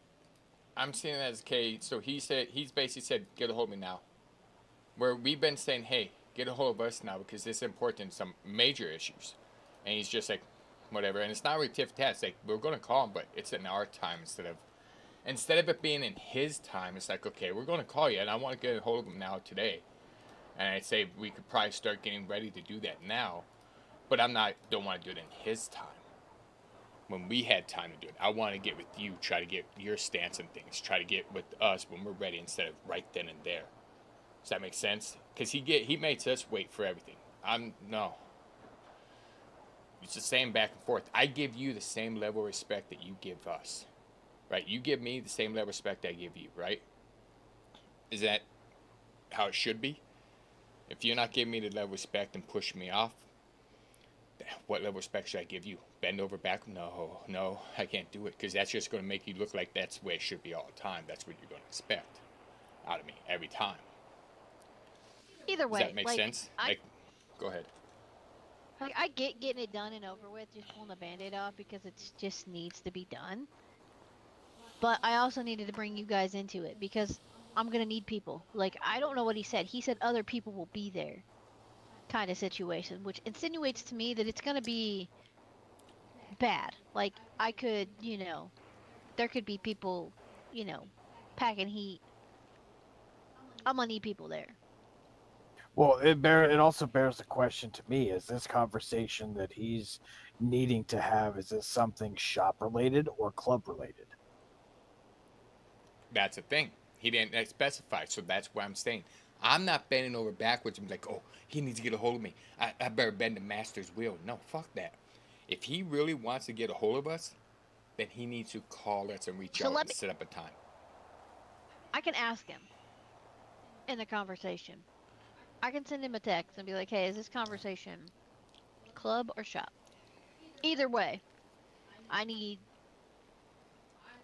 [SPEAKER 3] I'm seeing it as, okay, so he's basically said, get a hold of me now. Where we've been saying, hey, get a hold of us now because this is important, some major issues. And he's just like, whatever. And it's not really tit for tat. It's like, we're going to call him, but it's in our time instead of it being in his time. It's like, okay, we're going to call you, and I want to get a hold of him now today. And I'd say we could probably start getting ready to do that now. But don't want to do it in his time. When we had time to do it, I want to get with you, try to get your stance on things, try to get with us when we're ready instead of right then and there. Does that make sense? Because he makes us wait for everything. No. It's the same back and forth. I give you the same level of respect that you give us, right? You give me the same level of respect I give you, right? Is that how it should be? If you're not giving me the level of respect and pushing me off, what level of respect should I give you? Bend over back? No, I can't do it, because that's just going to make you look like that's the way it should be all the time. That's what you're going to expect out of me every time.
[SPEAKER 4] Either way,
[SPEAKER 3] does that make sense? Go ahead.
[SPEAKER 4] Like, I get getting it done and over with, just pulling the Band-Aid off because it just needs to be done. But I also needed to bring you guys into it because I'm gonna need people. Like, I don't know what he said. He said other people will be there, kind of situation, which insinuates to me that it's gonna be bad. Like, I could, there could be people, packing heat. I'm gonna need people there.
[SPEAKER 12] Well, it also bears the question to me: is this conversation that he's needing to have, is this something shop related or club related?
[SPEAKER 3] That's the thing. He didn't specify, so that's what I'm saying. I'm not bending over backwards and be like, oh, he needs to get a hold of me. I better bend the master's will. No, fuck that. If he really wants to get a hold of us, then he needs to call us and reach out and set up a time.
[SPEAKER 4] I can ask him in the conversation. I can send him a text and be like, hey, is this conversation club or shop? Either way,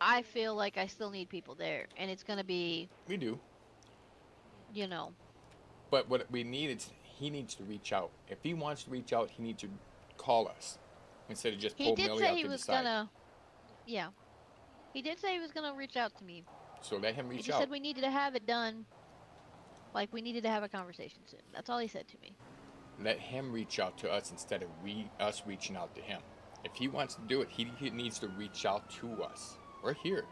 [SPEAKER 4] I feel like I still need people there, and it's going to be...
[SPEAKER 3] We do. But what we need is he needs to reach out. If he wants to reach out, he needs to call us instead of just pull Millie out to the side.
[SPEAKER 4] Yeah. He did say he was going to reach out to me.
[SPEAKER 3] So let him reach
[SPEAKER 4] He
[SPEAKER 3] out.
[SPEAKER 4] said we needed to have it done. Like, we needed to have a conversation soon. That's all he said to me.
[SPEAKER 3] Let him reach out to us instead of us reaching out to him. If he wants to do it, he needs to reach out to us. We're here.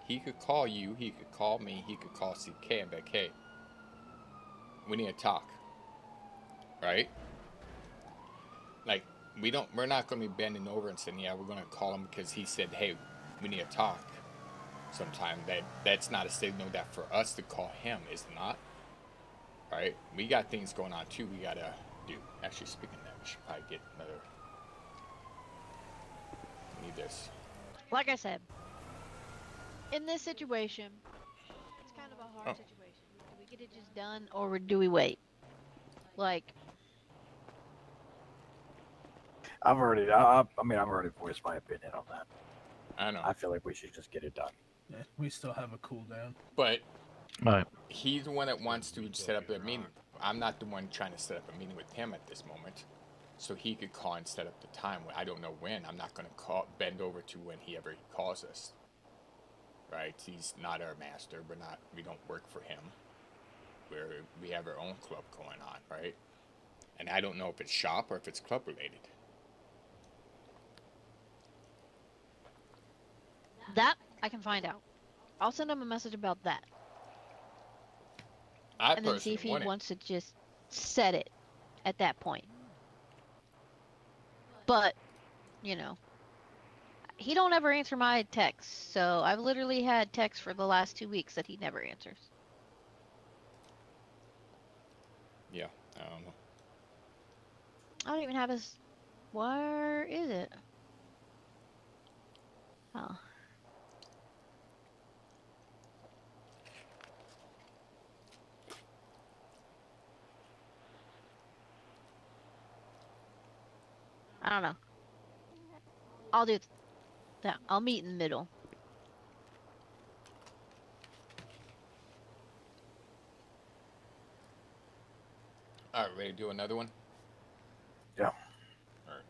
[SPEAKER 3] He could call you. He could call me. He could call CK and be like, hey, we need to talk. Right? Like, we're not going to be bending over and saying, yeah, we're going to call him because he said, hey, we need to talk sometime. That's not a signal that for us to call him, is it not? Right? We got things going on too. We got to do. Actually, speaking of that, we should probably get another. Need this.
[SPEAKER 4] Like I said, in this situation, it's kind of a hard situation. Do we get it just done, or do we wait? Like,
[SPEAKER 12] I've already voiced my opinion on that.
[SPEAKER 3] I know.
[SPEAKER 12] I feel like we should just get it done.
[SPEAKER 6] Yeah, we still have a cooldown.
[SPEAKER 3] But
[SPEAKER 18] Right.
[SPEAKER 3] he's the one that wants to set up a meeting. I'm not the one trying to set up a meeting with him at this moment. So he could call and set up the time. I don't know when. I'm not going to bend over to when he calls us. Right? He's not our master. We don't work for him. We have our own club going on, right? And I don't know if it's shop or if it's club related.
[SPEAKER 4] That I can find out. I'll send him a message about that. And then see if he wants to just set it at that point. But, you know, he don't ever answer my texts, so I've literally had texts for the last 2 weeks that he never answers.
[SPEAKER 3] Yeah, I don't know.
[SPEAKER 4] I don't even have his... Where is it? Oh. I don't know. I'll do that. I'll meet in the middle.
[SPEAKER 3] All right, ready to do another one?
[SPEAKER 12] Yeah.
[SPEAKER 3] All right.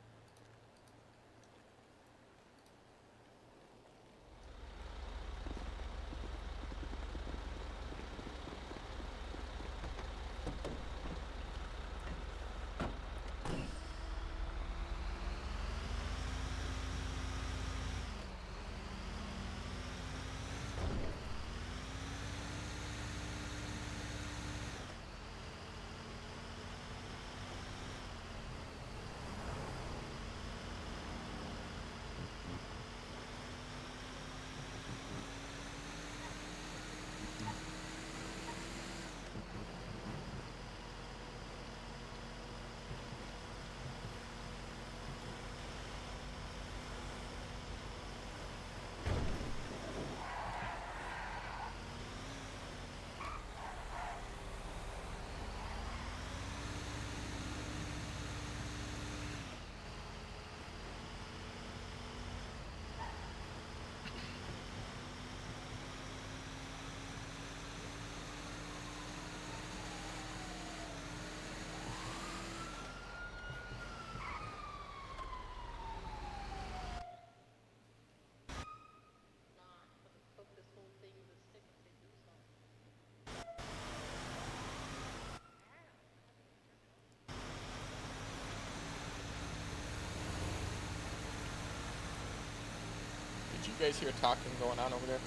[SPEAKER 3] Did you guys hear talking going on over there?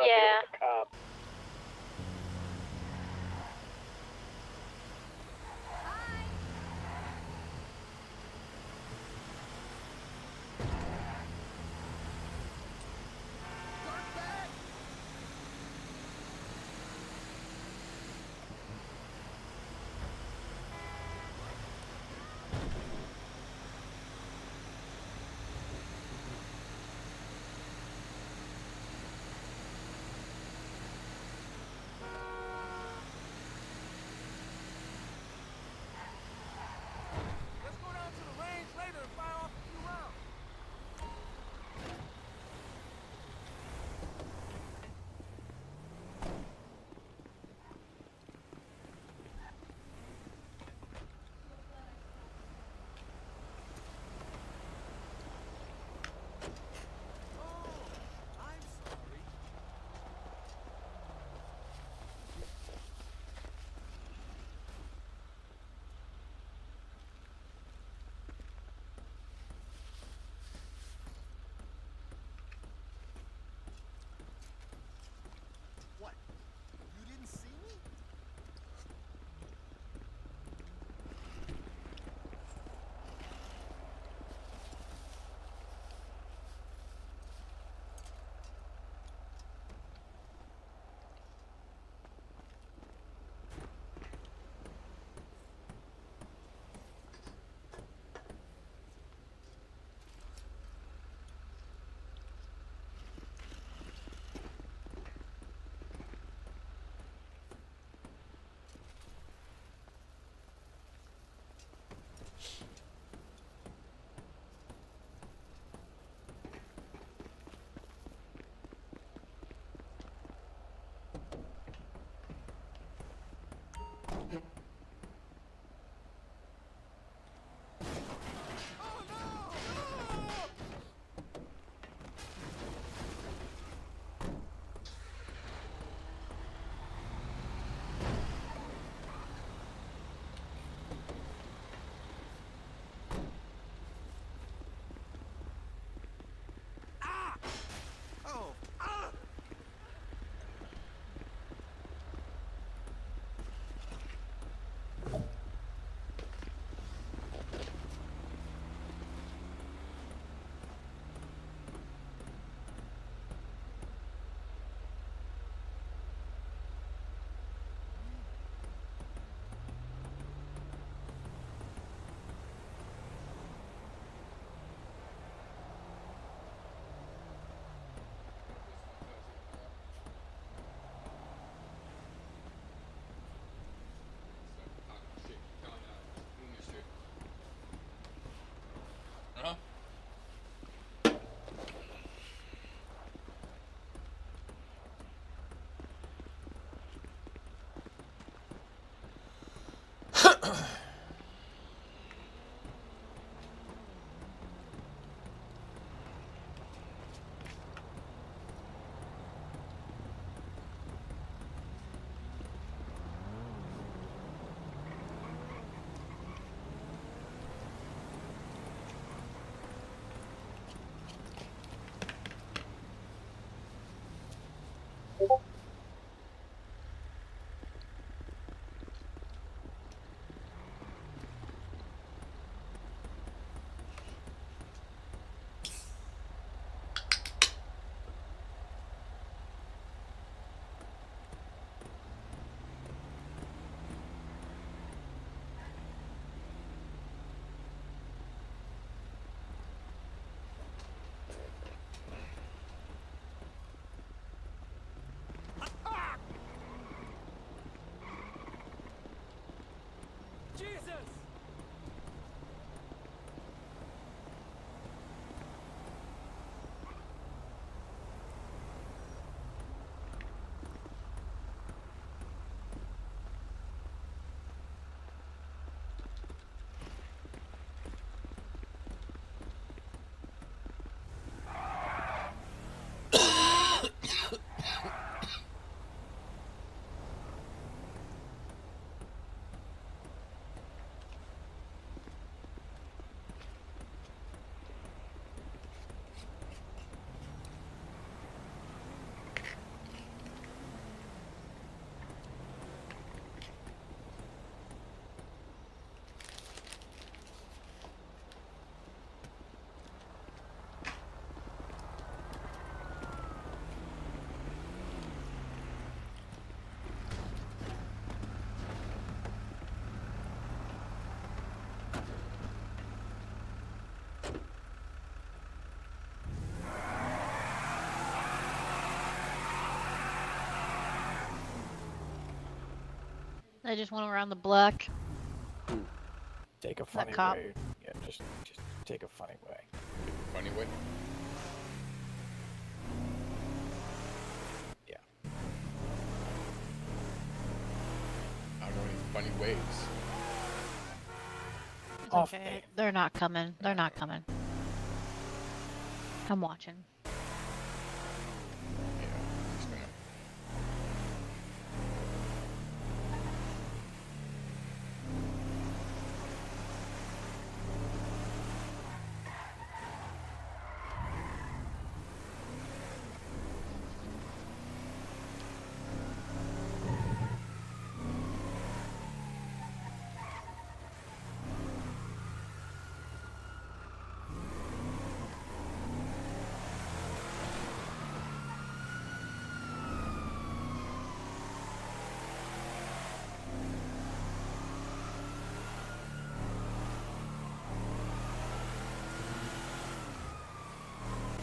[SPEAKER 2] Yeah.
[SPEAKER 4] I just went around the block.
[SPEAKER 12] Take a funny
[SPEAKER 4] cop.
[SPEAKER 12] way. Yeah, just take a funny way.
[SPEAKER 3] Funny way?
[SPEAKER 12] Yeah.
[SPEAKER 3] I don't know any funny ways.
[SPEAKER 4] It's okay. They're not coming. They're not coming. I'm watching.
[SPEAKER 3] Just gonna...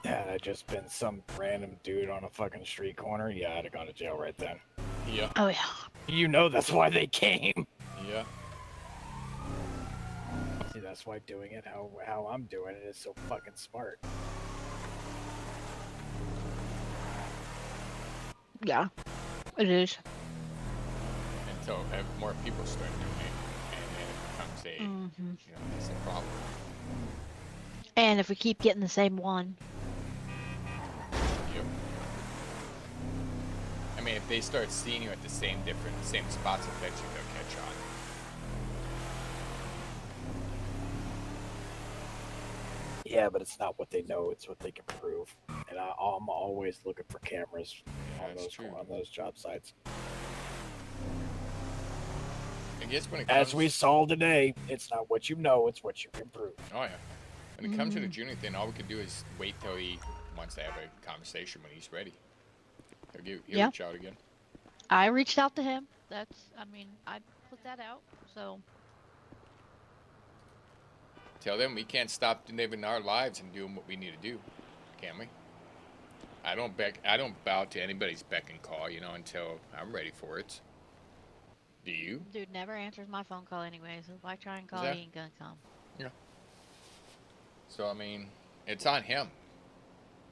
[SPEAKER 12] Had I just been some random dude on a fucking street corner, yeah, I'd have gone to jail right then.
[SPEAKER 3] Yeah.
[SPEAKER 4] Oh yeah.
[SPEAKER 12] You know that's why they came.
[SPEAKER 3] Yeah.
[SPEAKER 12] See, that's why doing it how I'm doing it is so fucking smart.
[SPEAKER 4] Yeah. It is.
[SPEAKER 3] And until more people start doing it, and then it becomes a,
[SPEAKER 4] Mhm.
[SPEAKER 3] you know, it's a problem.
[SPEAKER 4] And if we keep getting the same one.
[SPEAKER 3] Yep. I mean, if they start seeing you at the same spots, eventually they'll catch on.
[SPEAKER 12] Yeah, but it's not what they know; it's what they can prove. And I'm always looking for cameras on those job sites.
[SPEAKER 3] I guess when it comes,
[SPEAKER 12] As we saw today, it's not what you know; it's what you can prove.
[SPEAKER 3] Oh yeah. When it comes to the junior thing, all we can do is wait till he wants to have a conversation when he's ready. He'll
[SPEAKER 4] Yeah.
[SPEAKER 3] reach out again.
[SPEAKER 4] I reached out to him. I mean, I put that out. So
[SPEAKER 3] Tell them we can't stop living our lives and doing what we need to do, can we? I don't bow to anybody's beck and call, you know, until I'm ready for it. Do you?
[SPEAKER 4] dude never answers my phone call anyway. So if I try and call,
[SPEAKER 3] that-
[SPEAKER 4] he ain't gonna come.
[SPEAKER 3] Yeah. So I mean, it's on him,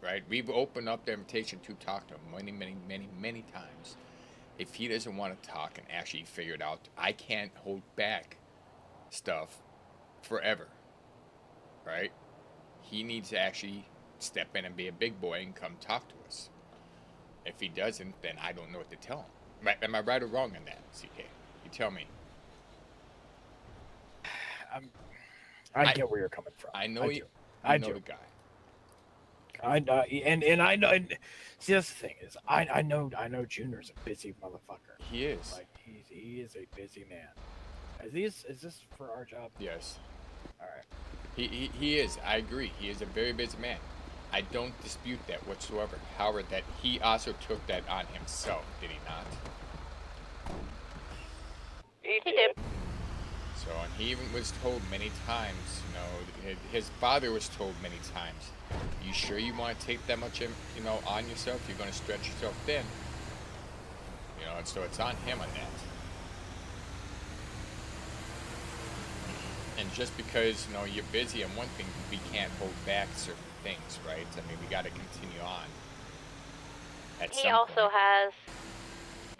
[SPEAKER 3] right? We've opened up the invitation to talk to him many times. If he doesn't want to talk and actually figure it out, I can't hold back stuff forever, right? He needs to actually step in and be a big boy and come talk to us. If he doesn't, then I don't know what to tell him. Right? Am I right or wrong on that, CK? You tell me.
[SPEAKER 12] I get where you're coming from.
[SPEAKER 3] I know you.
[SPEAKER 12] I
[SPEAKER 3] know
[SPEAKER 12] do.
[SPEAKER 3] the guy.
[SPEAKER 12] I know, and I know. And see, that's the thing is, I know Junior's a busy motherfucker.
[SPEAKER 3] He is.
[SPEAKER 12] Like he is a busy man. Is this for our job?
[SPEAKER 3] Yes.
[SPEAKER 12] All right.
[SPEAKER 3] He is. I agree. He is a very busy man. I don't dispute that whatsoever. However, that he also took that on himself, did he not?
[SPEAKER 2] He did.
[SPEAKER 3] So, and he even was told many times, you know, his father was told many times, you sure you want to take that much, you know, on yourself? You're going to stretch yourself thin. You know, and so it's on him on that. And just because, you know, you're busy on one thing, we can't hold back certain things, right? I mean, we got to continue on.
[SPEAKER 2] He also has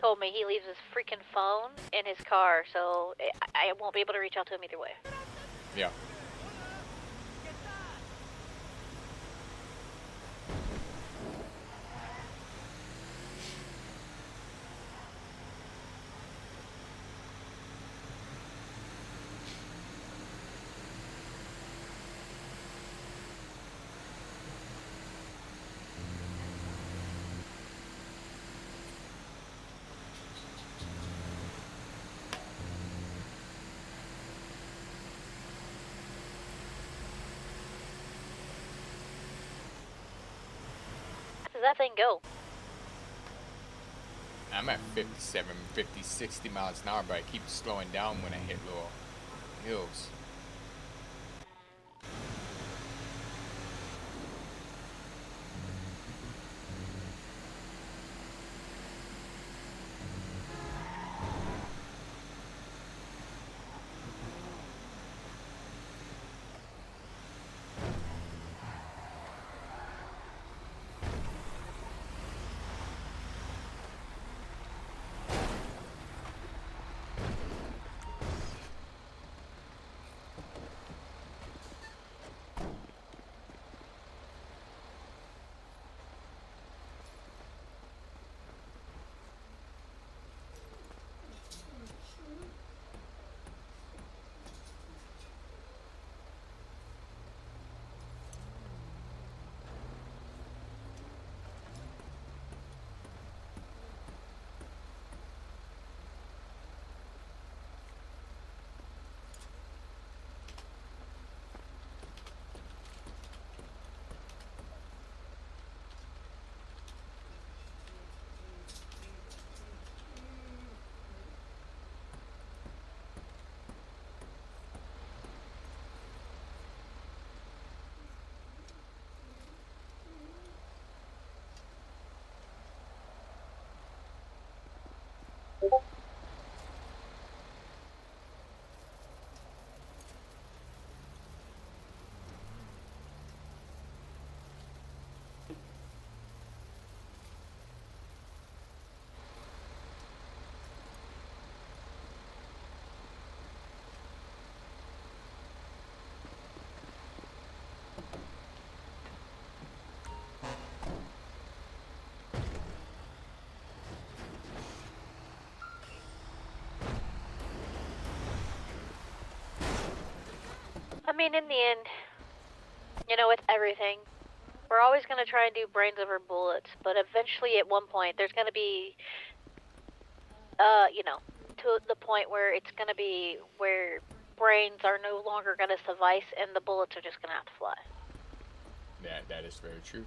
[SPEAKER 2] told me he leaves his freaking phone in his car, so I won't be able to reach out to him either way.
[SPEAKER 3] Yeah.
[SPEAKER 2] How does that thing go?
[SPEAKER 3] I'm at 57, 50, 60 miles an hour, but I keep slowing down when I hit little hills.
[SPEAKER 2] mean, in the end, you know, with everything, we're always going to try and do brains over bullets, but eventually at one point there's going to be, you know, to the point where it's going to be where brains are no longer going to suffice and the bullets are just going to have to fly.
[SPEAKER 3] That is very true.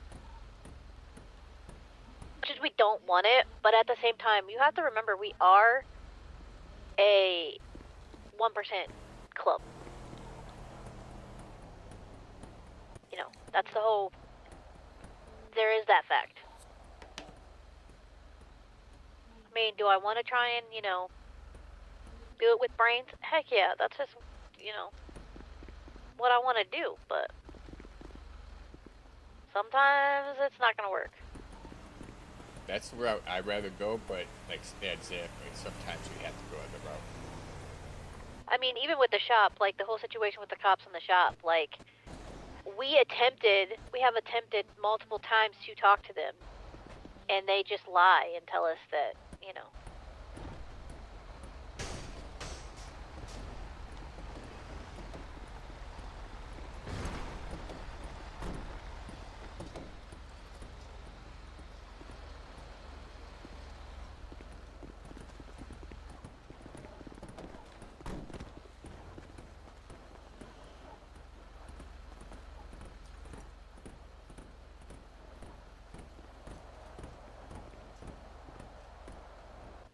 [SPEAKER 2] Which is we don't want it, but at the same time, you have to remember we are a 1% club. You know, that's the whole... There is that fact. I mean, do I want to try and, you know, do it with brains? Heck yeah, that's just, you know, what I want to do, but sometimes it's not going to work.
[SPEAKER 3] That's the route I'd rather go, but like exactly, sometimes we have to go other route.
[SPEAKER 2] I mean, even with the shop, like the whole situation with the cops in the shop, like we have attempted multiple times to talk to them, and they just lie and tell us that, you know.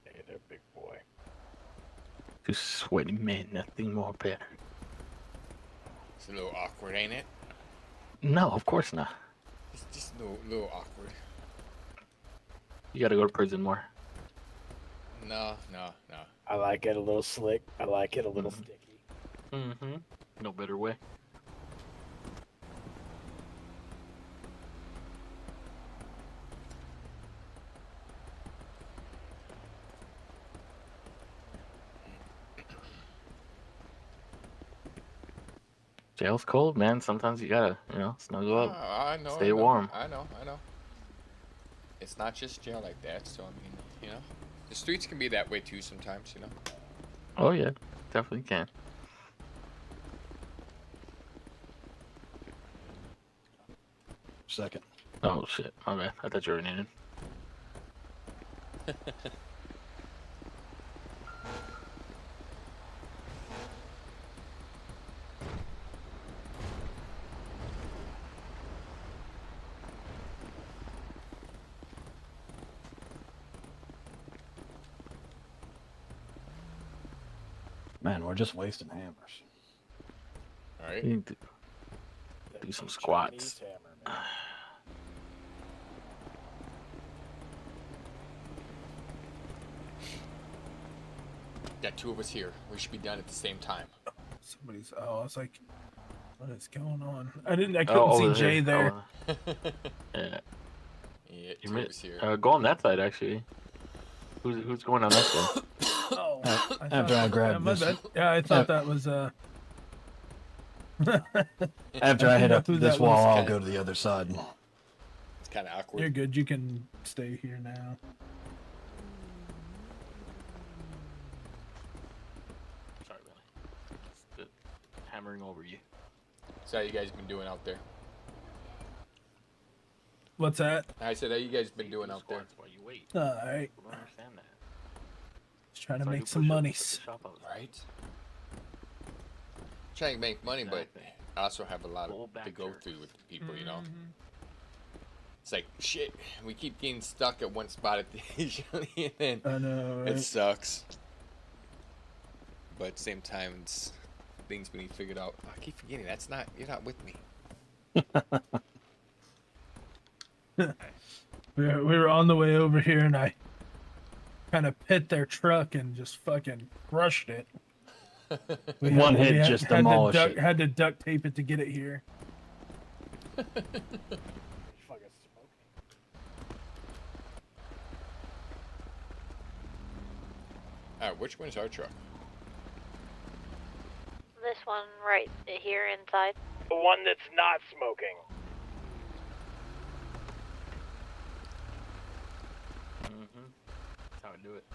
[SPEAKER 3] Hey there, big boy.
[SPEAKER 18] Just sweaty man, nothing more better.
[SPEAKER 3] It's a little awkward, ain't it?
[SPEAKER 18] No, of course not.
[SPEAKER 3] It's just a little awkward.
[SPEAKER 18] You gotta go to prison more.
[SPEAKER 3] No.
[SPEAKER 12] I like it a little slick. I like it a little sticky.
[SPEAKER 18] Mm-hmm. No better way. Jail's cold, man. Sometimes you gotta, you know, snuggle up.
[SPEAKER 3] I know.
[SPEAKER 18] Stay warm.
[SPEAKER 3] I know. It's not just jail like that, so I mean, you know, the streets can be that way too sometimes, you know.
[SPEAKER 18] Oh yeah, definitely can.
[SPEAKER 14] Second.
[SPEAKER 18] Oh shit, my bad. I thought you were needed.
[SPEAKER 14] Man, we're just wasting hammers.
[SPEAKER 3] All right.
[SPEAKER 18] You need to do some squats.
[SPEAKER 3] Got two of us here. We should be done at the same time.
[SPEAKER 6] Somebody's. Oh, I was like, what is going on? I couldn't see Jay there.
[SPEAKER 18] Yeah.
[SPEAKER 3] Yeah,
[SPEAKER 18] You
[SPEAKER 3] two of us here.
[SPEAKER 18] go on that side actually. Who's going on that side?
[SPEAKER 6] Oh,
[SPEAKER 14] After I grabbed
[SPEAKER 6] my
[SPEAKER 14] this.
[SPEAKER 6] bad. Yeah, I thought that was
[SPEAKER 14] After I hit up
[SPEAKER 6] Who
[SPEAKER 14] this
[SPEAKER 6] that
[SPEAKER 14] wall,
[SPEAKER 6] was.
[SPEAKER 14] I'll go to the other side.
[SPEAKER 3] It's kind of awkward.
[SPEAKER 6] You're good. You can stay here now.
[SPEAKER 18] Sorry, Billy. Just hammering over you.
[SPEAKER 3] So how you guys been doing out there?
[SPEAKER 6] What's that?
[SPEAKER 3] I said, how you guys been doing out there?
[SPEAKER 18] While you wait.
[SPEAKER 6] All right.
[SPEAKER 18] I don't understand that.
[SPEAKER 6] Just trying to
[SPEAKER 18] So I
[SPEAKER 6] make
[SPEAKER 18] do
[SPEAKER 6] some
[SPEAKER 18] push-ups
[SPEAKER 6] monies.
[SPEAKER 18] at the shop house.
[SPEAKER 3] Right. Trying to make money, but I also have a lot
[SPEAKER 18] Roll
[SPEAKER 3] to
[SPEAKER 18] back
[SPEAKER 3] go
[SPEAKER 18] jerk.
[SPEAKER 3] through with people, you know. It's like shit. We keep getting stuck at one spot occasionally, and then
[SPEAKER 6] I know, right?
[SPEAKER 3] it sucks. But at the same time, it's things we need figured out. I keep forgetting you're not with me.
[SPEAKER 6] We were on the way over here, and I kind of hit their truck and just fucking crushed it.
[SPEAKER 14] One hit just demolished it.
[SPEAKER 6] Had to duct tape it to get it here.
[SPEAKER 3] Alright, which one's our truck?
[SPEAKER 2] This one right here inside.
[SPEAKER 21] The one that's not smoking.
[SPEAKER 18] Mm-hmm. That's how I do it.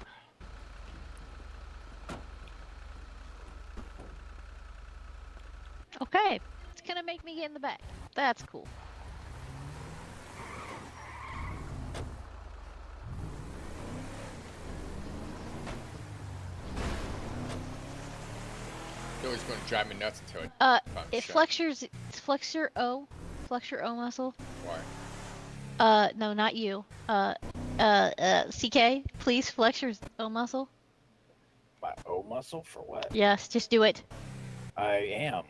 [SPEAKER 4] Okay, it's gonna make me get in the back. That's cool.
[SPEAKER 3] It was going to drive me nuts until
[SPEAKER 4] It flexors O muscle.
[SPEAKER 3] Why?
[SPEAKER 4] No, not you. CK, please flex your O muscle.
[SPEAKER 12] My O muscle for what?
[SPEAKER 4] Yes, just do it.
[SPEAKER 12] I am.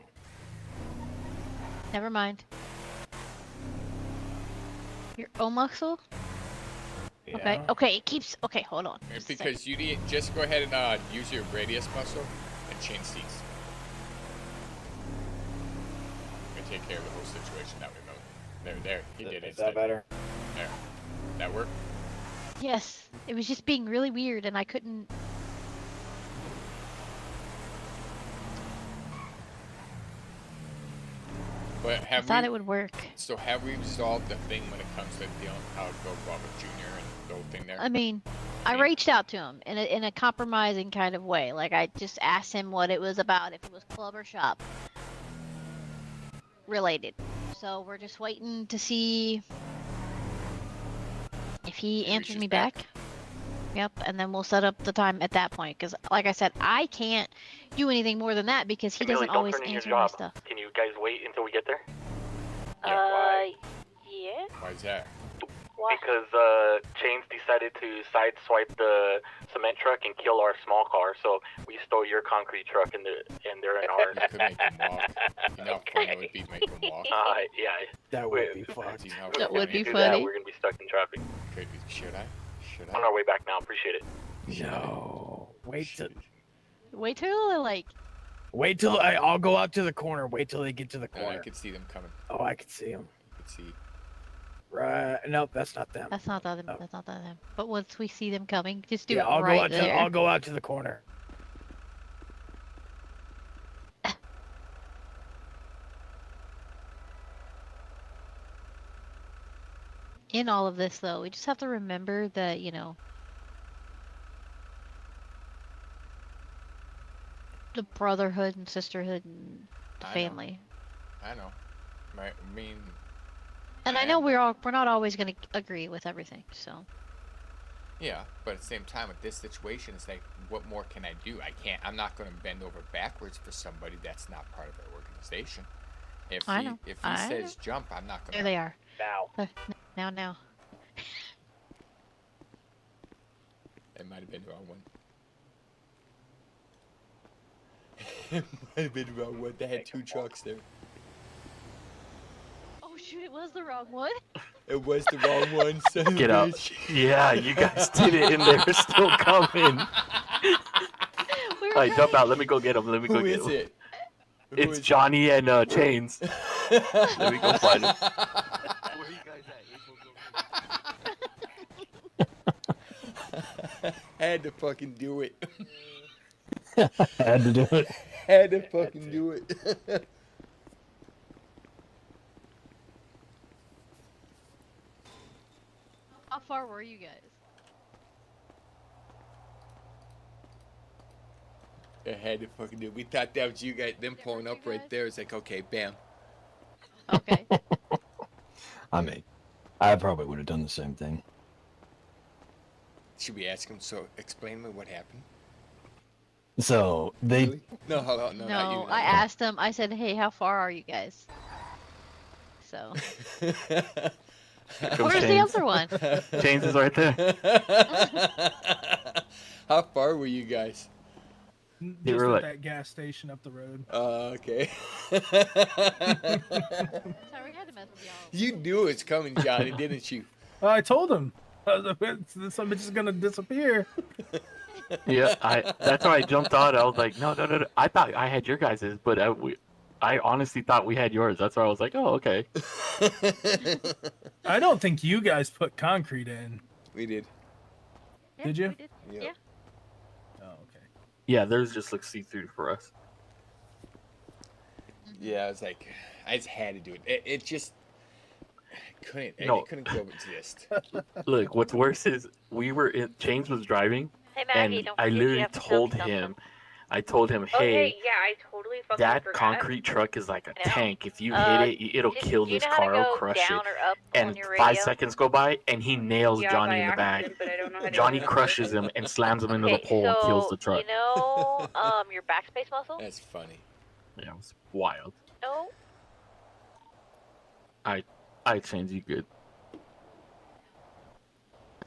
[SPEAKER 4] Never mind. Your O muscle? Okay,
[SPEAKER 12] Yeah.
[SPEAKER 4] okay, it keeps. Okay, hold on.
[SPEAKER 3] And because you need, just go ahead and use your radius muscle and change seats. I'm gonna take care of the whole situation that we know. There, he did it.
[SPEAKER 12] Is that better?
[SPEAKER 3] There. That work?
[SPEAKER 4] Yes, it was just being really weird, and I couldn't.
[SPEAKER 3] But
[SPEAKER 4] I
[SPEAKER 3] have
[SPEAKER 4] thought
[SPEAKER 3] we,
[SPEAKER 4] it would work.
[SPEAKER 3] So have we resolved the thing when it comes to dealing how to go with Junior and the whole thing there?
[SPEAKER 4] I mean, I reached out to him in a compromising kind of way. Like I just asked him what it was about, if it was club or shop related. So we're just waiting to see if he answers me back. Yep, and then we'll set up the time at that point. Because, like I said, I can't do anything more than that because he doesn't always answer my stuff.
[SPEAKER 18] Can you guys wait until we get there?
[SPEAKER 2] Yeah.
[SPEAKER 3] Why is that?
[SPEAKER 2] Why?
[SPEAKER 18] Because Chains decided to sideswipe the cement truck and kill our small car, so we stole your concrete truck and they're in ours.
[SPEAKER 3] You could make them walk. You know how fun it would be to make them walk.
[SPEAKER 18] Yeah.
[SPEAKER 12] That would be fun.
[SPEAKER 4] That would be
[SPEAKER 18] If we do that,
[SPEAKER 4] funny.
[SPEAKER 18] we're gonna be stuck in traffic.
[SPEAKER 3] Should I?
[SPEAKER 18] On our way back now, appreciate it.
[SPEAKER 12] No. Wait till
[SPEAKER 4] Wait till
[SPEAKER 12] I'll go out to the corner. Wait till they get to the
[SPEAKER 3] I
[SPEAKER 12] corner.
[SPEAKER 3] could see them coming.
[SPEAKER 12] Oh, I can see them.
[SPEAKER 3] I could see.
[SPEAKER 12] Right. Nope, that's not them.
[SPEAKER 4] That's not them. That's not them. But once we see them coming, just do
[SPEAKER 12] Yeah,
[SPEAKER 4] it
[SPEAKER 12] I'll
[SPEAKER 4] right
[SPEAKER 12] go out
[SPEAKER 4] there.
[SPEAKER 12] I'll go out to the corner.
[SPEAKER 4] In all of this, though, we just have to remember that, the brotherhood and sisterhood and the
[SPEAKER 3] I know.
[SPEAKER 4] family.
[SPEAKER 3] I know. I mean,
[SPEAKER 4] And I know we're not always going to agree with everything, so.
[SPEAKER 3] yeah, but at the same time, with this situation, it's like, what more can I do? I'm not going to bend over backwards for somebody that's not part of our organization. If
[SPEAKER 4] I
[SPEAKER 3] he,
[SPEAKER 4] know.
[SPEAKER 3] if he says jump, I'm not going to.
[SPEAKER 4] There they are.
[SPEAKER 21] Now.
[SPEAKER 4] Now.
[SPEAKER 3] It might have been the wrong one. It might have been the wrong one. They had two trucks there.
[SPEAKER 4] Oh shoot, it was the wrong one.
[SPEAKER 3] It was the wrong one. Son of a
[SPEAKER 18] Get out.
[SPEAKER 3] bitch.
[SPEAKER 18] Yeah, you guys did it, and they're still coming. Alright, jump out. Let me go get them. Let me go
[SPEAKER 3] Who
[SPEAKER 18] get
[SPEAKER 3] is
[SPEAKER 18] them.
[SPEAKER 3] it? Who
[SPEAKER 18] It's
[SPEAKER 3] is it?
[SPEAKER 18] Johnny and Chains. Let me go find him.
[SPEAKER 3] Had to fucking do it.
[SPEAKER 14] Had to do it.
[SPEAKER 3] Had to fucking do it.
[SPEAKER 4] How far were you guys?
[SPEAKER 3] I had to fucking do it. We thought that was you guys. Them pulling up right there. It's like, okay, bam.
[SPEAKER 4] Okay.
[SPEAKER 14] I mean, I probably would have done the same thing.
[SPEAKER 3] Should we ask him? So, explain to me what happened.
[SPEAKER 14] So they.
[SPEAKER 3] Really? No, hold on. No, not you.
[SPEAKER 4] No, I asked them. I said, "Hey, how far are you guys?" So. Where's the other one?
[SPEAKER 18] Chains is right there.
[SPEAKER 3] How far were you guys?
[SPEAKER 6] Just
[SPEAKER 18] were
[SPEAKER 6] at
[SPEAKER 18] like-
[SPEAKER 6] that gas station up the road.
[SPEAKER 3] Okay.
[SPEAKER 4] Sorry, we had to mess with y'all.
[SPEAKER 3] You knew it's coming, Johnny, didn't you?
[SPEAKER 6] I told him. Somebody's just gonna disappear.
[SPEAKER 18] Yeah, that's why I jumped out. I was like, no. I thought I had your guys's, but I honestly thought we had yours. That's why I was like, oh, okay.
[SPEAKER 6] I don't think you guys put concrete in.
[SPEAKER 3] We did.
[SPEAKER 4] Yeah,
[SPEAKER 6] Did you?
[SPEAKER 4] we did.
[SPEAKER 3] Yep.
[SPEAKER 4] Yeah.
[SPEAKER 6] Oh, okay.
[SPEAKER 18] Yeah, theirs just looks see-through for us.
[SPEAKER 3] Yeah, I was like, I just had to do it. It just couldn't.
[SPEAKER 18] No.
[SPEAKER 3] It couldn't go exist.
[SPEAKER 18] Look, what's worse is Chains was driving,
[SPEAKER 2] Hey Maggie,
[SPEAKER 18] and
[SPEAKER 2] don't
[SPEAKER 18] I
[SPEAKER 2] forget you
[SPEAKER 18] literally
[SPEAKER 2] have to
[SPEAKER 18] told
[SPEAKER 2] dump
[SPEAKER 18] him, I told him,
[SPEAKER 1] Oh,
[SPEAKER 18] hey,
[SPEAKER 1] hey, yeah, I totally fucking
[SPEAKER 18] that
[SPEAKER 1] forgot.
[SPEAKER 18] concrete truck is like a
[SPEAKER 2] I know.
[SPEAKER 18] tank. If you hit it, it'll kill
[SPEAKER 2] do you
[SPEAKER 18] this
[SPEAKER 2] know how to
[SPEAKER 18] car. It'll
[SPEAKER 2] go
[SPEAKER 18] crush
[SPEAKER 2] down
[SPEAKER 18] it.
[SPEAKER 2] or up
[SPEAKER 18] And
[SPEAKER 2] on your
[SPEAKER 18] 5
[SPEAKER 2] radio?
[SPEAKER 18] seconds go by, and he nails
[SPEAKER 1] Yeah,
[SPEAKER 18] Johnny
[SPEAKER 1] by
[SPEAKER 18] in the back.
[SPEAKER 1] accident, but I don't know how to
[SPEAKER 18] Johnny
[SPEAKER 1] do it.
[SPEAKER 18] crushes him and slams him into the
[SPEAKER 2] Okay,
[SPEAKER 18] pole and kills the
[SPEAKER 2] so
[SPEAKER 18] truck.
[SPEAKER 2] you know your backspace muscle?
[SPEAKER 3] That's funny.
[SPEAKER 18] Yeah, it was wild.
[SPEAKER 2] No.
[SPEAKER 18] I changed you good. I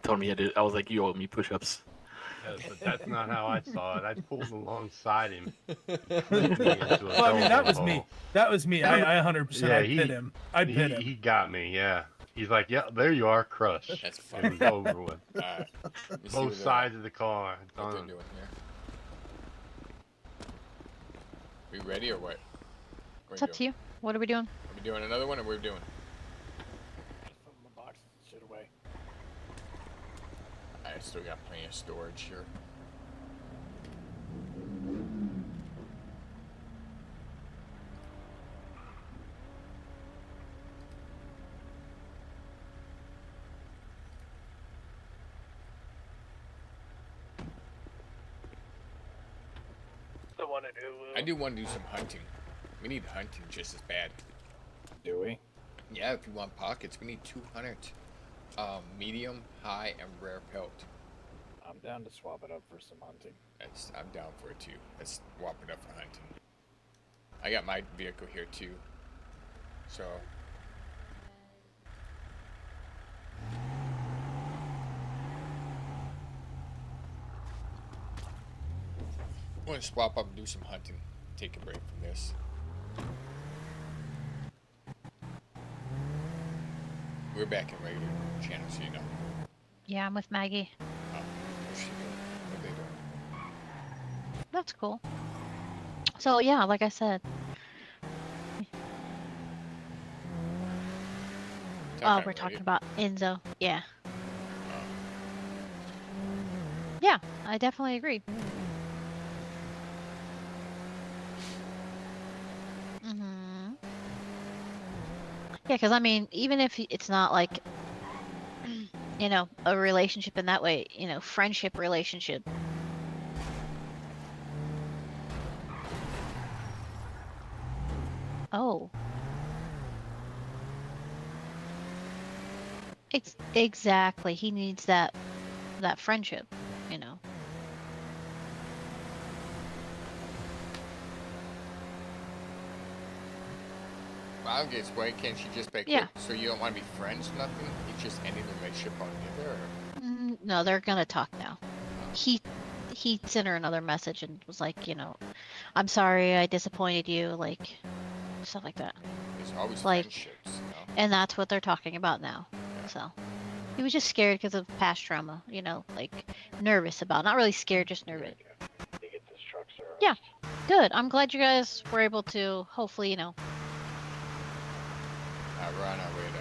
[SPEAKER 18] told him I was like, you owe me push-ups.
[SPEAKER 9] Yeah, but that's not how I saw it. I pulled alongside him.
[SPEAKER 6] Well, I mean, that was me. That was me. I 100%.
[SPEAKER 9] Yeah,
[SPEAKER 6] I pit him. I pit him.
[SPEAKER 9] He got me. Yeah. He's like, yeah, there you are, crushed.
[SPEAKER 3] That's
[SPEAKER 9] It
[SPEAKER 3] funny.
[SPEAKER 9] was over with.
[SPEAKER 3] Let me see
[SPEAKER 9] Both sides of the car.
[SPEAKER 3] what they're
[SPEAKER 9] Done.
[SPEAKER 3] doing here. We ready or what?
[SPEAKER 4] It's up to you. What are we doing?
[SPEAKER 3] Are we doing another one or we're doing?
[SPEAKER 12] Put my box shit away.
[SPEAKER 3] I still got plenty of storage here. I do want to do some hunting. We need hunting just as bad.
[SPEAKER 12] Do we?
[SPEAKER 3] Yeah, if you want pockets, we need 200. Medium, high, and rare pelt.
[SPEAKER 12] I'm down to swap it up for some hunting.
[SPEAKER 3] I'm down for it too. Let's swap it up for hunting. I got my vehicle here too. So. I'm gonna swap up and do some hunting. Take a break from this. We're back in regular channel, so you know.
[SPEAKER 4] Yeah, I'm with Maggie.
[SPEAKER 3] What's she doing? What are they doing?
[SPEAKER 4] That's cool. So yeah, like I said. Oh, we're talking about Enzo. Yeah. Yeah, I definitely agree. Yeah, because I mean, even if it's not like, you know, a relationship in that way, you know, friendship relationship. Oh. Exactly. He needs that friendship, you know.
[SPEAKER 3] Well, I guess why can't she just be like,
[SPEAKER 4] Yeah.
[SPEAKER 3] so you don't want to be friends, nothing? You just ending the relationship altogether? Or?
[SPEAKER 4] No, they're gonna talk now. He sent her another message and was like, you know, I'm sorry I disappointed you, like stuff like that.
[SPEAKER 3] There's always
[SPEAKER 4] Like,
[SPEAKER 3] friendships, you know?
[SPEAKER 4] and that's what they're talking about now. So he was just scared because of past trauma, you know, like nervous about. Not really scared, just nervous. Yeah, good. I'm glad you guys were able to hopefully, you know.
[SPEAKER 3] We're on our way to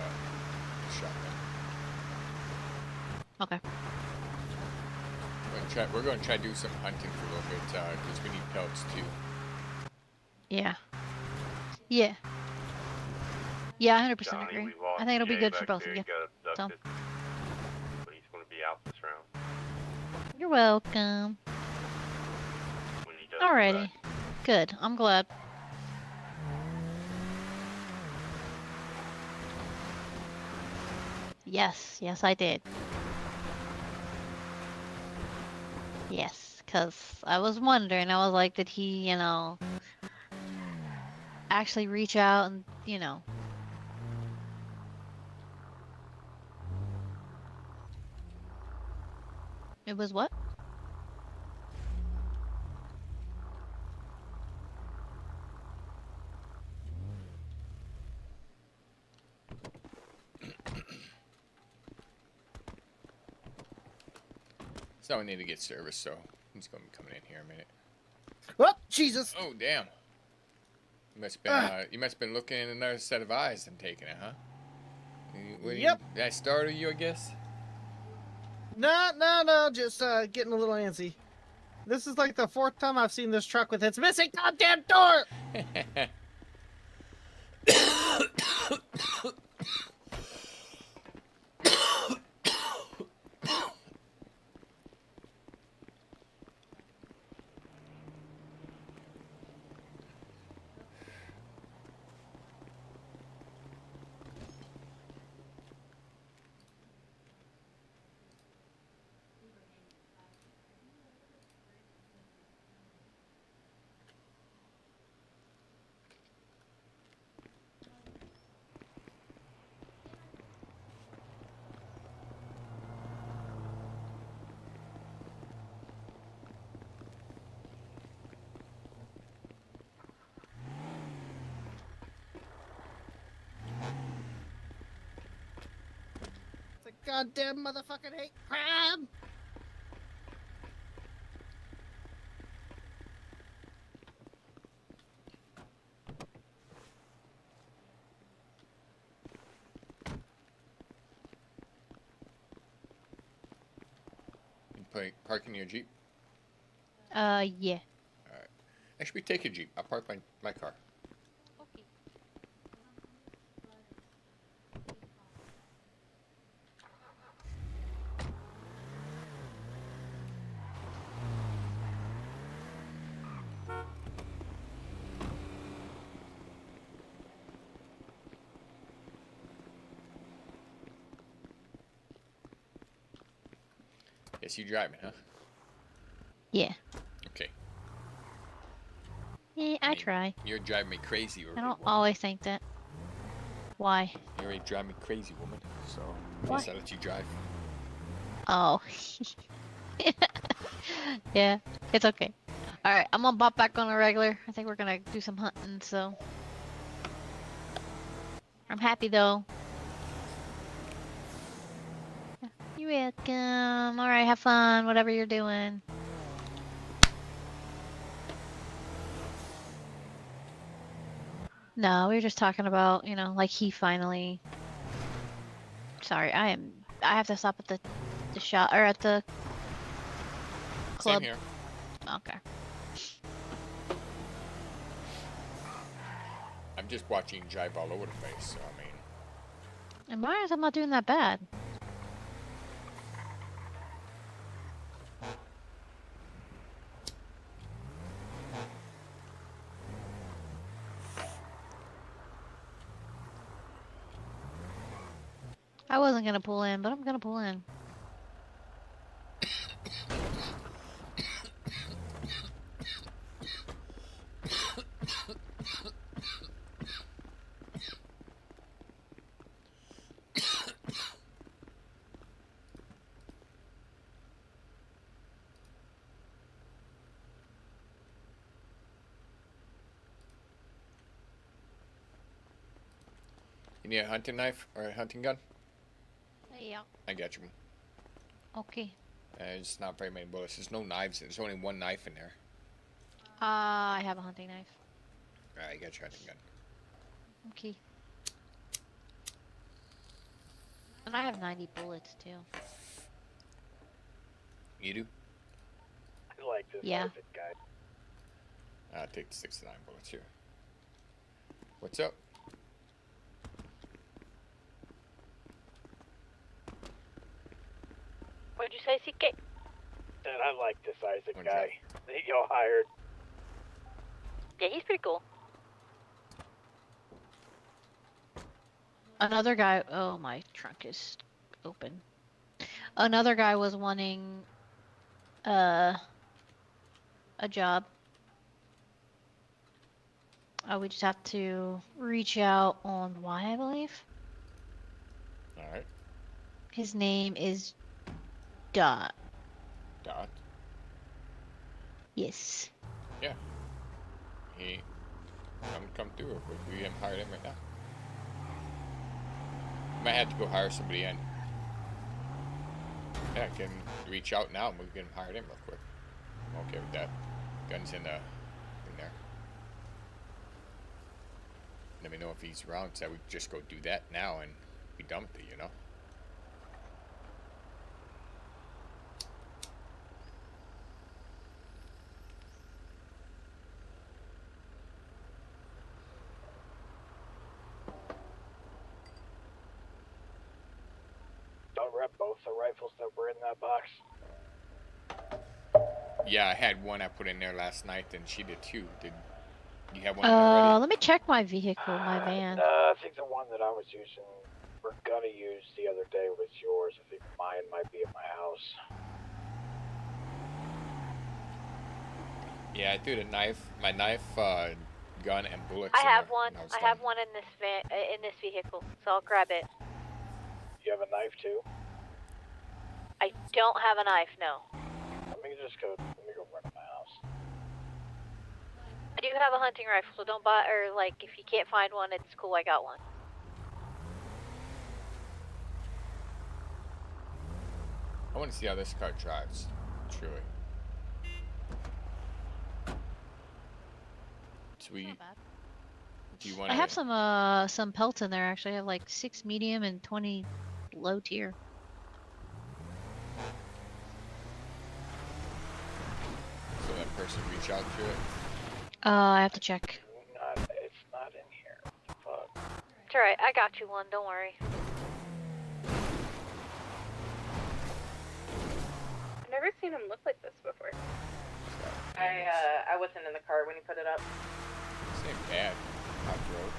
[SPEAKER 3] shotgun.
[SPEAKER 4] Okay.
[SPEAKER 3] We're gonna try to do some hunting for a little bit, because we need pelts too.
[SPEAKER 4] Yeah. Yeah. Yeah, 100% agree. I think it'll be good for both of you. So.
[SPEAKER 9] But he's going to be out this round.
[SPEAKER 4] You're welcome.
[SPEAKER 9] When he does
[SPEAKER 4] Alrighty. Good. I'm glad. Yes, yes, I did. Yes, because I was wondering. I was like, did he, you know, actually reach out and, you know. It was what?
[SPEAKER 3] So we need to get service, so he's gonna be coming in here in a minute.
[SPEAKER 17] Oh, Jesus!
[SPEAKER 3] Oh, damn. You must have been looking in another set of eyes and taking it, huh?
[SPEAKER 17] Yep.
[SPEAKER 3] Did I startle you, I guess?
[SPEAKER 17] No, just getting a little antsy. This is like the 4th time I've seen this truck with its missing goddamn door! goddamn motherfucking hate crime.
[SPEAKER 3] You parking your Jeep?
[SPEAKER 4] Yeah.
[SPEAKER 3] Alright. Actually, take your Jeep. I'll park my car. Guess you driving, huh?
[SPEAKER 4] Yeah.
[SPEAKER 3] Okay.
[SPEAKER 4] Yeah, I try.
[SPEAKER 3] You're driving me crazy.
[SPEAKER 4] I don't always think that. Why?
[SPEAKER 3] You're already driving me crazy, woman. So,
[SPEAKER 4] Why?
[SPEAKER 3] guess I'll let you drive.
[SPEAKER 4] Oh. Yeah, it's okay. Alright, I'm gonna bop back on a regular. I think we're gonna do some hunting, so. I'm happy though. You're welcome. Alright, have fun, whatever you're doing. No, we were just talking about, you know, like he finally. Sorry, I have to stop at the shop or at the club.
[SPEAKER 3] Same here.
[SPEAKER 4] Okay.
[SPEAKER 3] I'm just watching you drive all over the place, so I mean.
[SPEAKER 4] And Myers, I'm not doing that bad. I wasn't gonna pull in, but I'm gonna pull in.
[SPEAKER 3] You need a hunting knife or a hunting gun?
[SPEAKER 4] Yeah.
[SPEAKER 3] I got you.
[SPEAKER 4] Okay.
[SPEAKER 3] There's not very many bullets. There's no knives. There's only one knife in there.
[SPEAKER 4] I have a hunting knife.
[SPEAKER 3] Alright, I got your hunting gun.
[SPEAKER 4] Okay. And I have 90 bullets too.
[SPEAKER 3] You do?
[SPEAKER 21] I like this
[SPEAKER 4] Yeah.
[SPEAKER 21] outfit, guy.
[SPEAKER 3] I'll take the 69 bullets here. What's up?
[SPEAKER 2] What'd you say, CK?
[SPEAKER 21] And I like this Isaac guy. He got hired.
[SPEAKER 2] Yeah, he's pretty cool.
[SPEAKER 4] Another guy. Oh, my trunk is open. Another guy was wanting a job. We just have to reach out on Y, I believe.
[SPEAKER 3] Alright.
[SPEAKER 4] His name is Dot.
[SPEAKER 3] Dot?
[SPEAKER 4] Yes.
[SPEAKER 3] Yeah. He come through real quick. We haven't hired him right now. Might have to go hire somebody in. Yeah, I can reach out now and we can hire him real quick. I'm okay with that. Gun's in there. Let me know if he's around, so we just go do that now and be done with it, you know?
[SPEAKER 21] Don't rep both the rifles that were in that box.
[SPEAKER 3] Yeah, I had one I put in there last night, and she did too. Did you have one in there already?
[SPEAKER 4] Let me check my vehicle, my van.
[SPEAKER 21] I think the one that I was using, we're gonna use the other day was yours. I think mine might be at my house.
[SPEAKER 3] Yeah, I threw the knife, my knife, gun, and bullets.
[SPEAKER 2] I
[SPEAKER 3] in
[SPEAKER 2] have
[SPEAKER 3] there,
[SPEAKER 2] one.
[SPEAKER 3] and was
[SPEAKER 2] I
[SPEAKER 3] done.
[SPEAKER 2] have one in this in this vehicle, so I'll grab it.
[SPEAKER 21] You have a knife too?
[SPEAKER 2] I don't have a knife, no.
[SPEAKER 21] Let me go run to my house.
[SPEAKER 2] I do have a hunting rifle, so don't buy, or like, if you can't find one, it's cool, I got one.
[SPEAKER 3] I want to see how this car drives. Truly. Sweet. Do you want
[SPEAKER 4] I have some pelts in there actually. I have like 6 medium and 20 low tier.
[SPEAKER 3] So that person reach out to it?
[SPEAKER 4] I have to check.
[SPEAKER 21] It's not in here. Fuck.
[SPEAKER 2] It's alright, I got you one, don't worry.
[SPEAKER 1] I've never seen him look like this before.
[SPEAKER 15] I wasn't in the car when you put it up.
[SPEAKER 3] This ain't bad. Off-road.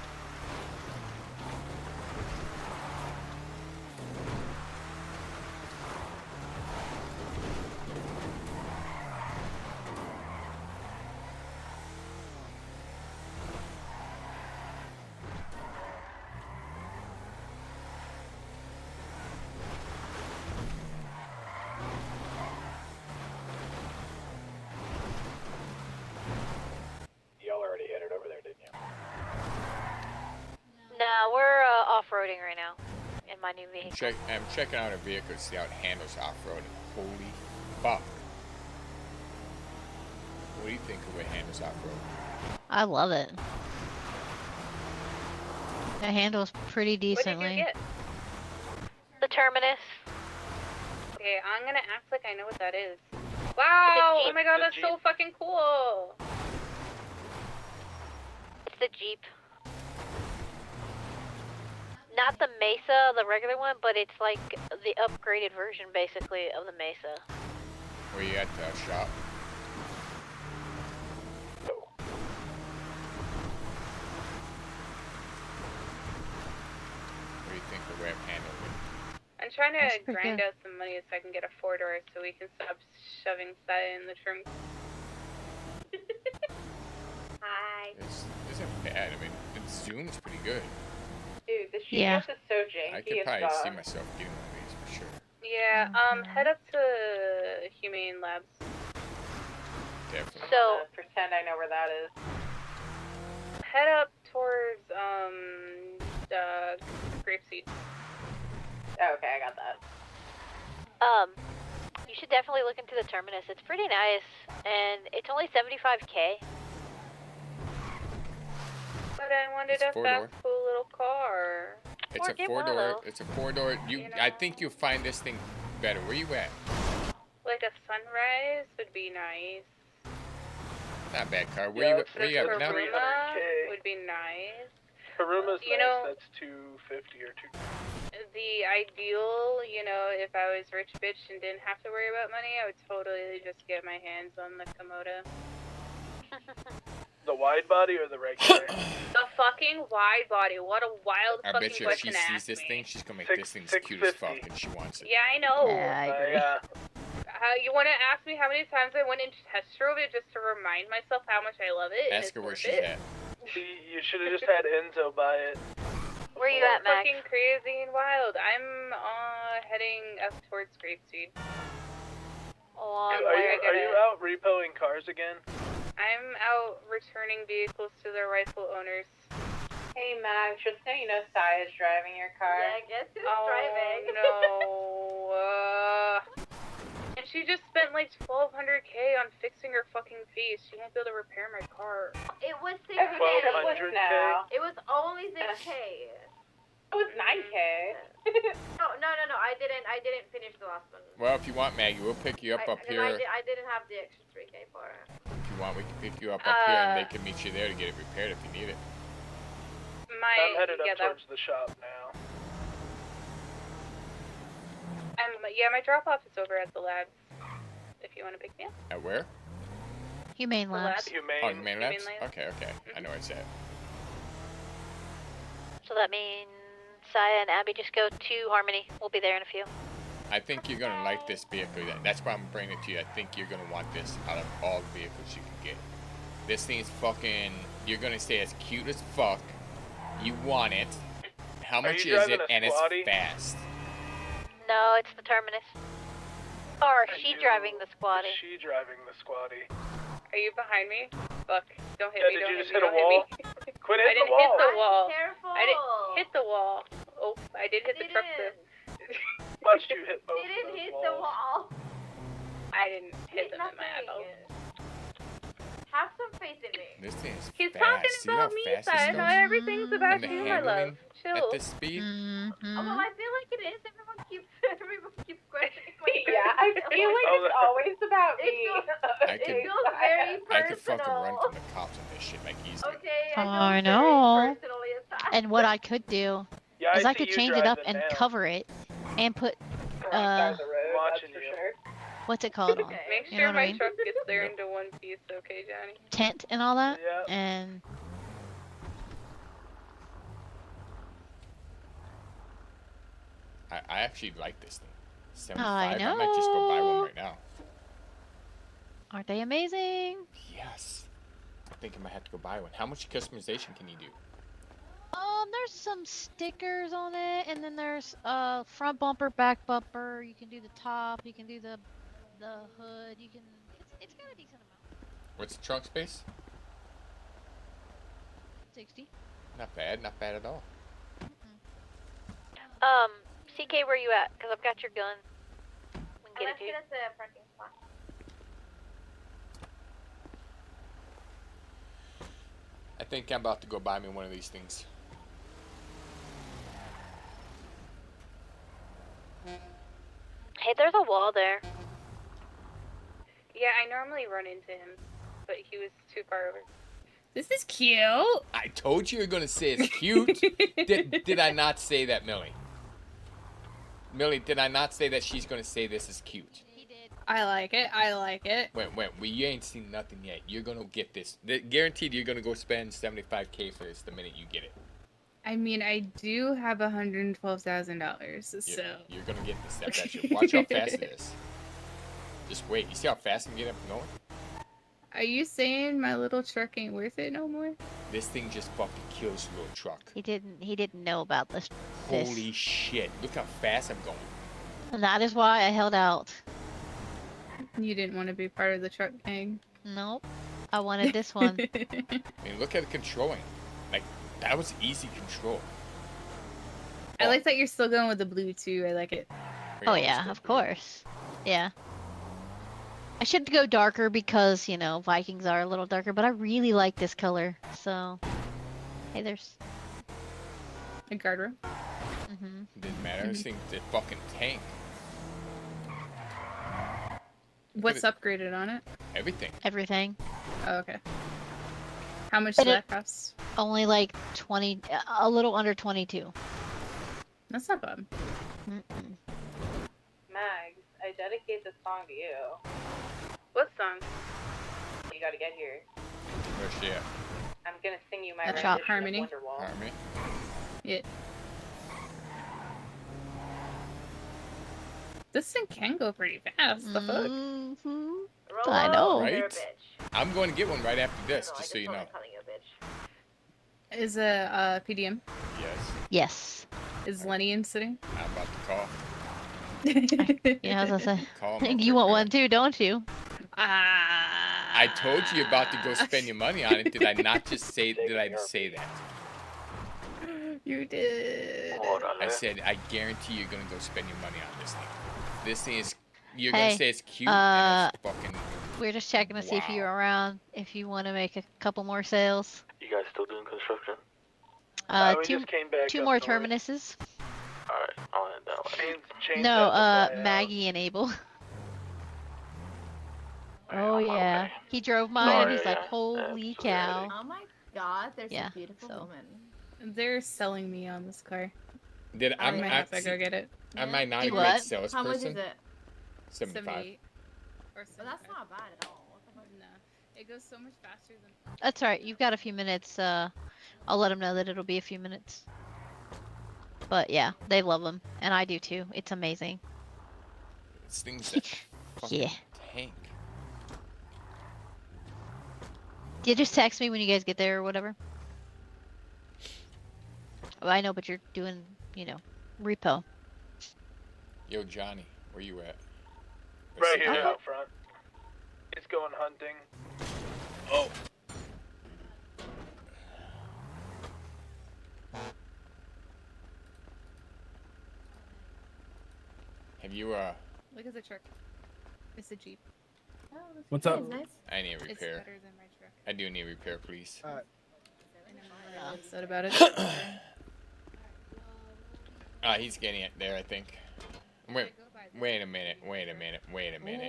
[SPEAKER 21] Y'all already hit it over there, didn't you?
[SPEAKER 2] Nah, we're off-roading right now in my new vehicle.
[SPEAKER 3] I'm checking out a vehicle to see how it handles off-road. Holy fuck. What do you think of it handles off-road?
[SPEAKER 4] I love it. It handles pretty decently.
[SPEAKER 1] What did you get?
[SPEAKER 2] The Terminus.
[SPEAKER 1] Okay, I'm gonna act like I know what that is. Wow! Oh my god, that's so fucking cool!
[SPEAKER 2] It's the Jeep. Not the Mesa, the regular one, but it's like the upgraded version, basically, of the Mesa.
[SPEAKER 3] Where you at the shop? What do you think the way I've handled it?
[SPEAKER 1] I'm trying to
[SPEAKER 4] That's pretty
[SPEAKER 1] grind
[SPEAKER 4] good.
[SPEAKER 1] out some money so I can get a 4-door so we can stop shoving Saya in the trunk. Hi.
[SPEAKER 3] This isn't bad. I mean, it zooms pretty good.
[SPEAKER 15] Dude, the
[SPEAKER 4] Yeah.
[SPEAKER 15] GPS is so janky.
[SPEAKER 3] I could
[SPEAKER 15] it's
[SPEAKER 3] probably see
[SPEAKER 15] gone.
[SPEAKER 3] myself getting one of these for sure.
[SPEAKER 1] Yeah, head up to Humane Labs.
[SPEAKER 3] Definitely.
[SPEAKER 2] So,
[SPEAKER 15] pretend I know where that is.
[SPEAKER 1] Head up towards, Grapeseed.
[SPEAKER 15] Oh, okay, I got that.
[SPEAKER 2] you should definitely look into the Terminus. It's pretty nice, and it's only $75K.
[SPEAKER 1] But I wanted
[SPEAKER 3] It's
[SPEAKER 1] a
[SPEAKER 3] four-door.
[SPEAKER 1] fast, cool little car.
[SPEAKER 3] It's a
[SPEAKER 2] get one of
[SPEAKER 3] four-door.
[SPEAKER 2] those.
[SPEAKER 3] It's a four-door. I think you'll find this thing better. Where you at?
[SPEAKER 1] Like a Sunrise would be nice.
[SPEAKER 3] Not a bad car. Where you at now?
[SPEAKER 1] Haruma would be nice.
[SPEAKER 22] Haruma's
[SPEAKER 1] You
[SPEAKER 22] nice.
[SPEAKER 1] know-
[SPEAKER 22] That's 250 or 2.
[SPEAKER 1] The ideal, if I was rich bitch and didn't have to worry about money, I would totally just get my hands on the Komodo.
[SPEAKER 22] The wide body or the regular?
[SPEAKER 1] The fucking wide body. What a wild
[SPEAKER 3] I
[SPEAKER 1] fucking
[SPEAKER 3] bet you if she
[SPEAKER 1] question to
[SPEAKER 3] sees
[SPEAKER 1] ask
[SPEAKER 3] this
[SPEAKER 1] me.
[SPEAKER 3] thing, she's gonna make this thing cute as fuck, and she wants it.
[SPEAKER 1] Yeah, I know.
[SPEAKER 4] I agree.
[SPEAKER 1] You want to ask me how many times I went into test drove it just to remind myself how much I love it? and
[SPEAKER 3] Ask
[SPEAKER 1] it's
[SPEAKER 3] her where
[SPEAKER 1] worth
[SPEAKER 3] she's
[SPEAKER 1] it?
[SPEAKER 3] at.
[SPEAKER 22] You should have just had Enzo buy it.
[SPEAKER 2] Where you at, Max?
[SPEAKER 1] Fucking crazy and wild. I'm heading up towards Grapeseed.
[SPEAKER 2] On
[SPEAKER 22] Are you out repoing cars again?
[SPEAKER 1] I'm out returning vehicles to their rightful owners.
[SPEAKER 15] Hey, Max, just so you know, Saya's driving your car. Yeah, guess who's
[SPEAKER 1] Oh
[SPEAKER 15] driving?
[SPEAKER 1] no. And she just spent like $1,200K on fixing her fucking face. She won't be able to repair my car.
[SPEAKER 15] It was 6K.
[SPEAKER 22] $1,200K?
[SPEAKER 15] now. It was only 6K. It was 9K. no. I didn't finish the last one.
[SPEAKER 3] Well, if you want, Maggie, we'll pick you up here.
[SPEAKER 15] I didn't have the extra 3K for it.
[SPEAKER 3] If you want, we can pick you up here, and they can meet you there to get it repaired if you need it.
[SPEAKER 22] I'm headed up towards the shop now.
[SPEAKER 1] My drop off is over at the labs. If you want to pick me up.
[SPEAKER 3] At where?
[SPEAKER 4] Humane Labs.
[SPEAKER 3] Oh, Humane Labs?
[SPEAKER 1] Humane Labs.
[SPEAKER 3] Okay. I know where it's at.
[SPEAKER 2] So that means Saya and Abby just go to Harmony. We'll be there in a few.
[SPEAKER 3] I think you're gonna like this vehicle. That's why I'm bringing it to you. I think you're gonna want this out of all the vehicles you can get. This thing's fucking. You're gonna say it's cute as fuck. You want it. How
[SPEAKER 22] Are
[SPEAKER 3] much
[SPEAKER 22] you
[SPEAKER 3] is
[SPEAKER 22] driving
[SPEAKER 3] it?
[SPEAKER 22] a
[SPEAKER 3] And it's
[SPEAKER 22] squatty?
[SPEAKER 3] fast.
[SPEAKER 2] No, it's the Terminus. Or she driving the Squatty.
[SPEAKER 22] Is she driving the squatty?
[SPEAKER 1] Are you behind me? Fuck. Don't hit
[SPEAKER 22] Yeah,
[SPEAKER 1] me.
[SPEAKER 22] did
[SPEAKER 1] Don't
[SPEAKER 22] you
[SPEAKER 1] hit
[SPEAKER 22] just
[SPEAKER 1] me.
[SPEAKER 22] hit a
[SPEAKER 1] Don't hit
[SPEAKER 22] wall?
[SPEAKER 1] me.
[SPEAKER 22] Quit
[SPEAKER 1] I
[SPEAKER 22] hitting
[SPEAKER 1] didn't
[SPEAKER 22] the
[SPEAKER 1] hit
[SPEAKER 22] wall.
[SPEAKER 1] the wall.
[SPEAKER 15] Careful.
[SPEAKER 1] I didn't hit the wall. Oh, I did hit the truck though.
[SPEAKER 22] Watched you hit both.
[SPEAKER 15] Didn't hit the wall.
[SPEAKER 1] I didn't hit them in my eyeball.
[SPEAKER 15] Have some faith in me.
[SPEAKER 3] This thing is
[SPEAKER 1] He's
[SPEAKER 3] fast.
[SPEAKER 1] talking
[SPEAKER 3] See how
[SPEAKER 1] about me,
[SPEAKER 3] fast
[SPEAKER 1] so
[SPEAKER 3] this
[SPEAKER 1] I know
[SPEAKER 3] goes?
[SPEAKER 1] everything's about
[SPEAKER 3] And the
[SPEAKER 1] you, my love.
[SPEAKER 3] handling
[SPEAKER 1] Chill.
[SPEAKER 3] at this speed.
[SPEAKER 15] Oh, well, I feel like it is. Everyone keeps questioning my
[SPEAKER 1] Yeah, I feel like it's always about me.
[SPEAKER 3] I could,
[SPEAKER 15] It feels very personal.
[SPEAKER 3] I could fucking run from the cops on this shit like easy.
[SPEAKER 15] Okay,
[SPEAKER 4] I
[SPEAKER 15] know.
[SPEAKER 4] know.
[SPEAKER 15] Personally attacked.
[SPEAKER 4] And what I could do
[SPEAKER 22] Yeah,
[SPEAKER 4] is I
[SPEAKER 22] see
[SPEAKER 4] could
[SPEAKER 22] you
[SPEAKER 4] change it up
[SPEAKER 22] driving
[SPEAKER 4] and
[SPEAKER 22] now.
[SPEAKER 4] cover it and put
[SPEAKER 22] Watching you.
[SPEAKER 4] what's it called on?
[SPEAKER 1] Make
[SPEAKER 4] You
[SPEAKER 1] sure
[SPEAKER 4] know what I
[SPEAKER 1] my
[SPEAKER 4] mean?
[SPEAKER 1] truck gets there into one piece, okay, Johnny?
[SPEAKER 4] Tent and all that.
[SPEAKER 22] Yeah.
[SPEAKER 4] And
[SPEAKER 3] I actually like this thing. 75.
[SPEAKER 4] I
[SPEAKER 3] I might just go buy one
[SPEAKER 4] know.
[SPEAKER 3] right now.
[SPEAKER 4] aren't they amazing?
[SPEAKER 3] Yes. I think I might have to go buy one. How much customization can you do?
[SPEAKER 4] There's some stickers on it, and then there's front bumper, back bumper. You can do the top. You can do the hood. You can. It's got a decent amount.
[SPEAKER 3] What's the trunk space?
[SPEAKER 4] 60.
[SPEAKER 3] Not bad at all.
[SPEAKER 2] CK, where you at? Because I've got your gun. We can get it, dude.
[SPEAKER 15] At the parking spot.
[SPEAKER 3] I think I'm about to go buy me one of these things.
[SPEAKER 2] Hey, there's a wall there.
[SPEAKER 1] Yeah, I normally run into him, but he was too far over.
[SPEAKER 16] This is cute.
[SPEAKER 3] I told you were gonna say it's cute. did I not say that, Millie? Millie, did I not say that she's gonna say this is cute?
[SPEAKER 16] I like it. I like it.
[SPEAKER 3] Wait, you ain't seen nothing yet. You're gonna get this. Guaranteed you're gonna go spend $75K for this the minute you get it.
[SPEAKER 16] I mean, I do have $112,000, so
[SPEAKER 3] You're gonna get this. That shit. Watch how fast it is. Just wait. You see how fast I'm getting up going?
[SPEAKER 16] Are you saying my little truck ain't worth it no more?
[SPEAKER 3] This thing just fucking kills your little truck.
[SPEAKER 4] He didn't know about this.
[SPEAKER 3] Holy shit! Look how fast I'm going.
[SPEAKER 4] And that is why I held out.
[SPEAKER 16] You didn't want to be part of the truck gang.
[SPEAKER 4] Nope. I wanted this one.
[SPEAKER 3] I mean, look at the controlling. Like that was easy control.
[SPEAKER 16] I like that you're still going with the blue too. I like it.
[SPEAKER 4] Oh yeah, of course. Yeah. I should go darker because, you know, Vikings are a little darker, but I really like this color. So, hey, there's
[SPEAKER 16] a guardrail.
[SPEAKER 3] Didn't matter. This thing's a fucking tank.
[SPEAKER 16] What's upgraded on it?
[SPEAKER 3] Everything.
[SPEAKER 4] Everything.
[SPEAKER 16] Oh, okay. How much does that cost?
[SPEAKER 4] Only like 20, a little under 22.
[SPEAKER 16] That's not bad.
[SPEAKER 19] Mags, I dedicate this song to you.
[SPEAKER 1] What song?
[SPEAKER 19] You gotta get here.
[SPEAKER 3] Where's she at?
[SPEAKER 19] I'm gonna sing you my
[SPEAKER 16] That's
[SPEAKER 19] rendition of
[SPEAKER 16] Harmony.
[SPEAKER 19] Wonderwall.
[SPEAKER 3] Harmony.
[SPEAKER 16] Yeah. This thing can go pretty fast. The fuck?
[SPEAKER 4] I know.
[SPEAKER 3] Right? I'm going to get one right after this, just so you know.
[SPEAKER 16] Is a PDM?
[SPEAKER 3] Yes.
[SPEAKER 4] Yes.
[SPEAKER 16] Is Lenny in sitting?
[SPEAKER 3] I'm about to call.
[SPEAKER 4] Yeah, as I say.
[SPEAKER 3] Call him
[SPEAKER 4] You want one too, don't you?
[SPEAKER 3] I told you about to go spend your money on it. Did I not just say? Did I say that?
[SPEAKER 16] You did.
[SPEAKER 3] I said I guarantee you're gonna go spend your money on this thing. This thing is. You're
[SPEAKER 4] Hey,
[SPEAKER 3] gonna say it's cute. And it's fucking.
[SPEAKER 4] We're just checking to see if you're around, if you want to make a couple more sales.
[SPEAKER 18] You guys still doing construction?
[SPEAKER 22] We
[SPEAKER 4] Two
[SPEAKER 22] just came back up
[SPEAKER 4] more
[SPEAKER 22] north.
[SPEAKER 4] terminuses.
[SPEAKER 18] Alright, I'll head that way.
[SPEAKER 4] No, Maggie and Abel. Oh yeah, he drove mine and he's like, holy cow.
[SPEAKER 15] Oh my god, there's
[SPEAKER 4] Yeah,
[SPEAKER 15] a beautiful woman.
[SPEAKER 16] They're selling me on this car.
[SPEAKER 3] Did
[SPEAKER 16] I
[SPEAKER 3] I'm
[SPEAKER 16] might have to go get it.
[SPEAKER 3] I might not
[SPEAKER 15] Do
[SPEAKER 3] a great
[SPEAKER 15] what?
[SPEAKER 3] salesperson.
[SPEAKER 15] How much is it?
[SPEAKER 3] 75.
[SPEAKER 16] 78. Or
[SPEAKER 15] But that's not bad at all. What the fuck?
[SPEAKER 16] No, it goes so much faster than.
[SPEAKER 4] That's alright, you've got a few minutes. I'll let them know that it'll be a few minutes. But yeah, they love them, and I do too. It's amazing.
[SPEAKER 3] This thing's a fucking
[SPEAKER 4] Yeah.
[SPEAKER 3] tank.
[SPEAKER 4] Yeah, just text me when you guys get there or whatever. Oh, I know, but you're doing, you know, repo.
[SPEAKER 3] Yo, Johnny, where you at?
[SPEAKER 22] Right here out front. He's going hunting.
[SPEAKER 3] Oh. you
[SPEAKER 16] Look at the truck. It's a Jeep. Oh,
[SPEAKER 6] What's up?
[SPEAKER 3] I need a
[SPEAKER 16] It's
[SPEAKER 3] repair.
[SPEAKER 16] better than my truck.
[SPEAKER 3] I do need repair, please.
[SPEAKER 16] I'm upset about it.
[SPEAKER 3] He's getting it there, I think. Wait a minute.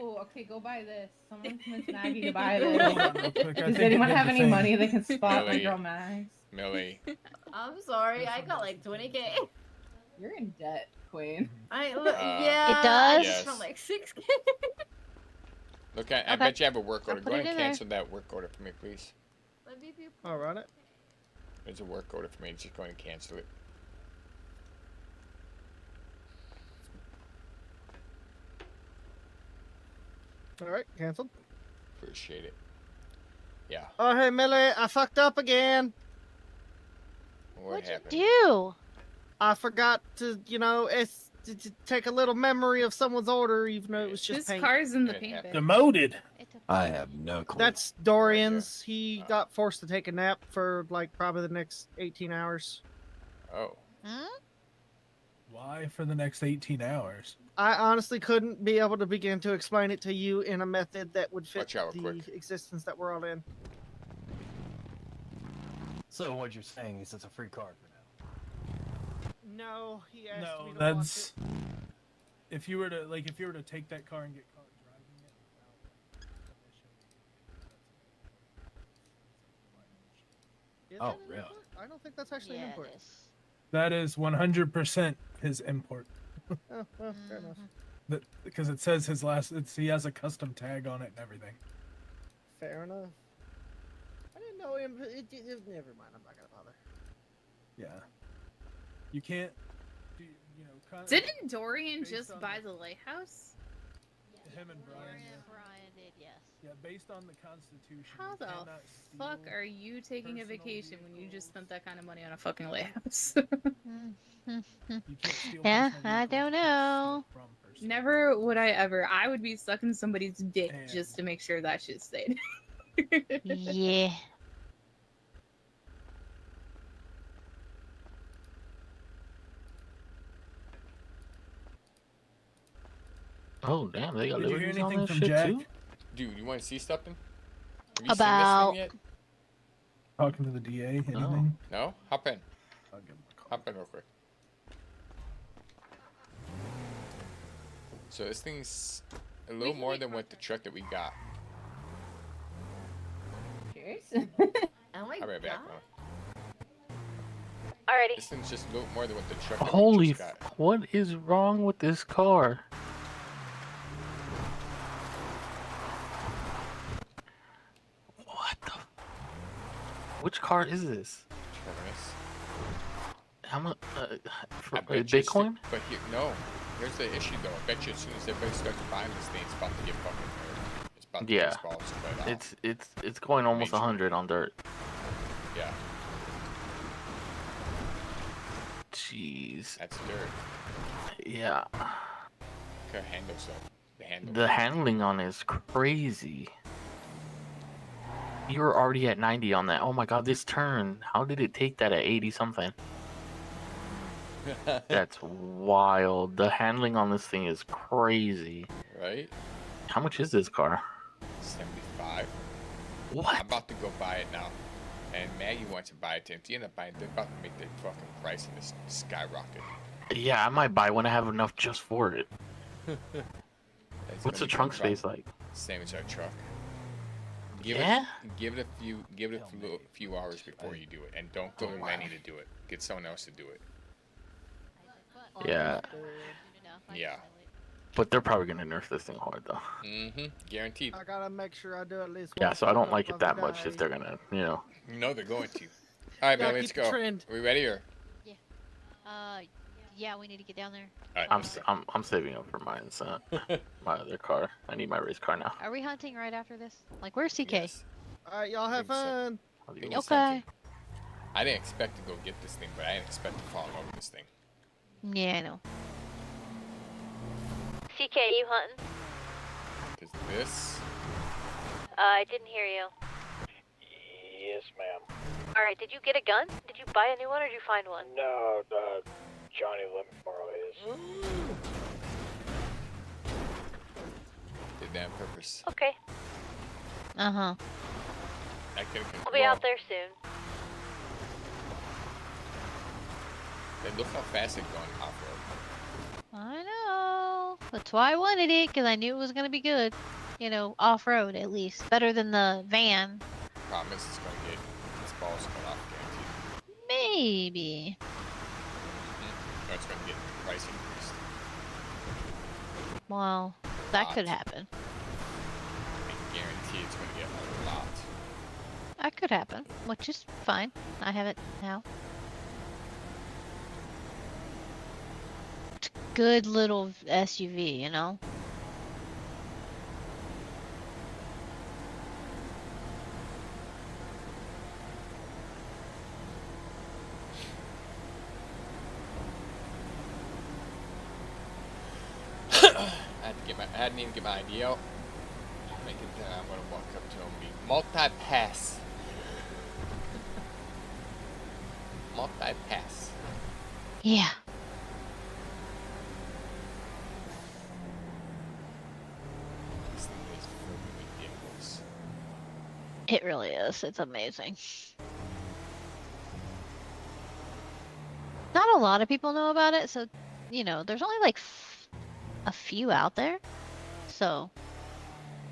[SPEAKER 20] Ooh, okay, go buy this. Someone convince Maggie to buy this.
[SPEAKER 6] Hold on real quick, I
[SPEAKER 20] Does
[SPEAKER 6] think
[SPEAKER 20] anyone
[SPEAKER 6] I did
[SPEAKER 20] have
[SPEAKER 6] the
[SPEAKER 20] any
[SPEAKER 6] thing.
[SPEAKER 20] money they can spot my
[SPEAKER 3] Millie.
[SPEAKER 20] girl Max?
[SPEAKER 3] Millie.
[SPEAKER 15] I'm sorry, I got like 20K.
[SPEAKER 20] You're in debt, Queen.
[SPEAKER 15] I look,
[SPEAKER 3] Uh,
[SPEAKER 15] yeah.
[SPEAKER 4] It does?
[SPEAKER 15] I
[SPEAKER 3] Yes.
[SPEAKER 15] spent like 6K.
[SPEAKER 3] Look, I
[SPEAKER 4] Okay.
[SPEAKER 3] bet you have a work order.
[SPEAKER 4] I'll put
[SPEAKER 3] Go
[SPEAKER 4] it
[SPEAKER 3] ahead and
[SPEAKER 4] in there.
[SPEAKER 3] cancel that work order for me, please.
[SPEAKER 15] Let me be.
[SPEAKER 17] I'll run it.
[SPEAKER 3] There's a work order for me. Just go ahead and cancel it.
[SPEAKER 17] All right, canceled.
[SPEAKER 3] Appreciate it. Yeah.
[SPEAKER 17] Oh, hey, Millie, I fucked up again.
[SPEAKER 3] What happened?
[SPEAKER 4] Do?
[SPEAKER 17] I forgot to, to take a little memory of someone's order, even though it was just
[SPEAKER 16] This
[SPEAKER 17] paint.
[SPEAKER 16] car's in the paint bin.
[SPEAKER 6] Demoted.
[SPEAKER 14] I have no clue.
[SPEAKER 17] That's Dorian's. He got forced to take a nap for like probably the next 18 hours.
[SPEAKER 3] Oh.
[SPEAKER 6] Why for the next 18 hours?
[SPEAKER 17] I honestly couldn't be able to begin to explain it to you in a method that would fit
[SPEAKER 3] Watch out
[SPEAKER 17] the
[SPEAKER 3] real quick.
[SPEAKER 17] existence that we're all in.
[SPEAKER 14] So what you're saying is it's a free card for now.
[SPEAKER 17] No, he asked
[SPEAKER 6] No,
[SPEAKER 17] me to
[SPEAKER 6] that's if you were to take that car and get caught driving it without
[SPEAKER 17] watch it. Is
[SPEAKER 14] Oh,
[SPEAKER 17] that an
[SPEAKER 14] really?
[SPEAKER 17] import? I don't think that's actually an
[SPEAKER 4] Yeah,
[SPEAKER 17] import.
[SPEAKER 4] it is.
[SPEAKER 6] that is 100% his import.
[SPEAKER 17] Oh, well, fair enough.
[SPEAKER 6] Because it says he has a custom tag on it and everything.
[SPEAKER 17] Fair enough. I didn't know him. Never mind. I'm not gonna bother.
[SPEAKER 6] Yeah. You can't.
[SPEAKER 16] Didn't Dorian
[SPEAKER 6] based
[SPEAKER 16] just
[SPEAKER 6] on
[SPEAKER 16] buy the lighthouse?
[SPEAKER 6] Him and Brian.
[SPEAKER 4] Brian did, yes.
[SPEAKER 6] Yeah, based on the Constitution.
[SPEAKER 16] How
[SPEAKER 6] you
[SPEAKER 16] the
[SPEAKER 6] cannot
[SPEAKER 16] fuck
[SPEAKER 6] steal
[SPEAKER 16] are you taking a
[SPEAKER 6] personal
[SPEAKER 16] vacation when you just spent that kind of money on a fucking lighthouse?
[SPEAKER 4] Yeah, I don't know.
[SPEAKER 16] Never would I ever. I would be sucking somebody's dick just to make sure that shit stayed.
[SPEAKER 4] Yeah.
[SPEAKER 18] Oh damn, they got
[SPEAKER 6] Did you hear
[SPEAKER 18] liberties on
[SPEAKER 6] anything
[SPEAKER 18] this
[SPEAKER 6] from
[SPEAKER 18] shit
[SPEAKER 6] Jack?
[SPEAKER 18] too.
[SPEAKER 3] Dude, you want to see something? Have you
[SPEAKER 4] About-
[SPEAKER 3] seen this thing
[SPEAKER 6] Talking to the DA, anything?
[SPEAKER 3] yet? No? Hop in.
[SPEAKER 6] I'll give him a call.
[SPEAKER 3] Hop in real quick. So this thing's a little more than what the truck that we got.
[SPEAKER 15] Cheers. Oh my
[SPEAKER 3] I'll be right back.
[SPEAKER 15] god.
[SPEAKER 2] Alrighty.
[SPEAKER 3] This thing's just a little more than what the truck that we
[SPEAKER 18] Holy,
[SPEAKER 3] just got.
[SPEAKER 18] what is wrong with this car? What the? Which car is this?
[SPEAKER 3] Travis.
[SPEAKER 18] How much? For
[SPEAKER 3] I bet you
[SPEAKER 18] Bitcoin?
[SPEAKER 3] But no, here's the issue though. I bet you as soon as everybody starts buying this thing, it's about to get fucking weird. It's about to
[SPEAKER 18] Yeah.
[SPEAKER 3] get its balls spread out.
[SPEAKER 18] It's going almost
[SPEAKER 3] Major.
[SPEAKER 18] 100 on dirt.
[SPEAKER 3] Yeah,
[SPEAKER 18] Jeez.
[SPEAKER 3] that's dirt.
[SPEAKER 18] Yeah.
[SPEAKER 3] Look how handles though. The handle.
[SPEAKER 18] The handling on it is crazy. You were already at 90 on that. Oh my god, this turn. How did it take that at 80 something? That's wild. The handling on this thing is crazy.
[SPEAKER 3] Right?
[SPEAKER 18] How much is this car?
[SPEAKER 3] 75.
[SPEAKER 18] What?
[SPEAKER 3] I'm about to go buy it now. And Maggie wants to buy it too. If you end up buying it, they're about to make the fucking price of this skyrocket.
[SPEAKER 18] Yeah, I might buy when I have enough just for it.
[SPEAKER 3] It's
[SPEAKER 18] What's
[SPEAKER 3] gonna
[SPEAKER 18] the
[SPEAKER 3] be
[SPEAKER 18] trunk
[SPEAKER 3] good
[SPEAKER 18] space
[SPEAKER 3] fun.
[SPEAKER 18] like?
[SPEAKER 3] Same as our truck.
[SPEAKER 18] Yeah?
[SPEAKER 3] Give it a few hours before you do it, and don't go to Lenny to do it. Get someone else to do it.
[SPEAKER 18] Yeah.
[SPEAKER 3] Yeah.
[SPEAKER 18] But they're probably gonna nerf this thing hard though.
[SPEAKER 3] Mm-hmm. Guaranteed.
[SPEAKER 17] I gotta make sure I do at least.
[SPEAKER 18] Yeah,
[SPEAKER 17] one
[SPEAKER 18] so I don't
[SPEAKER 17] fuck
[SPEAKER 18] like
[SPEAKER 17] up
[SPEAKER 18] it that
[SPEAKER 17] of
[SPEAKER 18] much
[SPEAKER 17] the
[SPEAKER 18] if they're gonna, you know.
[SPEAKER 3] No, they're going to. All right,
[SPEAKER 17] Gotta
[SPEAKER 3] man, let's
[SPEAKER 17] keep the
[SPEAKER 3] go.
[SPEAKER 17] trend.
[SPEAKER 3] Are we ready or?
[SPEAKER 4] Yeah, we need to get down there.
[SPEAKER 18] I'm saving up for mine, so my other car. I need my race car now.
[SPEAKER 4] Are we hunting right after this? Like, where's CK?
[SPEAKER 17] All right, y'all have fun.
[SPEAKER 4] Okay.
[SPEAKER 3] I didn't expect to go get this thing, but I didn't expect to fall in love with this thing.
[SPEAKER 4] Yeah, I know.
[SPEAKER 2] CK, you hunting?
[SPEAKER 3] Cause this.
[SPEAKER 2] I didn't hear you.
[SPEAKER 21] Yes, ma'am.
[SPEAKER 2] Alright, did you get a gun? Did you buy a new one or did you find one?
[SPEAKER 21] No, Johnny let me borrow his.
[SPEAKER 3] that on purpose.
[SPEAKER 2] Okay.
[SPEAKER 4] Uh-huh.
[SPEAKER 3] I could
[SPEAKER 2] I'll be out there soon.
[SPEAKER 3] Look how fast it's going off-road.
[SPEAKER 4] I know. That's why I wanted it, because I knew it was going to be good. You know, off-road at least. Better than the van.
[SPEAKER 3] Problem is, it's going to get this ball's cut off, guaranteed.
[SPEAKER 4] Maybe.
[SPEAKER 3] Or it's going to get price increased.
[SPEAKER 4] Well, that could happen.
[SPEAKER 3] I guarantee it's going to get a lot.
[SPEAKER 4] That could happen, which is fine. I have it now. It's a good little SUV, you know?
[SPEAKER 3] I hadn't even get my ID out. Make it. I'm gonna walk up to him. Be multi-pass. Multi-pass.
[SPEAKER 4] Yeah.
[SPEAKER 3] This thing is freaking ridiculous.
[SPEAKER 4] It really is. It's amazing. Not a lot of people know about it, so, you know, there's only like a few out there. So.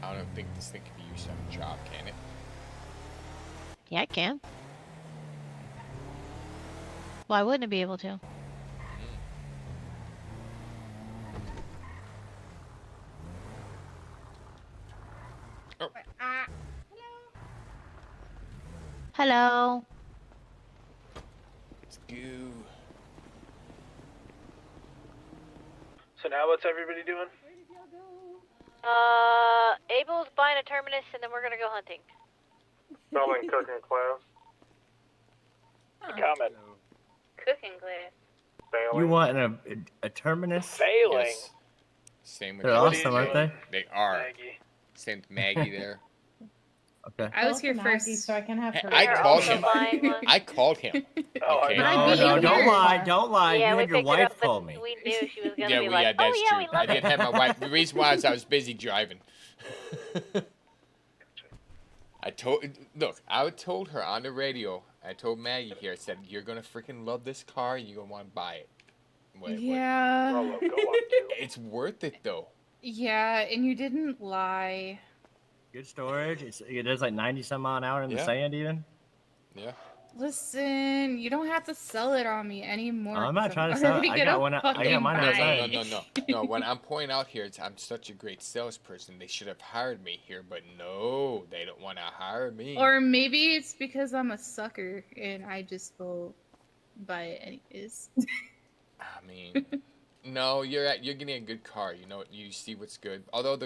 [SPEAKER 3] I don't think this thing can be used on a job, can it?
[SPEAKER 4] Yeah, it can. Why wouldn't it be able to?
[SPEAKER 3] Oh.
[SPEAKER 4] Hello.
[SPEAKER 3] Let's go.
[SPEAKER 22] So now what's everybody doing?
[SPEAKER 2] Abel's buying a terminus, and then we're gonna go hunting.
[SPEAKER 22] Spelling cooking class. Comment.
[SPEAKER 1] Cooking class.
[SPEAKER 11] You want a terminus?
[SPEAKER 22] Failing.
[SPEAKER 3] Yes. Same with
[SPEAKER 11] They're
[SPEAKER 3] Maggie.
[SPEAKER 11] awesome, aren't they?
[SPEAKER 3] They are.
[SPEAKER 22] Maggie.
[SPEAKER 3] Same with Maggie there.
[SPEAKER 11] Okay.
[SPEAKER 16] I was here first.
[SPEAKER 19] So I can have her.
[SPEAKER 3] I called him. I called him.
[SPEAKER 22] Oh,
[SPEAKER 3] Okay.
[SPEAKER 11] No, don't lie, don't lie.
[SPEAKER 2] Yeah,
[SPEAKER 11] you
[SPEAKER 2] we
[SPEAKER 11] had your
[SPEAKER 2] picked her
[SPEAKER 11] wife
[SPEAKER 2] up, but
[SPEAKER 11] call me.
[SPEAKER 2] we knew she was gonna
[SPEAKER 3] Yeah,
[SPEAKER 2] be
[SPEAKER 3] yeah,
[SPEAKER 2] like,
[SPEAKER 3] that's
[SPEAKER 2] "Oh yeah,
[SPEAKER 3] true.
[SPEAKER 2] we
[SPEAKER 3] I
[SPEAKER 2] love
[SPEAKER 3] did
[SPEAKER 2] it."
[SPEAKER 3] have my wife. The reason why is I was busy driving. I told her on the radio. I told Maggie here. I said, "You're gonna freaking love this car. You're gonna want to buy it."
[SPEAKER 16] Yeah.
[SPEAKER 22] Rollo, go up to.
[SPEAKER 3] It's worth it though.
[SPEAKER 16] Yeah, and you didn't lie.
[SPEAKER 11] Good storage. It does like 90 some mile an hour in the
[SPEAKER 3] Yeah.
[SPEAKER 11] sand even.
[SPEAKER 3] Yeah.
[SPEAKER 16] Listen, you don't have to sell it on me anymore.
[SPEAKER 11] I'm not
[SPEAKER 16] 'cause
[SPEAKER 11] trying to
[SPEAKER 16] I'm
[SPEAKER 11] sell it.
[SPEAKER 16] already
[SPEAKER 11] I
[SPEAKER 16] gonna
[SPEAKER 11] got one. I got
[SPEAKER 16] fucking
[SPEAKER 11] mine
[SPEAKER 16] buy
[SPEAKER 11] outside.
[SPEAKER 16] it.
[SPEAKER 3] No. When I'm pointing out here, I'm such a great salesperson. They should have hired me here, but no, they don't want to hire me.
[SPEAKER 16] Or maybe it's because I'm a sucker and I just will buy it anyways.
[SPEAKER 3] I mean, no, you're getting a good car. You know, you see what's good. Although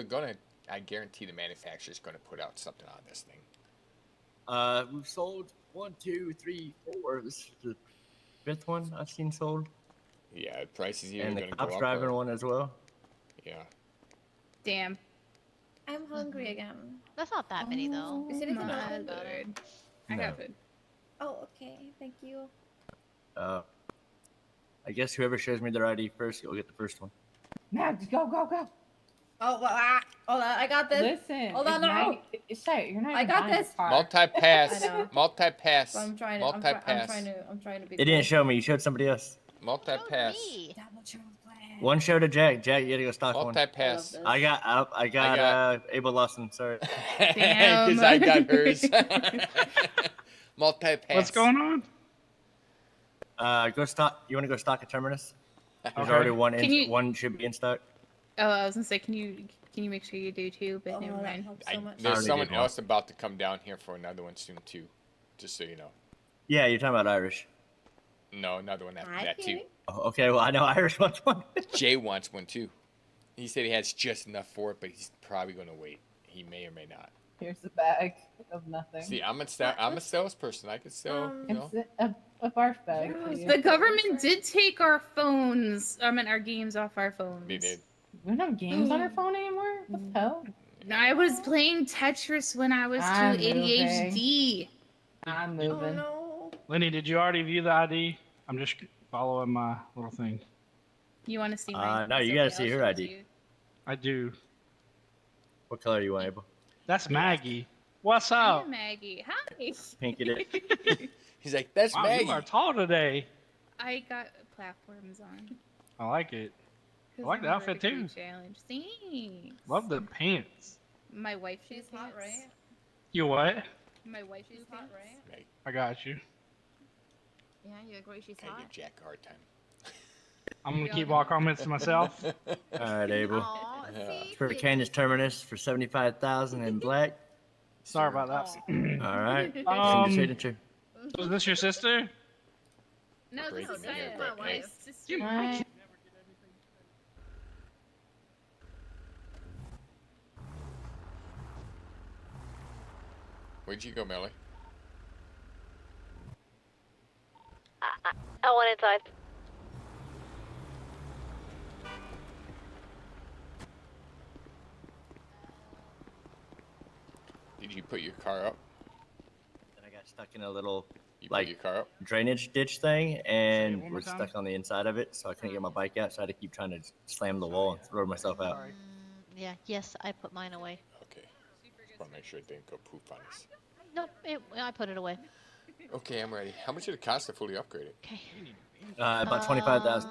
[SPEAKER 3] I guarantee the manufacturer's gonna put out something on this thing.
[SPEAKER 11] We've sold 1, 2, 3, 4. This is the 5th one I've seen sold.
[SPEAKER 3] Yeah, the price is either
[SPEAKER 11] And the
[SPEAKER 3] gonna
[SPEAKER 11] cops
[SPEAKER 3] go up
[SPEAKER 11] driving
[SPEAKER 3] or,
[SPEAKER 11] one as well.
[SPEAKER 3] Yeah.
[SPEAKER 16] Damn.
[SPEAKER 15] I'm hungry again.
[SPEAKER 4] That's not that many though.
[SPEAKER 15] Is anything
[SPEAKER 16] My
[SPEAKER 15] open?
[SPEAKER 16] lord. I
[SPEAKER 11] No.
[SPEAKER 16] got food.
[SPEAKER 15] Oh, okay. Thank you.
[SPEAKER 11] I guess whoever shows me their ID first, you'll get the first one.
[SPEAKER 19] Max, go, go, go.
[SPEAKER 15] Oh, well, hold on. I got this.
[SPEAKER 19] Listen.
[SPEAKER 15] Hold on, no.
[SPEAKER 19] You're not
[SPEAKER 15] I
[SPEAKER 19] even
[SPEAKER 15] got
[SPEAKER 19] buying
[SPEAKER 15] this.
[SPEAKER 19] a car.
[SPEAKER 3] Multi-pass.
[SPEAKER 15] I know.
[SPEAKER 3] Multi-pass.
[SPEAKER 15] I'm trying to.
[SPEAKER 3] Multi-pass.
[SPEAKER 15] I'm trying to be.
[SPEAKER 11] It didn't show me. You showed somebody else.
[SPEAKER 3] Multi-pass.
[SPEAKER 11] One show to Jack. Jack, you gotta go stock one.
[SPEAKER 3] Multi-pass.
[SPEAKER 11] I got Abel Lawson. Sorry.
[SPEAKER 3] Because I got hers. Multi-pass.
[SPEAKER 5] What's going on?
[SPEAKER 11] Go stock. You want to go stock a terminus? There's
[SPEAKER 5] Okay.
[SPEAKER 11] already
[SPEAKER 16] Can
[SPEAKER 11] one should be in stock.
[SPEAKER 16] Oh, I was gonna say, can you make sure you do too? But never mind.
[SPEAKER 3] There's someone else about to come down here for another one soon too. Just so you know.
[SPEAKER 11] Yeah, you're talking about Irish.
[SPEAKER 3] No, another one after that too.
[SPEAKER 11] Oh, okay, well I know Irish wants one.
[SPEAKER 3] Jay wants one too. He said he has just enough for it, but he's probably gonna wait. He may or may not.
[SPEAKER 19] Here's a bag of nothing.
[SPEAKER 3] See, I'm a salesperson. I could sell. You know.
[SPEAKER 19] It's a barf bag. for you.
[SPEAKER 16] The government did take our phones. I mean, our games off our phones.
[SPEAKER 3] They did.
[SPEAKER 19] We don't have games on our phone anymore? What the hell?
[SPEAKER 16] I was playing Tetris when I was
[SPEAKER 19] I'm
[SPEAKER 16] too ADHD.
[SPEAKER 19] I'm moving.
[SPEAKER 5] Lenny, did you already view the ID? I'm just following my little thing.
[SPEAKER 16] You want to see my?
[SPEAKER 11] No, you gotta see her ID.
[SPEAKER 5] I do.
[SPEAKER 11] What color you want, Abel?
[SPEAKER 5] That's Maggie. What's
[SPEAKER 16] Hi,
[SPEAKER 5] up?
[SPEAKER 16] Maggie. Hi.
[SPEAKER 11] Pinky dick.
[SPEAKER 3] He's like, that's
[SPEAKER 5] Wow,
[SPEAKER 3] Maggie.
[SPEAKER 5] you are tall today.
[SPEAKER 16] I got platforms on.
[SPEAKER 5] I like it. I
[SPEAKER 16] 'Cause
[SPEAKER 5] like the
[SPEAKER 16] I'm
[SPEAKER 5] outfit
[SPEAKER 16] vertically
[SPEAKER 5] too.
[SPEAKER 16] Challenged. Thanks.
[SPEAKER 5] Love the pants.
[SPEAKER 16] My wife shoes
[SPEAKER 15] hot,
[SPEAKER 16] pants.
[SPEAKER 15] right?
[SPEAKER 5] You what?
[SPEAKER 16] My wife shoes
[SPEAKER 15] hot,
[SPEAKER 16] pants.
[SPEAKER 15] right?
[SPEAKER 5] I got you.
[SPEAKER 15] Yeah, you agree she's
[SPEAKER 3] Can't
[SPEAKER 15] hot?
[SPEAKER 3] give Jack a hard time.
[SPEAKER 5] I'm gonna keep all comments to myself.
[SPEAKER 11] All right, Abel.
[SPEAKER 15] Aw, see?
[SPEAKER 11] For Candace Terminus for 75,000 in black.
[SPEAKER 5] Sorry about that.
[SPEAKER 11] All right. Signature.
[SPEAKER 5] Was this your sister?
[SPEAKER 16] No, this
[SPEAKER 3] Breaking
[SPEAKER 16] is
[SPEAKER 3] the hair,
[SPEAKER 16] my
[SPEAKER 3] but hey.
[SPEAKER 16] sister.
[SPEAKER 4] What?
[SPEAKER 3] Where'd you go, Melly?
[SPEAKER 2] I went inside.
[SPEAKER 3] Did you put your car up?
[SPEAKER 11] Then I got stuck in a little
[SPEAKER 3] You
[SPEAKER 11] like
[SPEAKER 3] put your car up?
[SPEAKER 11] drainage ditch thing and
[SPEAKER 5] more
[SPEAKER 11] was
[SPEAKER 5] time.
[SPEAKER 11] stuck on the inside of it, so I couldn't get my bike out. So I had to keep trying to slam the wall and throw myself out.
[SPEAKER 4] Yeah, yes, I put mine away.
[SPEAKER 3] Okay. Just want to make sure it didn't go poof on us.
[SPEAKER 4] Nope, I put it away.
[SPEAKER 3] Okay, I'm ready. How much did it cost to fully upgrade it?
[SPEAKER 4] Okay.
[SPEAKER 11] About 25,000.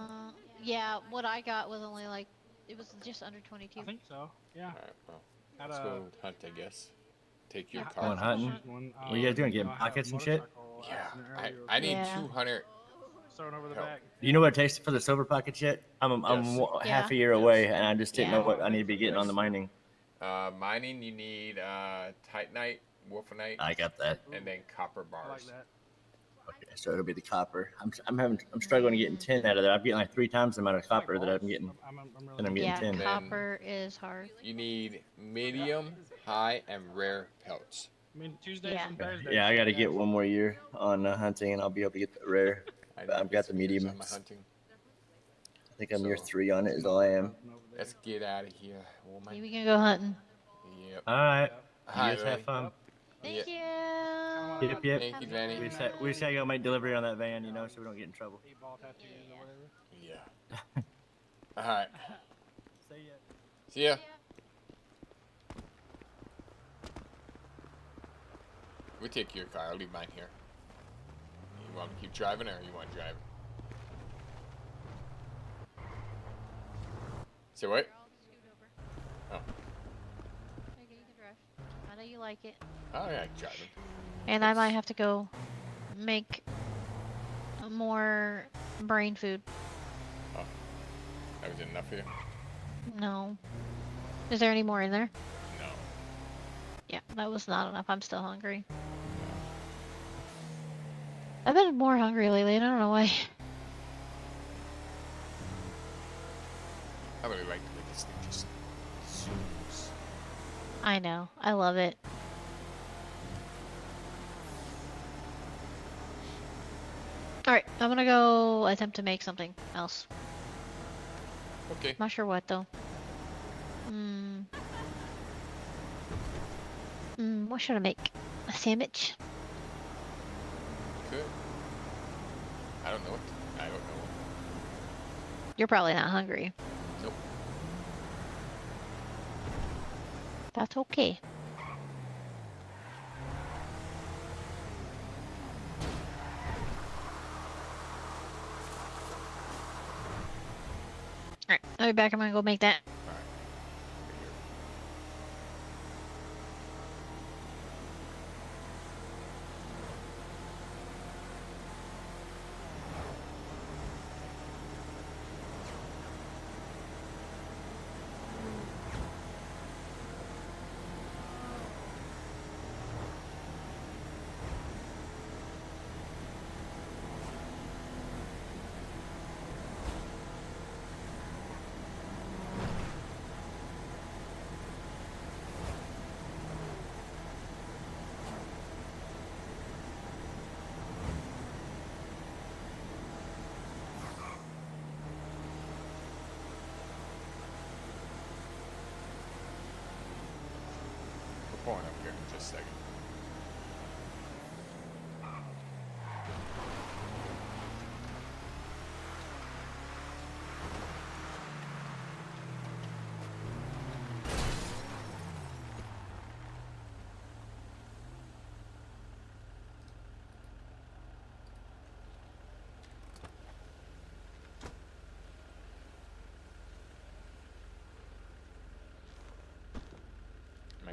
[SPEAKER 4] Yeah, what I got was only like, it was just under 22.
[SPEAKER 5] I think so. Yeah.
[SPEAKER 3] All right, well,
[SPEAKER 5] Had
[SPEAKER 3] let's
[SPEAKER 5] a-
[SPEAKER 3] go hunt, I guess. Take your
[SPEAKER 4] Yeah.
[SPEAKER 3] car.
[SPEAKER 11] Going hunting? What are you guys doing? Getting pockets and shit?
[SPEAKER 3] Yeah, I need
[SPEAKER 4] Yeah.
[SPEAKER 3] 200.
[SPEAKER 5] Throwing over the
[SPEAKER 3] Help.
[SPEAKER 5] back.
[SPEAKER 11] Do you know what it takes for the silver pockets yet? I'm
[SPEAKER 3] Yes.
[SPEAKER 11] half a
[SPEAKER 4] Yeah.
[SPEAKER 11] year away, and I just didn't
[SPEAKER 4] Yeah.
[SPEAKER 11] know what I need to be getting on the mining.
[SPEAKER 3] Mining, you need Titanite, Wolfenite,
[SPEAKER 11] I got that.
[SPEAKER 3] and then copper
[SPEAKER 5] I like
[SPEAKER 3] bars.
[SPEAKER 5] that.
[SPEAKER 11] Okay, so it'll be the copper. I'm struggling to getting 10 out of there. I'm getting like 3 times the amount of copper that I'm getting. And I'm getting
[SPEAKER 4] Yeah,
[SPEAKER 11] 10.
[SPEAKER 4] copper is hard.
[SPEAKER 3] You need medium, high, and rare pelts.
[SPEAKER 5] I mean, Tuesdays
[SPEAKER 4] Yeah.
[SPEAKER 5] and Thursdays.
[SPEAKER 11] Yeah, I got to get one more year on hunting, and I'll be able to get the rare. I've got the medium.
[SPEAKER 3] I'm hunting.
[SPEAKER 11] I think I'm year 3 on it. Is all I am.
[SPEAKER 3] Let's get out of here, woman.
[SPEAKER 4] We can go hunting.
[SPEAKER 3] Yep.
[SPEAKER 11] All right.
[SPEAKER 3] Hi,
[SPEAKER 11] You guys have
[SPEAKER 3] Lily.
[SPEAKER 11] fun.
[SPEAKER 4] Thank you.
[SPEAKER 11] Yep, yep.
[SPEAKER 3] Thank you, Danny.
[SPEAKER 11] We just gotta go make delivery on that van, you know, so we don't get in trouble.
[SPEAKER 3] Yeah. All right.
[SPEAKER 11] See ya.
[SPEAKER 3] See ya. We'll take your car. I'll leave mine here. You want to keep driving, or you want to drive? Say what? Oh.
[SPEAKER 4] Okay, you can drive. I know you like it.
[SPEAKER 3] Oh, yeah, driving.
[SPEAKER 4] And I might have to go make more brain food.
[SPEAKER 3] Oh. That was enough for you?
[SPEAKER 4] No. Is there any more in there?
[SPEAKER 3] No.
[SPEAKER 4] Yeah, that was not enough. I'm still hungry. I've been more hungry lately. I don't know why.
[SPEAKER 3] I really like the way this thing just zooms.
[SPEAKER 4] I know. I love it. Alright, I'm gonna go attempt to make something else.
[SPEAKER 3] Okay.
[SPEAKER 4] Not sure what though. What should I make? A sandwich?
[SPEAKER 3] Good. I don't know what. I don't know.
[SPEAKER 4] You're probably not hungry.
[SPEAKER 3] Nope.
[SPEAKER 4] That's okay. Alright, I'll be back. I'm gonna go make that.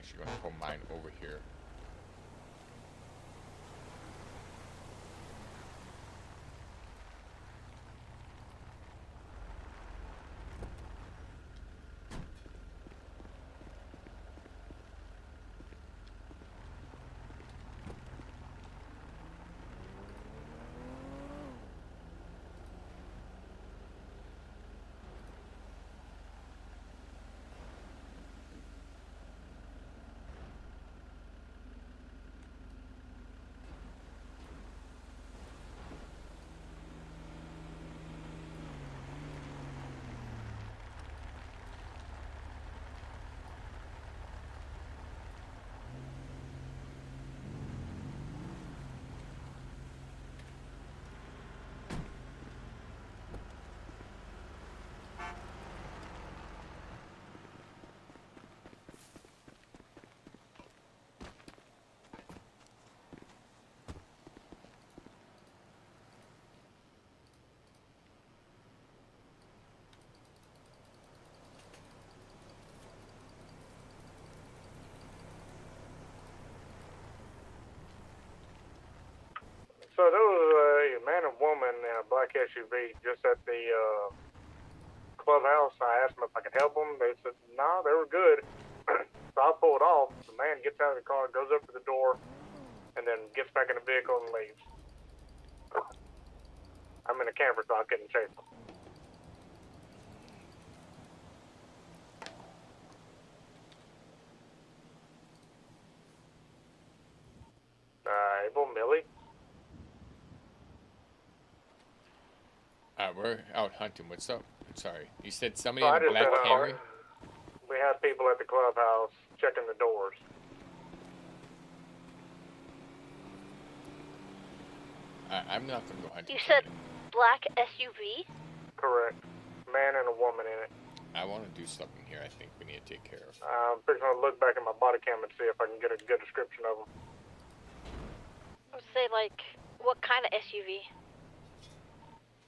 [SPEAKER 3] actually going to pull mine over here.
[SPEAKER 7] So there was a man and woman in a black SUV just at the clubhouse. I asked them if I could help them. They said, no, they were good. So I pulled off. The man gets out of the car, goes up to the door, and then gets back in the vehicle and leaves. I'm in a camper, so I couldn't chase them. Abel, Millie?
[SPEAKER 3] We're out hunting. What's up? I'm sorry. You said somebody
[SPEAKER 7] So I
[SPEAKER 3] in a
[SPEAKER 7] just
[SPEAKER 3] black
[SPEAKER 7] said,
[SPEAKER 3] Camry?
[SPEAKER 7] we have people at the clubhouse checking the doors.
[SPEAKER 3] I'm not going to go hunting.
[SPEAKER 2] You said black SUV?
[SPEAKER 7] Correct. Man and a woman in it.
[SPEAKER 3] I want to do something here I think we need to take care of.
[SPEAKER 7] I'm pretty gonna look back at my body cam and see if I can get a good description of them.
[SPEAKER 2] I would say, like, what kind of SUV?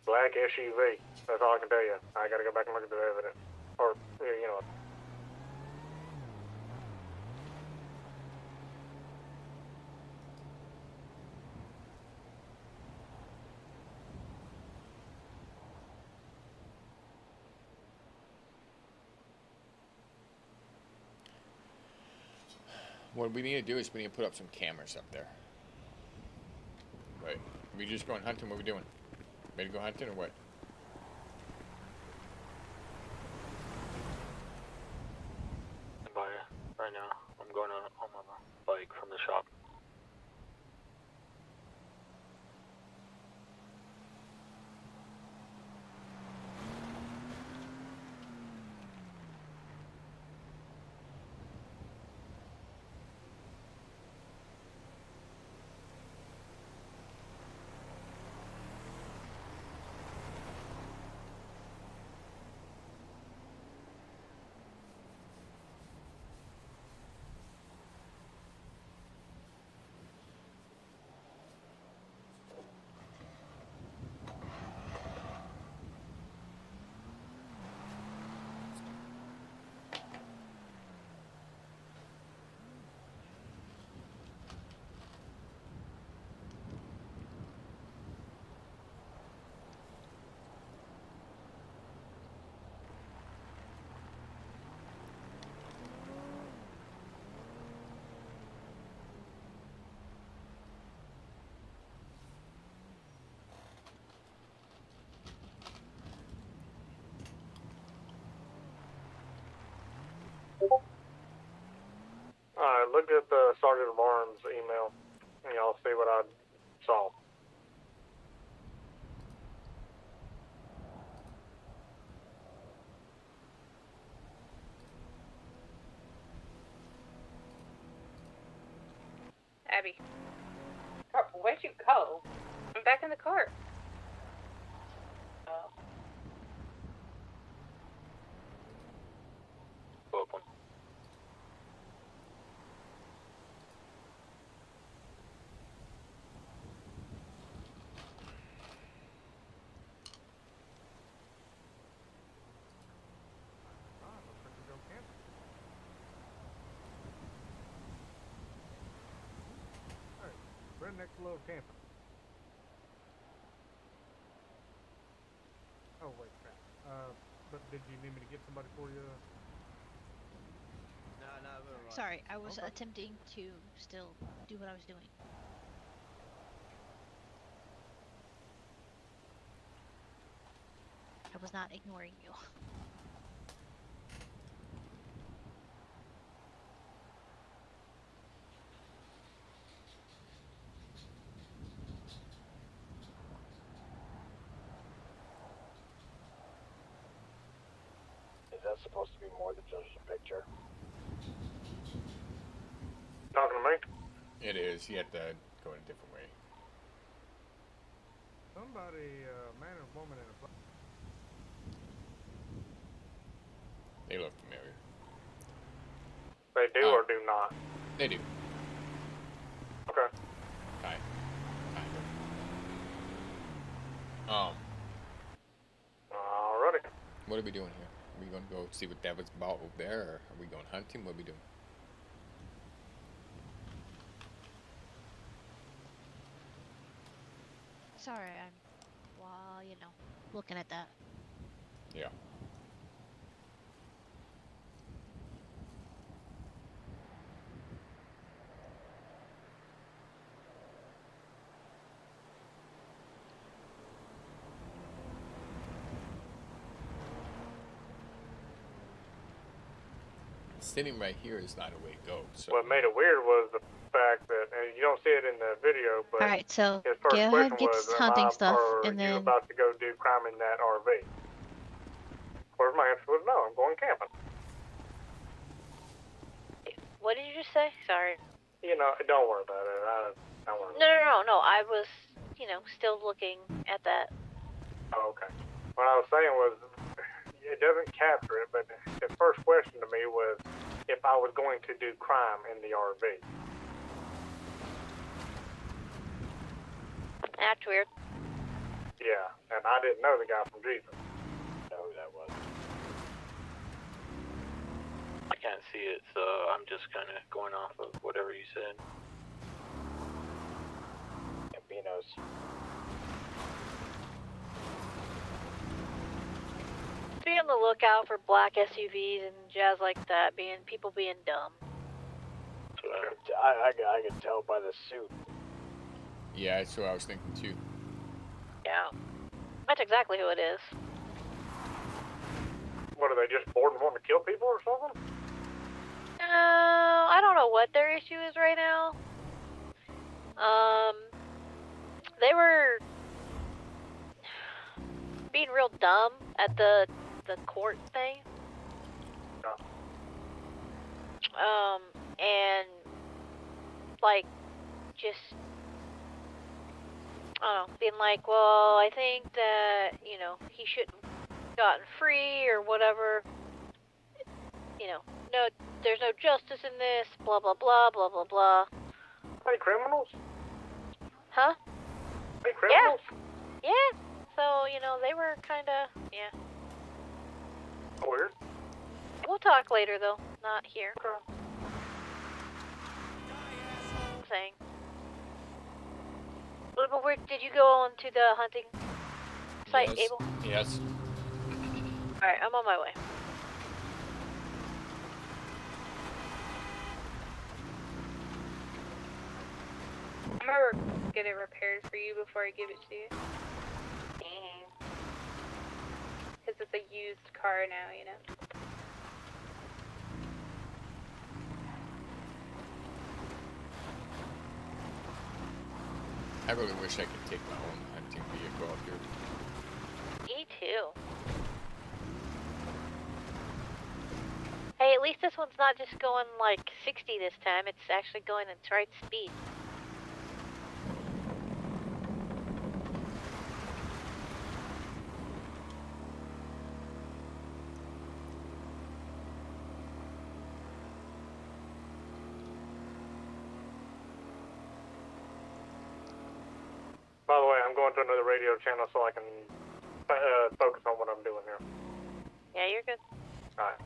[SPEAKER 7] Black SUV. That's all I can tell you. I gotta go back and look at the evidence. Or, you know.
[SPEAKER 3] What we need to do is we need to put up some cameras up there. Right. We just going hunting? What are we doing? Ready to go hunting or what?
[SPEAKER 8] By right now, I'm going on my bike from the shop.
[SPEAKER 7] Alright, look at the Sergeant of Arms email, and y'all see what I saw.
[SPEAKER 1] Abby,
[SPEAKER 20] Where'd you go?
[SPEAKER 1] I'm back in the car.
[SPEAKER 20] Oh.
[SPEAKER 8] Open.
[SPEAKER 10] Redneck love camping. Oh wait, crap. But did you need me to get somebody for you?
[SPEAKER 4] Sorry, I was attempting to still do what I was doing. I was not ignoring you.
[SPEAKER 21] Is that supposed to be more than just a picture?
[SPEAKER 7] Talking to me?
[SPEAKER 3] It is. You have to go in a different way.
[SPEAKER 10] Somebody, man or woman in a.
[SPEAKER 3] They look familiar.
[SPEAKER 7] They do or do not?
[SPEAKER 3] They do.
[SPEAKER 7] Okay.
[SPEAKER 3] Kind of.
[SPEAKER 7] Alrighty.
[SPEAKER 3] What are we doing here? Are we going to go see what that was about over there, or are we going hunting? What are we doing?
[SPEAKER 4] Sorry, I'm, well, you know, looking at that.
[SPEAKER 3] Yeah. Sitting right here is not a way to go. So.
[SPEAKER 7] What made it weird was the fact that, and you don't see it in the video, but
[SPEAKER 4] All right, so
[SPEAKER 7] his first
[SPEAKER 4] go
[SPEAKER 7] question
[SPEAKER 4] ahead, get
[SPEAKER 7] was,
[SPEAKER 4] this hunting stuff,
[SPEAKER 7] are
[SPEAKER 4] and
[SPEAKER 7] you
[SPEAKER 4] then
[SPEAKER 7] about to go do crime in that RV? Of course, my answer was no, I'm going camping.
[SPEAKER 2] What did you just say? Sorry.
[SPEAKER 7] You know, don't worry about it. Don't worry.
[SPEAKER 2] No. I was, you know, still looking at that.
[SPEAKER 7] Oh, okay. What I was saying was, it doesn't capture it, but his first question to me was if I was going to do crime in the RV.
[SPEAKER 2] That's weird.
[SPEAKER 7] Yeah, and I didn't know the guy from Jesus.
[SPEAKER 21] Know who that was.
[SPEAKER 8] I can't see it, so I'm just kind of going off of whatever you said.
[SPEAKER 21] Campinos.
[SPEAKER 2] Be on the lookout for black SUVs and jazz like that, people being dumb.
[SPEAKER 21] I can tell by the suit.
[SPEAKER 3] Yeah, that's what I was thinking too.
[SPEAKER 2] Yeah. That's exactly who it is.
[SPEAKER 7] What, are they just bored and wanting to kill people or something?
[SPEAKER 2] I don't know what their issue is right now. They were being real dumb at the court thing. And like just I don't know, being like, well, I think that, you know, he shouldn't have gotten free or whatever. You know, no, there's no justice in this, blah, blah, blah, blah, blah, blah.
[SPEAKER 7] Are they criminals?
[SPEAKER 2] Huh?
[SPEAKER 7] Are they criminals?
[SPEAKER 2] Yeah. So, you know, they were kind of, yeah.
[SPEAKER 7] Weird.
[SPEAKER 2] We'll talk later, though. Not here. Saying. But where did you go on to the hunting site,
[SPEAKER 3] Yes.
[SPEAKER 2] Abel?
[SPEAKER 3] Yes.
[SPEAKER 2] Alright, I'm on my way.
[SPEAKER 1] I'm gonna get it repaired for you before I give it to you. Because it's a used car now, you know?
[SPEAKER 3] I really wish I could take my own hunting vehicle up here.
[SPEAKER 2] Me too. Hey, at least this one's not just going like 60 this time. It's actually going its right speed.
[SPEAKER 7] By the way, I'm going to another radio channel so I can focus on what I'm doing here.
[SPEAKER 2] Yeah, you're good.
[SPEAKER 7] Alright.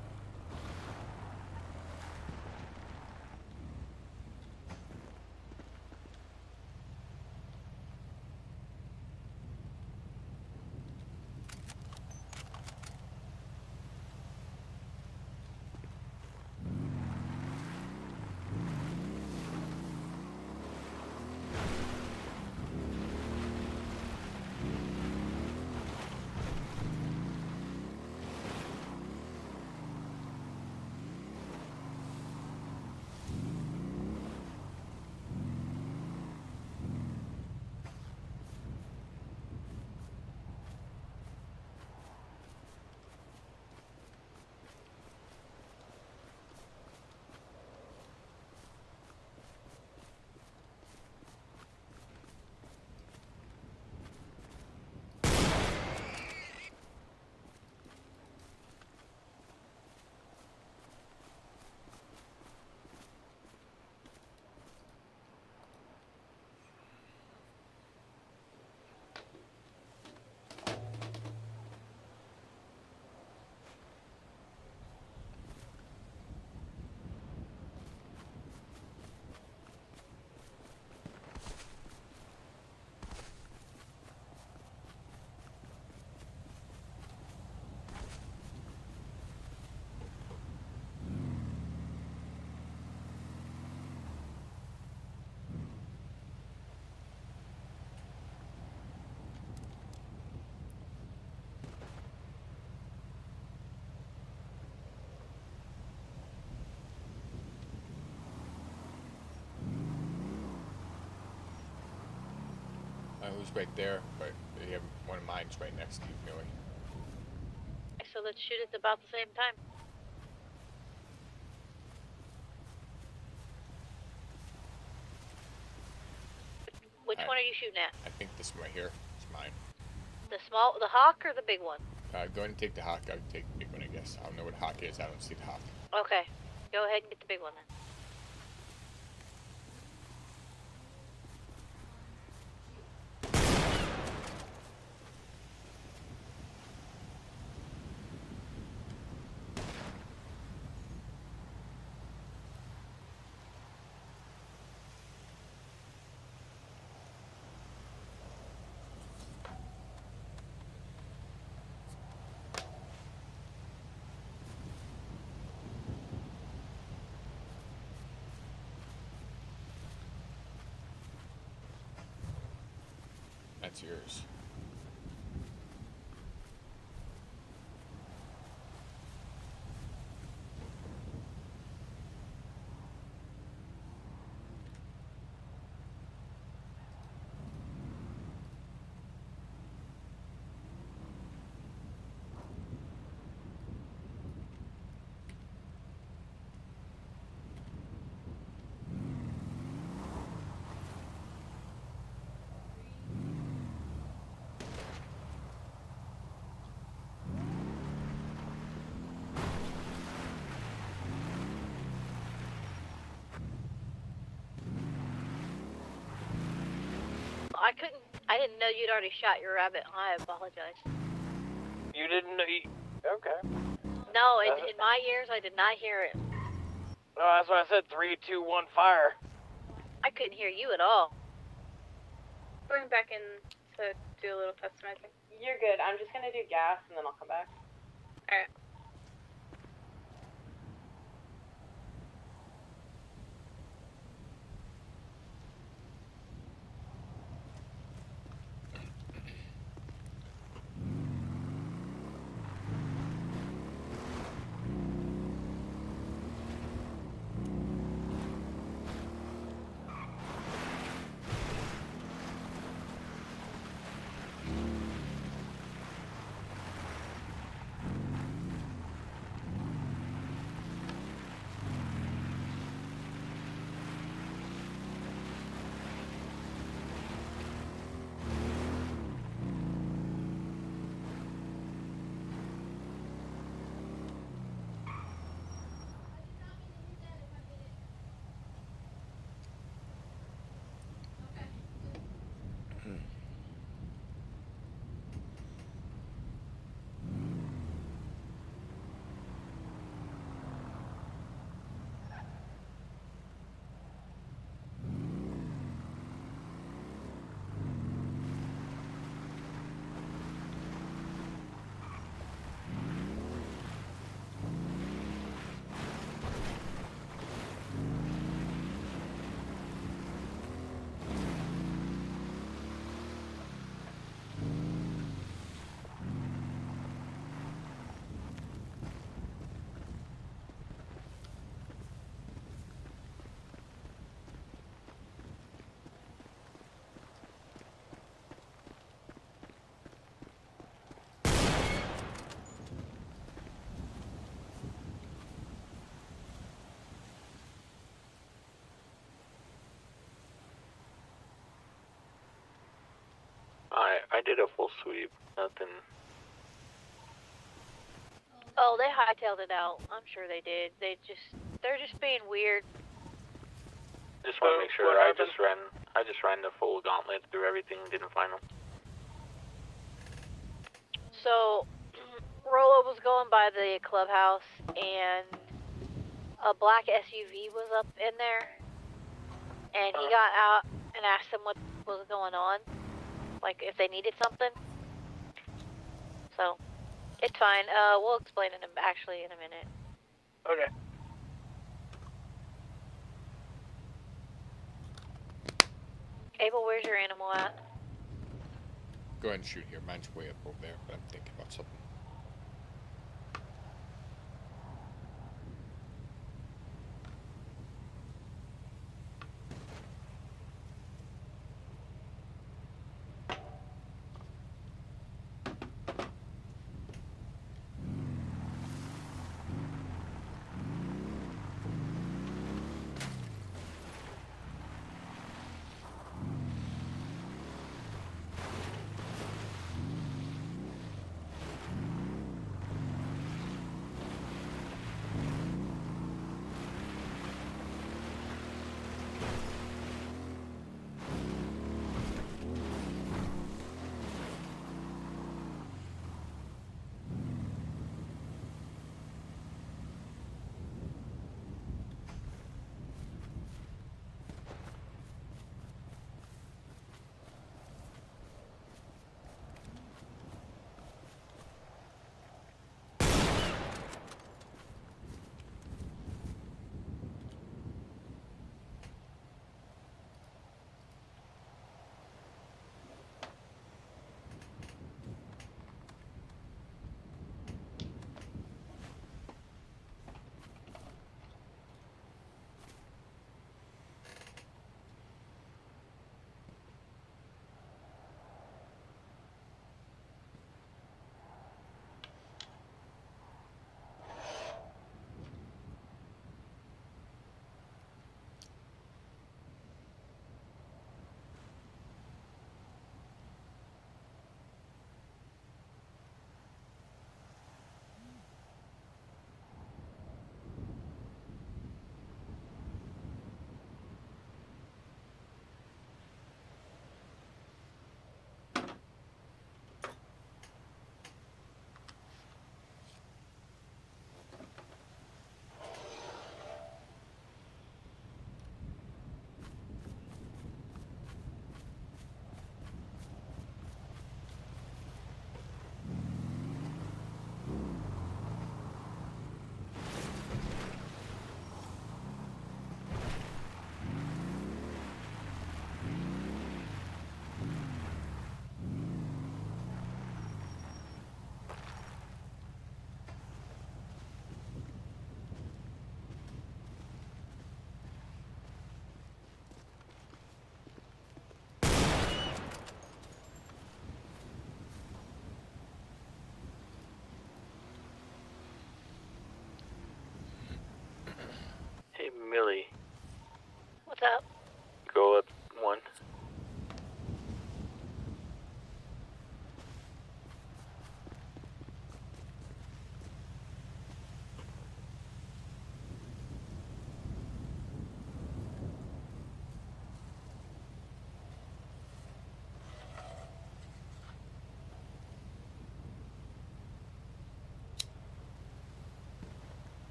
[SPEAKER 3] know who's right there, but they have one of mine's right next to you, Millie.
[SPEAKER 2] So let's shoot at about the same time. Which one are you shooting at?
[SPEAKER 3] I think this one right here is mine.
[SPEAKER 2] The hawk or the big one?
[SPEAKER 3] Go ahead and take the hawk. I would take the big one, I guess. I don't know what hawk is. I don't see the hawk.
[SPEAKER 2] Okay. Go ahead and get the big one then.
[SPEAKER 3] That's yours.
[SPEAKER 2] I didn't know you'd already shot your rabbit. I apologize.
[SPEAKER 21] You didn't know? Okay.
[SPEAKER 2] No, in my ears, I did not hear it.
[SPEAKER 21] No, that's why I said 3, 2, 1, fire.
[SPEAKER 2] I couldn't hear you at all.
[SPEAKER 1] Going back in to do a little customizing.
[SPEAKER 20] You're good. I'm just gonna do gas and then I'll come back.
[SPEAKER 1] Alright.
[SPEAKER 18] I did a full sweep. Nothing.
[SPEAKER 2] Oh, they hightailed it out. I'm sure they did. They're just being weird.
[SPEAKER 18] Just want to make sure. I just ran the full gauntlet through everything. Didn't find them.
[SPEAKER 2] So, Rolo was going by the clubhouse, and a black SUV was up in there, and he got out and asked them what was going on, like if they needed something. So, it's fine. We'll explain it actually in a minute.
[SPEAKER 21] Okay.
[SPEAKER 2] Abel, where's your animal at?
[SPEAKER 3] Go ahead and shoot here. Mine's way up over there, but I'm thinking about something.
[SPEAKER 18] Millie,
[SPEAKER 2] What's up?
[SPEAKER 18] go up 1.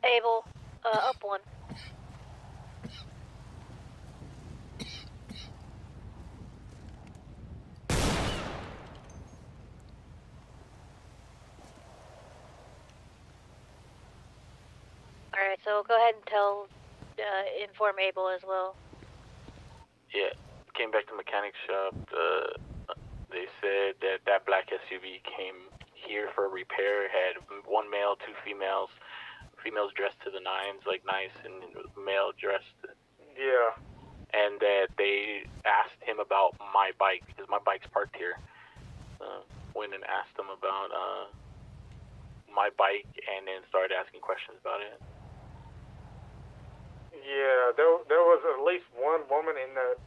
[SPEAKER 2] Abel, up 1. Alright, so go ahead and inform Abel as well.
[SPEAKER 18] Yeah, came back to mechanic shop. They said that black SUV came here for a repair. Had 1 male, 2 females. Females dressed to the nines, like nice, and male dressed.
[SPEAKER 7] Yeah.
[SPEAKER 18] And that they asked him about my bike because my bike's parked here. Went and asked him about my bike, and then started asking questions about it.
[SPEAKER 7] Yeah, there was at least one woman in the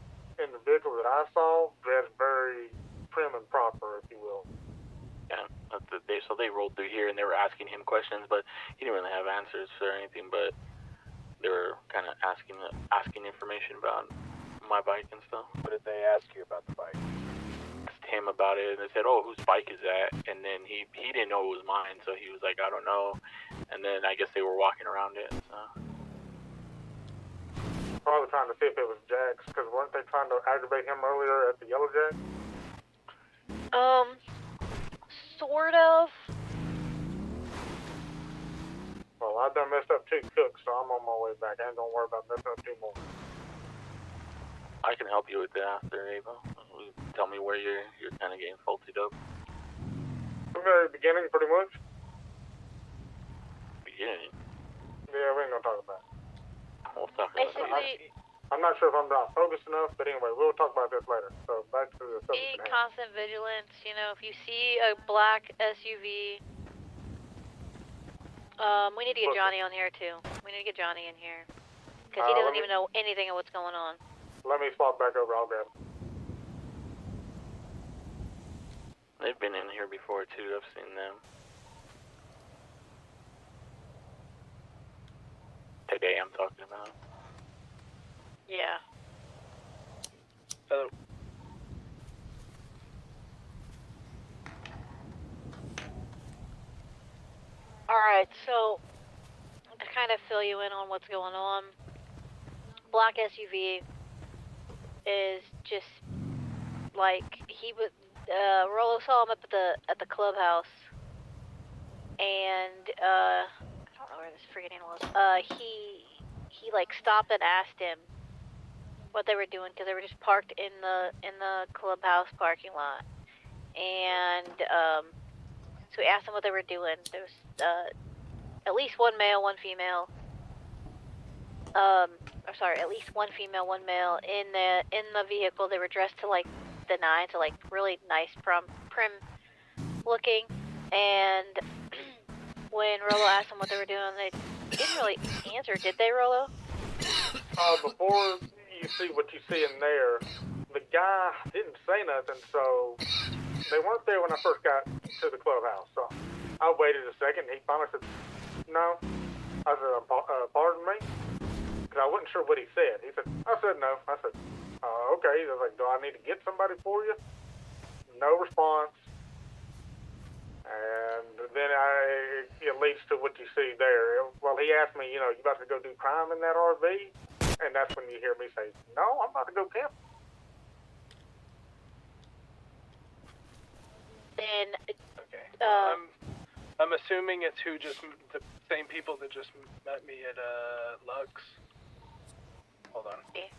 [SPEAKER 7] vehicle that I saw dressed very prim and proper, if you will.
[SPEAKER 18] Yeah, so they rolled through here and they were asking him questions, but he didn't really have answers or anything. But they were kind of asking information about my bike and stuff.
[SPEAKER 21] What did they ask you about the bike?
[SPEAKER 18] Asked him about it, and they said, "Oh, whose bike is that?" And then he didn't know it was mine, so he was like, "I don't know." And then I guess they were walking around it. So.
[SPEAKER 7] Probably trying to see if it was Jack's, because weren't they trying to aggravate him earlier at the Yellow Jack?
[SPEAKER 2] Sort of.
[SPEAKER 7] Well, I done messed up 2 cooks, so I'm on my way back. I ain't gonna worry about messing up 2 more.
[SPEAKER 18] I can help you with that after, Ava. Tell me where you're kind of getting faulted up.
[SPEAKER 7] From the very beginning, pretty much.
[SPEAKER 18] Beginning?
[SPEAKER 7] Yeah, we ain't gonna talk about it.
[SPEAKER 18] We'll talk about
[SPEAKER 2] Basically,
[SPEAKER 7] I'm not sure if I'm not focused enough, but anyway, we'll talk about this later. So back to the
[SPEAKER 2] be
[SPEAKER 7] subject.
[SPEAKER 2] constant vigilance. You know, if you see a black SUV, we need to get Johnny on here too. We need to get Johnny in here because he doesn't even know anything of what's going on.
[SPEAKER 7] Let me swap back over. I'll grab him.
[SPEAKER 18] They've been in here before too. I've seen them. Today I'm talking about.
[SPEAKER 2] Yeah.
[SPEAKER 22] Hello.
[SPEAKER 2] Alright, so to kind of fill you in on what's going on, black SUV is just like Rolo saw him up at the clubhouse, and I don't know where this freaking animal is. He like stopped and asked him what they were doing because they were just parked in the clubhouse parking lot, and so he asked them what they were doing. There was at least 1 male, 1 female. At least 1 female, 1 male in the vehicle. They were dressed to like the nines, so like really nice, prim looking. And when Rolo asked them what they were doing, they didn't really answer, did they, Rolo?
[SPEAKER 7] Before you see what you see in there, the guy didn't say nothing, so they weren't there when I first got to the clubhouse. So I waited a second, and he finally said, "No." I said, "Pardon me?" Because I wasn't sure what he said. I said no. I said, "Okay." He was like, "Do I need to get somebody for you?" No response. And then it leads to what you see there. Well, he asked me, you about to go do crime in that RV? And that's when you hear me say, "No, I'm about to go camp."
[SPEAKER 2] Then,
[SPEAKER 22] okay. I'm assuming it's the same people that just met me at Lux. Hold on.
[SPEAKER 2] Yeah.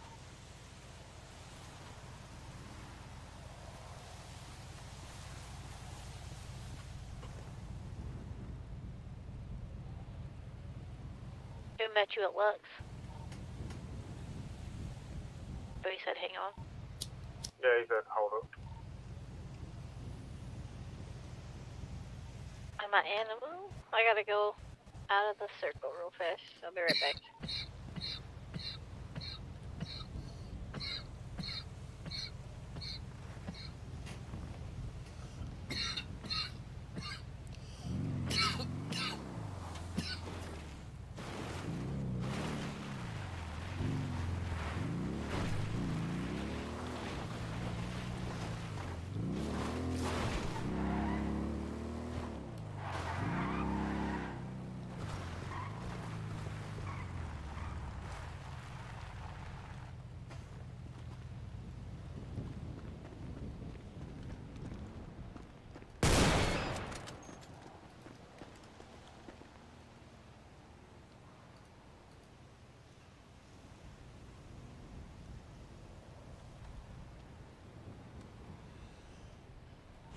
[SPEAKER 2] Who met you at Lux? But he said hang on.
[SPEAKER 7] Yeah, he said hold up.
[SPEAKER 2] Am I animal? I gotta go out of the circle real fast. I'll be right back.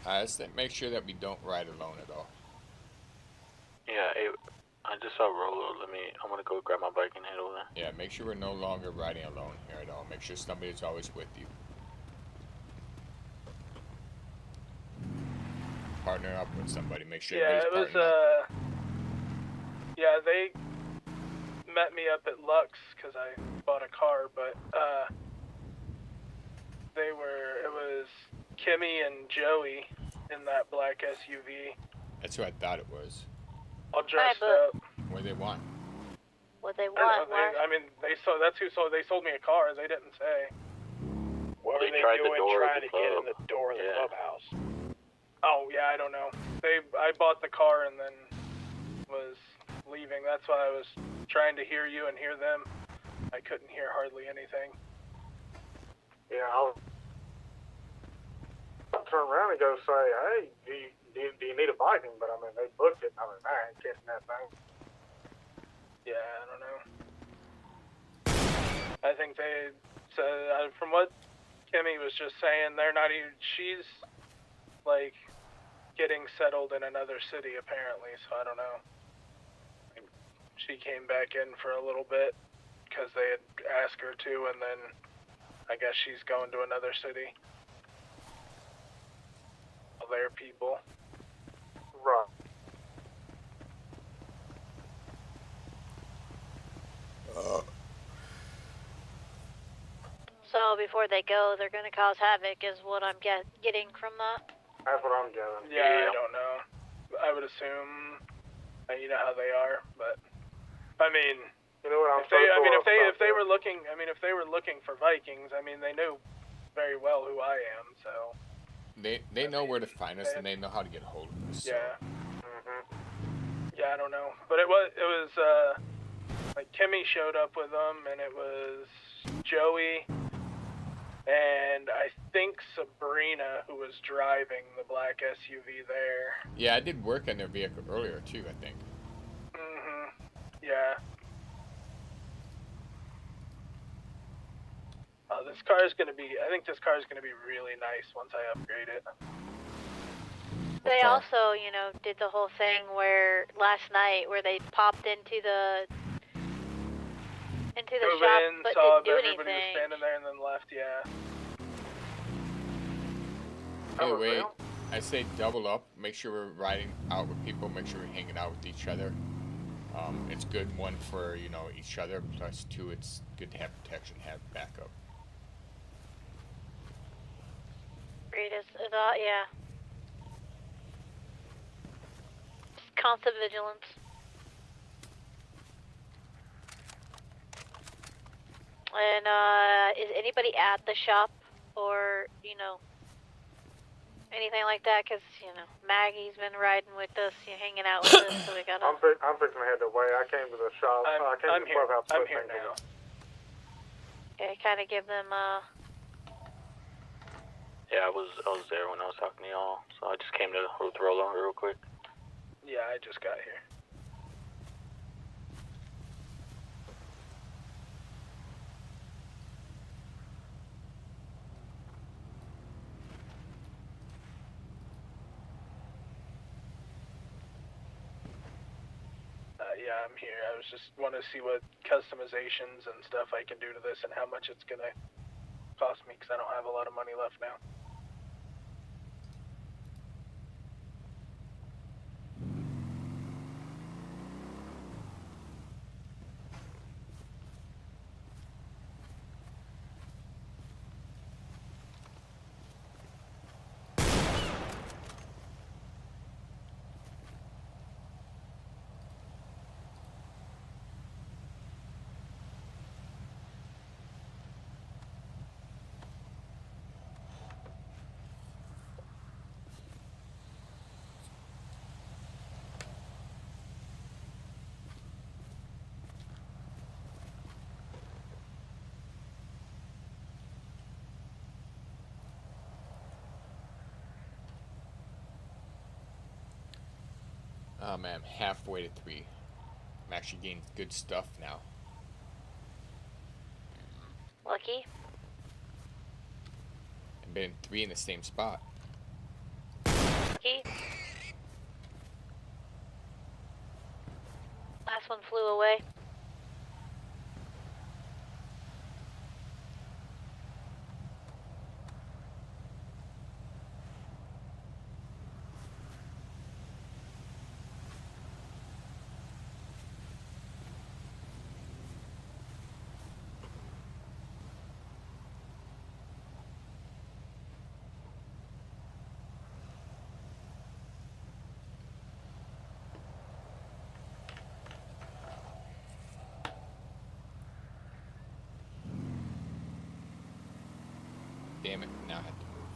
[SPEAKER 3] Let's make sure that we don't ride alone at all.
[SPEAKER 8] Yeah, I just saw Rolo. I'm gonna go grab my bike and head over there.
[SPEAKER 3] Yeah, make sure we're no longer riding alone here at all. Make sure somebody's always with you. Partner up with somebody. Make sure
[SPEAKER 22] Yeah, it was,
[SPEAKER 3] everybody's partnered up.
[SPEAKER 22] yeah, they met me up at Lux because I bought a car, but, it was Kimmy and Joey in that black SUV.
[SPEAKER 3] That's who I thought it was.
[SPEAKER 22] All dressed up.
[SPEAKER 3] What do they want?
[SPEAKER 2] What they
[SPEAKER 22] I don't know, they sold me a car, they didn't say.
[SPEAKER 21] What
[SPEAKER 22] They
[SPEAKER 21] were they
[SPEAKER 22] tried the
[SPEAKER 21] doing
[SPEAKER 22] door of
[SPEAKER 21] trying
[SPEAKER 22] the
[SPEAKER 21] to get in
[SPEAKER 22] club.
[SPEAKER 21] the door of the
[SPEAKER 22] Yeah.
[SPEAKER 21] clubhouse?
[SPEAKER 22] Oh, yeah, I don't know. I bought the car and then was leaving. That's why I was trying to hear you and hear them. I couldn't hear hardly anything.
[SPEAKER 7] Yeah, I'll turn around and go say, hey, do you need a biking? But I mean, they booked it. I mean, I ain't catching that thing.
[SPEAKER 22] Yeah, I don't know. I think they said, from what Kimmy was just saying, they're not even, she's like getting settled in another city apparently, so I don't know. She came back in for a little bit because they had asked her to, and then I guess she's going to another city. Their people.
[SPEAKER 7] Right.
[SPEAKER 2] So before they go, they're gonna cause havoc, is what I'm getting from that.
[SPEAKER 7] That's what I'm getting.
[SPEAKER 22] Yeah, I don't know. I would assume, you know how they are, but I mean,
[SPEAKER 7] you know what I'm
[SPEAKER 22] if they were looking, if they were looking for Vikings, they knew very well who I am, so.
[SPEAKER 3] They know where to find us and they know how to get a hold of us. So.
[SPEAKER 22] Yeah. Yeah, I don't know, but it was like Kimmy showed up with them, and it was Joey, and I think Sabrina who was driving the black SUV there.
[SPEAKER 3] Yeah, I did work on their vehicle earlier too, I think.
[SPEAKER 22] Yeah. This car is gonna be. I think this car is gonna be really nice once I upgrade it.
[SPEAKER 2] They also, did the whole thing where last night where they popped into the
[SPEAKER 22] Drove
[SPEAKER 2] shop
[SPEAKER 22] in,
[SPEAKER 2] but
[SPEAKER 22] saw
[SPEAKER 2] didn't do
[SPEAKER 22] everybody was
[SPEAKER 2] anything.
[SPEAKER 22] standing there, and then left. Yeah.
[SPEAKER 3] Anyway, I say double up. Make sure we're riding out with people. Make sure we're hanging out with each other. It's good, one, for each other. Plus, two, it's good to have protection, have backup.
[SPEAKER 2] Yeah. Constant vigilance. And is anybody at the shop or anything like that? Because Maggie's been riding with us, hanging out with us, so we gotta.
[SPEAKER 7] I'm fixing to head away. I came to the shop. I came to the clubhouse.
[SPEAKER 22] I'm here now.
[SPEAKER 2] Okay, kind of give them
[SPEAKER 8] Yeah, I was there when I was talking to y'all, so I just came to Ruth Rolo real quick.
[SPEAKER 22] Yeah, I just got here. Yeah, I I'm here. I was just want to see what customizations and stuff I can do to this and how much it's gonna cost me because I don't have a lot of money left now.
[SPEAKER 3] Oh man, I'm halfway to 3. I'm actually getting good stuff now.
[SPEAKER 2] Lucky.
[SPEAKER 3] I've been 3 in the same spot.
[SPEAKER 2] Lucky. Last one flew away.
[SPEAKER 3] Damn it, now I have to move.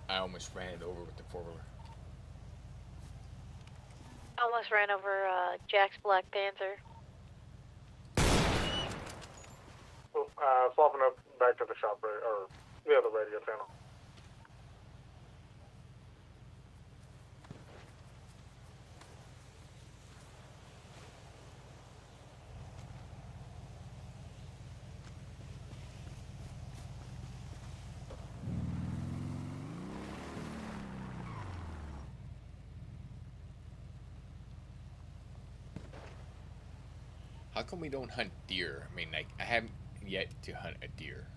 [SPEAKER 3] I almost ran it over with the 4-wheeler.
[SPEAKER 2] Almost ran over Jack's Black Panther.
[SPEAKER 7] Swapping up back to the shop, or the other radio channel.
[SPEAKER 3] How come we don't hunt deer? I mean, like, I haven't yet to hunt a deer.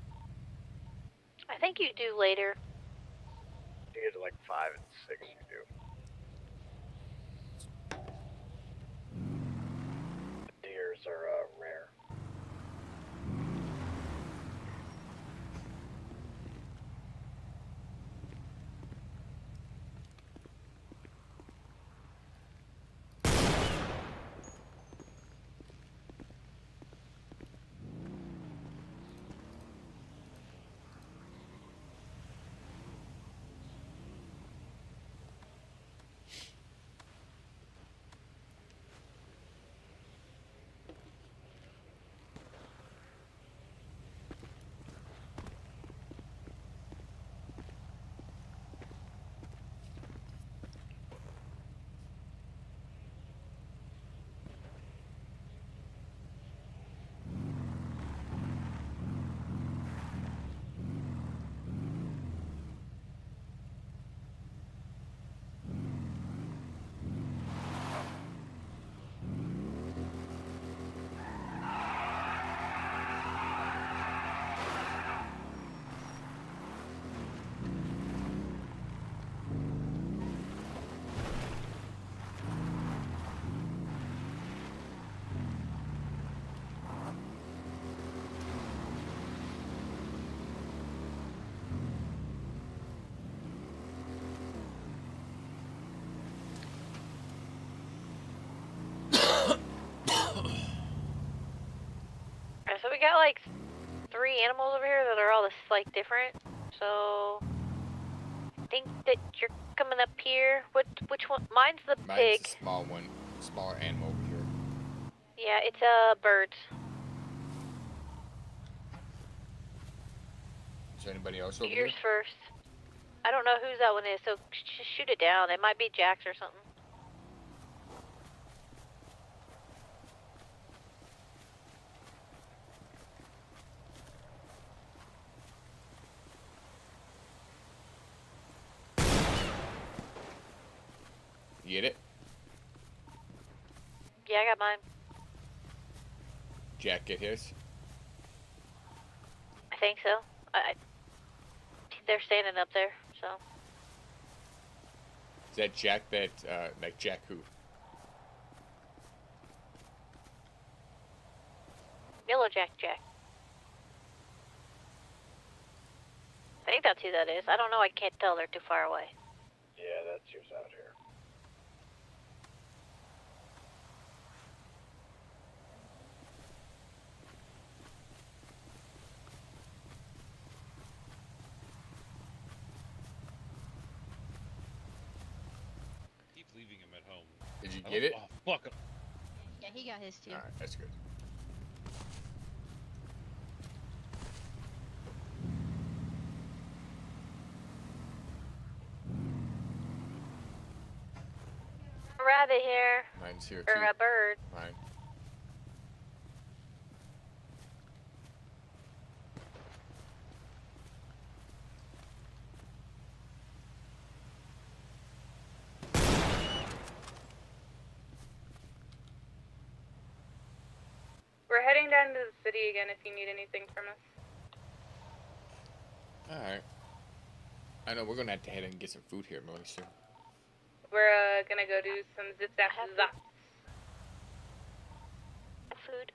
[SPEAKER 2] I think you do later.
[SPEAKER 21] You get to like 5 and 6, you do. The deers are rare.
[SPEAKER 2] So we got like 3 animals over here that are all like different. So I think that you're coming up here. Which one? Mine's the pig.
[SPEAKER 3] Mine's the small one, smaller animal over here.
[SPEAKER 2] Yeah, it's birds.
[SPEAKER 3] Is there anybody else over
[SPEAKER 2] Yours
[SPEAKER 3] here?
[SPEAKER 2] first. I don't know whose that one is, so shoot it down. It might be Jack's or something.
[SPEAKER 3] You get it?
[SPEAKER 2] Yeah, I got mine.
[SPEAKER 3] Jack get his?
[SPEAKER 2] I think so. They're standing up there, so.
[SPEAKER 3] Is that Jack that, like Jack who?
[SPEAKER 2] Yellow Jack. I think that's who that is. I don't know. I can't tell. They're too far away.
[SPEAKER 21] Yeah, that's who's out here.
[SPEAKER 9] Keep leaving him at home.
[SPEAKER 3] Did you get it?
[SPEAKER 9] Oh, fuck him.
[SPEAKER 4] Yeah, he got his too.
[SPEAKER 3] Alright, that's good.
[SPEAKER 2] A rabbit here.
[SPEAKER 3] Mine's here too.
[SPEAKER 2] Or a bird.
[SPEAKER 3] Mine.
[SPEAKER 1] We're heading down to the city again if you need anything from us.
[SPEAKER 3] Alright. I know we're gonna have to head and get some food here really soon.
[SPEAKER 1] We're gonna go do some zip-zap zap.
[SPEAKER 2] Food.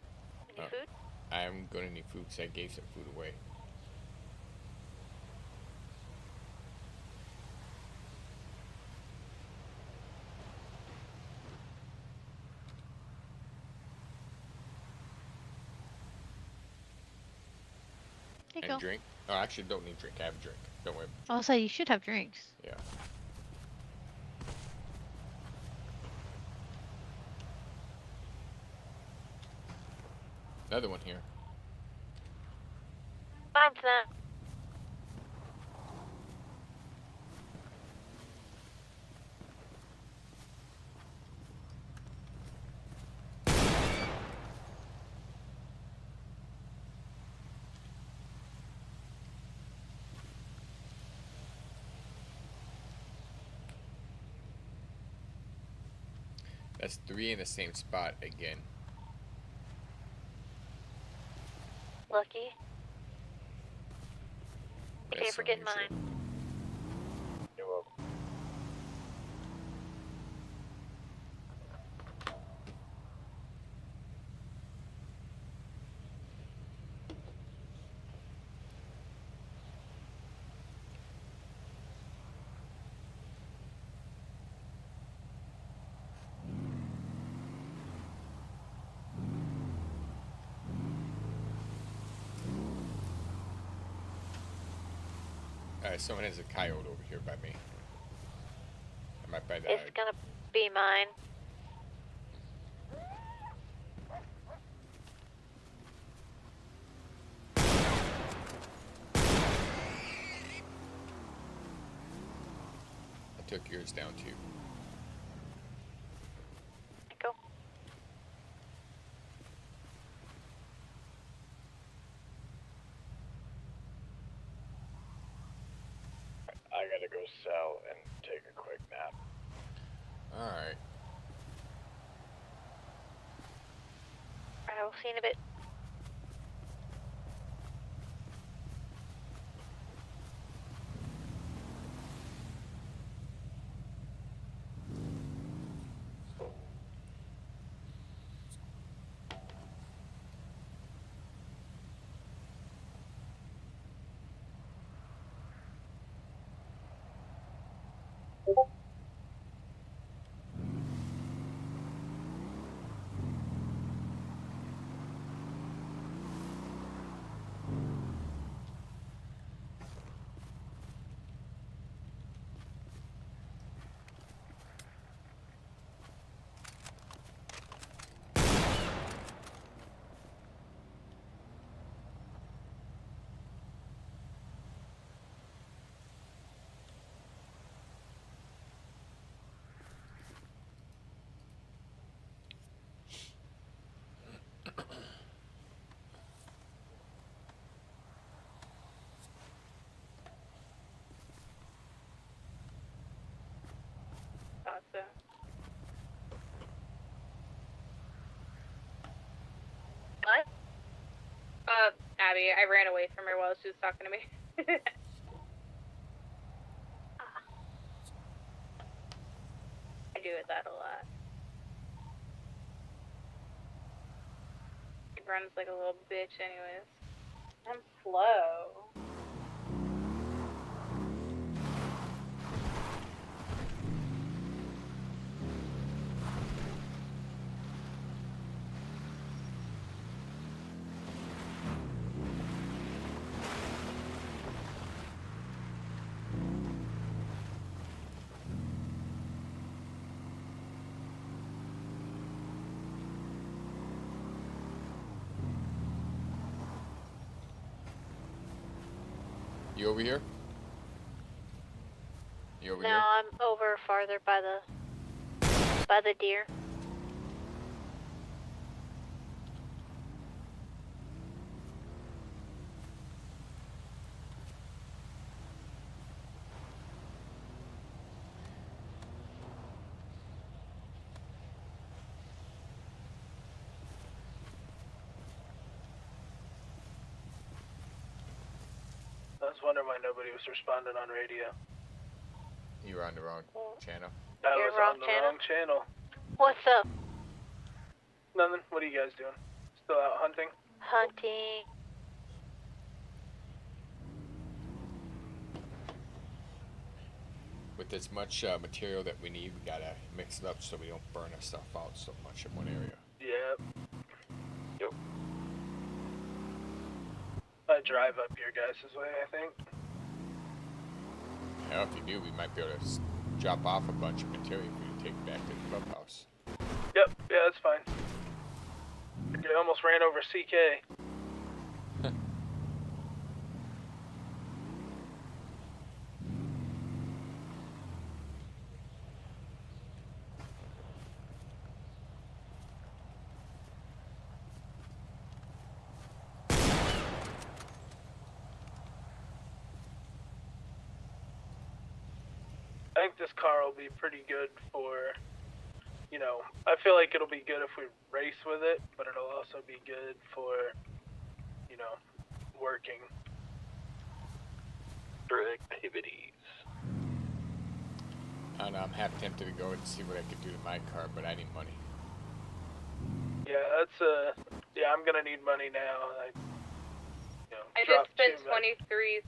[SPEAKER 2] Any
[SPEAKER 3] Oh.
[SPEAKER 2] food?
[SPEAKER 3] I'm gonna need food because I gave some food away.
[SPEAKER 4] There you
[SPEAKER 3] And
[SPEAKER 4] go.
[SPEAKER 3] drink? Oh, I actually don't need drink. I have a drink. Don't worry.
[SPEAKER 4] I'll say you should have drinks.
[SPEAKER 3] Yeah. Another one here.
[SPEAKER 2] Mine's not.
[SPEAKER 3] That's 3 in the same spot again.
[SPEAKER 2] Lucky. Okay,
[SPEAKER 3] That's
[SPEAKER 2] forget
[SPEAKER 3] unusual.
[SPEAKER 2] mine.
[SPEAKER 21] You're welcome.
[SPEAKER 3] Alright, someone has a coyote over here by me. I might buy that.
[SPEAKER 2] It's gonna be mine.
[SPEAKER 3] I took yours down too.
[SPEAKER 2] Go.
[SPEAKER 21] I gotta go sell and take a quick nap.
[SPEAKER 3] Alright.
[SPEAKER 2] I will see you in a bit.
[SPEAKER 1] Abby. I ran away from her while she was talking to me. I do it that a lot. She runs like a little bitch anyways. I'm slow.
[SPEAKER 3] You over here? You over
[SPEAKER 2] No,
[SPEAKER 3] here?
[SPEAKER 2] I'm over farther by the deer.
[SPEAKER 22] I was wondering why nobody was responding on radio.
[SPEAKER 3] You were on the wrong channel.
[SPEAKER 22] I
[SPEAKER 2] You're
[SPEAKER 22] was
[SPEAKER 2] wrong
[SPEAKER 22] on the
[SPEAKER 2] channel?
[SPEAKER 22] wrong channel.
[SPEAKER 2] What's up?
[SPEAKER 22] Nothing. What are you guys doing? Still out hunting?
[SPEAKER 2] Hunting.
[SPEAKER 3] With as much material that we need, we gotta mix it up so we don't burn our stuff out so much in one area.
[SPEAKER 22] Yep.
[SPEAKER 3] Yep.
[SPEAKER 22] I drive up your guys' way, I think.
[SPEAKER 3] Hell, if you do, we might be able to drop off a bunch of material for you to take back to the clubhouse.
[SPEAKER 22] Yep, yeah, that's fine. You almost ran over CK. I think this car will be pretty good for, you know, I feel like it'll be good if we race with it, but it'll also be good for, you know, working.
[SPEAKER 8] For activities.
[SPEAKER 3] I don't know, I'm half tempted to go and see what I could do to my car, but I need money.
[SPEAKER 22] Yeah, that's yeah, I'm gonna need money now.
[SPEAKER 1] I just spent 23,000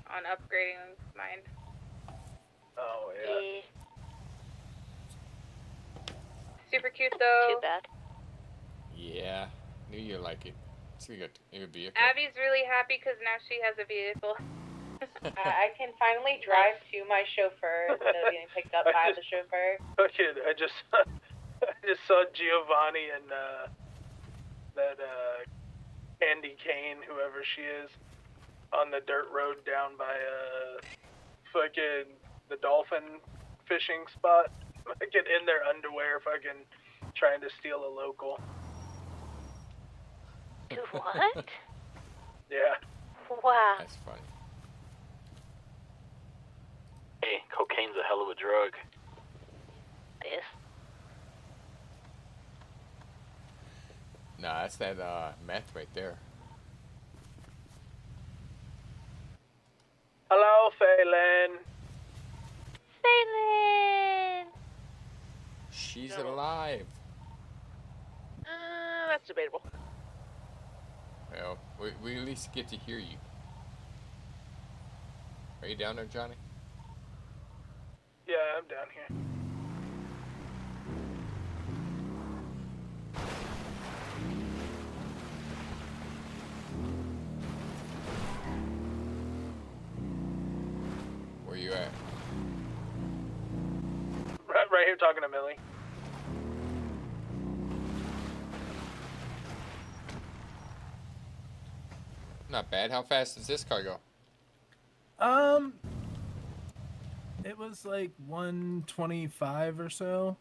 [SPEAKER 1] on upgrading mine.
[SPEAKER 22] Oh yeah.
[SPEAKER 1] Super cute though.
[SPEAKER 2] Too bad.
[SPEAKER 3] Yeah, knew you'd like it. So you got your vehicle.
[SPEAKER 1] Abby's really happy because now she has a vehicle.
[SPEAKER 12] I can finally drive to my chauffeur instead of getting picked up by the chauffeur.
[SPEAKER 22] Okay, I just saw Giovanni and that Andy Kane, whoever she is, on the dirt road down by fucking the dolphin fishing spot. Fucking in their underwear, fucking trying to steal a local.
[SPEAKER 2] Do what?
[SPEAKER 22] Yeah.
[SPEAKER 2] Wow.
[SPEAKER 3] That's funny.
[SPEAKER 8] Hey, cocaine's a hell of a drug.
[SPEAKER 2] Yes.
[SPEAKER 3] Nah, that's that meth right there.
[SPEAKER 22] Hello, Phelan.
[SPEAKER 2] Phelan!
[SPEAKER 3] She's alive.
[SPEAKER 12] That's debatable.
[SPEAKER 3] Well, we at least get to hear you. Are you down there, Johnny?
[SPEAKER 22] Yeah, I'm down here.
[SPEAKER 3] Where you at?
[SPEAKER 22] Right here talking to Millie.
[SPEAKER 3] Not bad. How fast does this car go?
[SPEAKER 6] It was like 125 or so.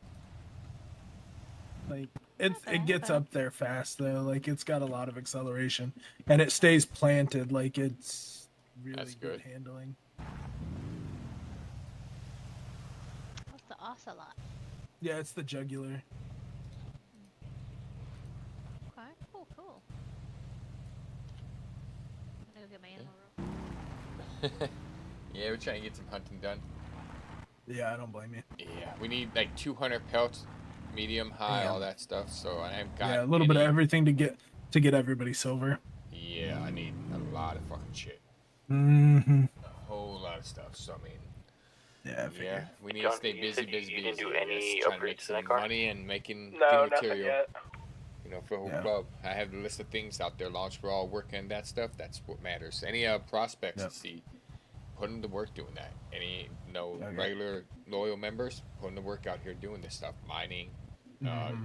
[SPEAKER 6] Like it gets up there fast though. Like it's got a lot of acceleration and it stays planted. Like it's really
[SPEAKER 3] That's
[SPEAKER 6] good
[SPEAKER 3] good.
[SPEAKER 6] handling.
[SPEAKER 4] What's the ocelot?
[SPEAKER 6] Yeah, it's the jugular.
[SPEAKER 4] Okay, cool. get my animal.
[SPEAKER 3] Yeah, we're trying to get some hunting done.
[SPEAKER 6] Yeah, I don't blame you.
[SPEAKER 3] Yeah, we need like 200 pelts, medium, high, all that stuff. So I haven't got
[SPEAKER 6] Yeah, a little bit of everything to get everybody silver.
[SPEAKER 3] Yeah, I need a lot of fucking shit.
[SPEAKER 6] Mm-hmm.
[SPEAKER 3] A whole lot of stuff. So I mean,
[SPEAKER 6] yeah,
[SPEAKER 3] we need
[SPEAKER 8] John,
[SPEAKER 3] to stay
[SPEAKER 8] you
[SPEAKER 3] busy,
[SPEAKER 8] said
[SPEAKER 3] busy,
[SPEAKER 8] you
[SPEAKER 3] busy.
[SPEAKER 8] didn't do any
[SPEAKER 3] Just trying to make
[SPEAKER 8] upgrades to that
[SPEAKER 3] some
[SPEAKER 8] car?
[SPEAKER 3] money and making
[SPEAKER 22] No,
[SPEAKER 3] good
[SPEAKER 22] nothing
[SPEAKER 3] material.
[SPEAKER 22] yet.
[SPEAKER 3] You know, for the whole club. I have the list of things out there. Launch for all, working on that stuff. That's what matters. Any prospects you see, put them to work doing that. Any regular loyal members, put them to work out here doing this stuff. Mining,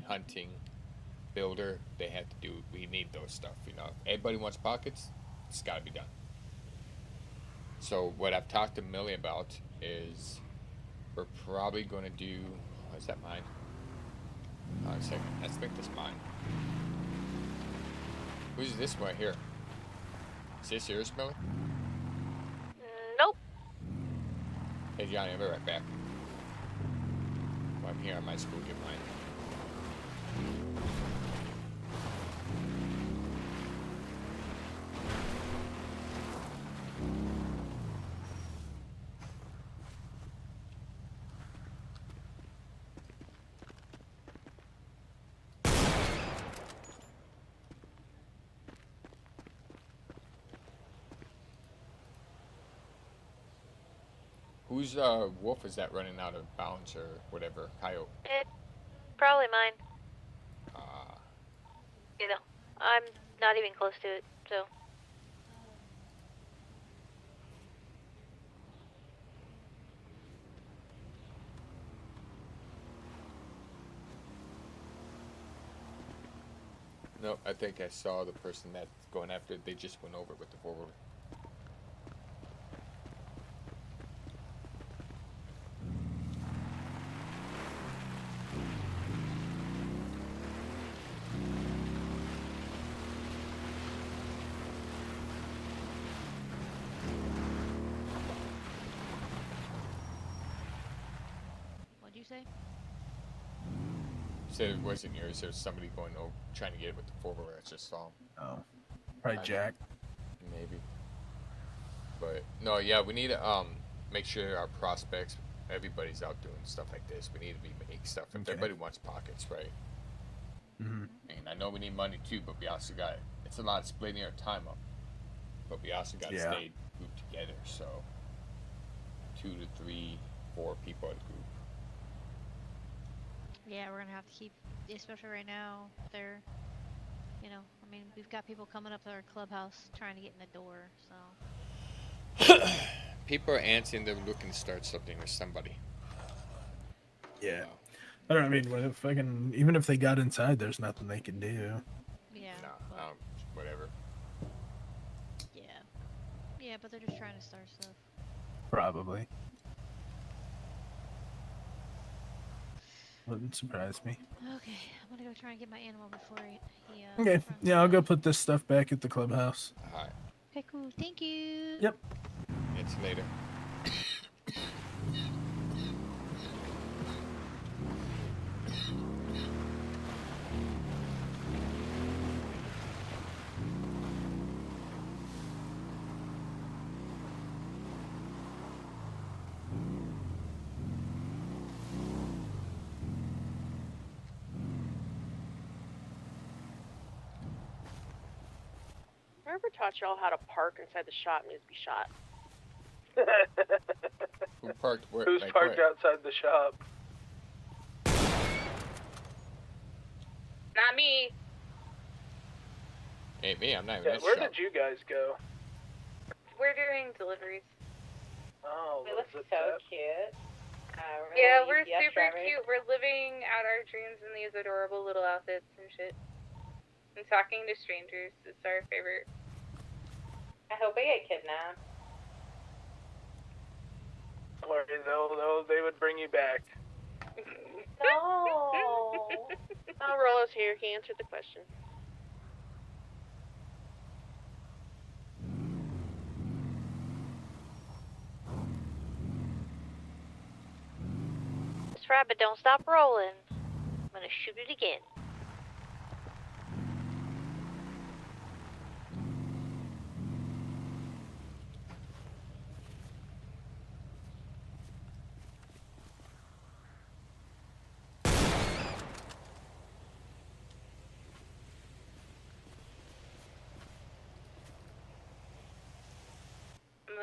[SPEAKER 3] hunting, builder. They have to do. We need those stuff. You know, everybody wants pockets. It's got to be done. So what I've talked to Millie about is we're probably going to do. Is that mine? Hold on a second. Let's make this mine. Who's this one here? Is this yours, Millie?
[SPEAKER 2] Nope.
[SPEAKER 3] Hey Johnny, I'll be right back. Well, I'm here on my school, get mine. Whose wolf is that running out of bounds or whatever? Coyote.
[SPEAKER 2] It's probably mine. You know, I'm not even close to it, so.
[SPEAKER 3] No, I think I saw the person that's going after it. They just went over with the four-wheeler.
[SPEAKER 4] What'd you say?
[SPEAKER 3] Said it wasn't yours. There was somebody going over, trying to get it with the four-wheeler. I just saw him.
[SPEAKER 6] Oh, probably Jack.
[SPEAKER 3] Maybe. But no, yeah, we need to make sure our prospects, everybody's out doing stuff like this. We need to be making stuff. If everybody wants pockets, right?
[SPEAKER 6] Mm-hmm.
[SPEAKER 3] And I know we need money too, but we also got it's a lot of splitting our time up. But we also got to stay grouped together. So 2 to 3, 4 people at a group.
[SPEAKER 4] Yeah, we're gonna have to keep, especially right now. They're, you know, I mean, we've got people coming up to our clubhouse trying to get in the door. So.
[SPEAKER 3] People are antsy. They're looking to start something with somebody.
[SPEAKER 6] Yeah. I don't. I mean, if I can, even if they got inside, there's nothing they can do.
[SPEAKER 4] Yeah.
[SPEAKER 3] No, whatever.
[SPEAKER 4] Yeah. Yeah, but they're just trying to start stuff.
[SPEAKER 6] Probably. Wouldn't surprise me.
[SPEAKER 4] Okay, I'm gonna go try and get my animal before he
[SPEAKER 6] Okay. Yeah, I'll go put this stuff back at the clubhouse.
[SPEAKER 3] Alright.
[SPEAKER 4] Okay, cool. Thank you.
[SPEAKER 6] Yep.
[SPEAKER 3] It's later.
[SPEAKER 12] Whoever taught y'all how to park inside the shop needs to be shot.
[SPEAKER 3] Who parked where?
[SPEAKER 22] Who's parked outside the shop?
[SPEAKER 1] Not me.
[SPEAKER 3] Ain't me. I'm not even
[SPEAKER 22] Yeah,
[SPEAKER 3] in the
[SPEAKER 22] where
[SPEAKER 3] shop.
[SPEAKER 22] did you guys go?
[SPEAKER 1] We're doing deliveries.
[SPEAKER 22] Oh,
[SPEAKER 12] They look so cute.
[SPEAKER 1] Yeah, we're super cute. We're living out our dreams in these adorable little outfits and shit. And talking to strangers. It's our favorite.
[SPEAKER 12] I hope I get kidnapped.
[SPEAKER 22] Or they would bring you back.
[SPEAKER 12] No. Rollo's here. He answered the question.
[SPEAKER 2] This rabbit don't stop rolling. I'm gonna shoot it again.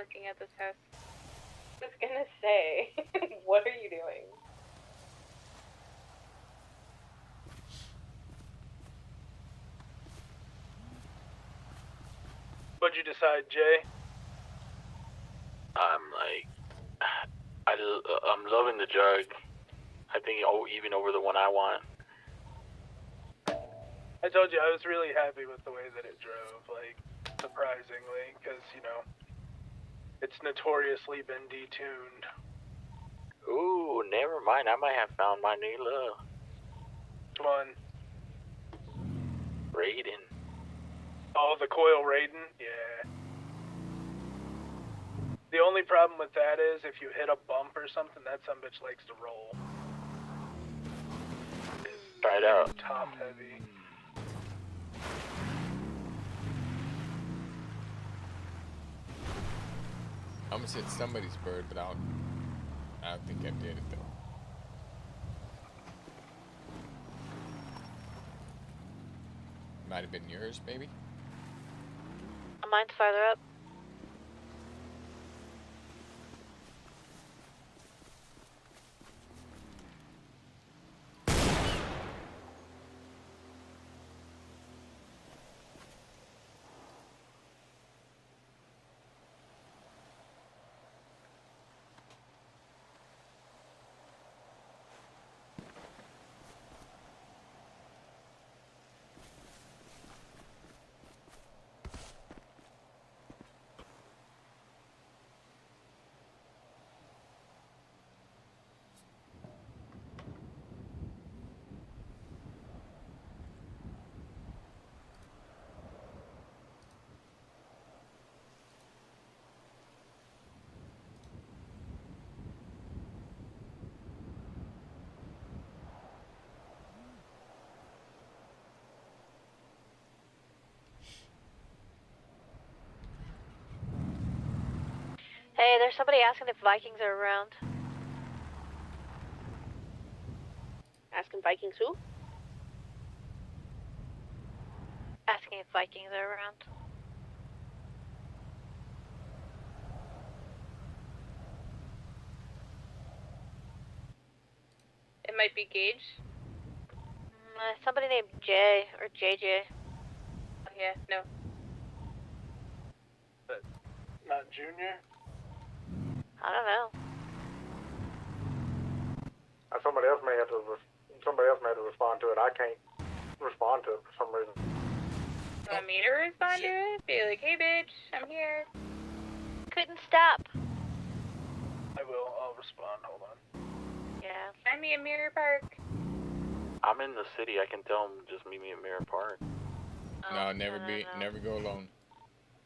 [SPEAKER 1] looking at this house.
[SPEAKER 12] I was gonna say, what are you doing?
[SPEAKER 22] What'd you decide, Jay?
[SPEAKER 18] I'm loving the jug. I think even over the one I want.
[SPEAKER 22] I told you I was really happy with the way that it drove, like, surprisingly, because, you know, it's notoriously been detuned.
[SPEAKER 18] Ooh, never mind. I might have found my new love.
[SPEAKER 22] Come on.
[SPEAKER 18] Raiden.
[SPEAKER 22] Oh, the coil Raiden? Yeah. The only problem with that is if you hit a bump or something, that sumbitch likes to roll.
[SPEAKER 18] Try it out.
[SPEAKER 22] Top heavy.
[SPEAKER 3] I almost hit somebody's bird, but I don't think I did it though. Might have been yours, maybe?
[SPEAKER 2] Mine's farther up. Hey, there's somebody asking if Vikings are around.
[SPEAKER 12] Asking Vikings who?
[SPEAKER 2] Asking if Vikings are around.
[SPEAKER 1] It might be Gage.
[SPEAKER 2] Somebody named Jay or JJ.
[SPEAKER 1] Oh, yeah, no.
[SPEAKER 22] But not Junior?
[SPEAKER 2] I don't know.
[SPEAKER 7] Somebody else may have to respond to it. I can't respond to it for some reason.
[SPEAKER 1] Want me to respond to it? Be like, hey bitch, I'm here.
[SPEAKER 2] Couldn't stop.
[SPEAKER 22] I will. I'll respond. Hold on.
[SPEAKER 2] Yeah.
[SPEAKER 1] Find me at Mirror Park.
[SPEAKER 18] I'm in the city. I can tell them just meet me at Mirror Park.
[SPEAKER 3] No, never go alone.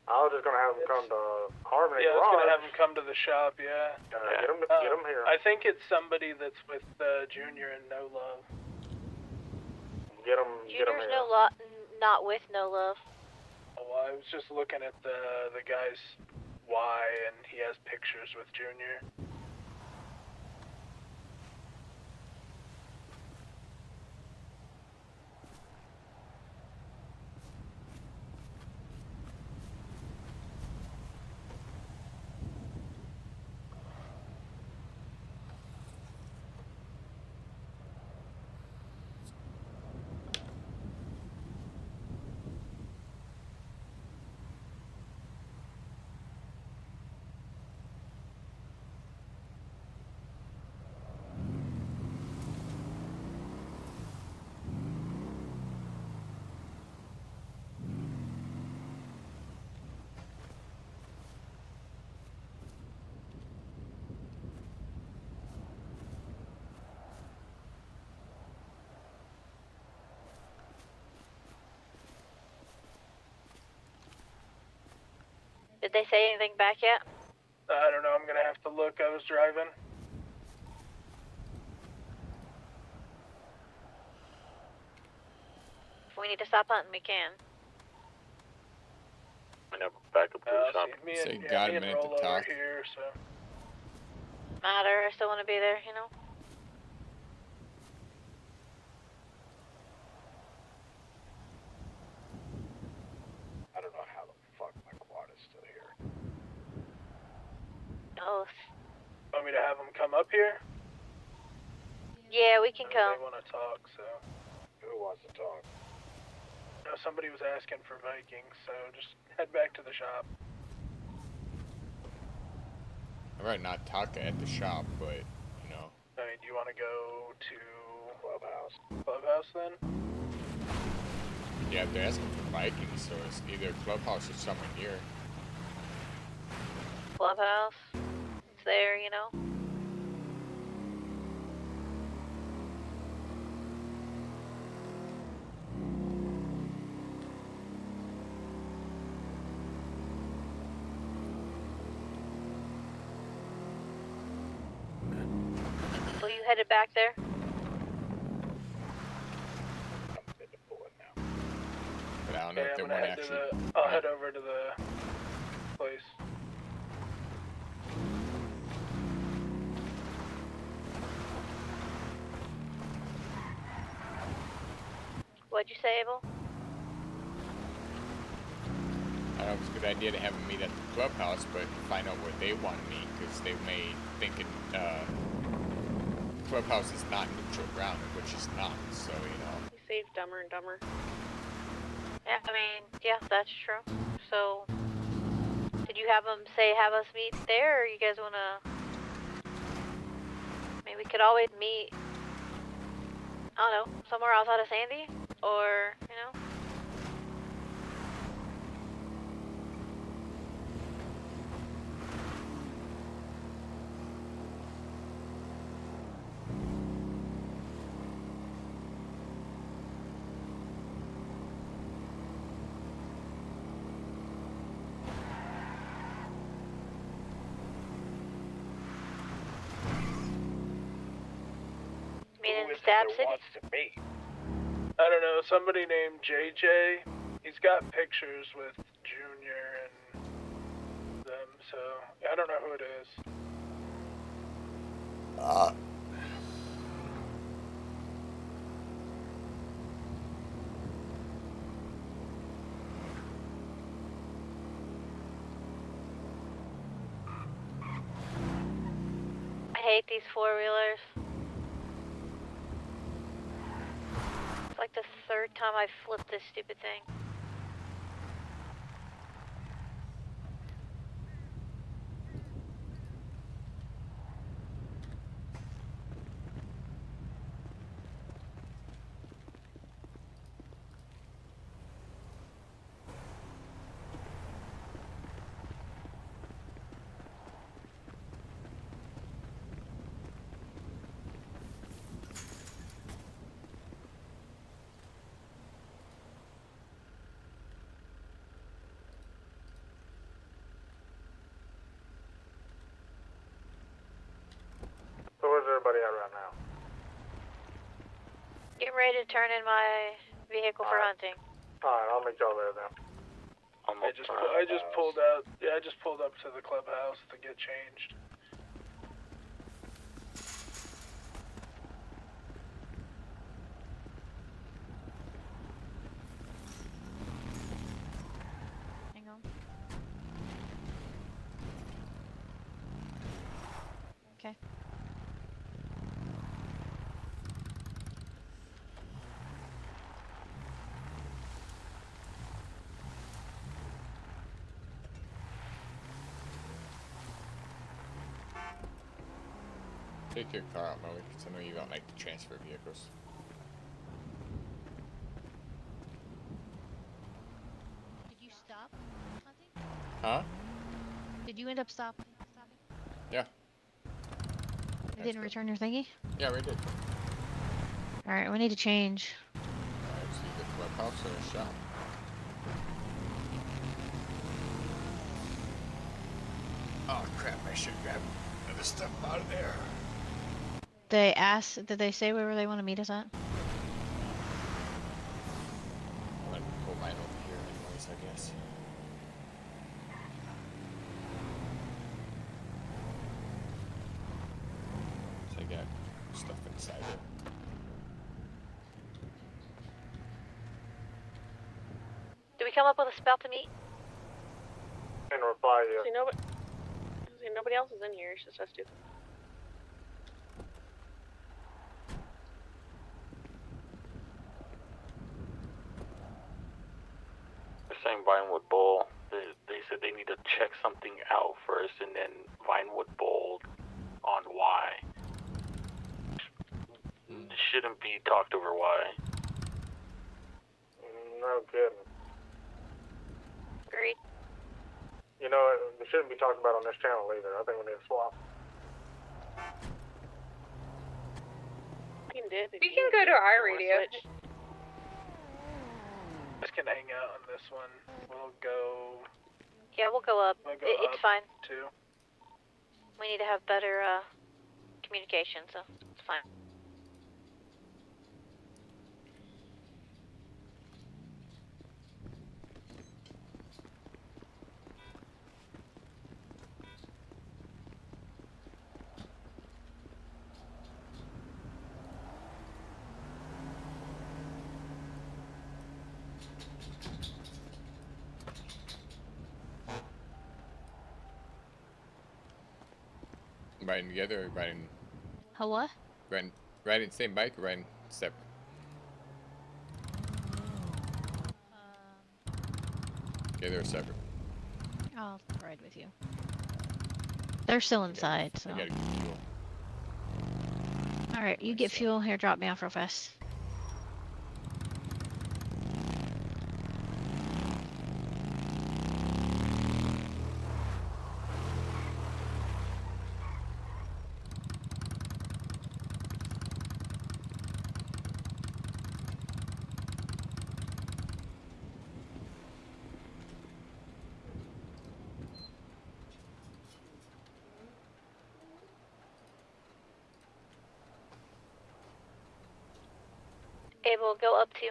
[SPEAKER 7] I was just gonna have them come to Harmony
[SPEAKER 22] Yeah, I was
[SPEAKER 7] Garage.
[SPEAKER 22] gonna have him come to the shop, yeah.
[SPEAKER 7] Get him here.
[SPEAKER 22] I think it's somebody that's with Junior and No Love.
[SPEAKER 7] Get him
[SPEAKER 2] Junior's
[SPEAKER 7] here.
[SPEAKER 2] not with No Love.
[SPEAKER 22] Oh, well, I was just looking at the guy's Y, and he has pictures with Junior.
[SPEAKER 2] Did they say anything back yet?
[SPEAKER 22] I don't know. I'm gonna have to look. I was driving.
[SPEAKER 2] If we need to stop hunting, we can.
[SPEAKER 18] I know, back up to the shop.
[SPEAKER 22] See, me
[SPEAKER 3] Say
[SPEAKER 22] and,
[SPEAKER 3] got
[SPEAKER 22] me
[SPEAKER 3] a
[SPEAKER 22] and
[SPEAKER 3] minute to
[SPEAKER 22] Rolo are
[SPEAKER 3] talk.
[SPEAKER 22] here, so.
[SPEAKER 2] Matter, I still want to be there, you know?
[SPEAKER 21] I don't know how the fuck my quad is still here.
[SPEAKER 22] want me to have them come up here?
[SPEAKER 2] Yeah, we can
[SPEAKER 22] I mean,
[SPEAKER 2] come.
[SPEAKER 22] They want to talk, so.
[SPEAKER 21] Who wants to talk?
[SPEAKER 22] No, somebody was asking for Vikings, so just head back to the shop.
[SPEAKER 3] I'd rather not talk at the shop, but, you know.
[SPEAKER 22] I mean, do you want to go to
[SPEAKER 21] Clubhouse?
[SPEAKER 22] Clubhouse then?
[SPEAKER 3] Yeah, they're asking for Vikings, so it's either Clubhouse or somewhere near.
[SPEAKER 2] Clubhouse. It's there, you know. So you headed back there?
[SPEAKER 3] But I don't know
[SPEAKER 22] Yeah,
[SPEAKER 3] if they
[SPEAKER 22] I'm gonna
[SPEAKER 3] want
[SPEAKER 22] head
[SPEAKER 3] to
[SPEAKER 22] to
[SPEAKER 3] actually.
[SPEAKER 22] the. I'll head over to the place.
[SPEAKER 2] What'd you say, Abel?
[SPEAKER 3] I don't know if it's a good idea to have them meet at the clubhouse, but find out where they want to meet, because they may thinking clubhouse is not neutral ground, which is not. So you know.
[SPEAKER 2] You saved Dumber and Dumber. Yeah, I mean, yeah, that's true. So, did you have them say have us meet there, or you guys wanna? I mean, we could always meet. I don't know, somewhere outside of Sandy, or you know. Meet in Stab City?
[SPEAKER 21] Wants to meet.
[SPEAKER 22] I don't know, somebody named JJ. He's got pictures with Junior and them, so I don't know who it is.
[SPEAKER 2] I hate these four-wheelers. It's like the third time I flipped this stupid thing.
[SPEAKER 7] So where's everybody at right now?
[SPEAKER 2] Getting ready to turn in my vehicle for hunting.
[SPEAKER 7] Alright, I'll meet y'all there then.
[SPEAKER 22] I just pulled out. Yeah, I just pulled up to the clubhouse to get changed.
[SPEAKER 4] Hang on. Okay.
[SPEAKER 3] Take your car out, Molly, because I know you don't like to transfer vehicles.
[SPEAKER 4] Did you stop hunting?
[SPEAKER 3] Huh?
[SPEAKER 4] Did you end up stopping?
[SPEAKER 3] Yeah.
[SPEAKER 4] You didn't return your thingy?
[SPEAKER 3] Yeah, we did.
[SPEAKER 4] Alright, we need to change.
[SPEAKER 3] It's either clubhouse or a shop. Oh crap, I should grab other stuff out of there.
[SPEAKER 4] Did they say where they want to meet us at?
[SPEAKER 3] I'm gonna pull mine over here anyways, I guess. So I got stuff inside it.
[SPEAKER 2] Do we come up with a spell to meet?
[SPEAKER 7] In reply, yeah.
[SPEAKER 2] See, nobody else is in here. It's just us two.
[SPEAKER 18] Forest, and then Vinewood Bowl on Y. Shouldn't be talked over Y.
[SPEAKER 7] No kidding.
[SPEAKER 2] Agreed.
[SPEAKER 7] You know, it shouldn't be talked about on this channel either. I think we need to swap.
[SPEAKER 1] We can go to our radio.
[SPEAKER 22] Just can hang out on this one. We'll go.
[SPEAKER 2] Yeah, we'll go up.
[SPEAKER 22] We'll go
[SPEAKER 2] It's
[SPEAKER 22] up
[SPEAKER 2] fine.
[SPEAKER 22] too.
[SPEAKER 2] We need to have better communication, so it's fine.
[SPEAKER 3] Riding together or riding?
[SPEAKER 4] How what?
[SPEAKER 3] Riding the same bike or riding separate? Together or separate?
[SPEAKER 4] I'll ride with you. They're still inside, so.
[SPEAKER 3] I gotta get fuel.
[SPEAKER 4] Alright, you get fuel. Here, drop me off real fast.
[SPEAKER 2] Able, go up to.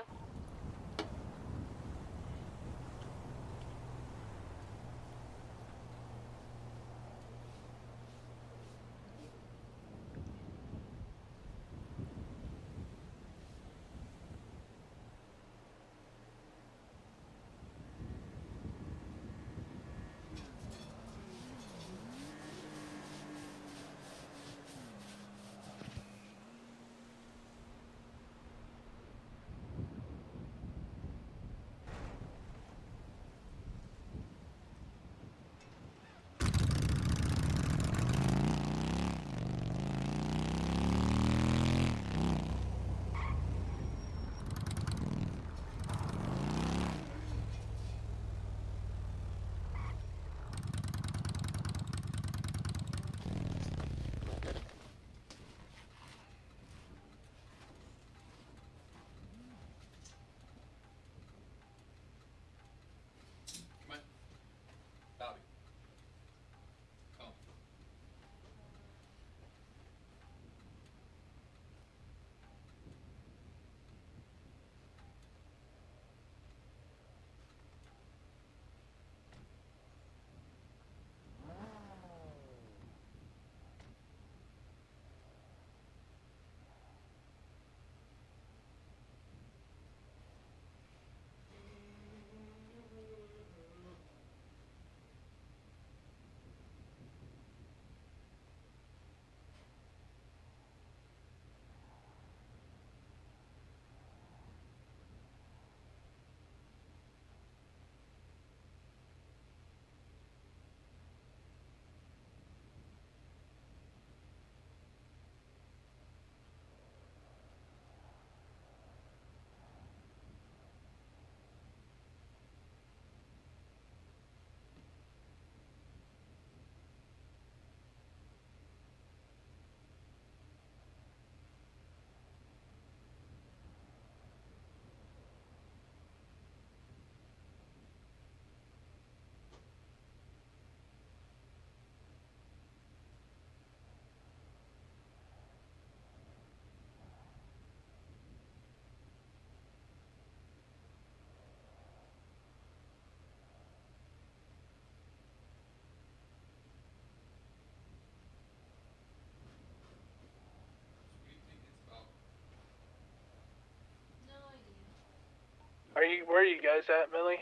[SPEAKER 22] Where are you guys at, Millie?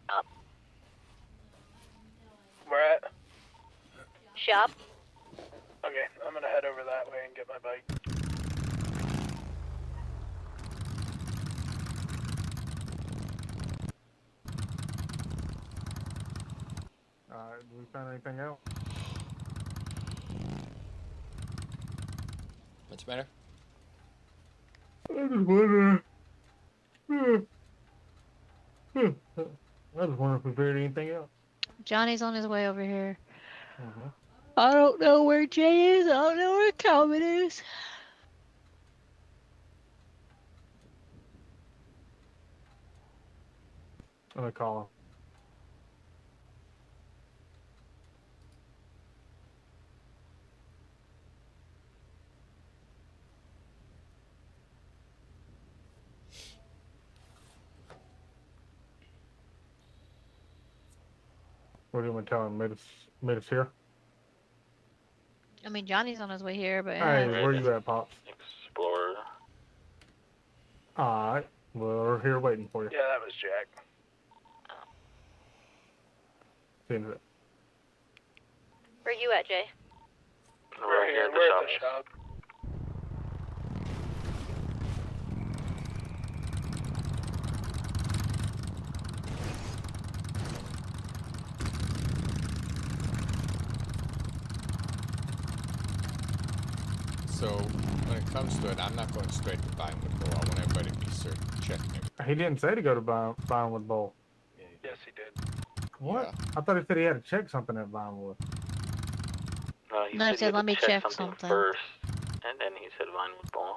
[SPEAKER 2] Up.
[SPEAKER 22] Where at?
[SPEAKER 2] Shop.
[SPEAKER 22] Okay, I'm gonna head over that way and get my bike.
[SPEAKER 7] Alright, did we find anything else?
[SPEAKER 3] What's the matter?
[SPEAKER 7] I just wonder. I just wonder if we figured anything else.
[SPEAKER 4] Johnny's on his way over here.
[SPEAKER 7] Mm-hmm.
[SPEAKER 4] I don't know where Jay is. I don't know where Calvin is.
[SPEAKER 7] I'm gonna call him. What do you want to tell him? Meet us here?
[SPEAKER 4] I mean, Johnny's on his way here, but
[SPEAKER 7] Hey, where you at, Pops?
[SPEAKER 8] Explorer.
[SPEAKER 7] Alright, we're here waiting for you.
[SPEAKER 22] Yeah, that was Jack.
[SPEAKER 7] Seems it.
[SPEAKER 2] Where you at, Jay?
[SPEAKER 22] We're here. We're at the shop.
[SPEAKER 3] So when it comes to it, I'm not going straight to Vinewood Bowl. I want everybody to be certain checking everything.
[SPEAKER 7] He didn't say to go to Vinewood Bowl.
[SPEAKER 22] Yes, he did.
[SPEAKER 7] What?
[SPEAKER 3] Yeah.
[SPEAKER 7] I thought he said he had to check something at Vinewood.
[SPEAKER 8] He
[SPEAKER 4] No, he said,
[SPEAKER 8] had
[SPEAKER 4] "Let
[SPEAKER 8] to
[SPEAKER 4] me check something."
[SPEAKER 8] first, and then he said Vinewood Bowl.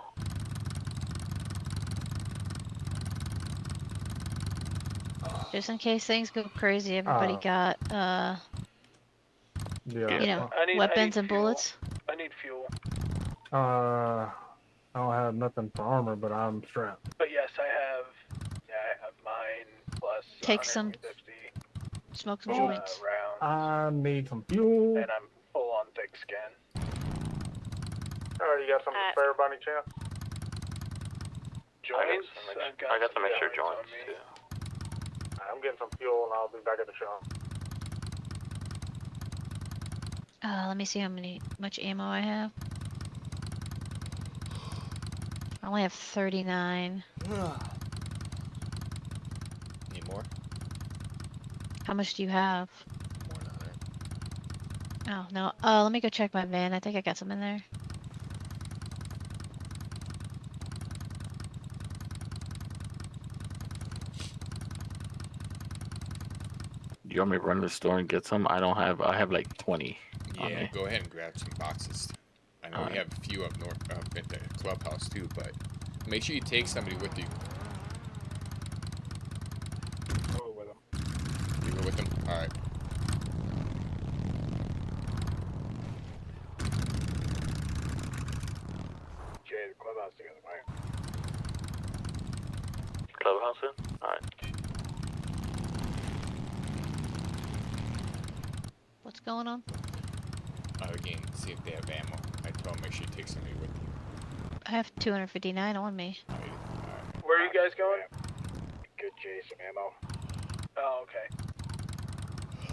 [SPEAKER 4] Just in case things go crazy, everybody got,
[SPEAKER 7] Yeah.
[SPEAKER 4] you know,
[SPEAKER 22] I need
[SPEAKER 4] weapons and
[SPEAKER 22] fuel.
[SPEAKER 4] bullets.
[SPEAKER 22] I need fuel.
[SPEAKER 7] I don't have nothing for armor, but I'm strapped.
[SPEAKER 22] But yes, I have mine plus
[SPEAKER 4] Take some,
[SPEAKER 22] 150
[SPEAKER 4] smoke some joints.
[SPEAKER 22] rounds,
[SPEAKER 7] I need some fuel.
[SPEAKER 22] and I'm full on thick skin.
[SPEAKER 7] Alright, you got something spare by any chance?
[SPEAKER 22] Joints?
[SPEAKER 8] I got some extra
[SPEAKER 22] on
[SPEAKER 8] joints
[SPEAKER 22] me.
[SPEAKER 8] too.
[SPEAKER 7] I'm getting some fuel and I'll be back at the shop.
[SPEAKER 4] Let me see much ammo I have. I only have 39.
[SPEAKER 3] Need more?
[SPEAKER 4] How much do you have?
[SPEAKER 3] More than that.
[SPEAKER 4] Oh, no. Let me go check my van. I think I got some in there.
[SPEAKER 18] Do you want me to run to the store and get some? I have like 20. on
[SPEAKER 3] Yeah,
[SPEAKER 18] me.
[SPEAKER 3] go ahead and grab some boxes. I know we have a few up north, up at the clubhouse too, but make sure you take somebody with you.
[SPEAKER 7] Go with him.
[SPEAKER 3] You go with them? Alright.
[SPEAKER 21] Jay, the clubhouse together, right?
[SPEAKER 8] Clubhouse in? Alright.
[SPEAKER 4] What's going on?
[SPEAKER 3] Again, see if they have ammo. I told them make sure you take somebody with you.
[SPEAKER 4] I have 259 on me.
[SPEAKER 22] Where are you guys going?
[SPEAKER 21] Good, Jay, some ammo.
[SPEAKER 22] Oh, okay.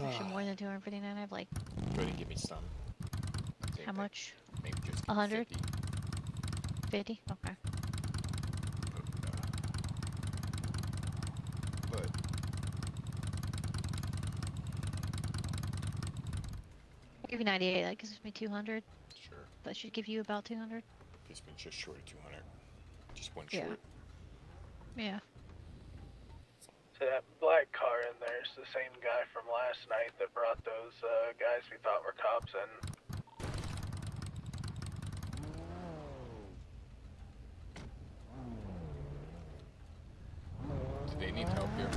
[SPEAKER 4] Actually, more than 259. I have like,
[SPEAKER 3] Go ahead and give me some.
[SPEAKER 4] how much?
[SPEAKER 3] Maybe just
[SPEAKER 4] 100? 50? Okay.
[SPEAKER 3] But
[SPEAKER 4] I'll give you 98. That gives me 200.
[SPEAKER 3] Sure.
[SPEAKER 4] That should give you about 200.
[SPEAKER 3] Gives me just short of 200. Just one
[SPEAKER 4] Yeah.
[SPEAKER 3] short.
[SPEAKER 4] Yeah.
[SPEAKER 22] So that black car in there is the same guy from last night that brought those guys we thought were cops in.
[SPEAKER 3] Do they need help here?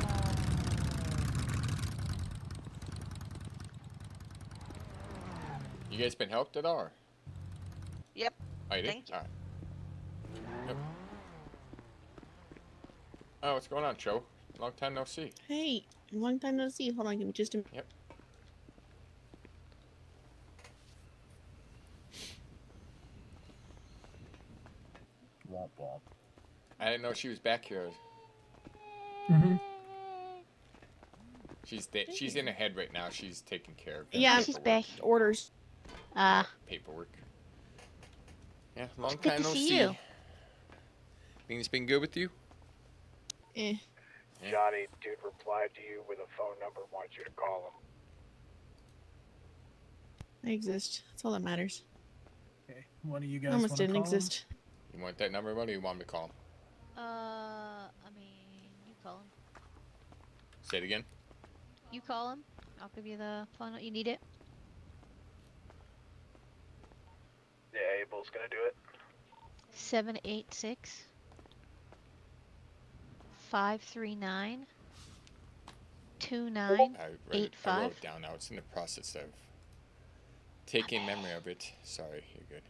[SPEAKER 3] You guys been helped at all? Or?
[SPEAKER 13] Yep.
[SPEAKER 3] Oh, you did?
[SPEAKER 13] Thank you.
[SPEAKER 3] Alright. Yep. Oh, what's going on, Joe? Long time no see.
[SPEAKER 13] Hey, long time no see. Hold on, give me just a minute.
[SPEAKER 3] Yep.
[SPEAKER 6] Womp womp.
[SPEAKER 3] I didn't know she was back here.
[SPEAKER 6] Mm-hmm.
[SPEAKER 3] She's in her head right now. She's taking care of
[SPEAKER 13] Yeah,
[SPEAKER 3] paperwork.
[SPEAKER 13] she's back. Orders.
[SPEAKER 3] Paperwork. Yeah, long
[SPEAKER 13] It's good
[SPEAKER 3] time
[SPEAKER 13] to
[SPEAKER 3] no
[SPEAKER 13] see
[SPEAKER 3] see.
[SPEAKER 13] you.
[SPEAKER 3] Things been good with you?
[SPEAKER 13] Eh.
[SPEAKER 21] Johnny, dude replied to you with a phone number, wants you to call him.
[SPEAKER 13] I exist. That's all that matters.
[SPEAKER 6] Okay. One of you
[SPEAKER 13] I
[SPEAKER 6] guys
[SPEAKER 13] almost
[SPEAKER 6] wanna
[SPEAKER 13] didn't
[SPEAKER 6] call him?
[SPEAKER 13] exist.
[SPEAKER 3] You want that number, buddy, or you want me to call him?
[SPEAKER 4] I mean, you call him.
[SPEAKER 3] Say it again.
[SPEAKER 4] You call him. I'll give you the phone. You need it?
[SPEAKER 22] Yeah, Abel's gonna do it.
[SPEAKER 4] 786 539
[SPEAKER 3] I wrote
[SPEAKER 4] 2985.
[SPEAKER 3] it down now. It's in the process of taking memory of it. Sorry, you're good.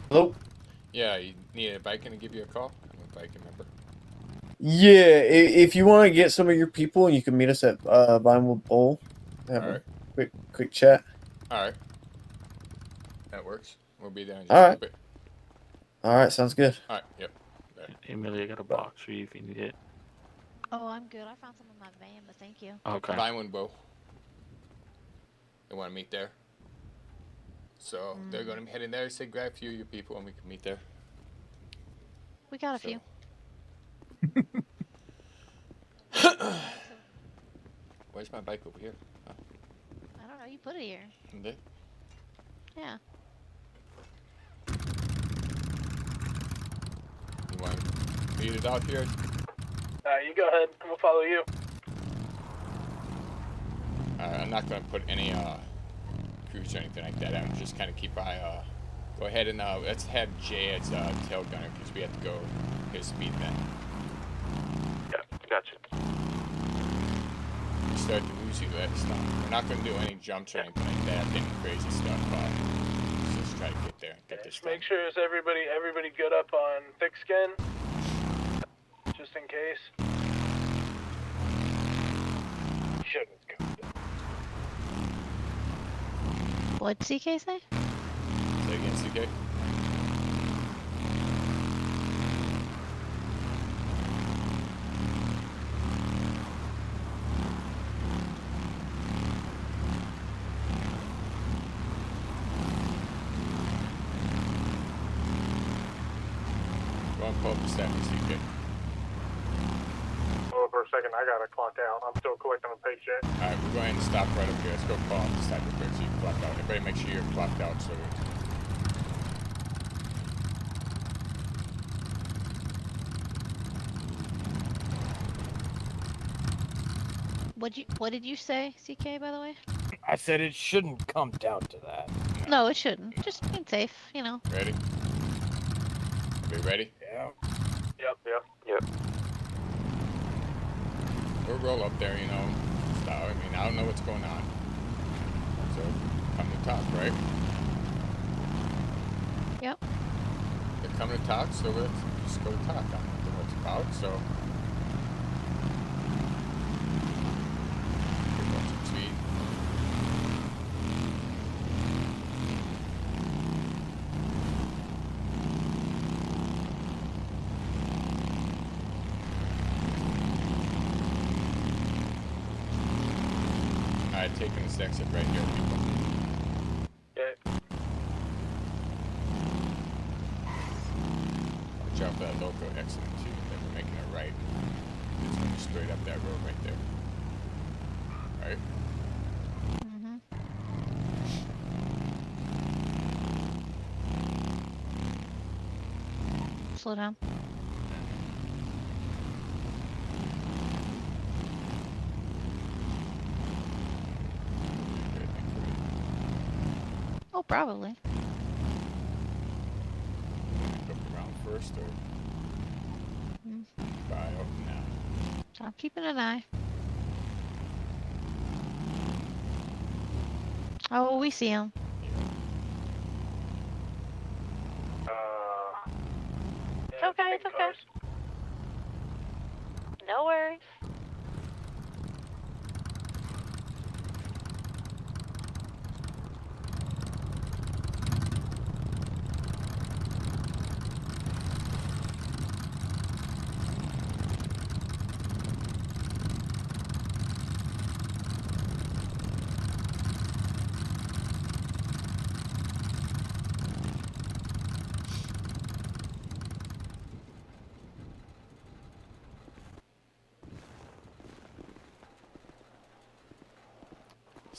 [SPEAKER 14] Hello?
[SPEAKER 3] Yeah, you need a biking to give you a call? I'm a biking member.
[SPEAKER 14] Yeah, if you want to get some of your people, you can meet us at Vinewood Bowl. Have
[SPEAKER 3] Alright.
[SPEAKER 14] a quick chat.
[SPEAKER 3] Alright. That works. We'll be there in just
[SPEAKER 14] All
[SPEAKER 3] a
[SPEAKER 14] right.
[SPEAKER 3] little bit.
[SPEAKER 14] Alright, sounds good.
[SPEAKER 3] Alright, yep. There.
[SPEAKER 18] Hey, Millie, I got a box for you if you need it.
[SPEAKER 4] Oh, I'm good. I found some in my van, but thank you.
[SPEAKER 18] Okay.
[SPEAKER 3] Vinewood Bowl. They want to meet there. So they're going to head in there, say grab a few of your people, and we can meet there.
[SPEAKER 4] We got a few.
[SPEAKER 3] Where's my bike over here? Oh,
[SPEAKER 4] I don't know. You put it here.
[SPEAKER 3] in there?
[SPEAKER 4] Yeah.
[SPEAKER 3] You want to lead it out here?
[SPEAKER 22] You go ahead. We'll follow you.
[SPEAKER 3] I'm not going to put any crews or anything like that. I'm just kind of keep go ahead and let's have Jay as tail gunner because we have to go his speed then.
[SPEAKER 18] Yeah, gotcha.
[SPEAKER 3] We start to lose you, let's not. We're not going to do any jumps or anything like that, any crazy stuff. Let's just try to get there and get this
[SPEAKER 22] Just
[SPEAKER 3] done.
[SPEAKER 22] make sure is everybody good up on thick skin, just in case.
[SPEAKER 21] Shouldn't go.
[SPEAKER 4] What'd CK say?
[SPEAKER 3] Say again, CK? Go and pull up the stack, CK.
[SPEAKER 7] Well, for a second, I gotta clock out. I'm still collecting a paycheck.
[SPEAKER 3] Alright, we're going to stop right up here. Let's go call off the stack real quick so you can clock out. Everybody make sure you're clocked out so
[SPEAKER 4] What did you say, CK, by the way?
[SPEAKER 14] I said it shouldn't come down to that.
[SPEAKER 4] No, it shouldn't. Just being safe, you know.
[SPEAKER 3] Ready? Everybody ready?
[SPEAKER 14] Yeah.
[SPEAKER 22] Yep.
[SPEAKER 3] We'll roll up there, you know. Stop. I mean, I don't know what's going on. So, come to talk, right?
[SPEAKER 4] Yep.
[SPEAKER 3] They're coming to talk, so let's just go to talk. I don't know what it's about, so. We're going to tweet. Alright, taking this exit right here, people.
[SPEAKER 22] Okay.
[SPEAKER 3] Watch out for that local exit too. That we're making a right. It's going straight up that road right there. Right?
[SPEAKER 4] Mm-hmm. Slow down. Oh, probably.
[SPEAKER 3] Look around first or
[SPEAKER 4] Mm.
[SPEAKER 3] bye up now.
[SPEAKER 4] I'm keeping an eye. Oh, we see him.
[SPEAKER 2] It's okay, it's okay. No worries.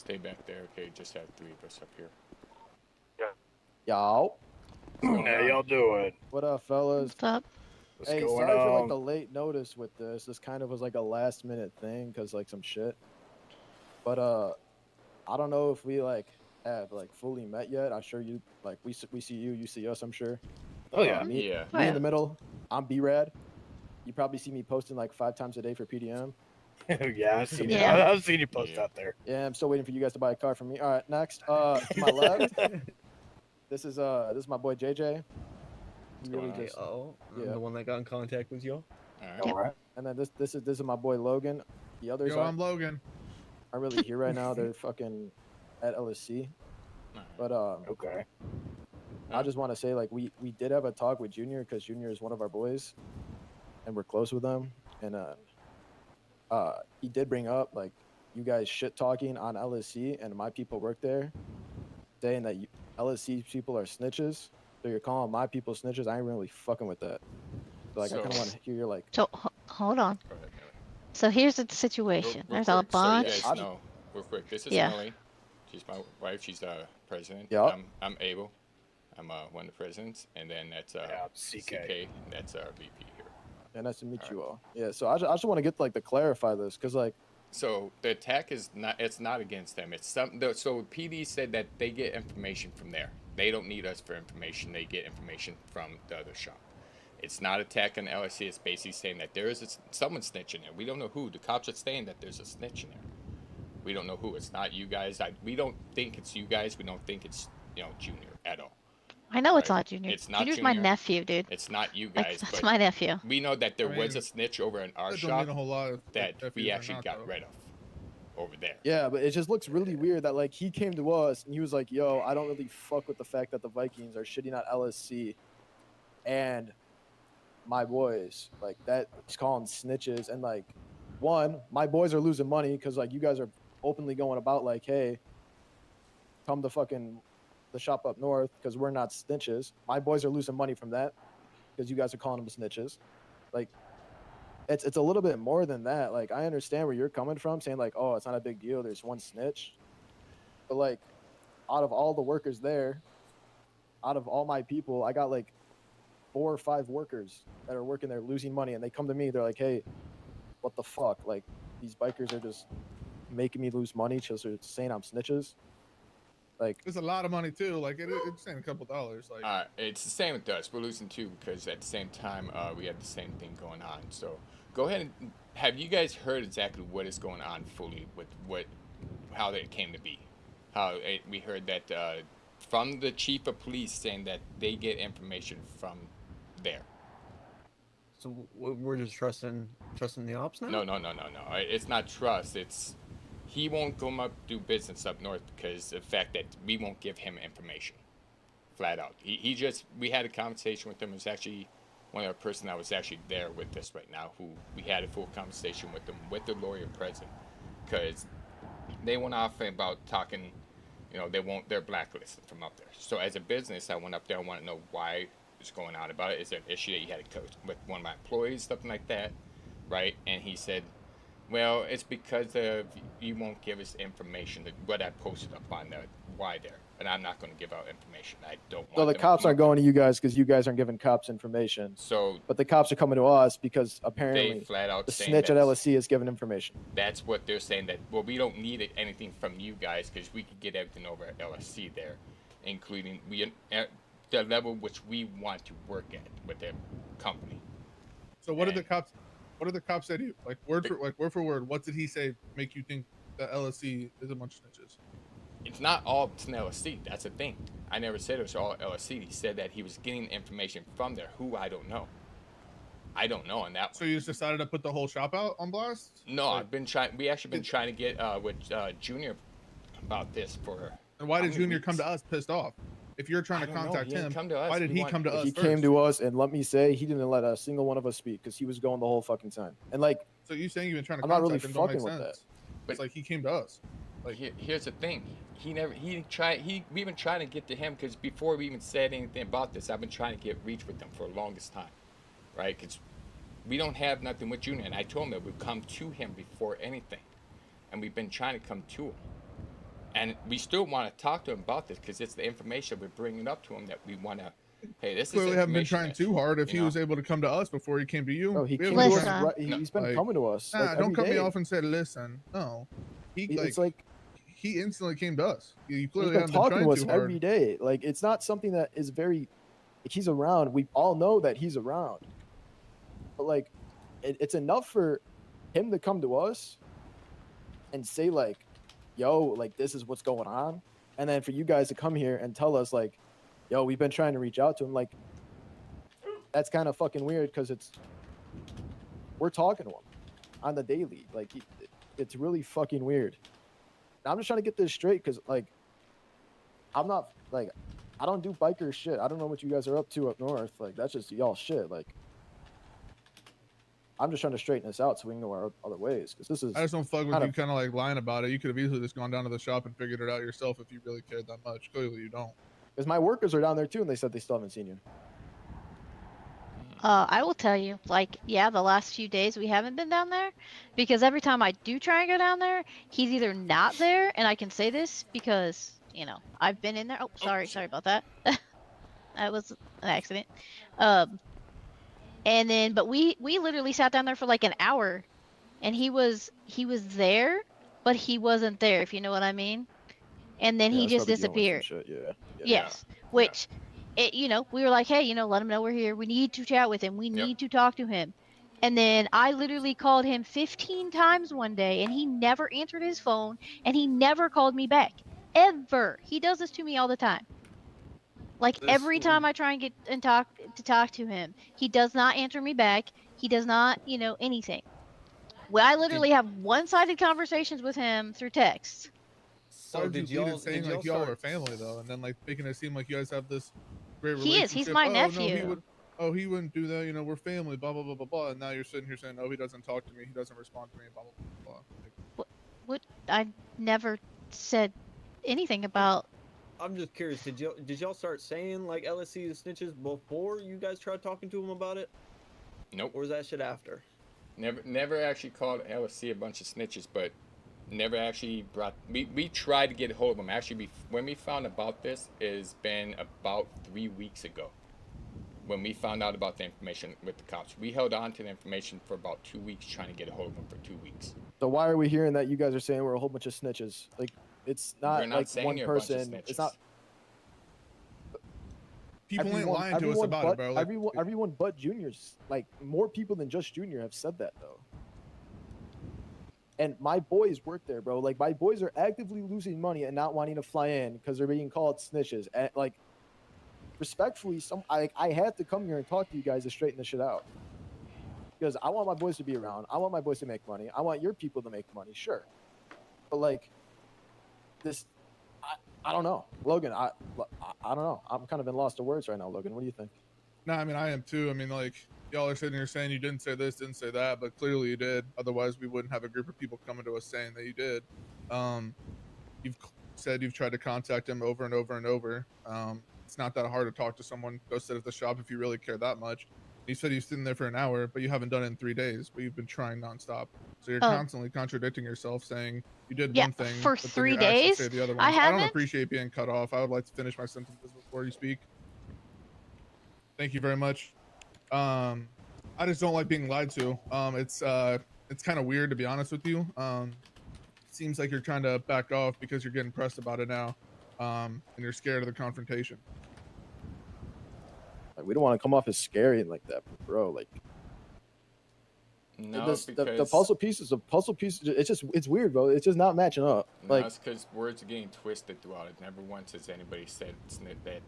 [SPEAKER 3] stay back there. Okay, just have 3 of us up here.
[SPEAKER 17] Y'all.
[SPEAKER 3] How y'all
[SPEAKER 17] doing? What up, fellas?
[SPEAKER 4] What's up?
[SPEAKER 17] Hey,
[SPEAKER 3] going
[SPEAKER 17] sorry for like
[SPEAKER 3] on?
[SPEAKER 17] the late notice with this. This kind of was like a last minute thing because like some shit. But I don't know if we like have like fully met yet. I'm sure you like we see you, you see us. I'm sure.
[SPEAKER 3] Oh, yeah.
[SPEAKER 17] Me,
[SPEAKER 3] Yeah.
[SPEAKER 17] Me in the middle. I'm B-Rad. You probably see me posting like 5 times a day for PDM.
[SPEAKER 19] Yeah, I've seen
[SPEAKER 17] Yeah.
[SPEAKER 19] it. I've seen you post out there.
[SPEAKER 17] Yeah, I'm still waiting for you guys to buy a car from me. All right, next. To my left. This is my boy JJ. He really just
[SPEAKER 23] I'm the one that got in contact with you.
[SPEAKER 17] All right. And then this is my boy Logan. The others
[SPEAKER 10] Yo, I'm Logan.
[SPEAKER 17] aren't really here right now. They're fucking at LSC. But
[SPEAKER 19] okay.
[SPEAKER 17] I just want to say like we did have a talk with Junior because Junior is one of our boys, and we're close with him. And he did bring up like you guys shit talking on LSC, and my people work there, saying that LSC people are snitches. So you're calling my people snitches. I ain't really fucking with that. So like I kind of want to hear your like.
[SPEAKER 4] So hold on. So here's the situation. There's a bunch.
[SPEAKER 3] So you guys know, real quick, this is
[SPEAKER 4] Yeah.
[SPEAKER 3] Melly. She's my wife. She's the president.
[SPEAKER 17] Yeah.
[SPEAKER 3] I'm Abel. I'm one of the presidents, and then that's CK. And that's our VP here.
[SPEAKER 17] Yeah, nice to meet you all. Yeah, so I just want to get like to clarify this because like.
[SPEAKER 3] So the attack is not. It's not against them. It's something. So PD said that they get information from there. They don't need us for information. They get information from the other shop. It's not attacking LSC. It's basically saying that there is someone snitching there. We don't know who. The cops are saying that there's a snitch in there. We don't know who. It's not you guys. We don't think it's you guys. We don't think it's Junior at all.
[SPEAKER 4] I know it's not Junior.
[SPEAKER 3] It's not
[SPEAKER 4] Junior's my
[SPEAKER 3] Junior.
[SPEAKER 4] nephew, dude.
[SPEAKER 3] It's not you
[SPEAKER 4] Like,
[SPEAKER 3] guys.
[SPEAKER 4] that's
[SPEAKER 3] but
[SPEAKER 4] my nephew.
[SPEAKER 3] We know that there
[SPEAKER 10] I
[SPEAKER 3] was
[SPEAKER 10] mean,
[SPEAKER 3] a snitch over in our
[SPEAKER 10] that don't
[SPEAKER 3] shop
[SPEAKER 10] mean a whole lot
[SPEAKER 3] that
[SPEAKER 10] if
[SPEAKER 3] we
[SPEAKER 10] he's or
[SPEAKER 3] actually
[SPEAKER 10] not,
[SPEAKER 3] got
[SPEAKER 10] though.
[SPEAKER 3] rid of over there.
[SPEAKER 17] Yeah, but it just looks really weird that like he came to us and he was like, "Yo, I don't really fuck with the fact that the Vikings are shitting at LSC, and my boys like that. He's calling snitches and like, one, my boys are losing money because like you guys are openly going about like, hey, come to fucking the shop up north because we're not snitches. My boys are losing money from that because you guys are calling them snitches. Like, it's a little bit more than that. Like, I understand where you're coming from, saying like, oh, it's not a big deal. There's one snitch, but like, out of all the workers there, out of all my people, I got like 4 or 5 workers that are working there losing money, and they come to me. They're like, hey, what the fuck? Like, these bikers are just making me lose money because they're saying I'm snitches. Like,
[SPEAKER 10] It's a lot of money too. Like it's saying a couple dollars. Like
[SPEAKER 3] It's the same with us. We're losing too because at the same time we have the same thing going on. So go ahead and have you guys heard exactly what is going on fully with how it came to be? We heard that from the chief of police saying that they get information from there.
[SPEAKER 23] So we're just trusting the ops now?
[SPEAKER 3] No. It's not trust. It's he won't come up do business up north because of the fact that we won't give him information. Flat out. We had a conversation with him. It was actually one of the person that was actually there with us right now who we had a full conversation with them with the lawyer present because they went off about talking, they're blacklisted from up there. So as a business, I went up there. I want to know why it's going on about it. Is there an issue that you had to coach with one of my employees, something like that, right? And he said, well, it's because you won't give us information, what I posted up on the why there. And I'm not going to give out information. I don't want
[SPEAKER 17] so the
[SPEAKER 3] them to
[SPEAKER 17] cops
[SPEAKER 3] come
[SPEAKER 17] aren't
[SPEAKER 3] up
[SPEAKER 17] going to you guys because you guys aren't giving cops information.
[SPEAKER 3] So,
[SPEAKER 17] but the cops are coming to us because apparently
[SPEAKER 3] they flat out
[SPEAKER 17] the
[SPEAKER 3] saying
[SPEAKER 17] snitch at
[SPEAKER 3] that's-
[SPEAKER 17] LSC is giving information.
[SPEAKER 3] That's what they're saying, that, well, we don't need anything from you guys because we could get everything over at LSC there, including at the level which we want to work at with the company.
[SPEAKER 10] So what did the cops say to you? Like word for word, what did he say make you think that LSC is a bunch of snitches?
[SPEAKER 3] It's not all LSC. That's the thing. I never said it was all LSC. He said that he was getting information from there. Who, I don't know. I don't know on that.
[SPEAKER 10] So you just decided to put the whole shop out on blast?
[SPEAKER 3] No, I've been trying. We actually been trying to get with Junior about this for.
[SPEAKER 10] And why
[SPEAKER 3] how
[SPEAKER 10] did
[SPEAKER 3] many
[SPEAKER 10] Junior
[SPEAKER 3] weeks?
[SPEAKER 10] come to us pissed off? If you're trying
[SPEAKER 3] I
[SPEAKER 10] to
[SPEAKER 3] don't know.
[SPEAKER 10] contact
[SPEAKER 3] He didn't
[SPEAKER 10] him,
[SPEAKER 3] come to us.
[SPEAKER 10] why did
[SPEAKER 3] We
[SPEAKER 10] he
[SPEAKER 3] want-
[SPEAKER 10] come to us
[SPEAKER 17] He
[SPEAKER 10] first?
[SPEAKER 17] came to us, and let me say, he didn't let a single one of us speak because he was going the whole fucking time. And like,
[SPEAKER 10] So you saying you've been trying to
[SPEAKER 17] I'm not
[SPEAKER 10] contact
[SPEAKER 17] really
[SPEAKER 10] him don't make
[SPEAKER 17] fucking with
[SPEAKER 10] sense.
[SPEAKER 17] that.
[SPEAKER 10] It's like he came to us.
[SPEAKER 3] Like here's the thing. We've been trying to get to him because before we even said anything about this, I've been trying to get reach with him for the longest time, right? Because we don't have nothing with Junior, and I told him that we'd come to him before anything, and we've been trying to come to him, And we still want to talk to him about this because it's the information we're bringing up to him that we want to. Hey, this
[SPEAKER 10] Clearly
[SPEAKER 3] is
[SPEAKER 10] haven't been
[SPEAKER 3] information
[SPEAKER 10] trying
[SPEAKER 3] that,
[SPEAKER 10] too hard. If
[SPEAKER 3] you
[SPEAKER 10] he
[SPEAKER 3] know?
[SPEAKER 10] was able to come to us before he came to you,
[SPEAKER 17] Oh, he
[SPEAKER 10] we
[SPEAKER 17] came
[SPEAKER 10] haven't
[SPEAKER 17] to us.
[SPEAKER 10] been
[SPEAKER 17] Right, he's been
[SPEAKER 10] like,
[SPEAKER 17] coming to us.
[SPEAKER 10] Nah,
[SPEAKER 17] like,
[SPEAKER 10] don't
[SPEAKER 17] every
[SPEAKER 10] cut me
[SPEAKER 17] day.
[SPEAKER 10] off and say, listen. No,
[SPEAKER 17] It's like
[SPEAKER 10] he instantly came to us. You
[SPEAKER 17] he's
[SPEAKER 10] clearly
[SPEAKER 17] been
[SPEAKER 10] haven't been
[SPEAKER 17] talking
[SPEAKER 10] trying
[SPEAKER 17] to us
[SPEAKER 10] too hard.
[SPEAKER 17] every day. Like it's not something that is very. Like, he's around. We all know that he's around. But like, it's enough for him to come to us and say like, "Yo, like this is what's going on," and then for you guys to come here and tell us like, "Yo, we've been trying to reach out to him." Like, that's kind of fucking weird because we're talking to him on the daily. Like, it's really fucking weird. And I'm just trying to get this straight because like, I'm not like, I don't do biker shit. I don't know what you guys are up to up north. Like, that's just y'all shit. Like, I'm just trying to straighten this out so we can go our other ways. Because this is.
[SPEAKER 10] I just don't fuck with
[SPEAKER 17] kind
[SPEAKER 10] you
[SPEAKER 17] of-
[SPEAKER 10] kind of like lying about it. You could have easily just gone down to the shop and figured it out yourself if you really cared that much. Clearly, you don't.
[SPEAKER 17] Because my workers are down there too, and they said they still haven't seen you.
[SPEAKER 4] I will tell you, like, yeah, the last few days we haven't been down there because every time I do try and go down there, he's either not there, and I can say this because, you know, I've been in there. Oh, sorry about that. That was an accident. And then, but we literally sat down there for like an hour, and he was there, but he wasn't there, if you know what I mean. And then
[SPEAKER 17] Yeah,
[SPEAKER 4] he
[SPEAKER 17] I
[SPEAKER 4] just
[SPEAKER 17] started dealing with
[SPEAKER 4] disappeared.
[SPEAKER 17] some shit, yeah.
[SPEAKER 4] Yes, which, you know, we were like, hey, you know, let him know we're here. We need to chat with him. We need to talk to him. And then I literally called him 15 times one day, and he never answered his phone, and he never called me back, ever. He does this to me all the time. Like every time I try and get and talk to him, he does not answer me back. He does not, you know, anything. Well, I literally have one-sided conversations with him through text.
[SPEAKER 10] Why did you lead it saying like y'all are family though, and then like making it seem like you guys have this great
[SPEAKER 4] He
[SPEAKER 10] relationship?
[SPEAKER 4] is. He's my
[SPEAKER 10] No,
[SPEAKER 4] nephew.
[SPEAKER 10] he wouldn't do that. You know, we're family. Blah blah blah blah blah. And now you're sitting here saying, "Oh, he doesn't talk to me. He doesn't respond to me." Blah blah blah blah.
[SPEAKER 4] What? I never said anything about.
[SPEAKER 23] I'm just curious. Did y'all start saying like LSC is snitches before you guys tried talking to him about it?
[SPEAKER 3] Nope.
[SPEAKER 23] Or was that shit after?
[SPEAKER 3] Never actually called LSC a bunch of snitches, but never actually brought. We tried to get a hold of them. Actually, when we found about this, it's been about 3 weeks ago. When we found out about the information with the cops, we held on to the information for about 2 weeks, trying to get a hold of them for 2 weeks.
[SPEAKER 17] So why are we hearing that you guys are saying we're a whole bunch of snitches? Like, it's not,
[SPEAKER 3] We're not
[SPEAKER 17] like
[SPEAKER 3] saying
[SPEAKER 17] one
[SPEAKER 3] you're a bunch of
[SPEAKER 17] person. It's
[SPEAKER 3] snitches.
[SPEAKER 17] not.
[SPEAKER 10] People ain't lying to us about it, bro. Like,
[SPEAKER 17] everyone but juniors, like more people than just junior, have said that though. And my boys work there, bro. Like my boys are actively losing money and not wanting to fly in because they're being called snitches. And like, respectfully, I had to come here and talk to you guys to straighten this shit out. Because I want my boys to be around. I want my boys to make money. I want your people to make money, sure. But like, this, I don't know, Logan. I don't know. I'm kind of in lost of words right now, Logan. What do you think?
[SPEAKER 10] No, I mean I am too. I mean like y'all are sitting here saying you didn't say this, didn't say that, but clearly you did. Otherwise, we wouldn't have a group of people coming to us saying that you did. You've said you've tried to contact him over and over and over. It's not that hard to talk to someone. Go sit at the shop if you really care that much. You said you're sitting there for an hour, but you haven't done it in 3 days. But you've been trying nonstop. So you're constantly contradicting yourself, saying you did one thing
[SPEAKER 4] for
[SPEAKER 10] but then
[SPEAKER 4] 3
[SPEAKER 10] your actions
[SPEAKER 4] days.
[SPEAKER 10] say the other
[SPEAKER 4] I
[SPEAKER 10] ones. I don't
[SPEAKER 4] haven't.
[SPEAKER 10] appreciate being cut off. I would like to finish my sentences before you speak. Thank you very much. I just don't like being lied to. It's kind of weird to be honest with you. It seems like you're trying to back off because you're getting pressed about it now, and you're scared of the confrontation.
[SPEAKER 17] Like, we don't want to come off as scary and like that, bro. Like,
[SPEAKER 3] No,
[SPEAKER 17] the puzzle pieces, it's weird, bro. It's just not matching up.
[SPEAKER 3] No,
[SPEAKER 17] Like,
[SPEAKER 3] it's because words are getting twisted throughout it. Never once has anybody said that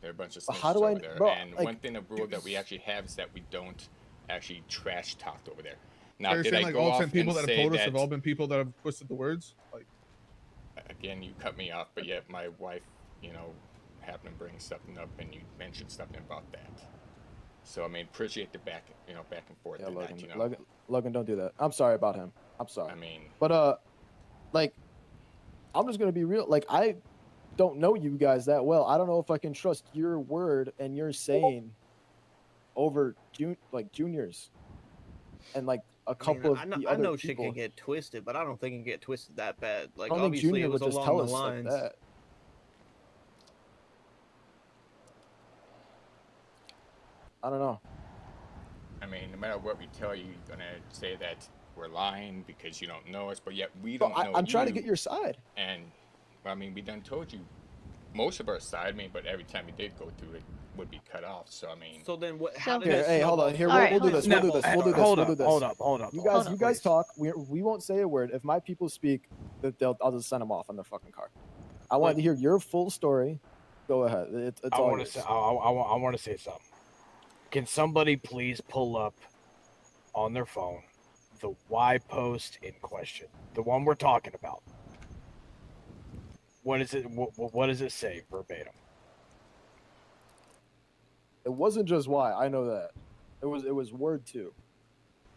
[SPEAKER 3] they're a bunch of
[SPEAKER 17] But
[SPEAKER 3] snitches
[SPEAKER 17] how do I-
[SPEAKER 3] over there.
[SPEAKER 17] bro,
[SPEAKER 3] and
[SPEAKER 17] like-
[SPEAKER 3] one thing, a rule that we actually have is that we don't actually trash talk over there.
[SPEAKER 10] Now,
[SPEAKER 3] Now,
[SPEAKER 10] you're
[SPEAKER 3] did
[SPEAKER 10] saying
[SPEAKER 3] I
[SPEAKER 10] like
[SPEAKER 3] go
[SPEAKER 10] all
[SPEAKER 3] off
[SPEAKER 10] 10 people
[SPEAKER 3] and
[SPEAKER 10] that have
[SPEAKER 3] say
[SPEAKER 10] told us
[SPEAKER 3] that?
[SPEAKER 10] have all been people that have twisted the words? Like,
[SPEAKER 3] Again, you cut me off, but yet my wife, happened to bring something up, and you mentioned something about that. So I mean, appreciate the back and forth.
[SPEAKER 17] yeah,
[SPEAKER 3] in
[SPEAKER 17] Logan,
[SPEAKER 3] that,
[SPEAKER 17] Logan, don't do that. I'm sorry about him. I'm sorry.
[SPEAKER 3] I mean,
[SPEAKER 17] but like, I'm just gonna be real. Like, I don't know you guys that well. I don't know if I can trust your word and your saying over juniors. And like, a couple
[SPEAKER 11] I
[SPEAKER 17] of
[SPEAKER 11] know,
[SPEAKER 17] the
[SPEAKER 11] I
[SPEAKER 17] other
[SPEAKER 11] know shit
[SPEAKER 17] people.
[SPEAKER 11] can get twisted, but I don't think it can get twisted that bad. Like
[SPEAKER 17] I don't think
[SPEAKER 11] obviously
[SPEAKER 17] Junior
[SPEAKER 11] it was
[SPEAKER 17] would just
[SPEAKER 11] along
[SPEAKER 17] tell
[SPEAKER 11] the
[SPEAKER 17] us
[SPEAKER 11] lines.
[SPEAKER 17] like that. I don't know.
[SPEAKER 3] I mean, no matter what we tell you, you're gonna say that we're lying because you don't know us, but yet we
[SPEAKER 17] But
[SPEAKER 3] don't know
[SPEAKER 17] I'm trying to
[SPEAKER 3] you.
[SPEAKER 17] get your side.
[SPEAKER 3] And I mean, we done told you most of our side. I mean, but every time we did go through it, would be cut off. So I mean,
[SPEAKER 11] So then what?
[SPEAKER 4] How
[SPEAKER 11] How
[SPEAKER 4] did
[SPEAKER 11] did
[SPEAKER 17] Here,
[SPEAKER 11] it
[SPEAKER 17] hey, hold
[SPEAKER 11] snowball?
[SPEAKER 17] on. Here,
[SPEAKER 4] All
[SPEAKER 17] we'll,
[SPEAKER 4] right,
[SPEAKER 17] we'll do
[SPEAKER 4] hold
[SPEAKER 17] this.
[SPEAKER 4] on.
[SPEAKER 17] We'll do this. We'll do this.
[SPEAKER 19] Hold
[SPEAKER 17] We'll do
[SPEAKER 19] up,
[SPEAKER 17] this.
[SPEAKER 19] hold up.
[SPEAKER 17] You guys talk. We won't say a word. If my people speak, I'll just send them off in their fucking car. I want to hear your full story. Go ahead. It's
[SPEAKER 19] I
[SPEAKER 17] all
[SPEAKER 19] want to
[SPEAKER 17] yours.
[SPEAKER 19] say. I want to say something. Can somebody please pull up on their phone the Y post in question, the one we're talking about? What is it? What does it say verbatim?
[SPEAKER 17] It wasn't just why. I know that. It was word too.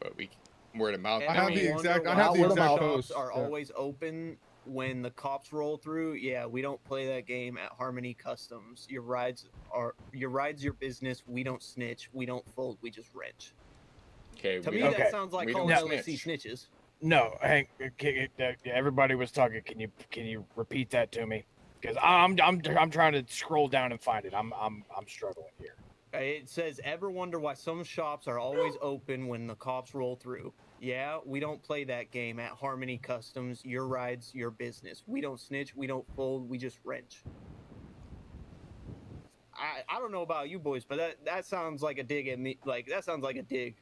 [SPEAKER 3] but we word of mouth.
[SPEAKER 10] I have the
[SPEAKER 11] wonder
[SPEAKER 10] exact. I
[SPEAKER 11] why
[SPEAKER 10] have the
[SPEAKER 17] word of
[SPEAKER 10] exact
[SPEAKER 17] mouth.
[SPEAKER 10] post.
[SPEAKER 11] shops are
[SPEAKER 10] Yeah.
[SPEAKER 11] always open when the cops roll through. Yeah, we don't play that game at Harmony Customs. Your ride's your business. We don't snitch. We don't fold. We just wrench.
[SPEAKER 3] Okay.
[SPEAKER 11] To
[SPEAKER 3] we
[SPEAKER 11] me,
[SPEAKER 3] don't-
[SPEAKER 11] that sounds like
[SPEAKER 3] we
[SPEAKER 11] calling
[SPEAKER 3] don't
[SPEAKER 11] LSC
[SPEAKER 3] snitch.
[SPEAKER 11] snitches.
[SPEAKER 19] No, Hank. Everybody was talking. Can you repeat that to me? Because I'm trying to scroll down and find it. I'm struggling here.
[SPEAKER 11] It says, ever wonder why some shops are always open when the cops roll through? Yeah, we don't play that game at Harmony Customs. Your ride's your business. We don't snitch. We don't fold. We just wrench. I don't know about you boys, but that sounds like a dig at me. Like, that sounds like a dig.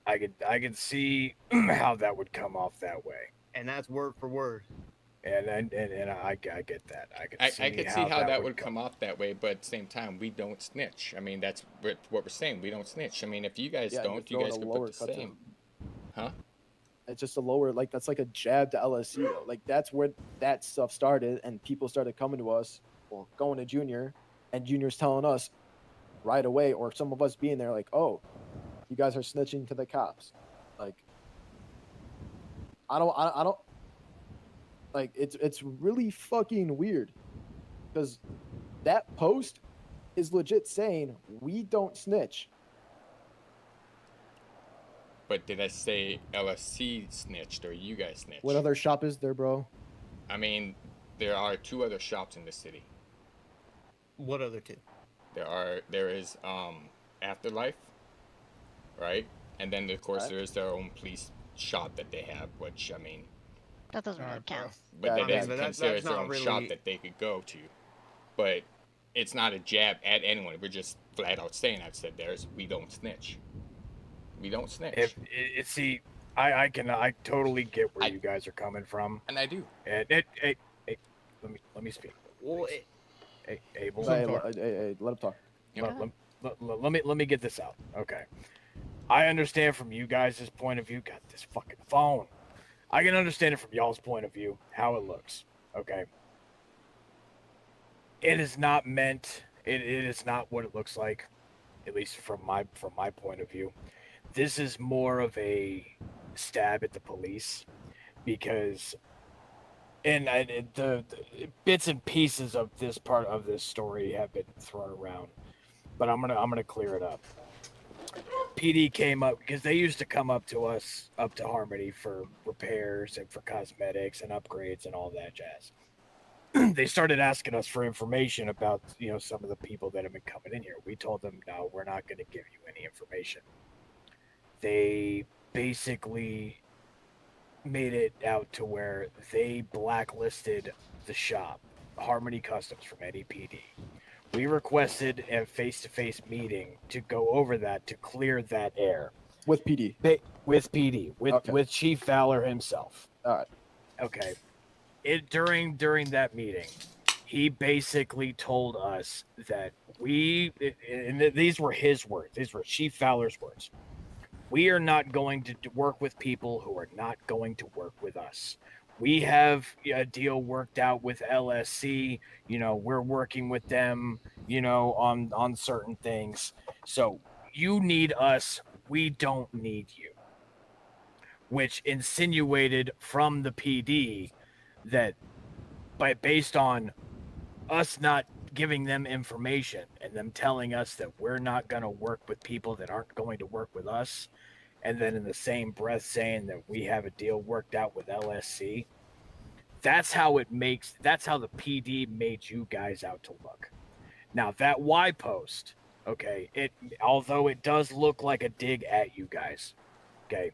[SPEAKER 19] I could see how that would come off that way.
[SPEAKER 11] And that's word for word.
[SPEAKER 19] And I get that. I could
[SPEAKER 3] see how that would come off that way, but at the same time, we don't snitch. I mean, that's what we're saying. We don't snitch. I mean, if you guys
[SPEAKER 17] Yeah,
[SPEAKER 3] don't,
[SPEAKER 17] you're
[SPEAKER 3] you guys
[SPEAKER 17] throwing
[SPEAKER 3] can
[SPEAKER 17] a
[SPEAKER 3] put
[SPEAKER 17] lower
[SPEAKER 3] the
[SPEAKER 17] cut to
[SPEAKER 3] same.
[SPEAKER 17] them.
[SPEAKER 3] Huh?
[SPEAKER 17] It's just a lower, like that's like a jab to LSU. Though. Like that's where that stuff started, and people started coming to us, or going to Junior, and Junior's telling us right away, or some of us being there, like, oh, you guys are snitching to the cops. Like, I don't. Like it's really fucking weird, because that post is legit saying we don't snitch.
[SPEAKER 3] But did I say LSC snitched or you guys snitched?
[SPEAKER 17] What other shop is there, bro?
[SPEAKER 3] I mean, there are 2 other shops in the city.
[SPEAKER 11] What other 2?
[SPEAKER 3] There is Afterlife, right? And then of course there is their own police shop that they have, which I mean,
[SPEAKER 4] That doesn't really count.
[SPEAKER 3] but that
[SPEAKER 11] Yeah,
[SPEAKER 3] is
[SPEAKER 11] but
[SPEAKER 3] considered
[SPEAKER 11] that's
[SPEAKER 3] their
[SPEAKER 11] not
[SPEAKER 3] own
[SPEAKER 11] really-
[SPEAKER 3] shop that they could go to. But it's not a jab at anyone. We're just flat out saying, I've said theirs, we don't snitch. We don't snitch.
[SPEAKER 19] See, I totally get where you guys are coming from,
[SPEAKER 3] and I do.
[SPEAKER 19] And hey, let me speak.
[SPEAKER 11] Well,
[SPEAKER 19] Hey, Abel.
[SPEAKER 17] Hey, let him talk.
[SPEAKER 19] Let me get this out. Okay. I understand from you guys' point of view. Got this fucking phone. I can understand it from y'all's point of view, how it looks. Okay. It is not meant. It is not what it looks like, at least from my point of view. This is more of a stab at the police, because the bits and pieces of this part of this story have been thrown around, but I'm gonna clear it up. PD came up because they used to come up to us, up to Harmony, for repairs and for cosmetics and upgrades and all that jazz. They started asking us for information about, some of the people that have been coming in here. We told them, no, we're not going to give you any information. They basically made it out to where they blacklisted the shop, Harmony Customs, from NEPD. We requested a face-to-face meeting to go over that, to clear that air.
[SPEAKER 17] With PD.
[SPEAKER 19] With PD. With Chief Fowler himself.
[SPEAKER 17] All right.
[SPEAKER 19] Okay. During that meeting, he basically told us that these were his words. These were Chief Fowler's words. We are not going to work with people who are not going to work with us. We have a deal worked out with LSC. We're working with them, on certain things. So you need us. We don't need you. Which insinuated from the PD that, based on us not giving them information and them telling us that we're not going to work with people that aren't going to work with us, and then in the same breath saying that we have a deal worked out with LSC. That's how the PD made you guys out to look. Now that Y post, okay, although it does look like a dig at you guys, okay,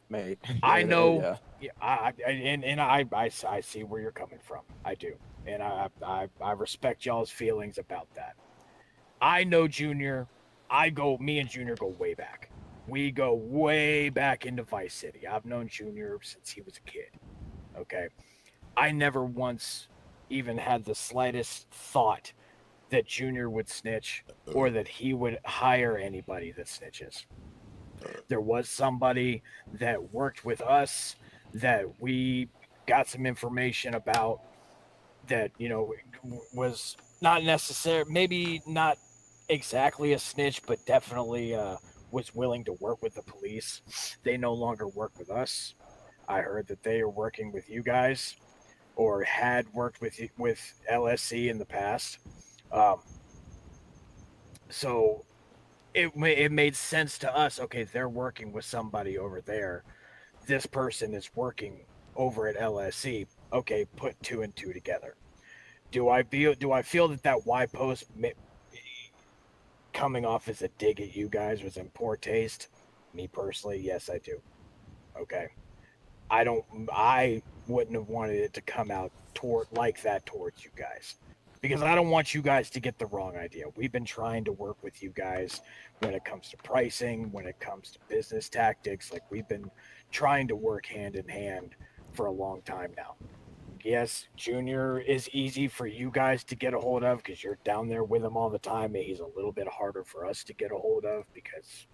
[SPEAKER 17] mate.
[SPEAKER 19] I know,
[SPEAKER 17] Yeah.
[SPEAKER 19] I see where you're coming from. I do, and I respect y'all's feelings about that. I know Junior. Me and Junior go way back. We go way back into Vice City. I've known Junior since he was a kid. Okay. I never once even had the slightest thought that Junior would snitch or that he would hire anybody that snitches. There was somebody that worked with us that we got some information about that, was not necessary, maybe not exactly a snitch, but definitely was willing to work with the police. They no longer work with us. I heard that they are working with you guys, or had worked with LSC in the past. So it made sense to us. Okay, they're working with somebody over there. This person is working over at LSC. Okay, put 2 and 2 together. Do I feel that Y post coming off as a dig at you guys was in poor taste? Me personally, yes, I do. Okay. I wouldn't have wanted it to come out like that towards you guys, because I don't want you guys to get the wrong idea. We've been trying to work with you guys when it comes to pricing, when it comes to business tactics. Like, we've been trying to work hand in hand for a long time now. Yes, Junior is easy for you guys to get a hold of because you're down there with him all the time. He's a little bit harder for us to get a hold of because,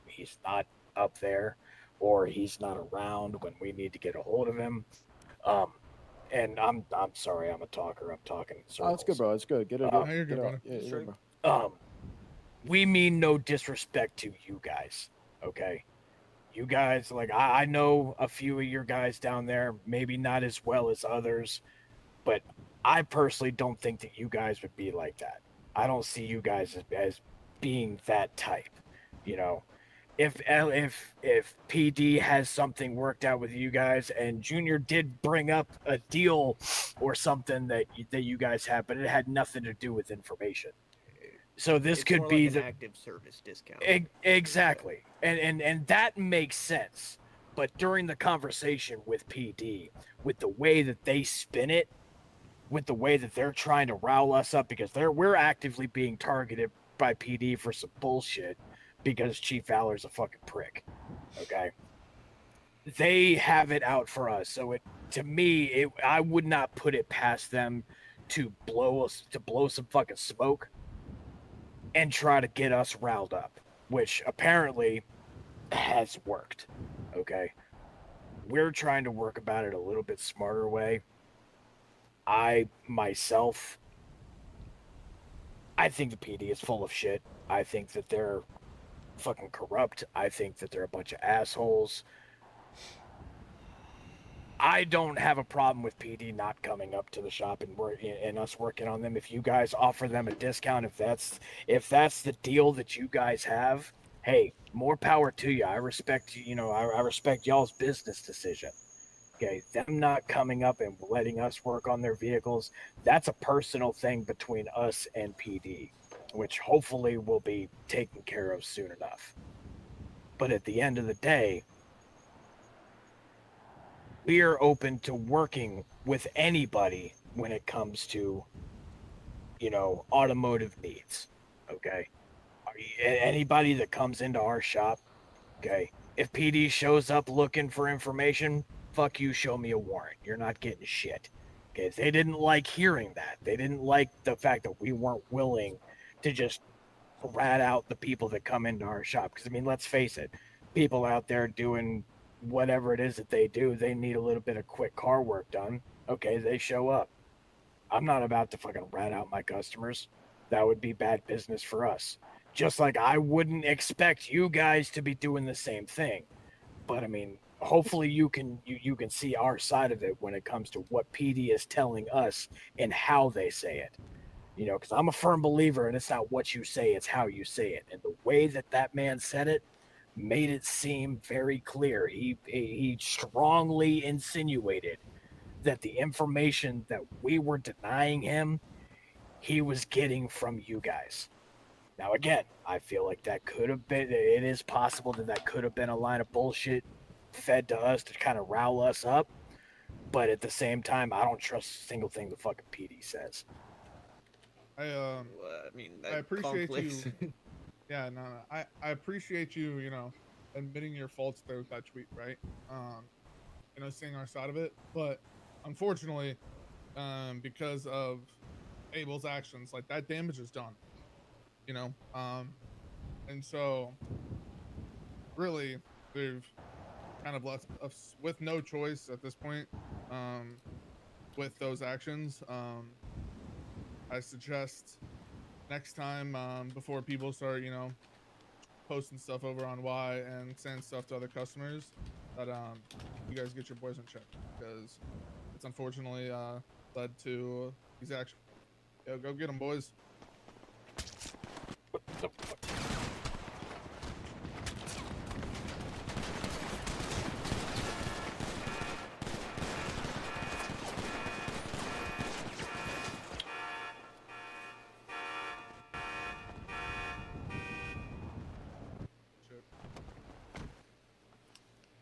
[SPEAKER 19] he's not up there, or he's not around when we need to get a hold of him. And I'm sorry, I'm a talker. I'm talking.
[SPEAKER 17] Oh, it's good, bro. It's good. Get it.
[SPEAKER 10] You're good, brother.
[SPEAKER 17] Yeah, you're good,
[SPEAKER 19] We mean no disrespect to you guys, okay? You guys, like, I know a few of your guys down there, maybe not as well as others, but I personally don't think that you guys would be like that. I don't see you guys as being that type, If PD has something worked out with you guys, and Junior did bring up a deal or something that you guys have, but it had nothing to do with information. So this
[SPEAKER 5] It's
[SPEAKER 19] could
[SPEAKER 5] more
[SPEAKER 19] be
[SPEAKER 5] like
[SPEAKER 19] the
[SPEAKER 5] an active service discount.
[SPEAKER 19] Exactly, and that makes sense. But during the conversation with PD, with the way that they spin it, with the way that they're trying to rile us up, because we're actively being targeted by PD for some bullshit, because Chief Valor's a fucking prick. Okay, they have it out for us. So I would not put it past them to blow some fucking smoke and try to get us riled up, which apparently has worked. Okay, we're trying to work about it a little bit smarter way. I think the PD is full of shit. I think that they're fucking corrupt. I think that they're a bunch of assholes. I don't have a problem with PD not coming up to the shop and us working on them. If you guys offer them a discount, if that's the deal that you guys have, hey, more power to you. I respect I respect y'all's business decision. Okay, them not coming up and letting us work on their vehicles, that's a personal thing between us and PD, which hopefully will be taken care of soon enough. But at the end of the day, we are open to working with anybody when it comes to, automotive needs. Okay, anybody that comes into our shop. Okay, if PD shows up looking for information, fuck you, show me a warrant. You're not getting shit. Okay, they didn't like hearing that. They didn't like the fact that we weren't willing to just rat out the people that come into our shop. Because, let's face it, people out there doing whatever it is that they do, they need a little bit of quick car work done. Okay, they show up. I'm not about to fucking rat out my customers. That would be bad business for us. Just like I wouldn't expect you guys to be doing the same thing. But hopefully you can see our side of it when it comes to what PD is telling us and how they say it. Because I'm a firm believer, and it's not what you say, it's how you say it. And the way that man said it made it seem very clear. He strongly insinuated that the information that we were denying him, he was getting from you guys. Now, again, I feel like that could have been, it is possible that that could have been a line of bullshit fed to us to kind of rile us up. But at the same time, I don't trust a single thing the fucking PD says.
[SPEAKER 10] I appreciate you. Yeah, no. I appreciate you, admitting your faults there with that tweet, right? Seeing our side of it. But unfortunately, because of Abel's actions, like that damage is done. And so really they've kind of left us with no choice at this point. With those actions, I suggest next time, before people start, posting stuff over on Y and saying stuff to other customers, that you guys get your boys in check, because it's unfortunately led to these actions. Yo, go get them, boys.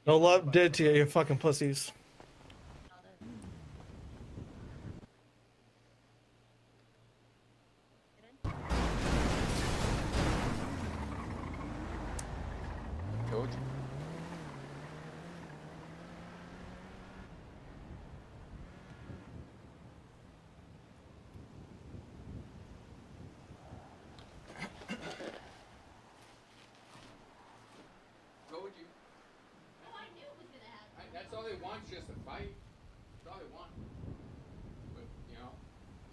[SPEAKER 5] No love did to you, you fucking pussies.
[SPEAKER 3] Told you. Told you. That's all they want, just a fight. That's all they want. But,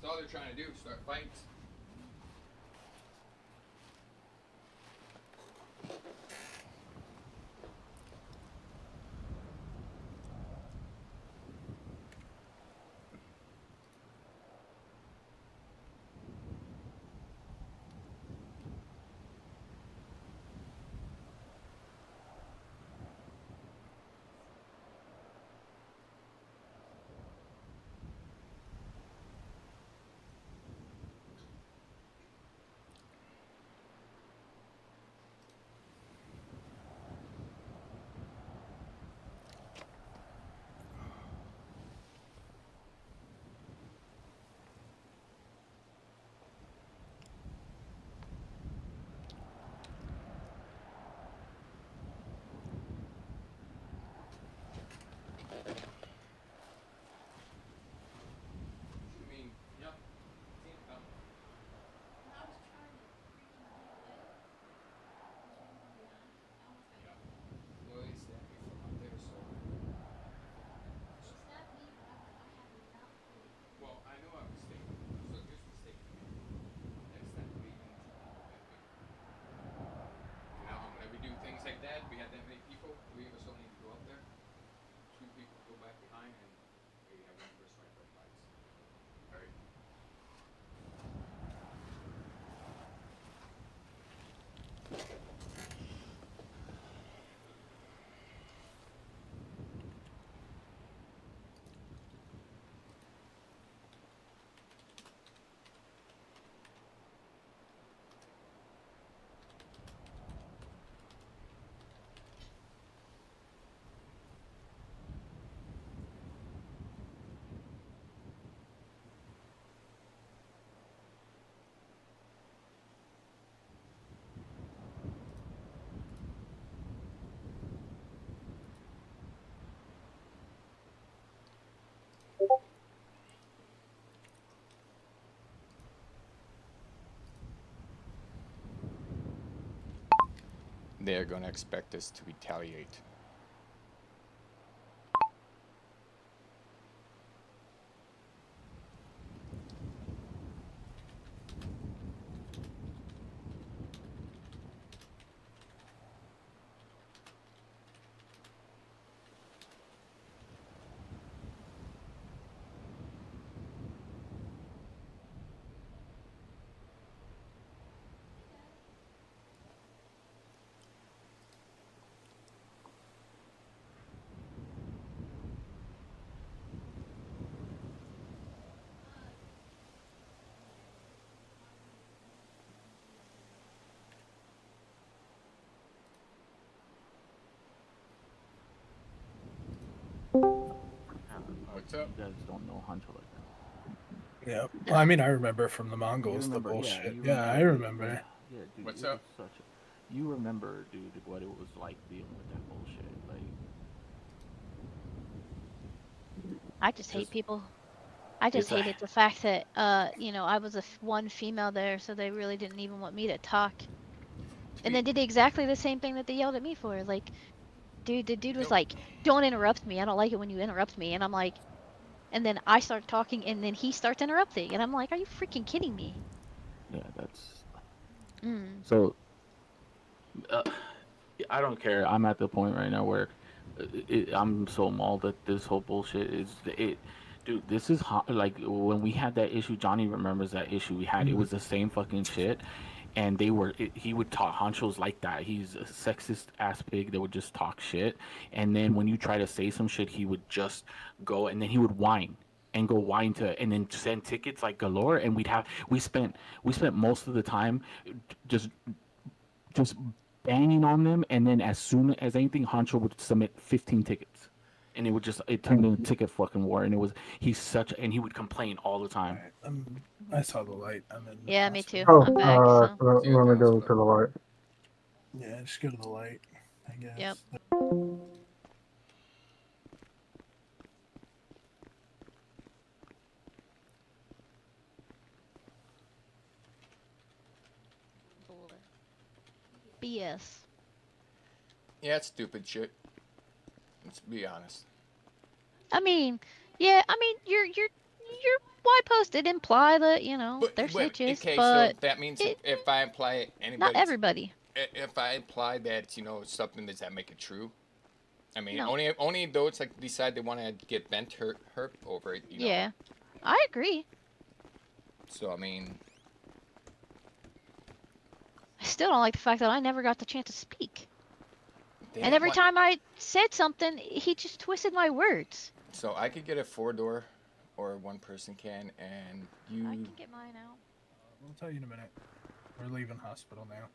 [SPEAKER 3] that's all they're trying to do, start fights. Like that, we had that many people, 3 of us don't need to go up there. 2 people go back behind, and maybe have 1 person right for fights. Alright. They're gonna expect us to retaliate. What's up?
[SPEAKER 18] You guys don't know Hancho like that.
[SPEAKER 6] Yeah. Well, I mean, I remember from the Mongols
[SPEAKER 18] remember-
[SPEAKER 6] the
[SPEAKER 18] yeah,
[SPEAKER 6] bullshit.
[SPEAKER 18] you
[SPEAKER 6] Yeah, I
[SPEAKER 18] remember-
[SPEAKER 6] remember.
[SPEAKER 18] Yeah, dude.
[SPEAKER 3] What's
[SPEAKER 18] it was
[SPEAKER 3] up?
[SPEAKER 18] Such a, you remember, dude, what it was like dealing with that bullshit. Like,
[SPEAKER 4] I just hate people. I just
[SPEAKER 18] It's a-
[SPEAKER 4] hated the fact that, I was one female there, so they really didn't even want me to talk. And then did exactly the same thing that they yelled at me for. Like, dude, the dude was like, "Don't interrupt me. I don't like it when you interrupt me." And I'm like, and then I start talking, and then he starts interrupting, and I'm like, "Are you freaking kidding me?"
[SPEAKER 18] yeah, that's.
[SPEAKER 4] Mm.
[SPEAKER 18] So, I don't care. I'm at the point right now where I'm so mauled at this whole bullshit. Dude, this is like when we had that issue. Johnny remembers that issue we had. It was the same fucking shit, and he would talk. Honcho's like that. He's a sexist ass pig that would just talk shit, and then when you try to say some shit, he would just go and then he would whine. And go whine to, and then send tickets like galore, and we spent most of the time just banging on them, and then as soon as anything, Honcho would submit 15 tickets, and it turned into a ticket fucking war, and he would complain all the time.
[SPEAKER 6] I saw the light. I'm in.
[SPEAKER 4] Yeah, me too.
[SPEAKER 15] Oh,
[SPEAKER 4] I'm back. So.
[SPEAKER 15] let me go to the light.
[SPEAKER 6] Yeah, just go to the light, I guess.
[SPEAKER 4] Yep. BS.
[SPEAKER 3] Yeah, it's stupid shit. Let's be honest.
[SPEAKER 4] I mean, yeah. I mean, your Y post did imply that they're
[SPEAKER 3] Wait,
[SPEAKER 4] snitches,
[SPEAKER 3] okay,
[SPEAKER 4] but
[SPEAKER 3] so that means if I imply anybody,
[SPEAKER 4] not everybody.
[SPEAKER 3] If I imply that something, does that make it true? I mean,
[SPEAKER 4] No.
[SPEAKER 3] only those like decide they want to get bent hurt over it.
[SPEAKER 4] Yeah, I agree.
[SPEAKER 3] So I mean,
[SPEAKER 4] I still don't like the fact that I never got the chance to speak.
[SPEAKER 3] damn,
[SPEAKER 4] And every
[SPEAKER 3] what-
[SPEAKER 4] time I said something, he just twisted my words.
[SPEAKER 3] So I could get a 4-door, or one person can, and you.
[SPEAKER 4] I can get mine out.
[SPEAKER 6] We'll tell you in a minute. We're leaving hospital now.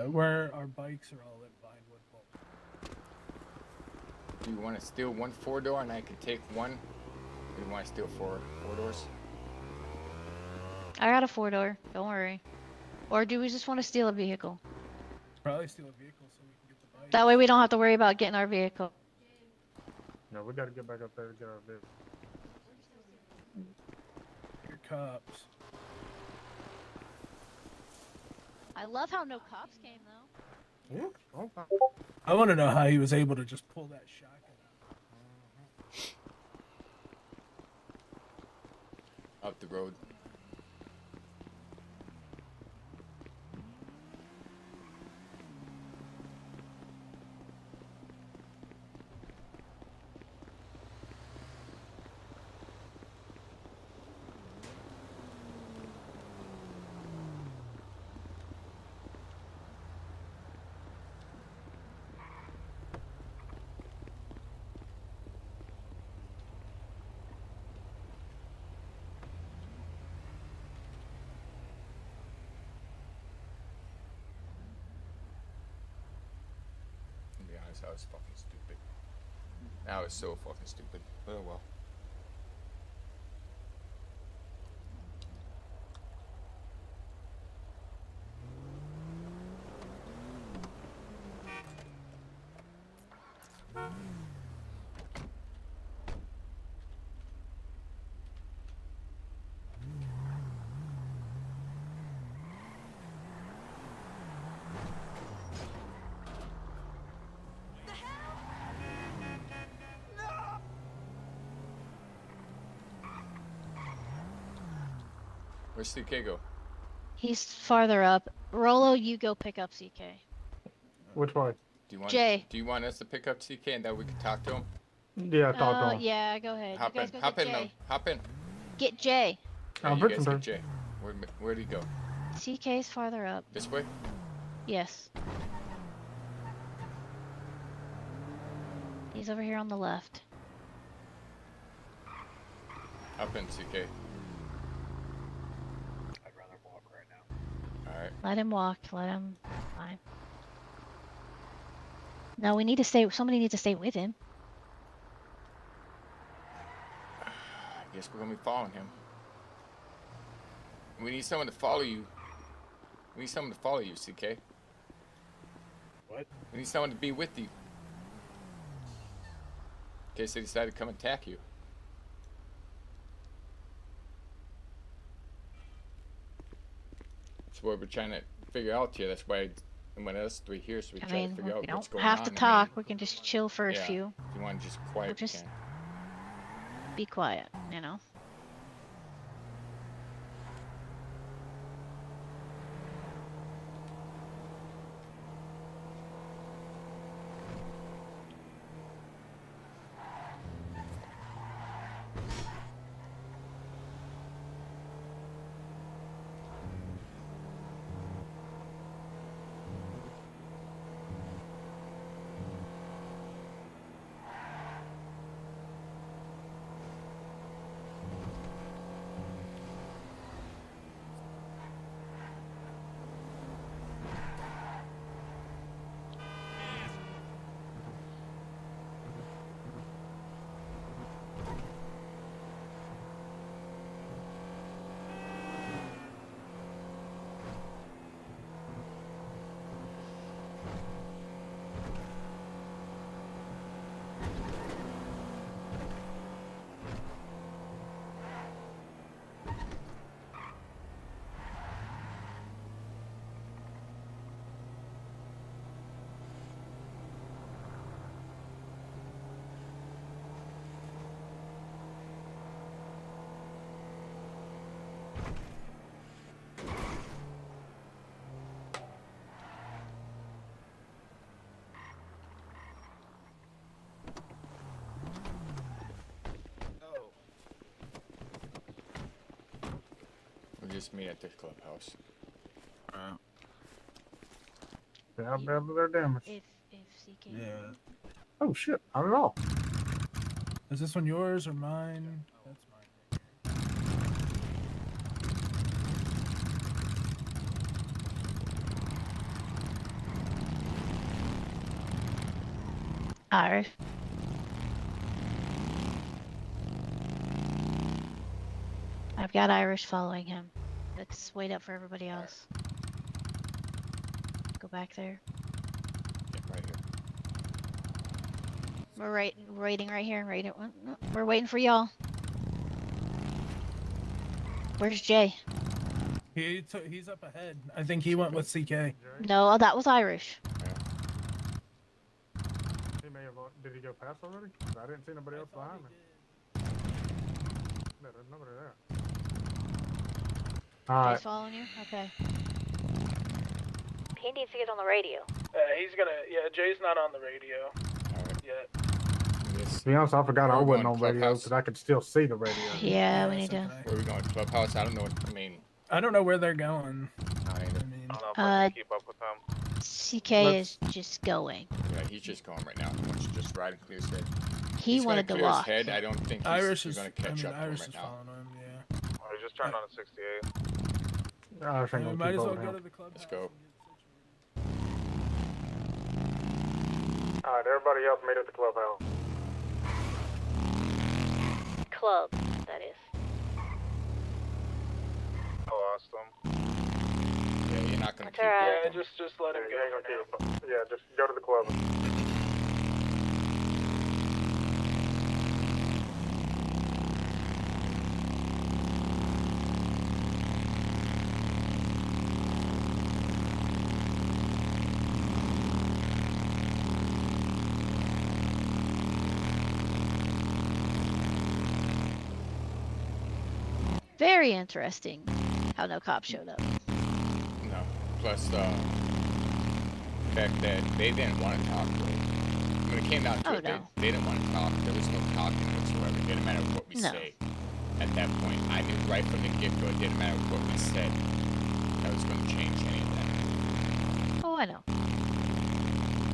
[SPEAKER 6] Where our bikes are all at Vinewood Bowl.
[SPEAKER 3] Do you want to steal one 4-door, and I can take one? Or you want to steal four doors?
[SPEAKER 4] I got a 4-door. Don't worry. Or do we just want to steal a vehicle?
[SPEAKER 6] Probably steal a vehicle so we can get the bike.
[SPEAKER 4] That way we don't have to worry about getting our vehicle.
[SPEAKER 15] No, we gotta get back up there and get our bit.
[SPEAKER 6] Your cops.
[SPEAKER 4] I love how no cops came though.
[SPEAKER 15] Yeah. Okay.
[SPEAKER 6] I want to know how he was able to just pull that shotgun out.
[SPEAKER 3] Up the road. To be honest, I was fucking stupid. I was so fucking stupid. But oh well. Where's CK go?
[SPEAKER 4] He's farther up. Rolo, you go pick up CK.
[SPEAKER 15] Which one?
[SPEAKER 3] Do you want?
[SPEAKER 4] Jay.
[SPEAKER 3] Do you want us to pick up CK and that we can talk to him?
[SPEAKER 15] Yeah, talk to him.
[SPEAKER 4] Yeah, go ahead.
[SPEAKER 3] Hop
[SPEAKER 4] you guys
[SPEAKER 3] in.
[SPEAKER 4] go
[SPEAKER 3] Hop
[SPEAKER 4] get
[SPEAKER 3] in.
[SPEAKER 4] Jay.
[SPEAKER 3] Hop in.
[SPEAKER 4] Get Jay.
[SPEAKER 3] Yeah, you guys get Jay. Where'd he go?
[SPEAKER 4] CK's farther up.
[SPEAKER 3] This way?
[SPEAKER 4] Yes. He's over here on the left.
[SPEAKER 3] Hop in, CK.
[SPEAKER 21] I'd rather walk right now.
[SPEAKER 3] Alright.
[SPEAKER 4] Let him walk. Let him. Fine. No, we need to stay. Somebody needs to stay with him.
[SPEAKER 3] I guess we're gonna be following him. We need someone to follow you. We need someone to follow you, CK.
[SPEAKER 19] What?
[SPEAKER 3] We need someone to be with you. In case they decide to come attack you. That's what we're trying to figure out here. That's why I went us three here, so we
[SPEAKER 4] I
[SPEAKER 3] try
[SPEAKER 4] mean,
[SPEAKER 3] to figure out
[SPEAKER 4] we
[SPEAKER 3] what's
[SPEAKER 4] don't
[SPEAKER 3] going on.
[SPEAKER 4] have to talk. We can just chill for a
[SPEAKER 3] yeah,
[SPEAKER 4] few.
[SPEAKER 3] If you want to just quiet,
[SPEAKER 4] We'll just
[SPEAKER 3] we can.
[SPEAKER 4] be quiet, you know?
[SPEAKER 3] We'll just meet at the clubhouse.
[SPEAKER 15] Yeah, they're damaged.
[SPEAKER 4] If CK.
[SPEAKER 6] Yeah.
[SPEAKER 15] Oh shit! Not at all.
[SPEAKER 6] Is this one yours or mine? That's mine.
[SPEAKER 4] Irish. I've got Irish following him. Let's wait up for everybody else. Go back there.
[SPEAKER 3] Yeah, right here.
[SPEAKER 4] We're waiting right here. We're waiting for y'all. Where's Jay?
[SPEAKER 6] He's up ahead. I think he went with CK.
[SPEAKER 4] No, that was Irish.
[SPEAKER 15] He may have. Did he go past already? 'Cause I didn't see nobody else behind me. No, there's nobody there. All
[SPEAKER 4] Jay's
[SPEAKER 15] right.
[SPEAKER 4] following you? Okay.
[SPEAKER 2] He needs to get on the radio.
[SPEAKER 22] He's gonna. Yeah, Jay's not on the radio yet.
[SPEAKER 15] To be honest, I forgot I
[SPEAKER 3] We're
[SPEAKER 15] wasn't
[SPEAKER 3] going
[SPEAKER 15] on radio
[SPEAKER 3] clubhouse.
[SPEAKER 15] because I could still see the radio.
[SPEAKER 4] Yeah, we need to.
[SPEAKER 3] Where are we going? Clubhouse? I don't know. I mean,
[SPEAKER 6] I don't know where they're going.
[SPEAKER 3] I either.
[SPEAKER 6] mean,
[SPEAKER 7] I don't know if I can keep up with them.
[SPEAKER 4] CK is just going.
[SPEAKER 3] Yeah, he's just going right now. He wants to just ride and clear his head.
[SPEAKER 4] He
[SPEAKER 3] He's gonna
[SPEAKER 4] wanted to
[SPEAKER 3] clear his
[SPEAKER 4] walk.
[SPEAKER 3] head. I don't think
[SPEAKER 6] Irish
[SPEAKER 3] he's
[SPEAKER 6] is
[SPEAKER 3] going to catch up to him
[SPEAKER 6] Irish
[SPEAKER 3] right
[SPEAKER 6] is
[SPEAKER 3] now.
[SPEAKER 6] following him. Yeah.
[SPEAKER 7] Oh, he just turned on a 68.
[SPEAKER 15] I think
[SPEAKER 6] We
[SPEAKER 15] we'll
[SPEAKER 6] might
[SPEAKER 15] keep
[SPEAKER 6] as
[SPEAKER 15] up
[SPEAKER 6] well
[SPEAKER 15] with
[SPEAKER 6] go
[SPEAKER 15] him.
[SPEAKER 6] to the club.
[SPEAKER 3] Let's go.
[SPEAKER 7] All right, everybody else meet at the clubhouse.
[SPEAKER 2] Club, that is.
[SPEAKER 7] I lost them.
[SPEAKER 3] Yeah, you're not going to
[SPEAKER 2] That's
[SPEAKER 3] keep
[SPEAKER 2] alright.
[SPEAKER 3] up.
[SPEAKER 22] Yeah, just let him
[SPEAKER 7] You
[SPEAKER 22] go.
[SPEAKER 7] ain't gonna keep up. Yeah, just go to the club.
[SPEAKER 4] Very interesting how no cop showed up.
[SPEAKER 3] No. Plus, the fact that they didn't want to talk. Really. When it came down to
[SPEAKER 4] Oh,
[SPEAKER 3] it,
[SPEAKER 4] no.
[SPEAKER 3] they didn't want to talk. There was no talking whatsoever. It didn't matter what we
[SPEAKER 4] No.
[SPEAKER 3] say. At that point, I knew right from the get-go, it didn't matter what we said. That was going to change any of that.
[SPEAKER 4] Oh, I know.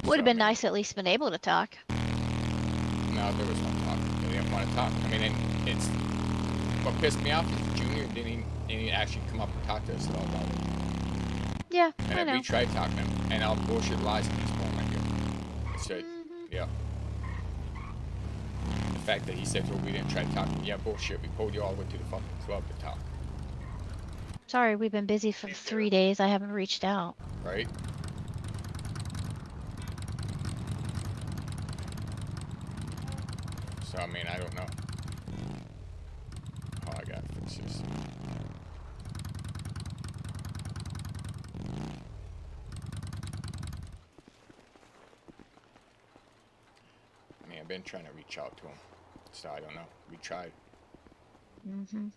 [SPEAKER 4] Would have been nice at least been able to talk.
[SPEAKER 3] No, there was no talk. They didn't want to talk. I mean, and it's what pissed me off is Junior didn't even actually come up and talk to us at all about it.
[SPEAKER 4] Yeah,
[SPEAKER 3] And
[SPEAKER 4] I
[SPEAKER 3] then
[SPEAKER 4] know.
[SPEAKER 3] we tried talking to him, and all bullshit lies in this point right here. It said, yeah. fact that he says, well, we didn't try to talk to him. Yeah, bullshit. We pulled you all the way to the fucking club to talk.
[SPEAKER 4] Sorry, we've been busy for 3 days. I haven't reached out.
[SPEAKER 3] Right? So, I mean, I don't know. Oh, I gotta fix this. I mean, I've been trying to reach out to him. So, I don't know. We tried.
[SPEAKER 4] Mm-hmm.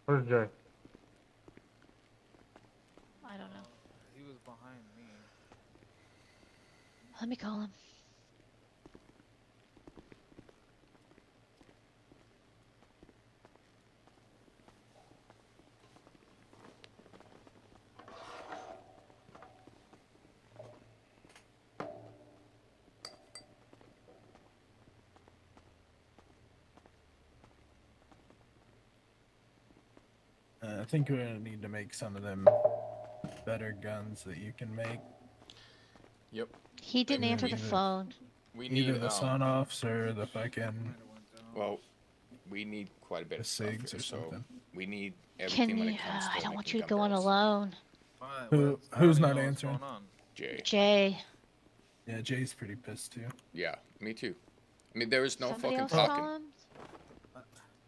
[SPEAKER 15] Where's Jay?
[SPEAKER 4] I don't know.
[SPEAKER 9] He was behind me.
[SPEAKER 4] Let me call him.
[SPEAKER 6] I think we're gonna need to make some of them better guns that you can make.
[SPEAKER 3] Yep.
[SPEAKER 4] He didn't
[SPEAKER 6] And
[SPEAKER 4] answer the
[SPEAKER 6] either-
[SPEAKER 4] phone.
[SPEAKER 3] We need
[SPEAKER 6] Either the son-offs or the fucking
[SPEAKER 3] Well, we need quite a bit
[SPEAKER 6] the
[SPEAKER 3] of stuff
[SPEAKER 6] SIGs
[SPEAKER 3] here,
[SPEAKER 6] or
[SPEAKER 3] so
[SPEAKER 6] something.
[SPEAKER 3] we need everything
[SPEAKER 4] Can
[SPEAKER 3] when
[SPEAKER 4] you?
[SPEAKER 3] it comes to
[SPEAKER 4] I don't want
[SPEAKER 3] making
[SPEAKER 4] you to
[SPEAKER 3] gun
[SPEAKER 4] go on
[SPEAKER 3] barrels.
[SPEAKER 4] alone.
[SPEAKER 6] Who's not answering?
[SPEAKER 3] Jay.
[SPEAKER 4] Jay.
[SPEAKER 6] Yeah, Jay's pretty pissed too.
[SPEAKER 3] Yeah, me too. I mean, there was no
[SPEAKER 4] Somebody
[SPEAKER 3] fucking
[SPEAKER 4] else
[SPEAKER 3] talking.
[SPEAKER 4] call him?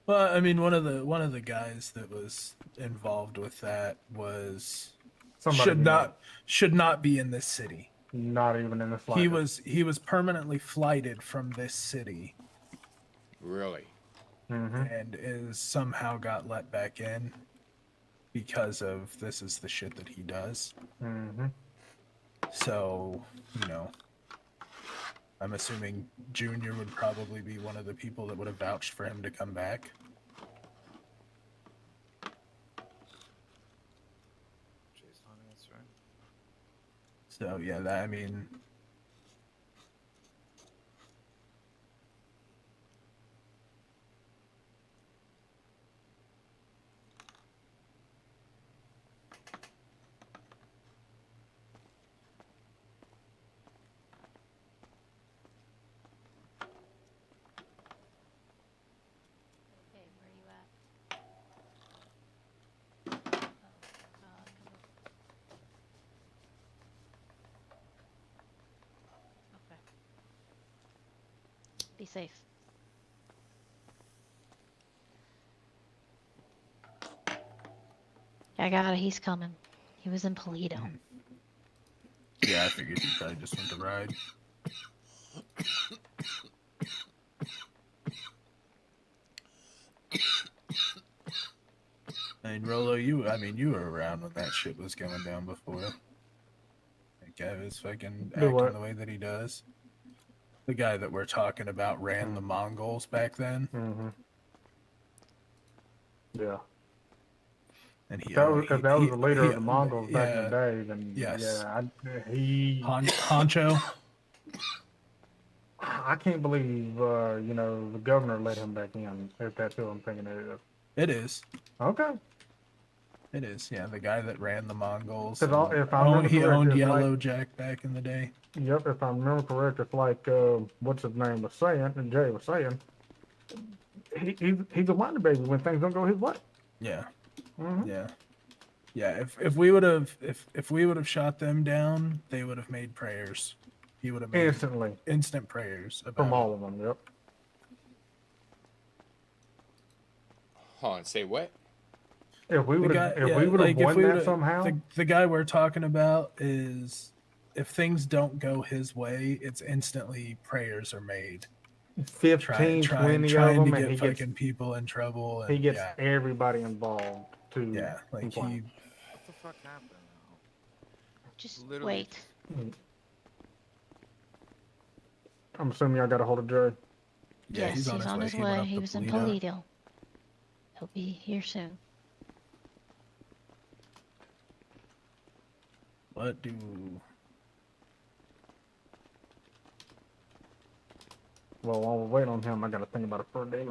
[SPEAKER 6] Well, I mean, one of the guys that was involved with that was
[SPEAKER 15] Somebody we know.
[SPEAKER 6] should not be in this city.
[SPEAKER 15] Not even in the
[SPEAKER 6] He
[SPEAKER 15] slightest.
[SPEAKER 6] was permanently flighted from this city
[SPEAKER 3] Really?
[SPEAKER 6] and is somehow got let back in because of this is the shit that he does. So, you know, I'm assuming Junior would probably be one of the people that would have vouched for him to come back.
[SPEAKER 9] Jay's not answering.
[SPEAKER 6] So yeah, that I mean,
[SPEAKER 4] Hey, where you at? Okay. Be safe. I got it. He's coming. He was in Polito.
[SPEAKER 6] yeah, I figured he probably just went to ride. I mean, Rolo, you were around when that shit was going down before. That guy was fucking
[SPEAKER 15] Do
[SPEAKER 6] acting
[SPEAKER 15] what?
[SPEAKER 6] the way that he does. The guy that we're talking about ran the Mongols back then.
[SPEAKER 15] Yeah.
[SPEAKER 6] And he,
[SPEAKER 15] If that was the leader of the Mongols back in
[SPEAKER 6] yeah,
[SPEAKER 15] the day, then
[SPEAKER 6] yes.
[SPEAKER 15] yeah, he
[SPEAKER 6] Honcho.
[SPEAKER 15] I can't believe the governor let him back in. If that's who I'm thinking it is.
[SPEAKER 6] It is.
[SPEAKER 15] Okay.
[SPEAKER 6] It is. Yeah, the guy that ran the Mongols.
[SPEAKER 15] 'Cause
[SPEAKER 6] and
[SPEAKER 15] if I remember
[SPEAKER 6] he
[SPEAKER 15] correct,
[SPEAKER 6] owned
[SPEAKER 15] it's
[SPEAKER 6] Yellow
[SPEAKER 15] like-
[SPEAKER 6] Jack back in the day.
[SPEAKER 15] Yep, if I remember correct, it's like what's his name was saying, and Jay was saying. He's a wonder baby when things don't go his way.
[SPEAKER 6] Yeah.
[SPEAKER 15] Mhm.
[SPEAKER 6] Yeah. Yeah. If we would have shot them down, they would have made prayers. He would have made
[SPEAKER 15] Instantly.
[SPEAKER 6] instant prayers about
[SPEAKER 15] From
[SPEAKER 6] it.
[SPEAKER 15] all of them. Yep.
[SPEAKER 3] Hold on, say what?
[SPEAKER 15] If we
[SPEAKER 6] The
[SPEAKER 15] would
[SPEAKER 6] guy-
[SPEAKER 15] have,
[SPEAKER 6] yeah,
[SPEAKER 15] if we would have
[SPEAKER 6] like, if
[SPEAKER 15] won
[SPEAKER 6] we
[SPEAKER 15] that
[SPEAKER 6] would've-
[SPEAKER 15] somehow,
[SPEAKER 6] the guy we're talking about is if things don't go his way, it's instantly prayers are made.
[SPEAKER 15] 15, 20 of
[SPEAKER 6] trying
[SPEAKER 15] them,
[SPEAKER 6] to
[SPEAKER 15] and
[SPEAKER 6] get
[SPEAKER 15] he
[SPEAKER 6] fucking
[SPEAKER 15] gets
[SPEAKER 6] people in trouble. And,
[SPEAKER 15] he gets
[SPEAKER 6] yeah,
[SPEAKER 15] everybody involved to
[SPEAKER 6] yeah, like
[SPEAKER 15] complain.
[SPEAKER 9] What the fuck happened now?
[SPEAKER 4] Just
[SPEAKER 9] Literally
[SPEAKER 4] wait.
[SPEAKER 15] I'm assuming y'all got a hold of Jerry.
[SPEAKER 6] Yeah,
[SPEAKER 4] Yes,
[SPEAKER 6] he's on his way. He went up
[SPEAKER 4] He
[SPEAKER 6] to
[SPEAKER 4] was in
[SPEAKER 6] Polito.
[SPEAKER 4] Polito. He'll be here soon.
[SPEAKER 6] What do?
[SPEAKER 15] Well, while we're waiting on him, I gotta think about it for a day.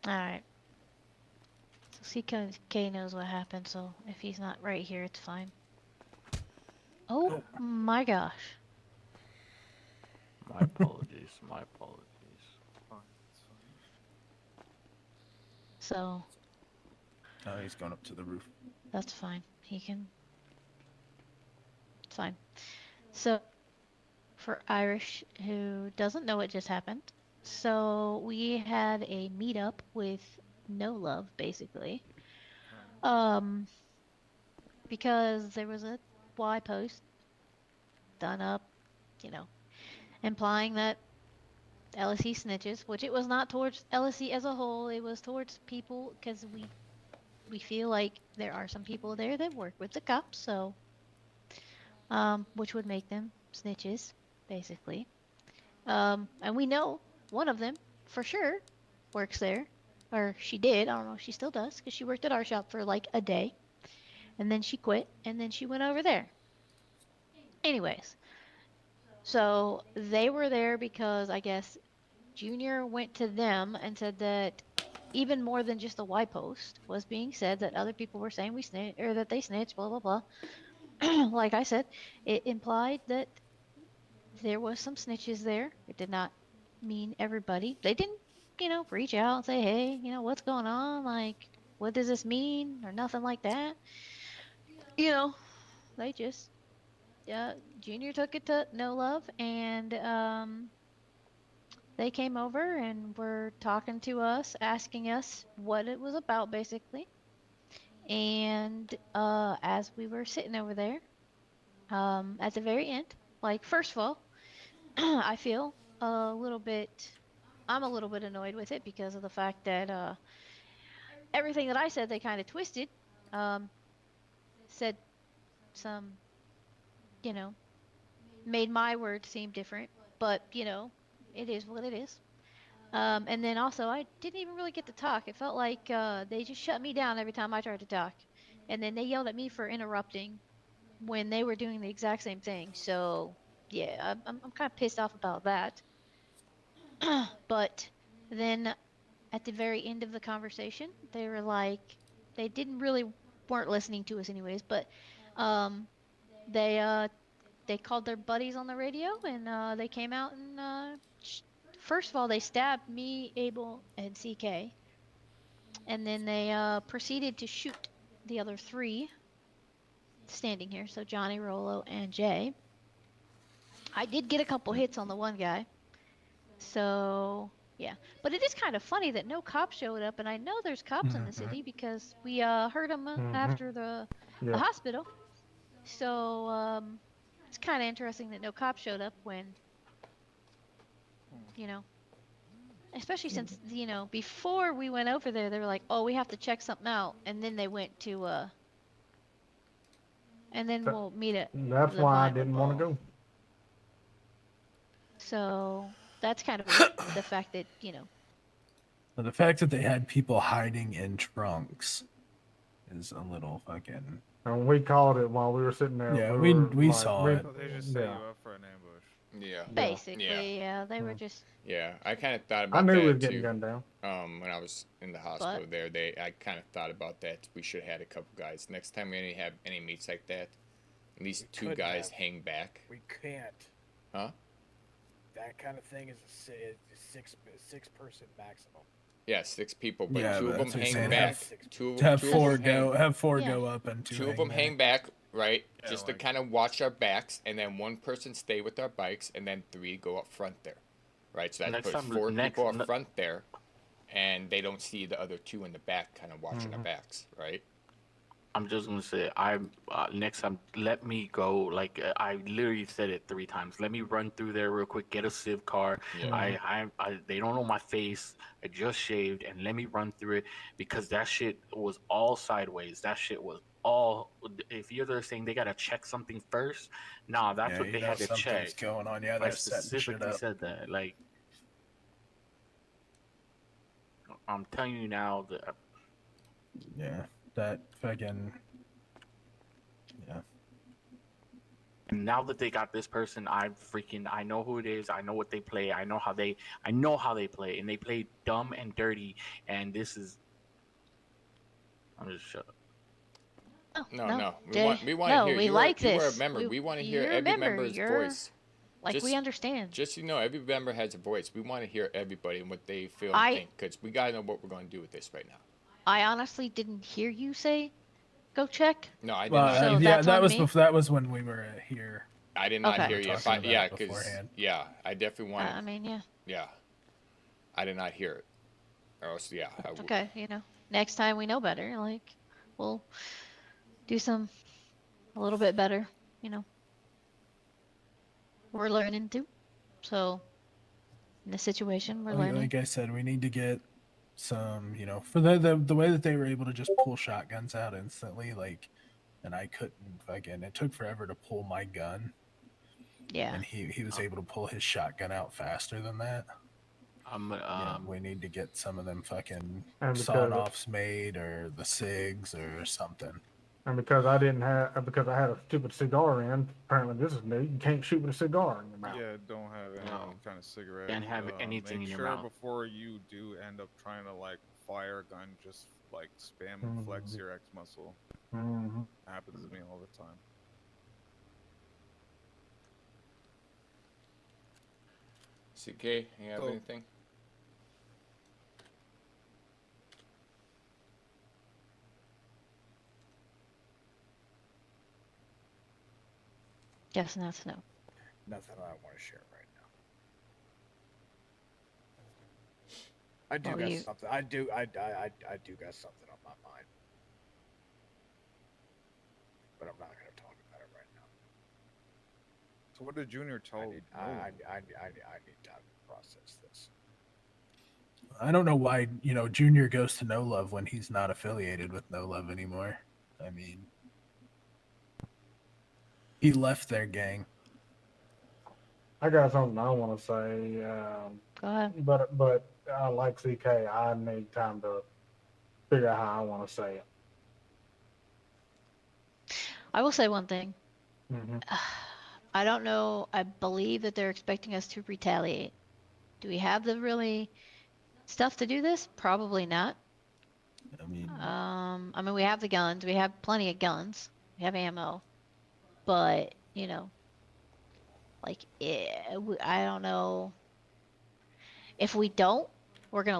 [SPEAKER 4] Alright. So CK knows what happened, so if he's not right here, it's fine. Oh my gosh.
[SPEAKER 18] My apologies. My apologies.
[SPEAKER 4] So,
[SPEAKER 6] Oh, he's going up to the roof.
[SPEAKER 4] that's fine. He can... It's fine. So, for Irish, who doesn't know what just happened, so we had a meetup with No Love, basically. Because there was a Y post done up, you know, implying that LSE snitches, which it was not towards LSE as a whole, it was towards people, because we feel like there are some people there that work with the cops, so, which would make them snitches, basically. And we know one of them, for sure, works there, or she did, I don't know if she still does, because she worked at our shop for like a day, and then she quit, and then she went over there. Anyways, so they were there because I guess Junior went to them and said that even more than just the Y post was being said that other people were saying we snitch or that they snitch, blah blah blah. Like I said, it implied that there was some snitches there. It did not mean everybody. They didn't, you know, reach out and say, hey, you know, what's going on? Like, what does this mean? Or nothing like that. You know, they just Junior took it to No Love, and they came over and were talking to us, asking us what it was about, basically. And as we were sitting over there, at the very end, like, first of all, I feel a little bit, I'm a little bit annoyed with it because of the fact that everything that I said, they kind of twisted, said some, you know, made my words seem different, but, you know, it is what it is. And then also, I didn't even really get to talk. It felt like they just shut me down every time I tried to talk. And then they yelled at me for interrupting when they were doing the exact same thing. So, yeah, I'm kind of pissed off about that. But then at the very end of the conversation, they were like, they weren't listening to us anyways, but they called their buddies on the radio, and they came out and first of all, they stabbed me, Abel, and CK. And then they proceeded to shoot the other 3 standing here. So Johnny, Rolo, and Jay. I did get a couple hits on the one guy. So, yeah. But it is kind of funny that no cops showed up. And I know there's cops in the city because we heard them after the hospital. So, it's kind of interesting that no cops showed up when, you know, especially since, you know, before we went over there, they were like, oh, we have to check something out. And then they went to, and then we'll meet at
[SPEAKER 15] That's
[SPEAKER 4] the
[SPEAKER 15] why I
[SPEAKER 4] Vine
[SPEAKER 15] didn't
[SPEAKER 4] Ball.
[SPEAKER 15] want to go.
[SPEAKER 4] So that's kind of the fact that, you know.
[SPEAKER 6] The fact that they had people hiding in trunks is a little fucking.
[SPEAKER 15] And we called it while we were sitting there.
[SPEAKER 6] Yeah,
[SPEAKER 15] we
[SPEAKER 6] we saw it.
[SPEAKER 9] They just set you up for an ambush.
[SPEAKER 3] Yeah.
[SPEAKER 4] Basically, yeah, they were just.
[SPEAKER 3] Yeah, I kind of thought about
[SPEAKER 15] I knew
[SPEAKER 3] that
[SPEAKER 15] we was
[SPEAKER 3] too.
[SPEAKER 15] getting gunned down.
[SPEAKER 3] When I was in the hospital there, I kind of thought about that. We should have had a couple guys. Next time we have any meets like that, at least 2 guys hang back.
[SPEAKER 19] We can't.
[SPEAKER 3] Huh?
[SPEAKER 19] That kind of thing is a six person maximum.
[SPEAKER 3] Yeah, 6 people, but
[SPEAKER 6] Yeah,
[SPEAKER 3] 2
[SPEAKER 6] but
[SPEAKER 3] of them
[SPEAKER 6] that's what I'm
[SPEAKER 3] hang
[SPEAKER 6] saying.
[SPEAKER 3] back.
[SPEAKER 6] Have
[SPEAKER 3] 2
[SPEAKER 6] 4
[SPEAKER 3] of them
[SPEAKER 6] go. Have 4
[SPEAKER 4] Yeah.
[SPEAKER 6] go up and 2.
[SPEAKER 3] 2 of them hang back, right?
[SPEAKER 9] Yeah,
[SPEAKER 3] just
[SPEAKER 9] like-
[SPEAKER 3] to kind of watch our backs, and then 1 person stay with our bikes, and then 3 go up front there, right? So that
[SPEAKER 18] Next
[SPEAKER 3] puts
[SPEAKER 18] time-
[SPEAKER 3] 4
[SPEAKER 18] next-
[SPEAKER 3] people up front there, and they don't see the other 2 in the back, kind of watching our backs, right?
[SPEAKER 18] I'm just gonna say, next time, let me go. Like I literally said it 3 times. Let me run through there real quick, get a Civ car.
[SPEAKER 3] Yeah.
[SPEAKER 18] They don't know my face. I just shaved, and let me run through it because that shit was all sideways. That shit was all. If you're saying they gotta check something first, nah, that's what they had to check.
[SPEAKER 6] Going on. Yeah,
[SPEAKER 18] I
[SPEAKER 6] they're setting shit
[SPEAKER 18] specifically
[SPEAKER 6] up.
[SPEAKER 18] said that. Like, I'm telling you now that.
[SPEAKER 6] Yeah, that fucking. Yeah.
[SPEAKER 18] And now that they got this person, I know who it is. I know what they play. I know how they play, and they play dumb and dirty. And this is. I'm just shut up.
[SPEAKER 3] No.
[SPEAKER 4] Jay,
[SPEAKER 3] We want to hear.
[SPEAKER 4] we
[SPEAKER 3] You
[SPEAKER 4] like
[SPEAKER 3] are, you are a
[SPEAKER 4] this.
[SPEAKER 3] member. We want to hear
[SPEAKER 4] you're a
[SPEAKER 3] every
[SPEAKER 4] member.
[SPEAKER 3] member's
[SPEAKER 4] You're-
[SPEAKER 3] voice.
[SPEAKER 4] Like, we understand.
[SPEAKER 3] Just so you know, every member has a voice. We want to hear everybody and what they feel and
[SPEAKER 4] I-
[SPEAKER 3] think, because we gotta know what we're going to do with this right now.
[SPEAKER 4] I honestly didn't hear you say, "Go check."
[SPEAKER 3] No, I did
[SPEAKER 6] Well,
[SPEAKER 3] not.
[SPEAKER 4] So
[SPEAKER 6] yeah,
[SPEAKER 4] that's
[SPEAKER 6] that
[SPEAKER 4] on
[SPEAKER 6] was
[SPEAKER 4] me?
[SPEAKER 6] that was when we were here.
[SPEAKER 3] I did not
[SPEAKER 4] Okay.
[SPEAKER 3] hear you.
[SPEAKER 6] Talking about
[SPEAKER 3] Yeah,
[SPEAKER 6] it
[SPEAKER 3] because
[SPEAKER 6] beforehand.
[SPEAKER 3] I definitely wanted.
[SPEAKER 4] I mean, yeah.
[SPEAKER 3] Yeah, I did not hear it. Or else, yeah. I would.
[SPEAKER 4] Okay, you know, next time we know better. Like, we'll do a little bit better. You know, we're learning too. So, in this situation, we're learning.
[SPEAKER 6] Like I said, we need to get some, you know, for the way that they were able to just pull shotguns out instantly, like, and I couldn't fucking. It took forever to pull my gun.
[SPEAKER 4] Yeah.
[SPEAKER 6] And he was able to pull his shotgun out faster than that. We need to get some of them fucking
[SPEAKER 15] And because-
[SPEAKER 6] sawn-offs made, or the SIGs, or something.
[SPEAKER 15] And because I had a stupid cigar in, apparently this is new. You can't shoot with a cigar in your mouth.
[SPEAKER 9] Yeah, don't have any kind of cigarette.
[SPEAKER 18] Can't have anything
[SPEAKER 9] make
[SPEAKER 18] in your
[SPEAKER 9] sure
[SPEAKER 18] mouth.
[SPEAKER 9] before you do end up trying to like fire a gun, just like spam and flex your X muscle.
[SPEAKER 15] Mhm.
[SPEAKER 9] Happens to me all the time.
[SPEAKER 3] CK, you have
[SPEAKER 9] Oh.
[SPEAKER 3] anything?
[SPEAKER 4] Yes, and that's no.
[SPEAKER 19] Nothing I want to share right now. I do
[SPEAKER 4] Well,
[SPEAKER 19] got
[SPEAKER 4] you-
[SPEAKER 19] something. I do got something on my mind. But I'm not going to talk about it right now.
[SPEAKER 9] So what did Junior tell?
[SPEAKER 19] I need time to process this.
[SPEAKER 6] I don't know why, you know, Junior goes to No Love when he's not affiliated with No Love anymore. I mean, he left their gang.
[SPEAKER 15] I got something I want to say.
[SPEAKER 4] Go ahead.
[SPEAKER 15] But like CK, I need time to figure out how I want to say it.
[SPEAKER 4] I will say one thing.
[SPEAKER 15] Mm-hmm.
[SPEAKER 4] I don't know. I believe that they're expecting us to retaliate. Do we have the really stuff to do this? Probably not. I mean, we have the guns. We have plenty of guns. We have ammo. But, you know, like, I don't know. If we don't, we're going to look